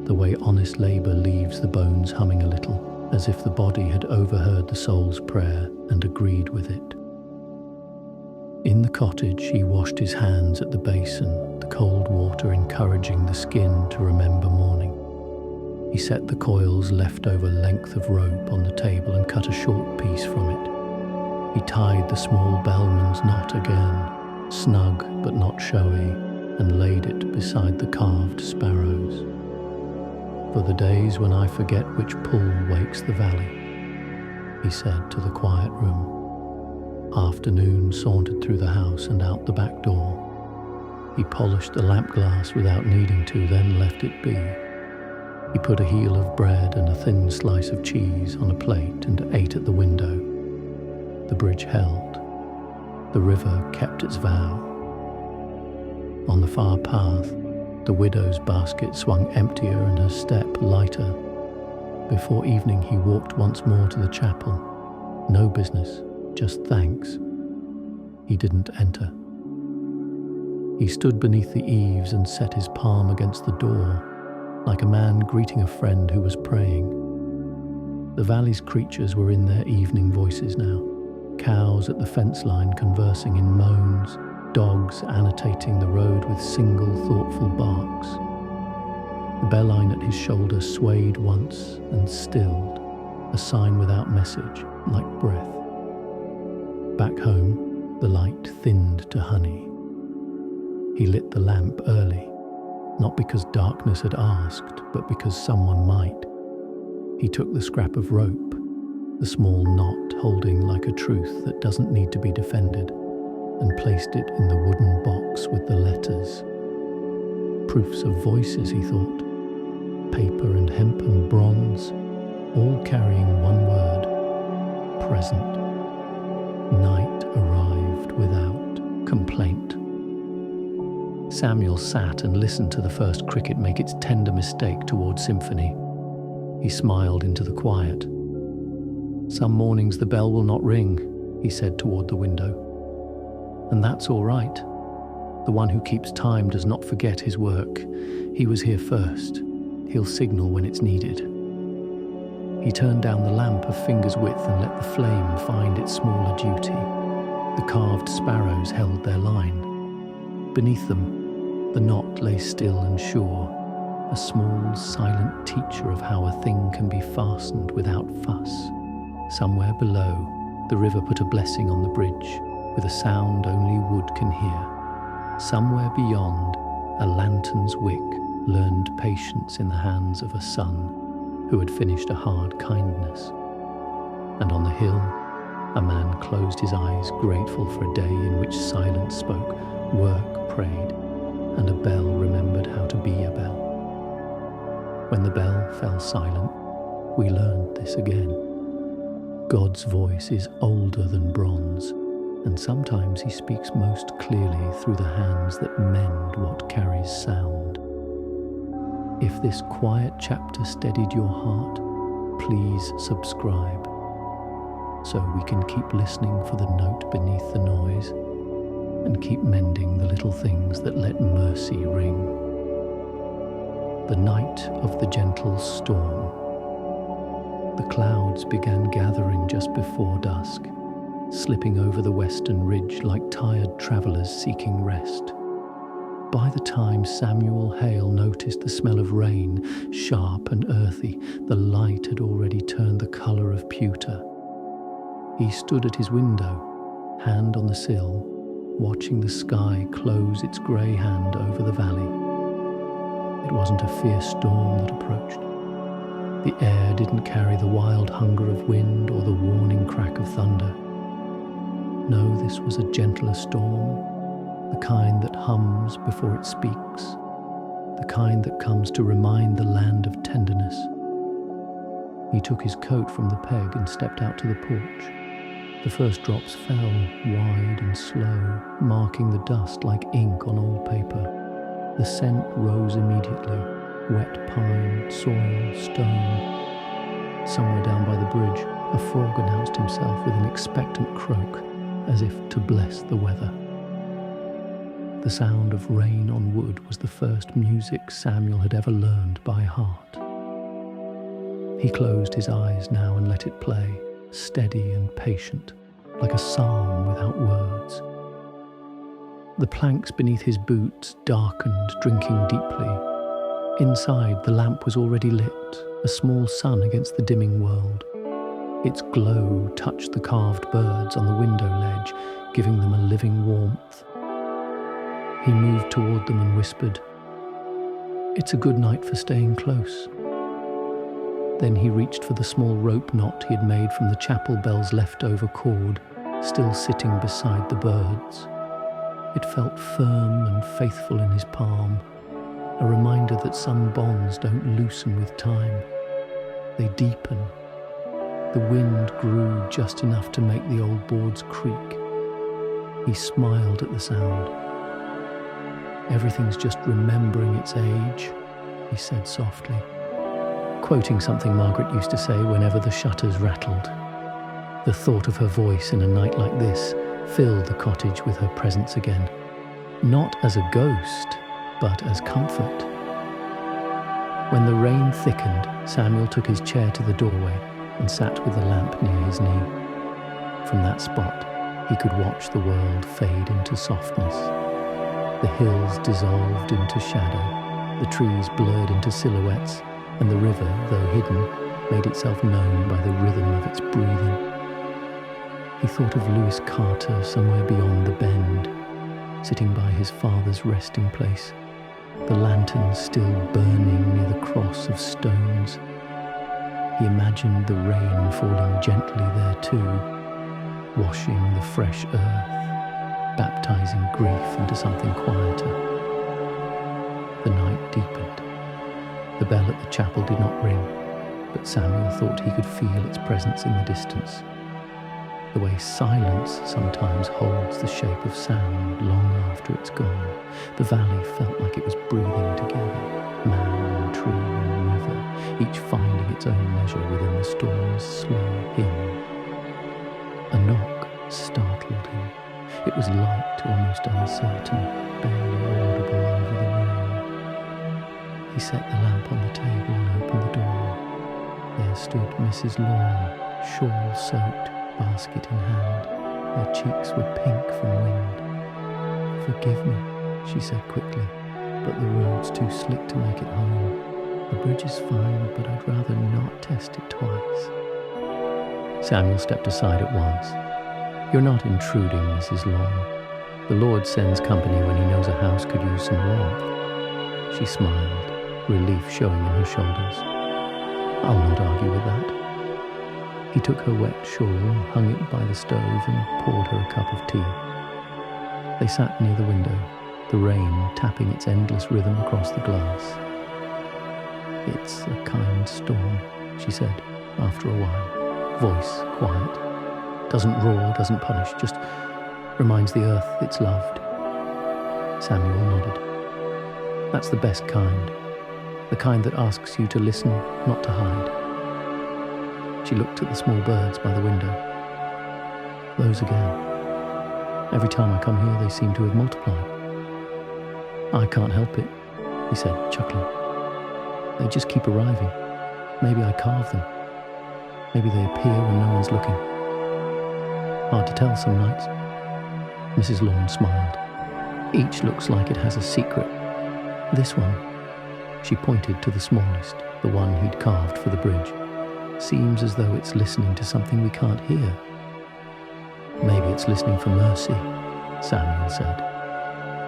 the way honest labour leaves the bones humming a little, as if the body had overheard the soul's prayer and agreed with it. In the cottage, he washed his hands at the basin, the cold water encouraging the skin to remember morning. He set the coil's leftover length of rope on the table and cut a short piece from it. He tied the small bellman's knot again, snug but not showy, and laid it beside the carved sparrows. "For the days when I forget which pull wakes the valley," he said to the quiet room. Afternoon sauntered through the house and out the back door. He polished the lamp glass without needing to, then left it be. He put a heel of bread and a thin slice of cheese on a plate and ate at the window. The bridge held. The river kept its vow. On the far path, the widow's basket swung emptier and her step lighter. Before evening he walked once more to the chapel. No business, just thanks. He didn't enter. He stood beneath the eaves and set his palm against the door, like a man greeting a friend who was praying. The valley's creatures were in their evening voices now. Cows at the fence line conversing in moans, dogs annotating the road with single thoughtful barks. The bell line at his shoulder swayed once and stilled, a sign without message, like breath. Back home, the light thinned to honey. He lit the lamp early, not because darkness had asked, but because someone might. He took the scrap of rope, the small knot holding like a truth that doesn't need to be defended, and placed it in the wooden box with the letters. Proofs of voices, he thought. Paper and hemp and bronze, all carrying one word: present. Night arrived without complaint. Samuel sat and listened to the first cricket make its tender mistake towards symphony. He smiled into the quiet. "Some mornings the bell will not ring," he said toward the window. "And that's all right. The one who keeps time does not forget his work. He was here first. He'll signal when it's needed." He turned down the lamp a finger's width and let the flame find its smaller duty. The carved sparrows held their line. Beneath them, the knot lay still and sure, a small, silent teacher of how a thing can be fastened without fuss. Somewhere below, the river put a blessing on the bridge, with a sound only wood can hear. Somewhere beyond, a lantern's wick learned patience in the hands of a son who had finished a hard kindness. And on the hill, A man closed his eyes, grateful for a day in which silence spoke, work prayed, and a bell remembered how to be a bell. When the bell fell silent, we learned this again. God's voice is older than bronze, and sometimes he speaks most clearly through the hands that mend what carries sound. If this quiet chapter steadied your heart, please subscribe, so we can keep listening for the note beneath the noise and keep mending the little things that let mercy ring. The night of the gentle storm. The clouds began gathering just before dusk, slipping over the western ridge like tired travelers seeking rest. By the time Samuel Hale noticed the smell of rain, sharp and earthy, the light had already turned the colour of pewter. He stood at his window, hand on the sill, watching the sky close its grey hand over the valley. It wasn't a fierce storm that approached. The air didn't carry the wild hunger of wind or the warning crack of thunder. No, this was a gentler storm, the kind that hums before it speaks, the kind that comes to remind the land of tenderness. He took his coat from the peg and stepped out to the porch. The first drops fell, wide and slow, marking the dust like ink on old paper. The scent rose immediately, wet pine, soil, stone. Somewhere down by the bridge, a frog announced himself with an expectant croak, as if to bless the weather. The sound of rain on wood was the first music Samuel had ever learned by heart. He closed his eyes now and let it play, steady and patient, like a psalm without words. The planks beneath his boots darkened, drinking deeply. Inside, the lamp was already lit, a small sun against the dimming world. Its glow touched the carved birds on the window ledge, giving them a living warmth. He moved toward them and whispered, "It's a good night for staying close." Then he reached for the small rope knot he had made from the chapel bell's leftover cord, still sitting beside the birds. It felt firm and faithful in his palm, a reminder that some bonds don't loosen with time. They deepen. The wind grew just enough to make the old boards creak. He smiled at the sound. "Everything's just remembering its age," he said softly, quoting something Margaret used to say whenever the shutters rattled. The thought of her voice in a night like this filled the cottage with her presence again, not as a ghost, but as comfort. When the rain thickened, Samuel took his chair to the doorway and sat with the lamp near his knee. From that spot, he could watch the world fade into softness. The hills dissolved into shadow, the trees blurred into silhouettes, and the river, though hidden, made itself known by the rhythm of its breathing. He thought of Lewis Carter somewhere beyond the bend, sitting by his father's resting place, the lantern still burning near the cross of stones. He imagined the rain falling gently there too, washing the fresh earth, baptizing grief into something quieter. The night deepened. The bell at the chapel did not ring, but Samuel thought he could feel its presence in the distance. The way silence sometimes holds the shape of sound long after it's gone. The valley felt like it was breathing together, man and tree and river, each finding its own measure within the storm's slow hymn. A knock startled him. It was light, almost uncertain, barely audible over the room. He set the lamp on the table and opened the door. There stood Mrs. Law, shawl-soaked, basket in hand. Her cheeks were pink from wind. "Forgive me," she said quickly, "but the road's too slick to make it home. The bridge is fine, but I'd rather not test it twice." Samuel stepped aside at once. "You're not intruding, Mrs. Long. The Lord sends company when he knows a house could use some warmth." She smiled, relief showing in her shoulders. "I'll not argue with that." He took her wet shawl, hung it by the stove, and poured her a cup of tea. They sat near the window, the rain tapping its endless rhythm across the glass. "It's a kind storm," she said, after a while, voice quiet. "Doesn't roar, doesn't punish, just reminds the earth it's loved." Samuel nodded. "That's the best kind, the kind that asks you to listen, not to hide." She looked at the small birds by the window. "Those again. Every time I come here, they seem to have multiplied." "I can't help it," he said, chuckling. "They just keep arriving. Maybe I carve them. Maybe they appear when no one's looking. Hard to tell some nights." Mrs. Lawn smiled. "Each looks like it has a secret. This one," she pointed to the smallest, the one he'd carved for the bridge, "seems as though it's listening to something we can't hear." "Maybe it's listening for mercy," Samuel said.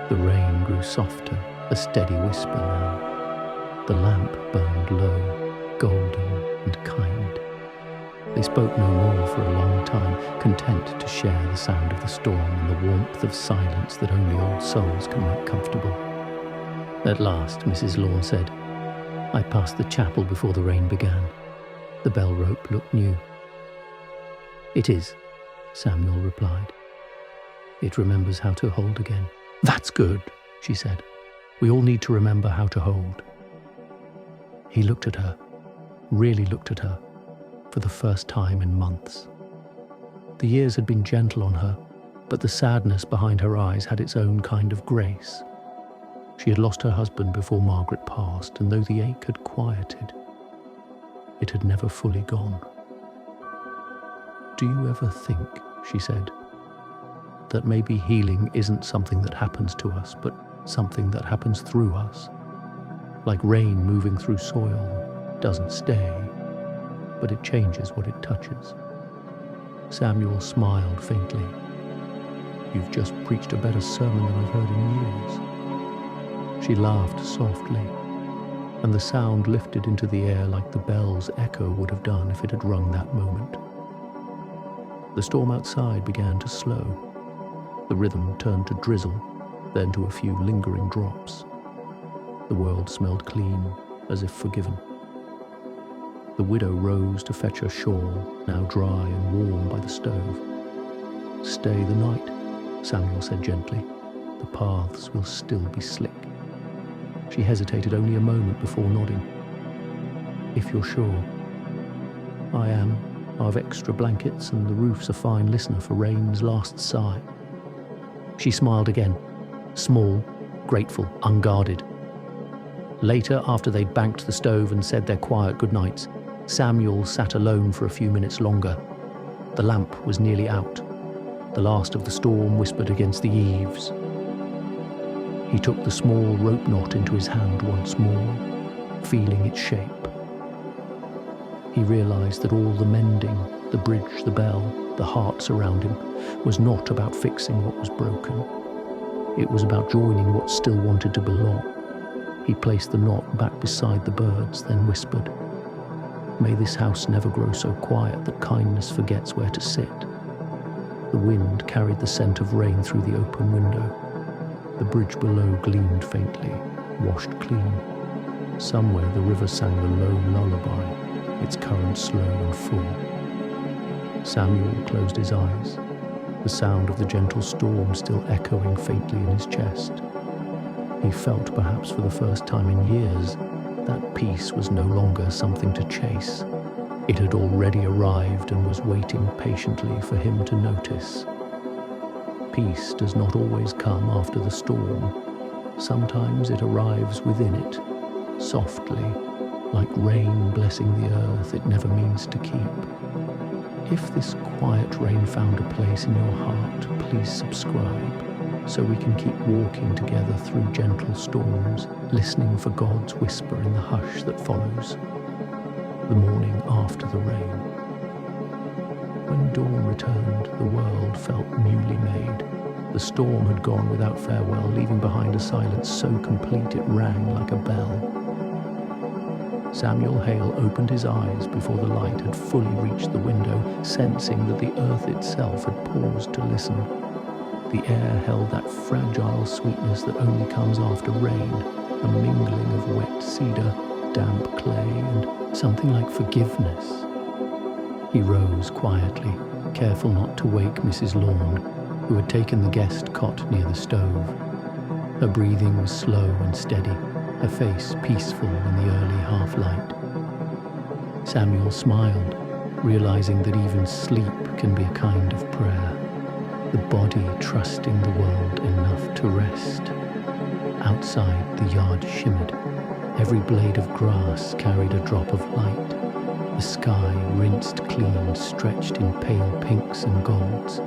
The rain grew softer, a steady whisper now. The lamp burned low, golden and kind. They spoke no more for a long time, content to share the sound of the storm and the warmth of silence that only old souls can make comfortable. At last, Mrs. Lawn said, "I passed the chapel before the rain began." The bell rope looked new. "It is," Samuel replied. "It remembers how to hold again." "That's good," she said. "We all need to remember how to hold." He looked at her, really looked at her, for the first time in months. The years had been gentle on her, but the sadness behind her eyes had its own kind of grace. She had lost her husband before Margaret passed, and though the ache had quieted, it had never fully gone. "Do you ever think," she said, "that maybe healing isn't something that happens to us, but something that happens through us? Like rain moving through soil, doesn't stay, but it changes what it touches." Samuel smiled faintly. "You've just preached a better sermon than I've heard in years." She laughed softly, and the sound lifted into the air like the bell's echo would have done if it had rung that moment. The storm outside began to slow. The rhythm turned to drizzle, then to a few lingering drops. The world smelled clean, as if forgiven. The widow rose to fetch her shawl, now dry and warm by the stove. "Stay the night," Samuel said gently. "The paths will still be slick." She hesitated only a moment before nodding. "If you're sure." "I am. I've extra blankets and the roof's a fine listener for rain's last sigh." She smiled again, small, grateful, unguarded. Later, after they'd banked the stove and said their quiet goodnights, Samuel sat alone for a few minutes longer. The lamp was nearly out. The last of the storm whispered against the eaves. He took the small rope knot into his hand once more, feeling its shape. He realized that all the mending, the bridge, the bell, the hearts around him, was not about fixing what was broken. It was about joining what still wanted to belong. He placed the knot back beside the birds, then whispered, "May this house never grow so quiet that kindness forgets where to sit." The wind carried the scent of rain through the open window. The bridge below gleamed faintly, washed clean. Somewhere the river sang a low lullaby, its current slow and full. Samuel closed his eyes, the sound of the gentle storm still echoing faintly in his chest. He felt, perhaps for the first time in years, that peace was no longer something to chase. It had already arrived and was waiting patiently for him to notice. Peace does not always come after the storm. Sometimes it arrives within it, softly, like rain blessing the earth it never means to keep. If this quiet rain found a place in your heart, please subscribe, so we can keep walking together through gentle storms, listening for God's whisper in the hush that follows, the morning after the rain. When dawn returned, the world felt newly made. The storm had gone without farewell, leaving behind a silence so complete it rang like a bell. Samuel Hale opened his eyes before the light had fully reached the window, sensing that the earth itself had paused to listen. The air held that fragile sweetness that only comes after rain, a mingling of wet cedar, damp clay, and something like forgiveness. He rose quietly, careful not to wake Mrs. Lorne, who had taken the guest cot near the stove. Her breathing was slow and steady, her face peaceful in the early half-light. Samuel smiled, realizing that even sleep can be a kind of prayer, the body trusting the world enough to rest. Outside, the yard shimmered. Every blade of grass carried a drop of light. The sky, rinsed clean, stretched in pale pinks and golds.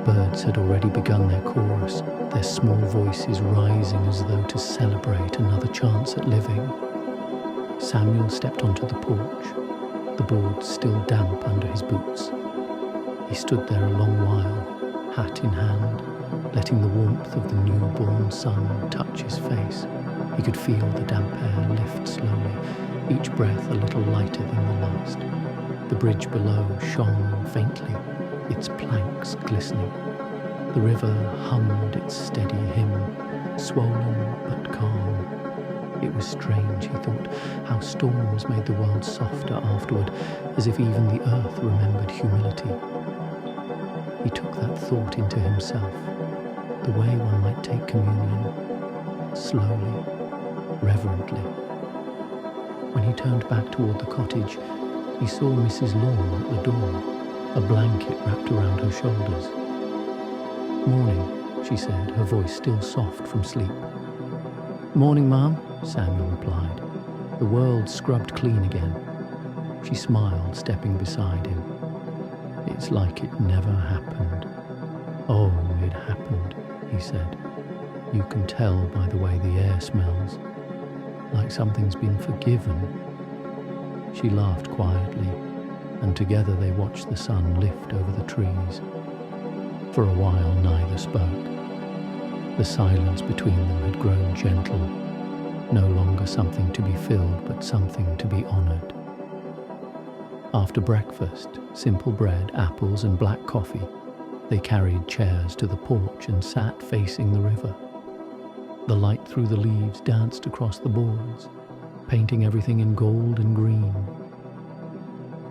Birds had already begun their chorus, their small voices rising as though to celebrate another chance at living. Samuel stepped onto the porch, the boards still damp under his boots. He stood there a long while, hat in hand, letting the warmth of the newborn sun touch his face. He could feel the damp air lift slowly, each breath a little lighter than the last. The bridge below shone faintly, its planks glistening. The river hummed its steady hymn, swollen but calm. It was strange, he thought, how storms made the world softer afterward, as if even the earth remembered humility. He took that thought into himself, the way one might take communion, slowly, reverently. When he turned back toward the cottage, he saw Mrs. Lorne at the door, a blanket wrapped around her shoulders. "Morning," she said, her voice still soft from sleep. "Morning, Ma'am," Samuel replied. The world scrubbed clean again. She smiled, stepping beside him. "It's like it never happened." "Oh, it happened," he said. "You can tell by the way the air smells, like something's been forgiven." She laughed quietly, and together they watched the sun lift over the trees. For a while neither spoke. The silence between them had grown gentle, no longer something to be filled, but something to be honored. After breakfast, simple bread, apples, and black coffee, they carried chairs to the porch and sat facing the river. The light through the leaves danced across the boards, painting everything in gold and green.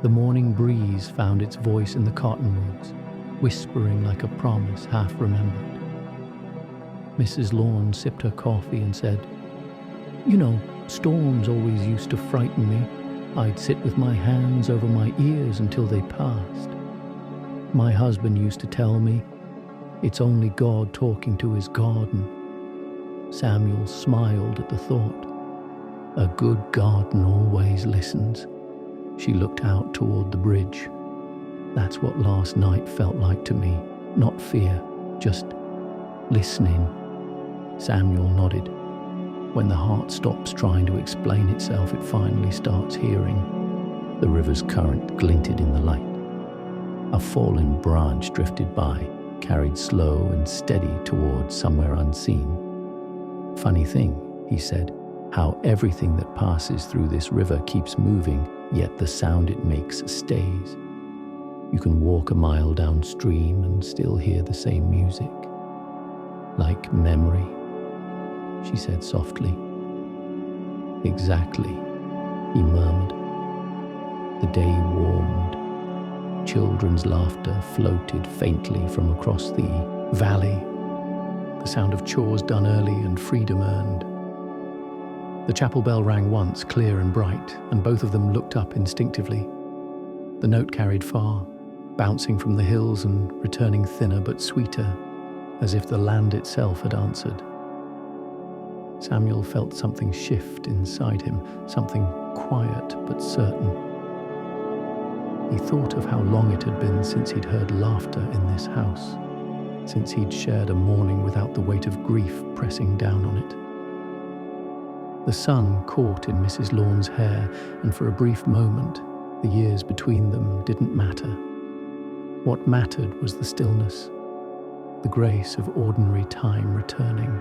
The morning breeze found its voice in the cottonwoods, whispering like a promise half remembered. Mrs. Lorne sipped her coffee and said, "You know, storms always used to frighten me. I'd sit with my hands over my ears until they passed. My husband used to tell me, it's only God talking to his garden." Samuel smiled at the thought. A good garden always listens. She looked out toward the bridge. That's what last night felt like to me. Not fear, just listening. Samuel nodded. When the heart stops trying to explain itself, it finally starts hearing. The river's current glinted in the light. A fallen branch drifted by, carried slow and steady towards somewhere unseen. "Funny thing," he said, "how everything that passes through this river keeps moving, yet the sound it makes stays. You can walk a mile downstream and still hear the same music. Like memory," she said softly. "Exactly," he murmured. The day warmed. Children's laughter floated faintly from across the valley, the sound of chores done early and freedom earned. The chapel bell rang once, clear and bright, and both of them looked up instinctively. The note carried far, bouncing from the hills and returning thinner but sweeter, as if the land itself had answered. Samuel felt something shift inside him, something quiet but certain. He thought of how long it had been since he'd heard laughter in this house, since he'd shared a morning without the weight of grief pressing down on it. The sun caught in Mrs. Lorne's hair, and for a brief moment, the years between them didn't matter. What mattered was the stillness, the grace of ordinary time returning.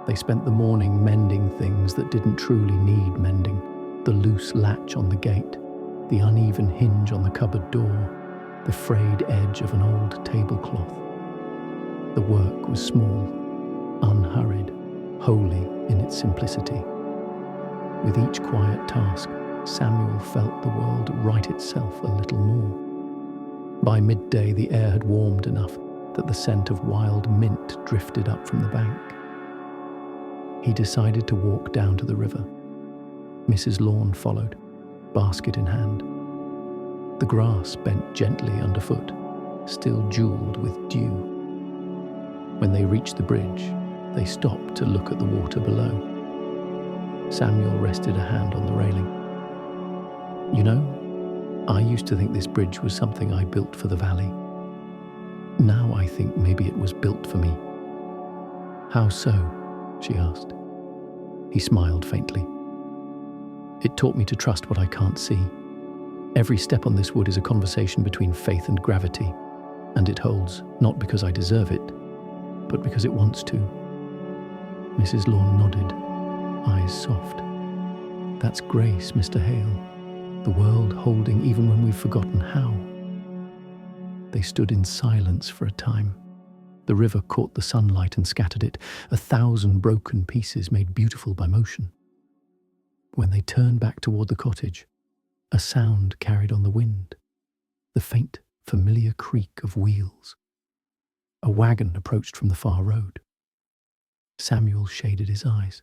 They spent the morning mending things that didn't truly need mending, The loose latch on the gate, the uneven hinge on the cupboard door, the frayed edge of an old tablecloth. The work was small, unhurried, holy in its simplicity. With each quiet task, Samuel felt the world right itself a little more. By midday, the air had warmed enough that the scent of wild mint drifted up from the bank. He decided to walk down to the river. Mrs. Lorne followed, basket in hand. The grass bent gently underfoot, still jeweled with dew. When they reached the bridge, they stopped to look at the water below. Samuel rested a hand on the railing. You know, I used to think this bridge was something I built for the valley. Now I think maybe it was built for me. How so? She asked. He smiled faintly. It taught me to trust what I can't see. Every step on this wood is a conversation between faith and gravity, and it holds, not because I deserve it, but because it wants to. Mrs. Lorne nodded, eyes soft. That's grace, Mr. Hale. The world holding even when we've forgotten how. They stood in silence for a time. The river caught the sunlight and scattered it, 1,000 broken pieces made beautiful by motion. When they turned back toward the cottage, a sound carried on the wind, the faint, familiar creak of wheels. A wagon approached from the far road. Samuel shaded his eyes.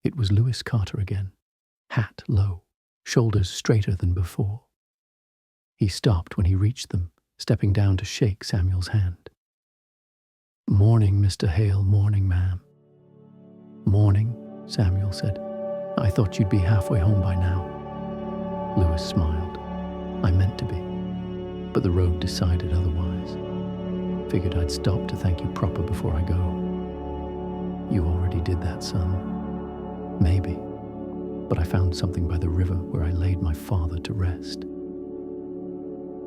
It was Lewis Carter again, hat low, shoulders straighter than before. He stopped when he reached them, stepping down to shake Samuel's hand. Morning, Mr. Hale, morning, ma'am. Morning, Samuel said. I thought you'd be halfway home by now. Lewis smiled. I meant to be, but the road decided otherwise. Figured I'd stop to thank you proper before I go. You already did that, son. Maybe, but I found something by the river where I laid my father to rest.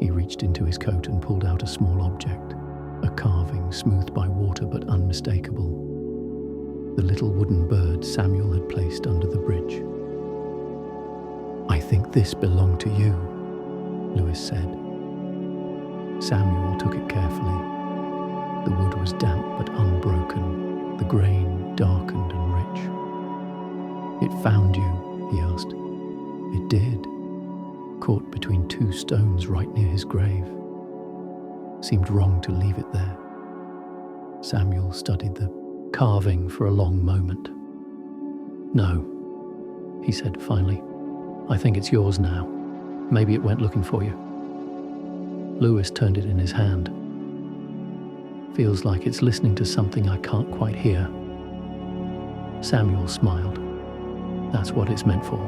He reached into his coat and pulled out a small object, a carving smoothed by water but unmistakable. The little wooden bird Samuel had placed under the bridge. I think this belonged to you, Lewis said. Samuel took it carefully. The wood was damp but unbroken, the grain darkened and rich. It found you, he asked. It did, caught between 2 stones right near his grave. Seemed wrong to leave it there. Samuel studied the carving for a long moment. No, he said finally. I think it's yours now. Maybe it went looking for you. Lewis turned it in his hand. Feels like it's listening to something I can't quite hear. Samuel smiled. That's what it's meant for.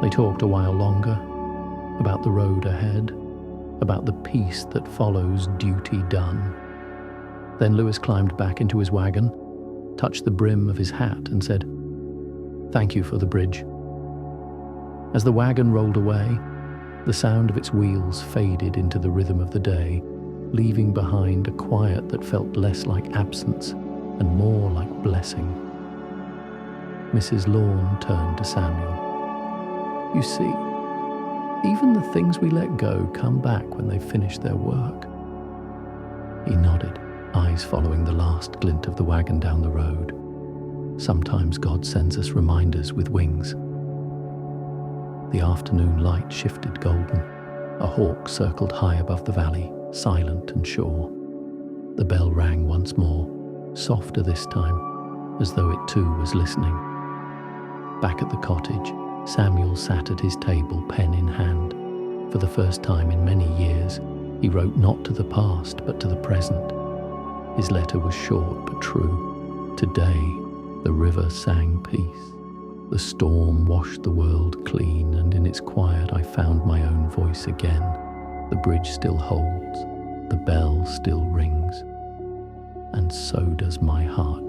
They talked a while longer, about the road ahead, about the peace that follows duty done. Then Lewis climbed back into his wagon, touched the brim of his hat and said, Thank you for the bridge. As the wagon rolled away, the sound of its wheels faded into the rhythm of the day, leaving behind a quiet that felt less like absence and more like blessing. Mrs. Lorne turned to Samuel. You see, even the things we let go come back when they've finished their work. He nodded, eyes following the last glint of the wagon down the road. Sometimes God sends us reminders with wings. The afternoon light shifted golden. A hawk circled high above the valley, silent and sure. The bell rang once more, softer this time, as though it too was listening. Back at the cottage, Samuel sat at his table, pen in hand. For the first time in many years, he wrote not to the past, but to the present. His letter was short but true. Today, the river sang peace. The storm washed the world clean, and in its quiet I found my own voice again. The bridge still holds, the bell still rings, and so does my heart.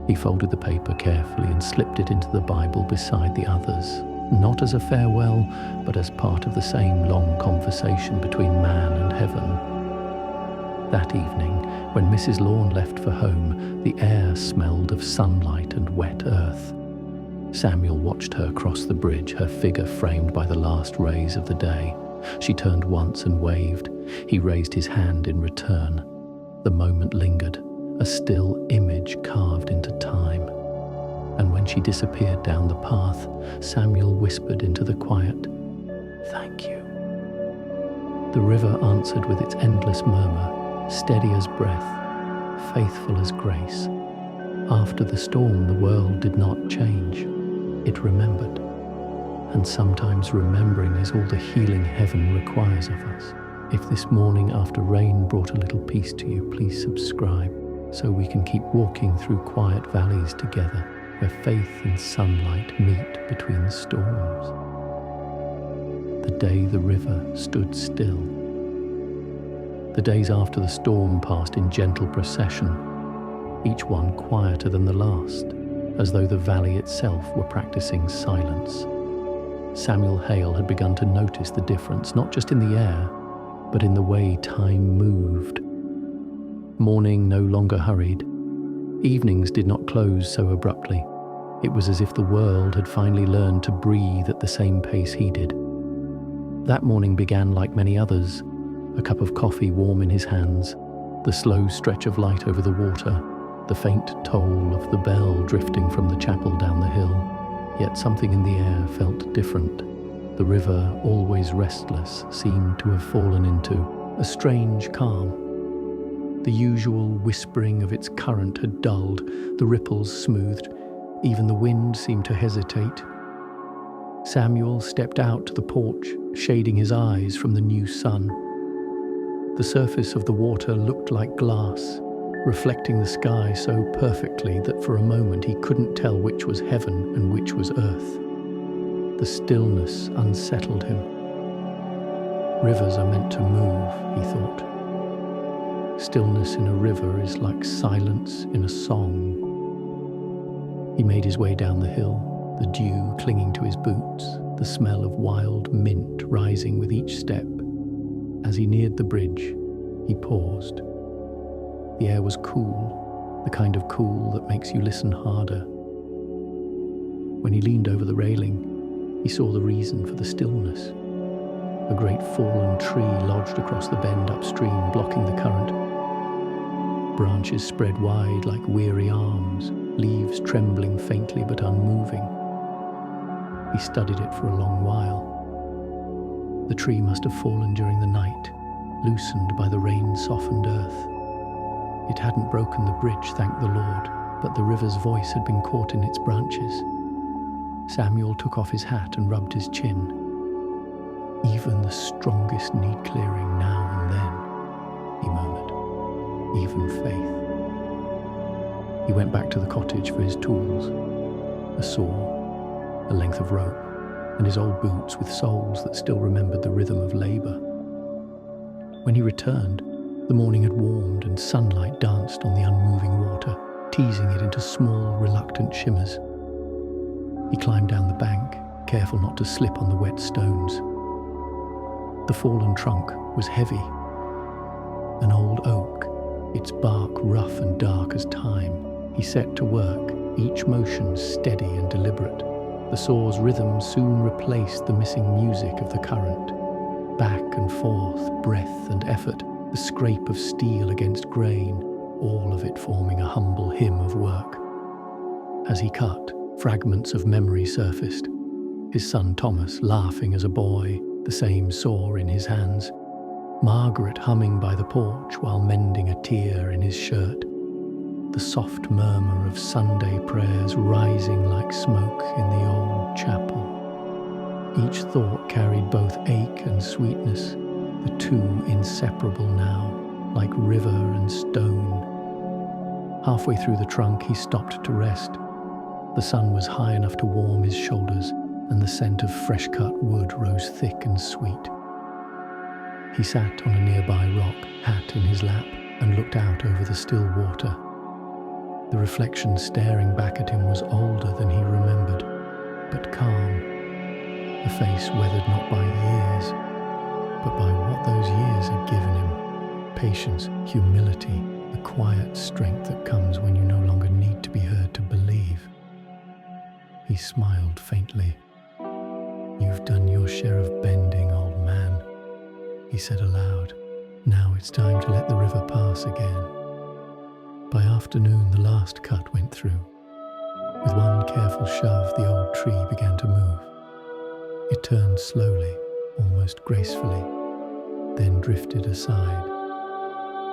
He folded the paper carefully and slipped it into the Bible beside the others, not as a farewell, but as part of the same long conversation between man and heaven. That evening, when Mrs. Lorne left for home, the air smelled of sunlight and wet earth. Samuel watched her cross the bridge, her figure framed by the last rays of the day. She turned once and waved. He raised his hand in return. The moment lingered, a still image carved into time. And when she disappeared down the path, Samuel whispered into the quiet, "Thank you." The river answered with its endless murmur, steady as breath, faithful as grace. After the storm, the world did not change. It remembered. And sometimes remembering is all the healing heaven requires of us. If this morning after rain brought a little peace to you, please subscribe so we can keep walking through quiet valleys together, where faith and sunlight meet between storms. The day the river stood still. The days after the storm passed in gentle procession, each one quieter than the last, as though the valley itself were practicing silence. Samuel Hale had begun to notice the difference, not just in the air, but in the way time moved. Morning no longer hurried. Evenings did not close so abruptly. It was as if the world had finally learned to breathe at the same pace he did. That morning began like many others, a cup of coffee warm in his hands, the slow stretch of light over the water, the faint toll of the bell drifting from the chapel down the hill. Yet something in the air felt different. The river, always restless, seemed to have fallen into a strange calm. The usual whispering of its current had dulled, the ripples smoothed, even the wind seemed to hesitate. Samuel stepped out to the porch, shading his eyes from the new sun. The surface of the water looked like glass, reflecting the sky so perfectly that for a moment he couldn't tell which was heaven and which was earth. The stillness unsettled him. Rivers are meant to move, he thought. Stillness in a river is like silence in a song. He made his way down the hill, the dew clinging to his boots, the smell of wild mint rising with each step. As he neared the bridge, he paused. The air was cool, the kind of cool that makes you listen harder. When he leaned over the railing, he saw the reason for the stillness. A great fallen tree lodged across the bend upstream, blocking the current. Branches spread wide like weary arms, leaves trembling faintly but unmoving. He studied it for a long while. The tree must have fallen during the night, loosened by the rain-softened earth. It hadn't broken the bridge, thank the Lord, but the river's voice had been caught in its branches. Samuel took off his hat and rubbed his chin. Even the strongest need clearing now and then, he murmured. Even faith. He went back to the cottage for his tools, a saw, a length of rope, and his old boots with soles that still remembered the rhythm of labor. When he returned, the morning had warmed and sunlight danced on the unmoving water, teasing it into small, reluctant shimmers. He climbed down the bank, careful not to slip on the wet stones. The fallen trunk was heavy. An old oak, its bark rough and dark as time. He set to work, each motion steady and deliberate. The saw's rhythm soon replaced the missing music of the current. Back and forth, breath and effort, the scrape of steel against grain, all of it forming a humble hymn of work. As he cut, fragments of memory surfaced. His son Thomas laughing as a boy, the same saw in his hands. Margaret humming by the porch while mending a tear in his shirt. The soft murmur of Sunday prayers rising like smoke in the old chapel. Each thought carried both ache and sweetness, the two inseparable now, like river and stone. Halfway through the trunk, he stopped to rest. The sun was high enough to warm his shoulders, and the scent of fresh-cut wood rose thick and sweet. He sat on a nearby rock, hat in his lap, and looked out over the still water. The reflection staring back at him was older than he remembered, but calm. A face weathered not by years, but by what those years had given him. Patience, humility, the quiet strength that comes when you no longer need to be heard to believe. He He smiled faintly. "You've done your share of bending, old man," he said aloud. "Now it's time to let the river pass again." By afternoon, the last cut went through. With one careful shove, the old tree began to move. It turned slowly, almost gracefully, then drifted aside.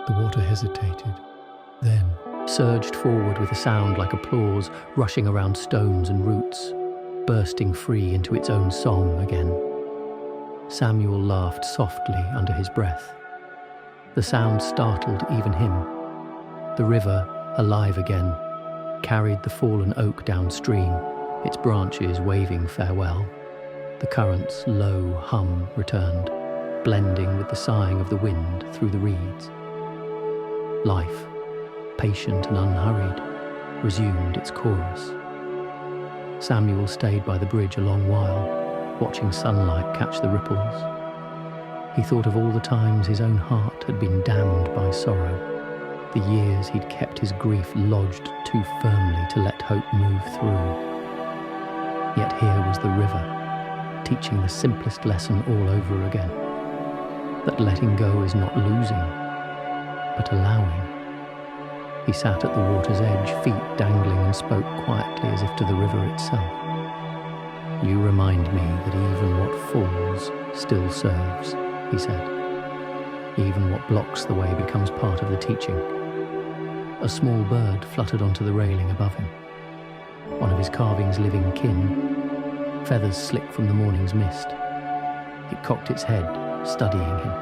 The water hesitated, then surged forward with a sound like applause, rushing around stones and roots, bursting free into its own song again. Samuel laughed softly under his breath. The sound startled even him. The river, alive again, carried the fallen oak downstream, its branches waving farewell. The current's low hum returned, blending with the sighing of the wind through the reeds. Life, patient and unhurried, resumed its chorus. Samuel stayed by the bridge a long while, watching sunlight catch the ripples. He thought of all the times his own heart had been damned by sorrow, the years he'd kept his grief lodged too firmly to let hope move through. Yet here was the river, teaching the simplest lesson all over again, that letting go is not losing, but allowing. He sat at the water's edge, feet dangling, and spoke quietly as if to the river itself. "You remind me that even what falls still serves," he said. "Even what blocks the way becomes part of the teaching." A small bird fluttered onto the railing above him. One of his carving's living kin, feathers slick from the morning's mist. It cocked its head, studying him.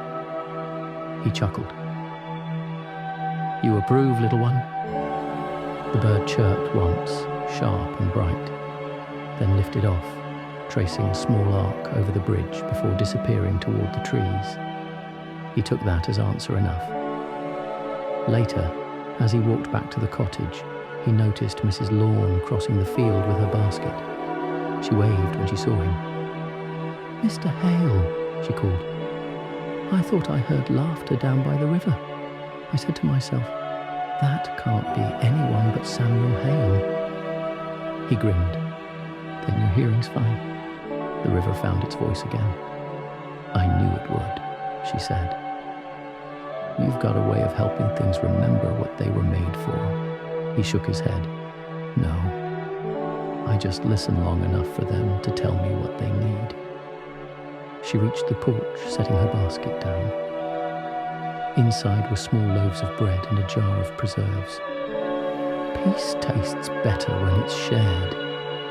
He chuckled. "You approve, little one?" The bird chirped once, sharp and bright, then lifted off, tracing a small arc over the bridge before disappearing toward the trees. He took that as answer enough. Later, as he walked back to the cottage, he noticed Mrs. Lorne crossing the field with her basket. She waved when she saw him. "Mr. Hale," she called. "I thought I heard laughter down by the river." I said to myself, "That can't be anyone but Samuel Hale." He grinned. "Then your hearing's fine." The river found its voice again. "I knew it would," she said. "You've got a way of helping things remember what they were made for." He shook his head. "No, I just listen long enough for them to tell me what they need." She reached the porch, setting her basket down. Inside were small loaves of bread and a jar of preserves. "Peace tastes better when it's shared,"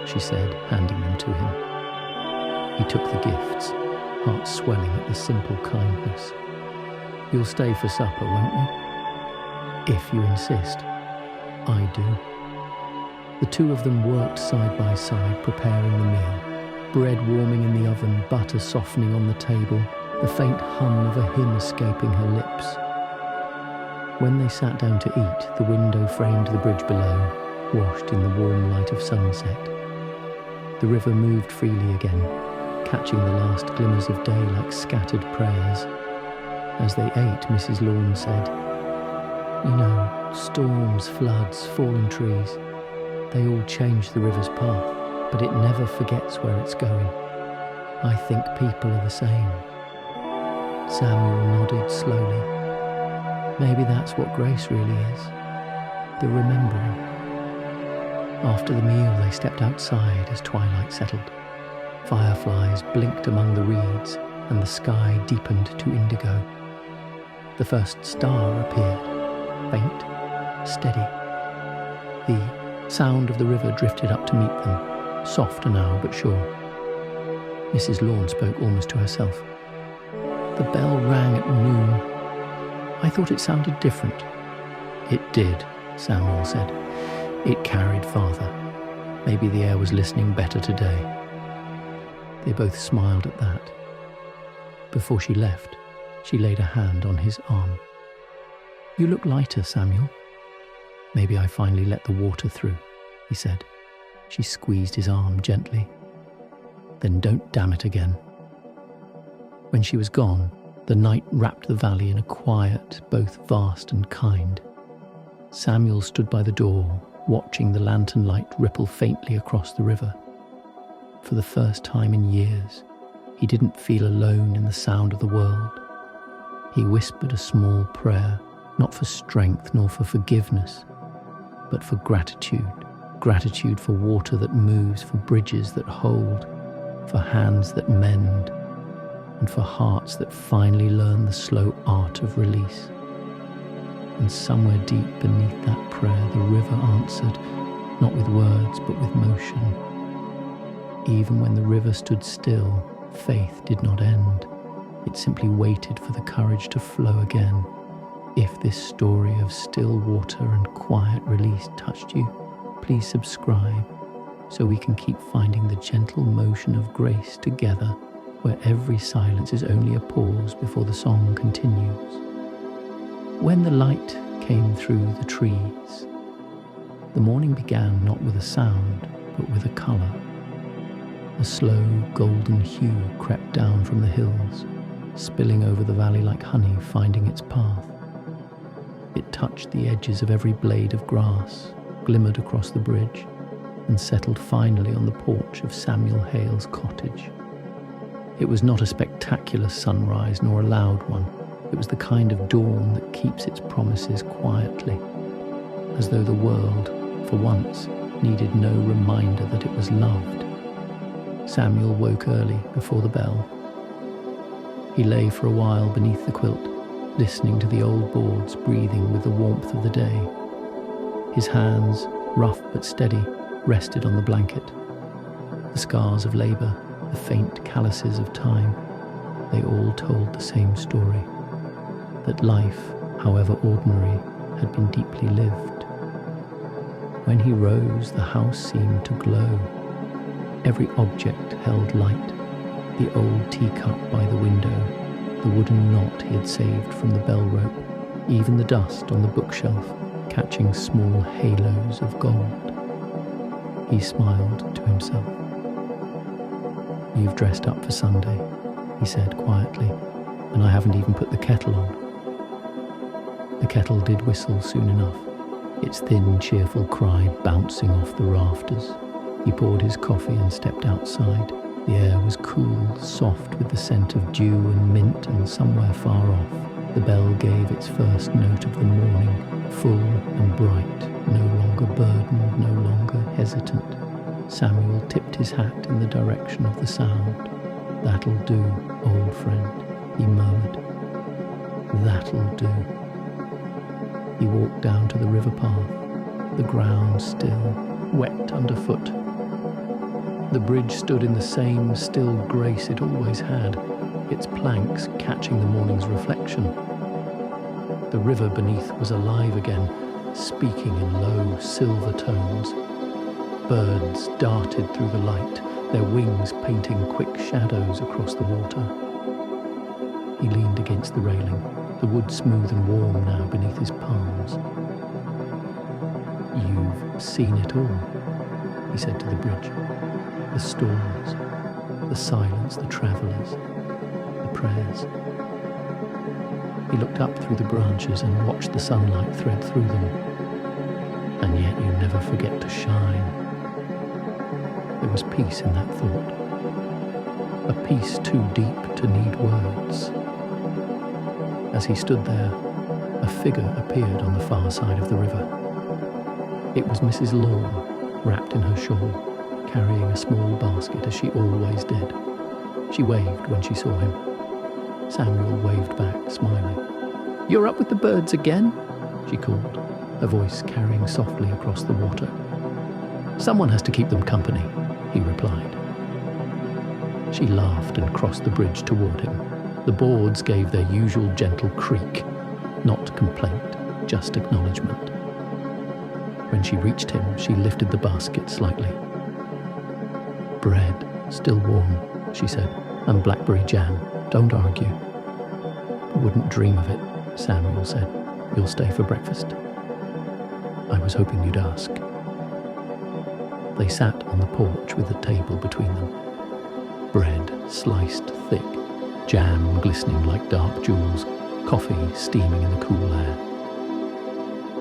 she said, handing them to him. He took the gifts, heart swelling at the simple kindness. "You'll stay for supper, won't you?" "If you insist." "I do." The two of them worked side by side, preparing the meal. Bread warming in the oven, butter softening on the table, the faint hum of a hymn escaping her lips. When they sat down to eat, the window framed the bridge below, washed in the warm light of sunset. The river moved freely again, catching the last glimmers of day like scattered prayers. As they ate, Mrs. Lorne said, "You know, storms, floods, fallen trees, they all change the river's path, but it never forgets where it's going. I think people are the same." Samuel nodded slowly. Maybe that's what grace really is, the remembering. After the meal, they stepped outside as twilight settled. Fireflies blinked among the reeds, and the sky deepened to indigo. The first star appeared, faint, steady. The sound of the river drifted up to meet them, softer now but sure. Mrs. Lorne spoke almost to herself. "The bell rang at noon. I thought it sounded different." "It did," Samuel said. "It carried farther. Maybe the air was listening better today." They both smiled at that. Before she left, she laid a hand on his arm. "You look lighter, Samuel." "Maybe I finally let the water through," he said. She squeezed his arm gently. "Then don't damn it again." When she was gone, the night wrapped the valley in a quiet, both vast and kind. Samuel stood by the door, watching the lantern light ripple faintly across the river, For the first time in years, he didn't feel alone in the sound of the world. He whispered a small prayer, not for strength nor for forgiveness, but for gratitude. Gratitude for water that moves, for bridges that hold, for hands that mend, and for hearts that finally learn the slow art of release. And somewhere deep beneath that prayer, the river answered, not with words, but with motion. Even when the river stood still, faith did not end. It simply waited for the courage to flow again. If this story of still water and quiet release touched you, please subscribe so we can keep finding the gentle motion of grace together, where every silence is only a pause before the song continues. When the light came through the trees, the morning began not with a sound, but with a colour. A slow golden hue crept down from the hills, spilling over the valley like honey finding its path. It touched the edges of every blade of grass, glimmered across the bridge, and settled finally on the porch of Samuel Hale's cottage. It was not a spectacular sunrise nor a loud one. It was the kind of dawn that keeps its promises quietly, as though the world, for once, needed no reminder that it was loved. Samuel woke early before the bell. He lay for a while beneath the quilt, listening to the old boards breathing with the warmth of the day. His hands, rough but steady, rested on the blanket. The scars of labour, the faint calluses of time, they all told the same story, that life, however ordinary, had been deeply lived. When he rose, the house seemed to glow. Every object held light, the old teacup by the window, the wooden knot he had saved from the bell rope, even the dust on the bookshelf, catching small halos of gold. He smiled to himself. "You've dressed up for Sunday," he said quietly, "and I haven't even put the kettle on." The kettle did whistle soon enough, its thin, cheerful cry bouncing off the rafters. He poured his coffee and stepped outside. The air was cool, soft with the scent of dew and mint, and somewhere far off, the bell gave its first note of the morning, full and bright, no longer burdened, no longer hesitant. Samuel tipped his hat in the direction of the sound. "That'll do, old friend," he murmured. "That'll do." He walked down to the river path, the ground still, wet underfoot. The bridge stood in the same still grace it always had, its planks catching the morning's reflection. The river beneath was alive again, speaking in low, silver tones. Birds darted through the light, their wings painting quick shadows across the water. He leaned against the railing, the wood smooth and warm now beneath his palms. "You've seen it all," he said to the bridge. "The storms, the silence, the travellers, the prayers." He looked up through the branches and watched the sunlight thread through them. "And yet you never forget to shine." There was peace in that thought, a peace too deep to need words. As he stood there, a figure appeared on the far side of the river. It was Mrs. Law, wrapped in her shawl, carrying a small basket as she always did. She waved when she saw him. Samuel waved back, smiling. "You're up with the birds again?" she called, her voice carrying softly across the water. "Someone has to keep them company," he replied. She laughed and crossed the bridge toward him. The boards gave their usual gentle creak, not complaint, just acknowledgement. When she reached him, she lifted the basket slightly. "Bread, still warm," she said, "and blackberry jam. Don't argue." "Wouldn't dream of it," Samuel said. "You'll stay for breakfast?" "I was hoping you'd ask." They sat on the porch with the table between them. Bread sliced thick, jam glistening like dark jewels, coffee steaming in the cool air.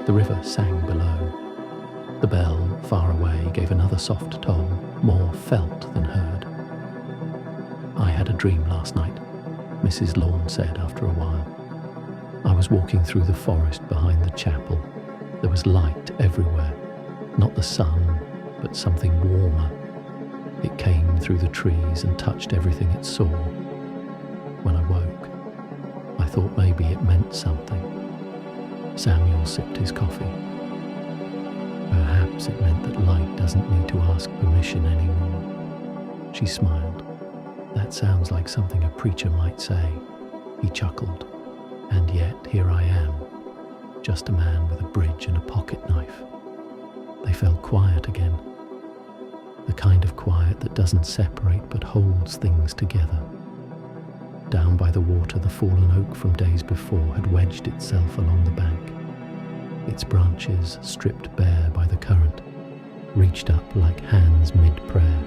The river sang below. The bell, far away, gave another soft toll. more felt than heard. "I had a dream last night," Mrs. Lorne said after a while. "I was walking through the forest behind the chapel. There was light everywhere, not the sun, but something warmer. It came through the trees and touched everything it saw. When I woke, I thought maybe it meant something." Samuel sipped his coffee. "Perhaps it meant that light doesn't need to ask permission anymore." She smiled. "That sounds like something a preacher might say." He chuckled. "And yet here I am, just a man with a bridge and a pocket knife." They fell quiet again. The kind of quiet that doesn't separate but holds things together. Down by the water, the fallen oak from days before had wedged itself along the bank. Its branches, stripped bare by the current, reached up like hands mid-prayer.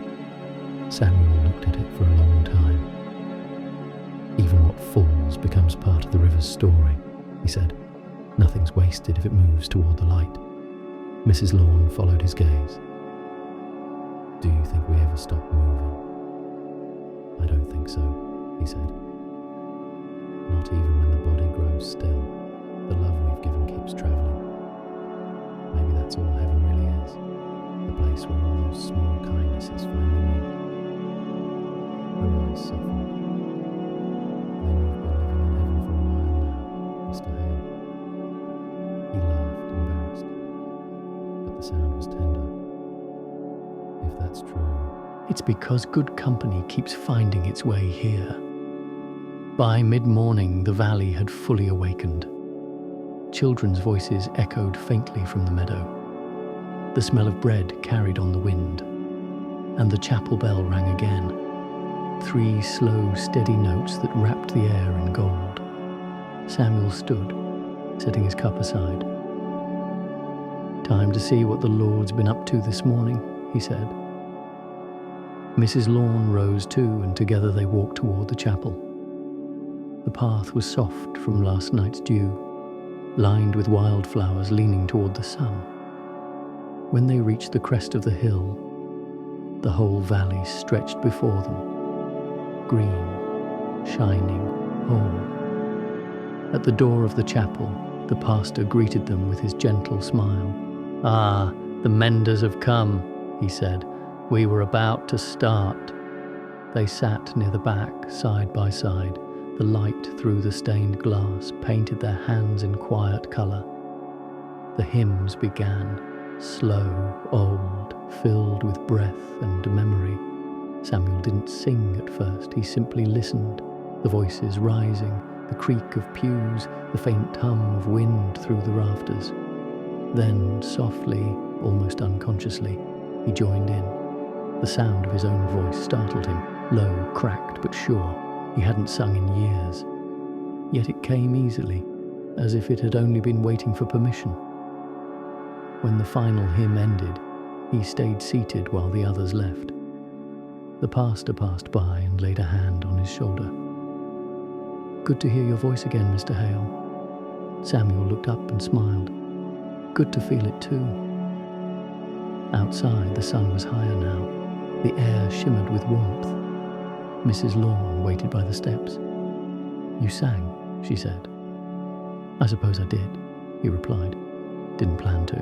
Samuel looked at it for a long time. "Even what falls becomes part of the river's story," he said. "Nothing's wasted if it moves toward the light." Mrs. Lorne followed his gaze. "Do you think we ever stop moving?" "I don't think so," he said. "Not even when the body grows still. The love we've given keeps traveling. Maybe that's all heaven really is. The place where all those small kindnesses finally meet." Her eyes softened. "Then you've been living in heaven for a while now, Mr. Hale." He laughed, embarrassed, but the sound was tender. "If that's true..." "It's because good company keeps finding its way here." By mid-morning, the valley had fully awakened. Children's voices echoed faintly from the meadow. The smell of bread carried on the wind, and the chapel bell rang again. 3 slow, steady notes that wrapped the air in gold. Samuel stood, setting his cup aside. "Time to see what the Lord's been up to this morning," he said. Mrs. Lorne rose too, and together they walked toward the chapel. The path was soft from last night's dew, lined with wildflowers leaning toward the sun. When they reached the crest of the hill, the whole valley stretched before them, green, shining, whole. At the door of the chapel, the pastor greeted them with his gentle smile. "Ah, the menders have come," he said. "We were about to start." They sat near the back, side by side. The light through the stained glass painted their hands in quiet colour. The hymns began, slow, old, filled with breath and memory. Samuel didn't sing at first, he simply listened, the voices rising, the creak of pews, the faint hum of wind through the rafters. Then, softly, almost unconsciously, he joined in. The sound of his own voice startled him, low, cracked but sure. He hadn't sung in years. Yet it came easily, as if it had only been waiting for permission. When the final hymn ended, he stayed seated while the others left. The pastor passed by and laid a hand on his shoulder. "Good to hear your voice again, Mr. Hale." Samuel looked up and smiled. "Good to feel it too." Outside, the sun was higher now. The air shimmered with warmth. Mrs. Lorne waited by the steps. "You sang," she said. "I suppose I did," he replied. "Didn't plan to.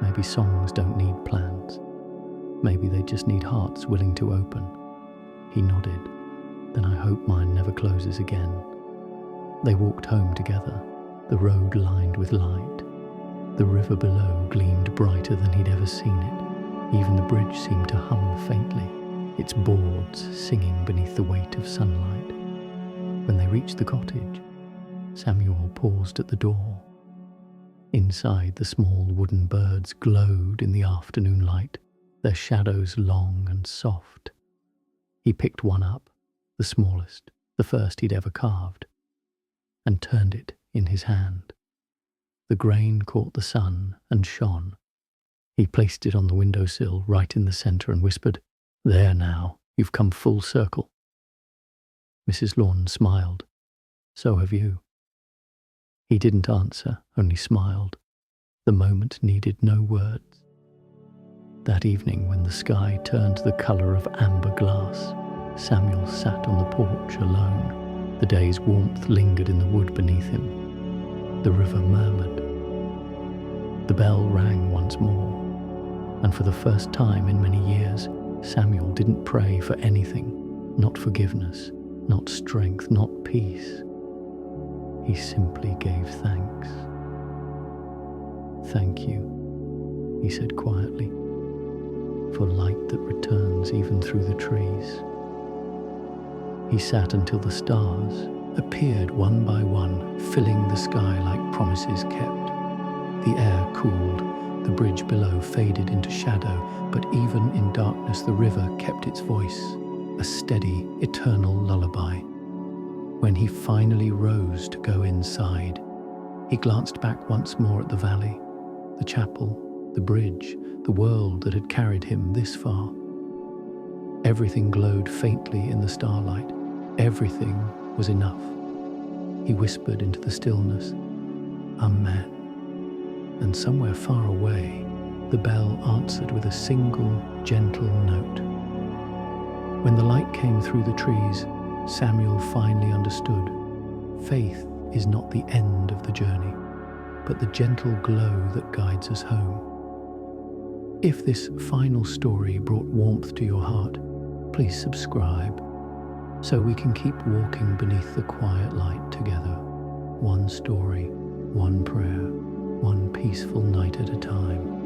Maybe songs don't need plans. Maybe they just need hearts willing to open." He nodded. "Then I hope mine never closes again." They walked home together, the road lined with light. The river below gleamed brighter than he'd ever seen it. Even the bridge seemed to hum faintly, its boards singing beneath the weight of sunlight. When they reached the cottage, Samuel paused at the door. Inside, the small wooden birds glowed in the afternoon light, their shadows long and soft. He picked one up, the smallest, the first he'd ever carved, and turned it in his hand. The grain caught the sun and shone. He placed it on the windowsill right in the centre and whispered, "There now, you've come full circle." Mrs. Lorne smiled. "So have you." He didn't answer, only smiled. The moment needed no words. That evening, when the sky turned the colour of amber glass, Samuel sat on the porch alone. The day's warmth lingered in the wood beneath him. The river murmured. The bell rang once more, and for the first time in many years, Samuel didn't pray for anything, not forgiveness, not strength, not peace. He simply gave thanks. "Thank you," he said quietly, "for light that returns even through the trees." He sat until the stars appeared one by one, filling the sky like promises kept. The air cooled, the bridge below faded into shadow, but even in darkness the river kept its voice, a steady, eternal lullaby. When he finally rose to go inside, he glanced back once more at the valley, the chapel, the bridge, the world that had carried him this far. Everything glowed faintly in the starlight. Everything was enough. He whispered into the stillness, "Amen." And somewhere far away, the bell answered with a single, gentle note. When the light came through the trees, Samuel finally understood. Faith is not the end of the journey, but the gentle glow that guides us home. If this final story brought warmth to your heart, please subscribe so we can keep walking beneath the quiet light together, one story, one prayer, one peaceful night at a time.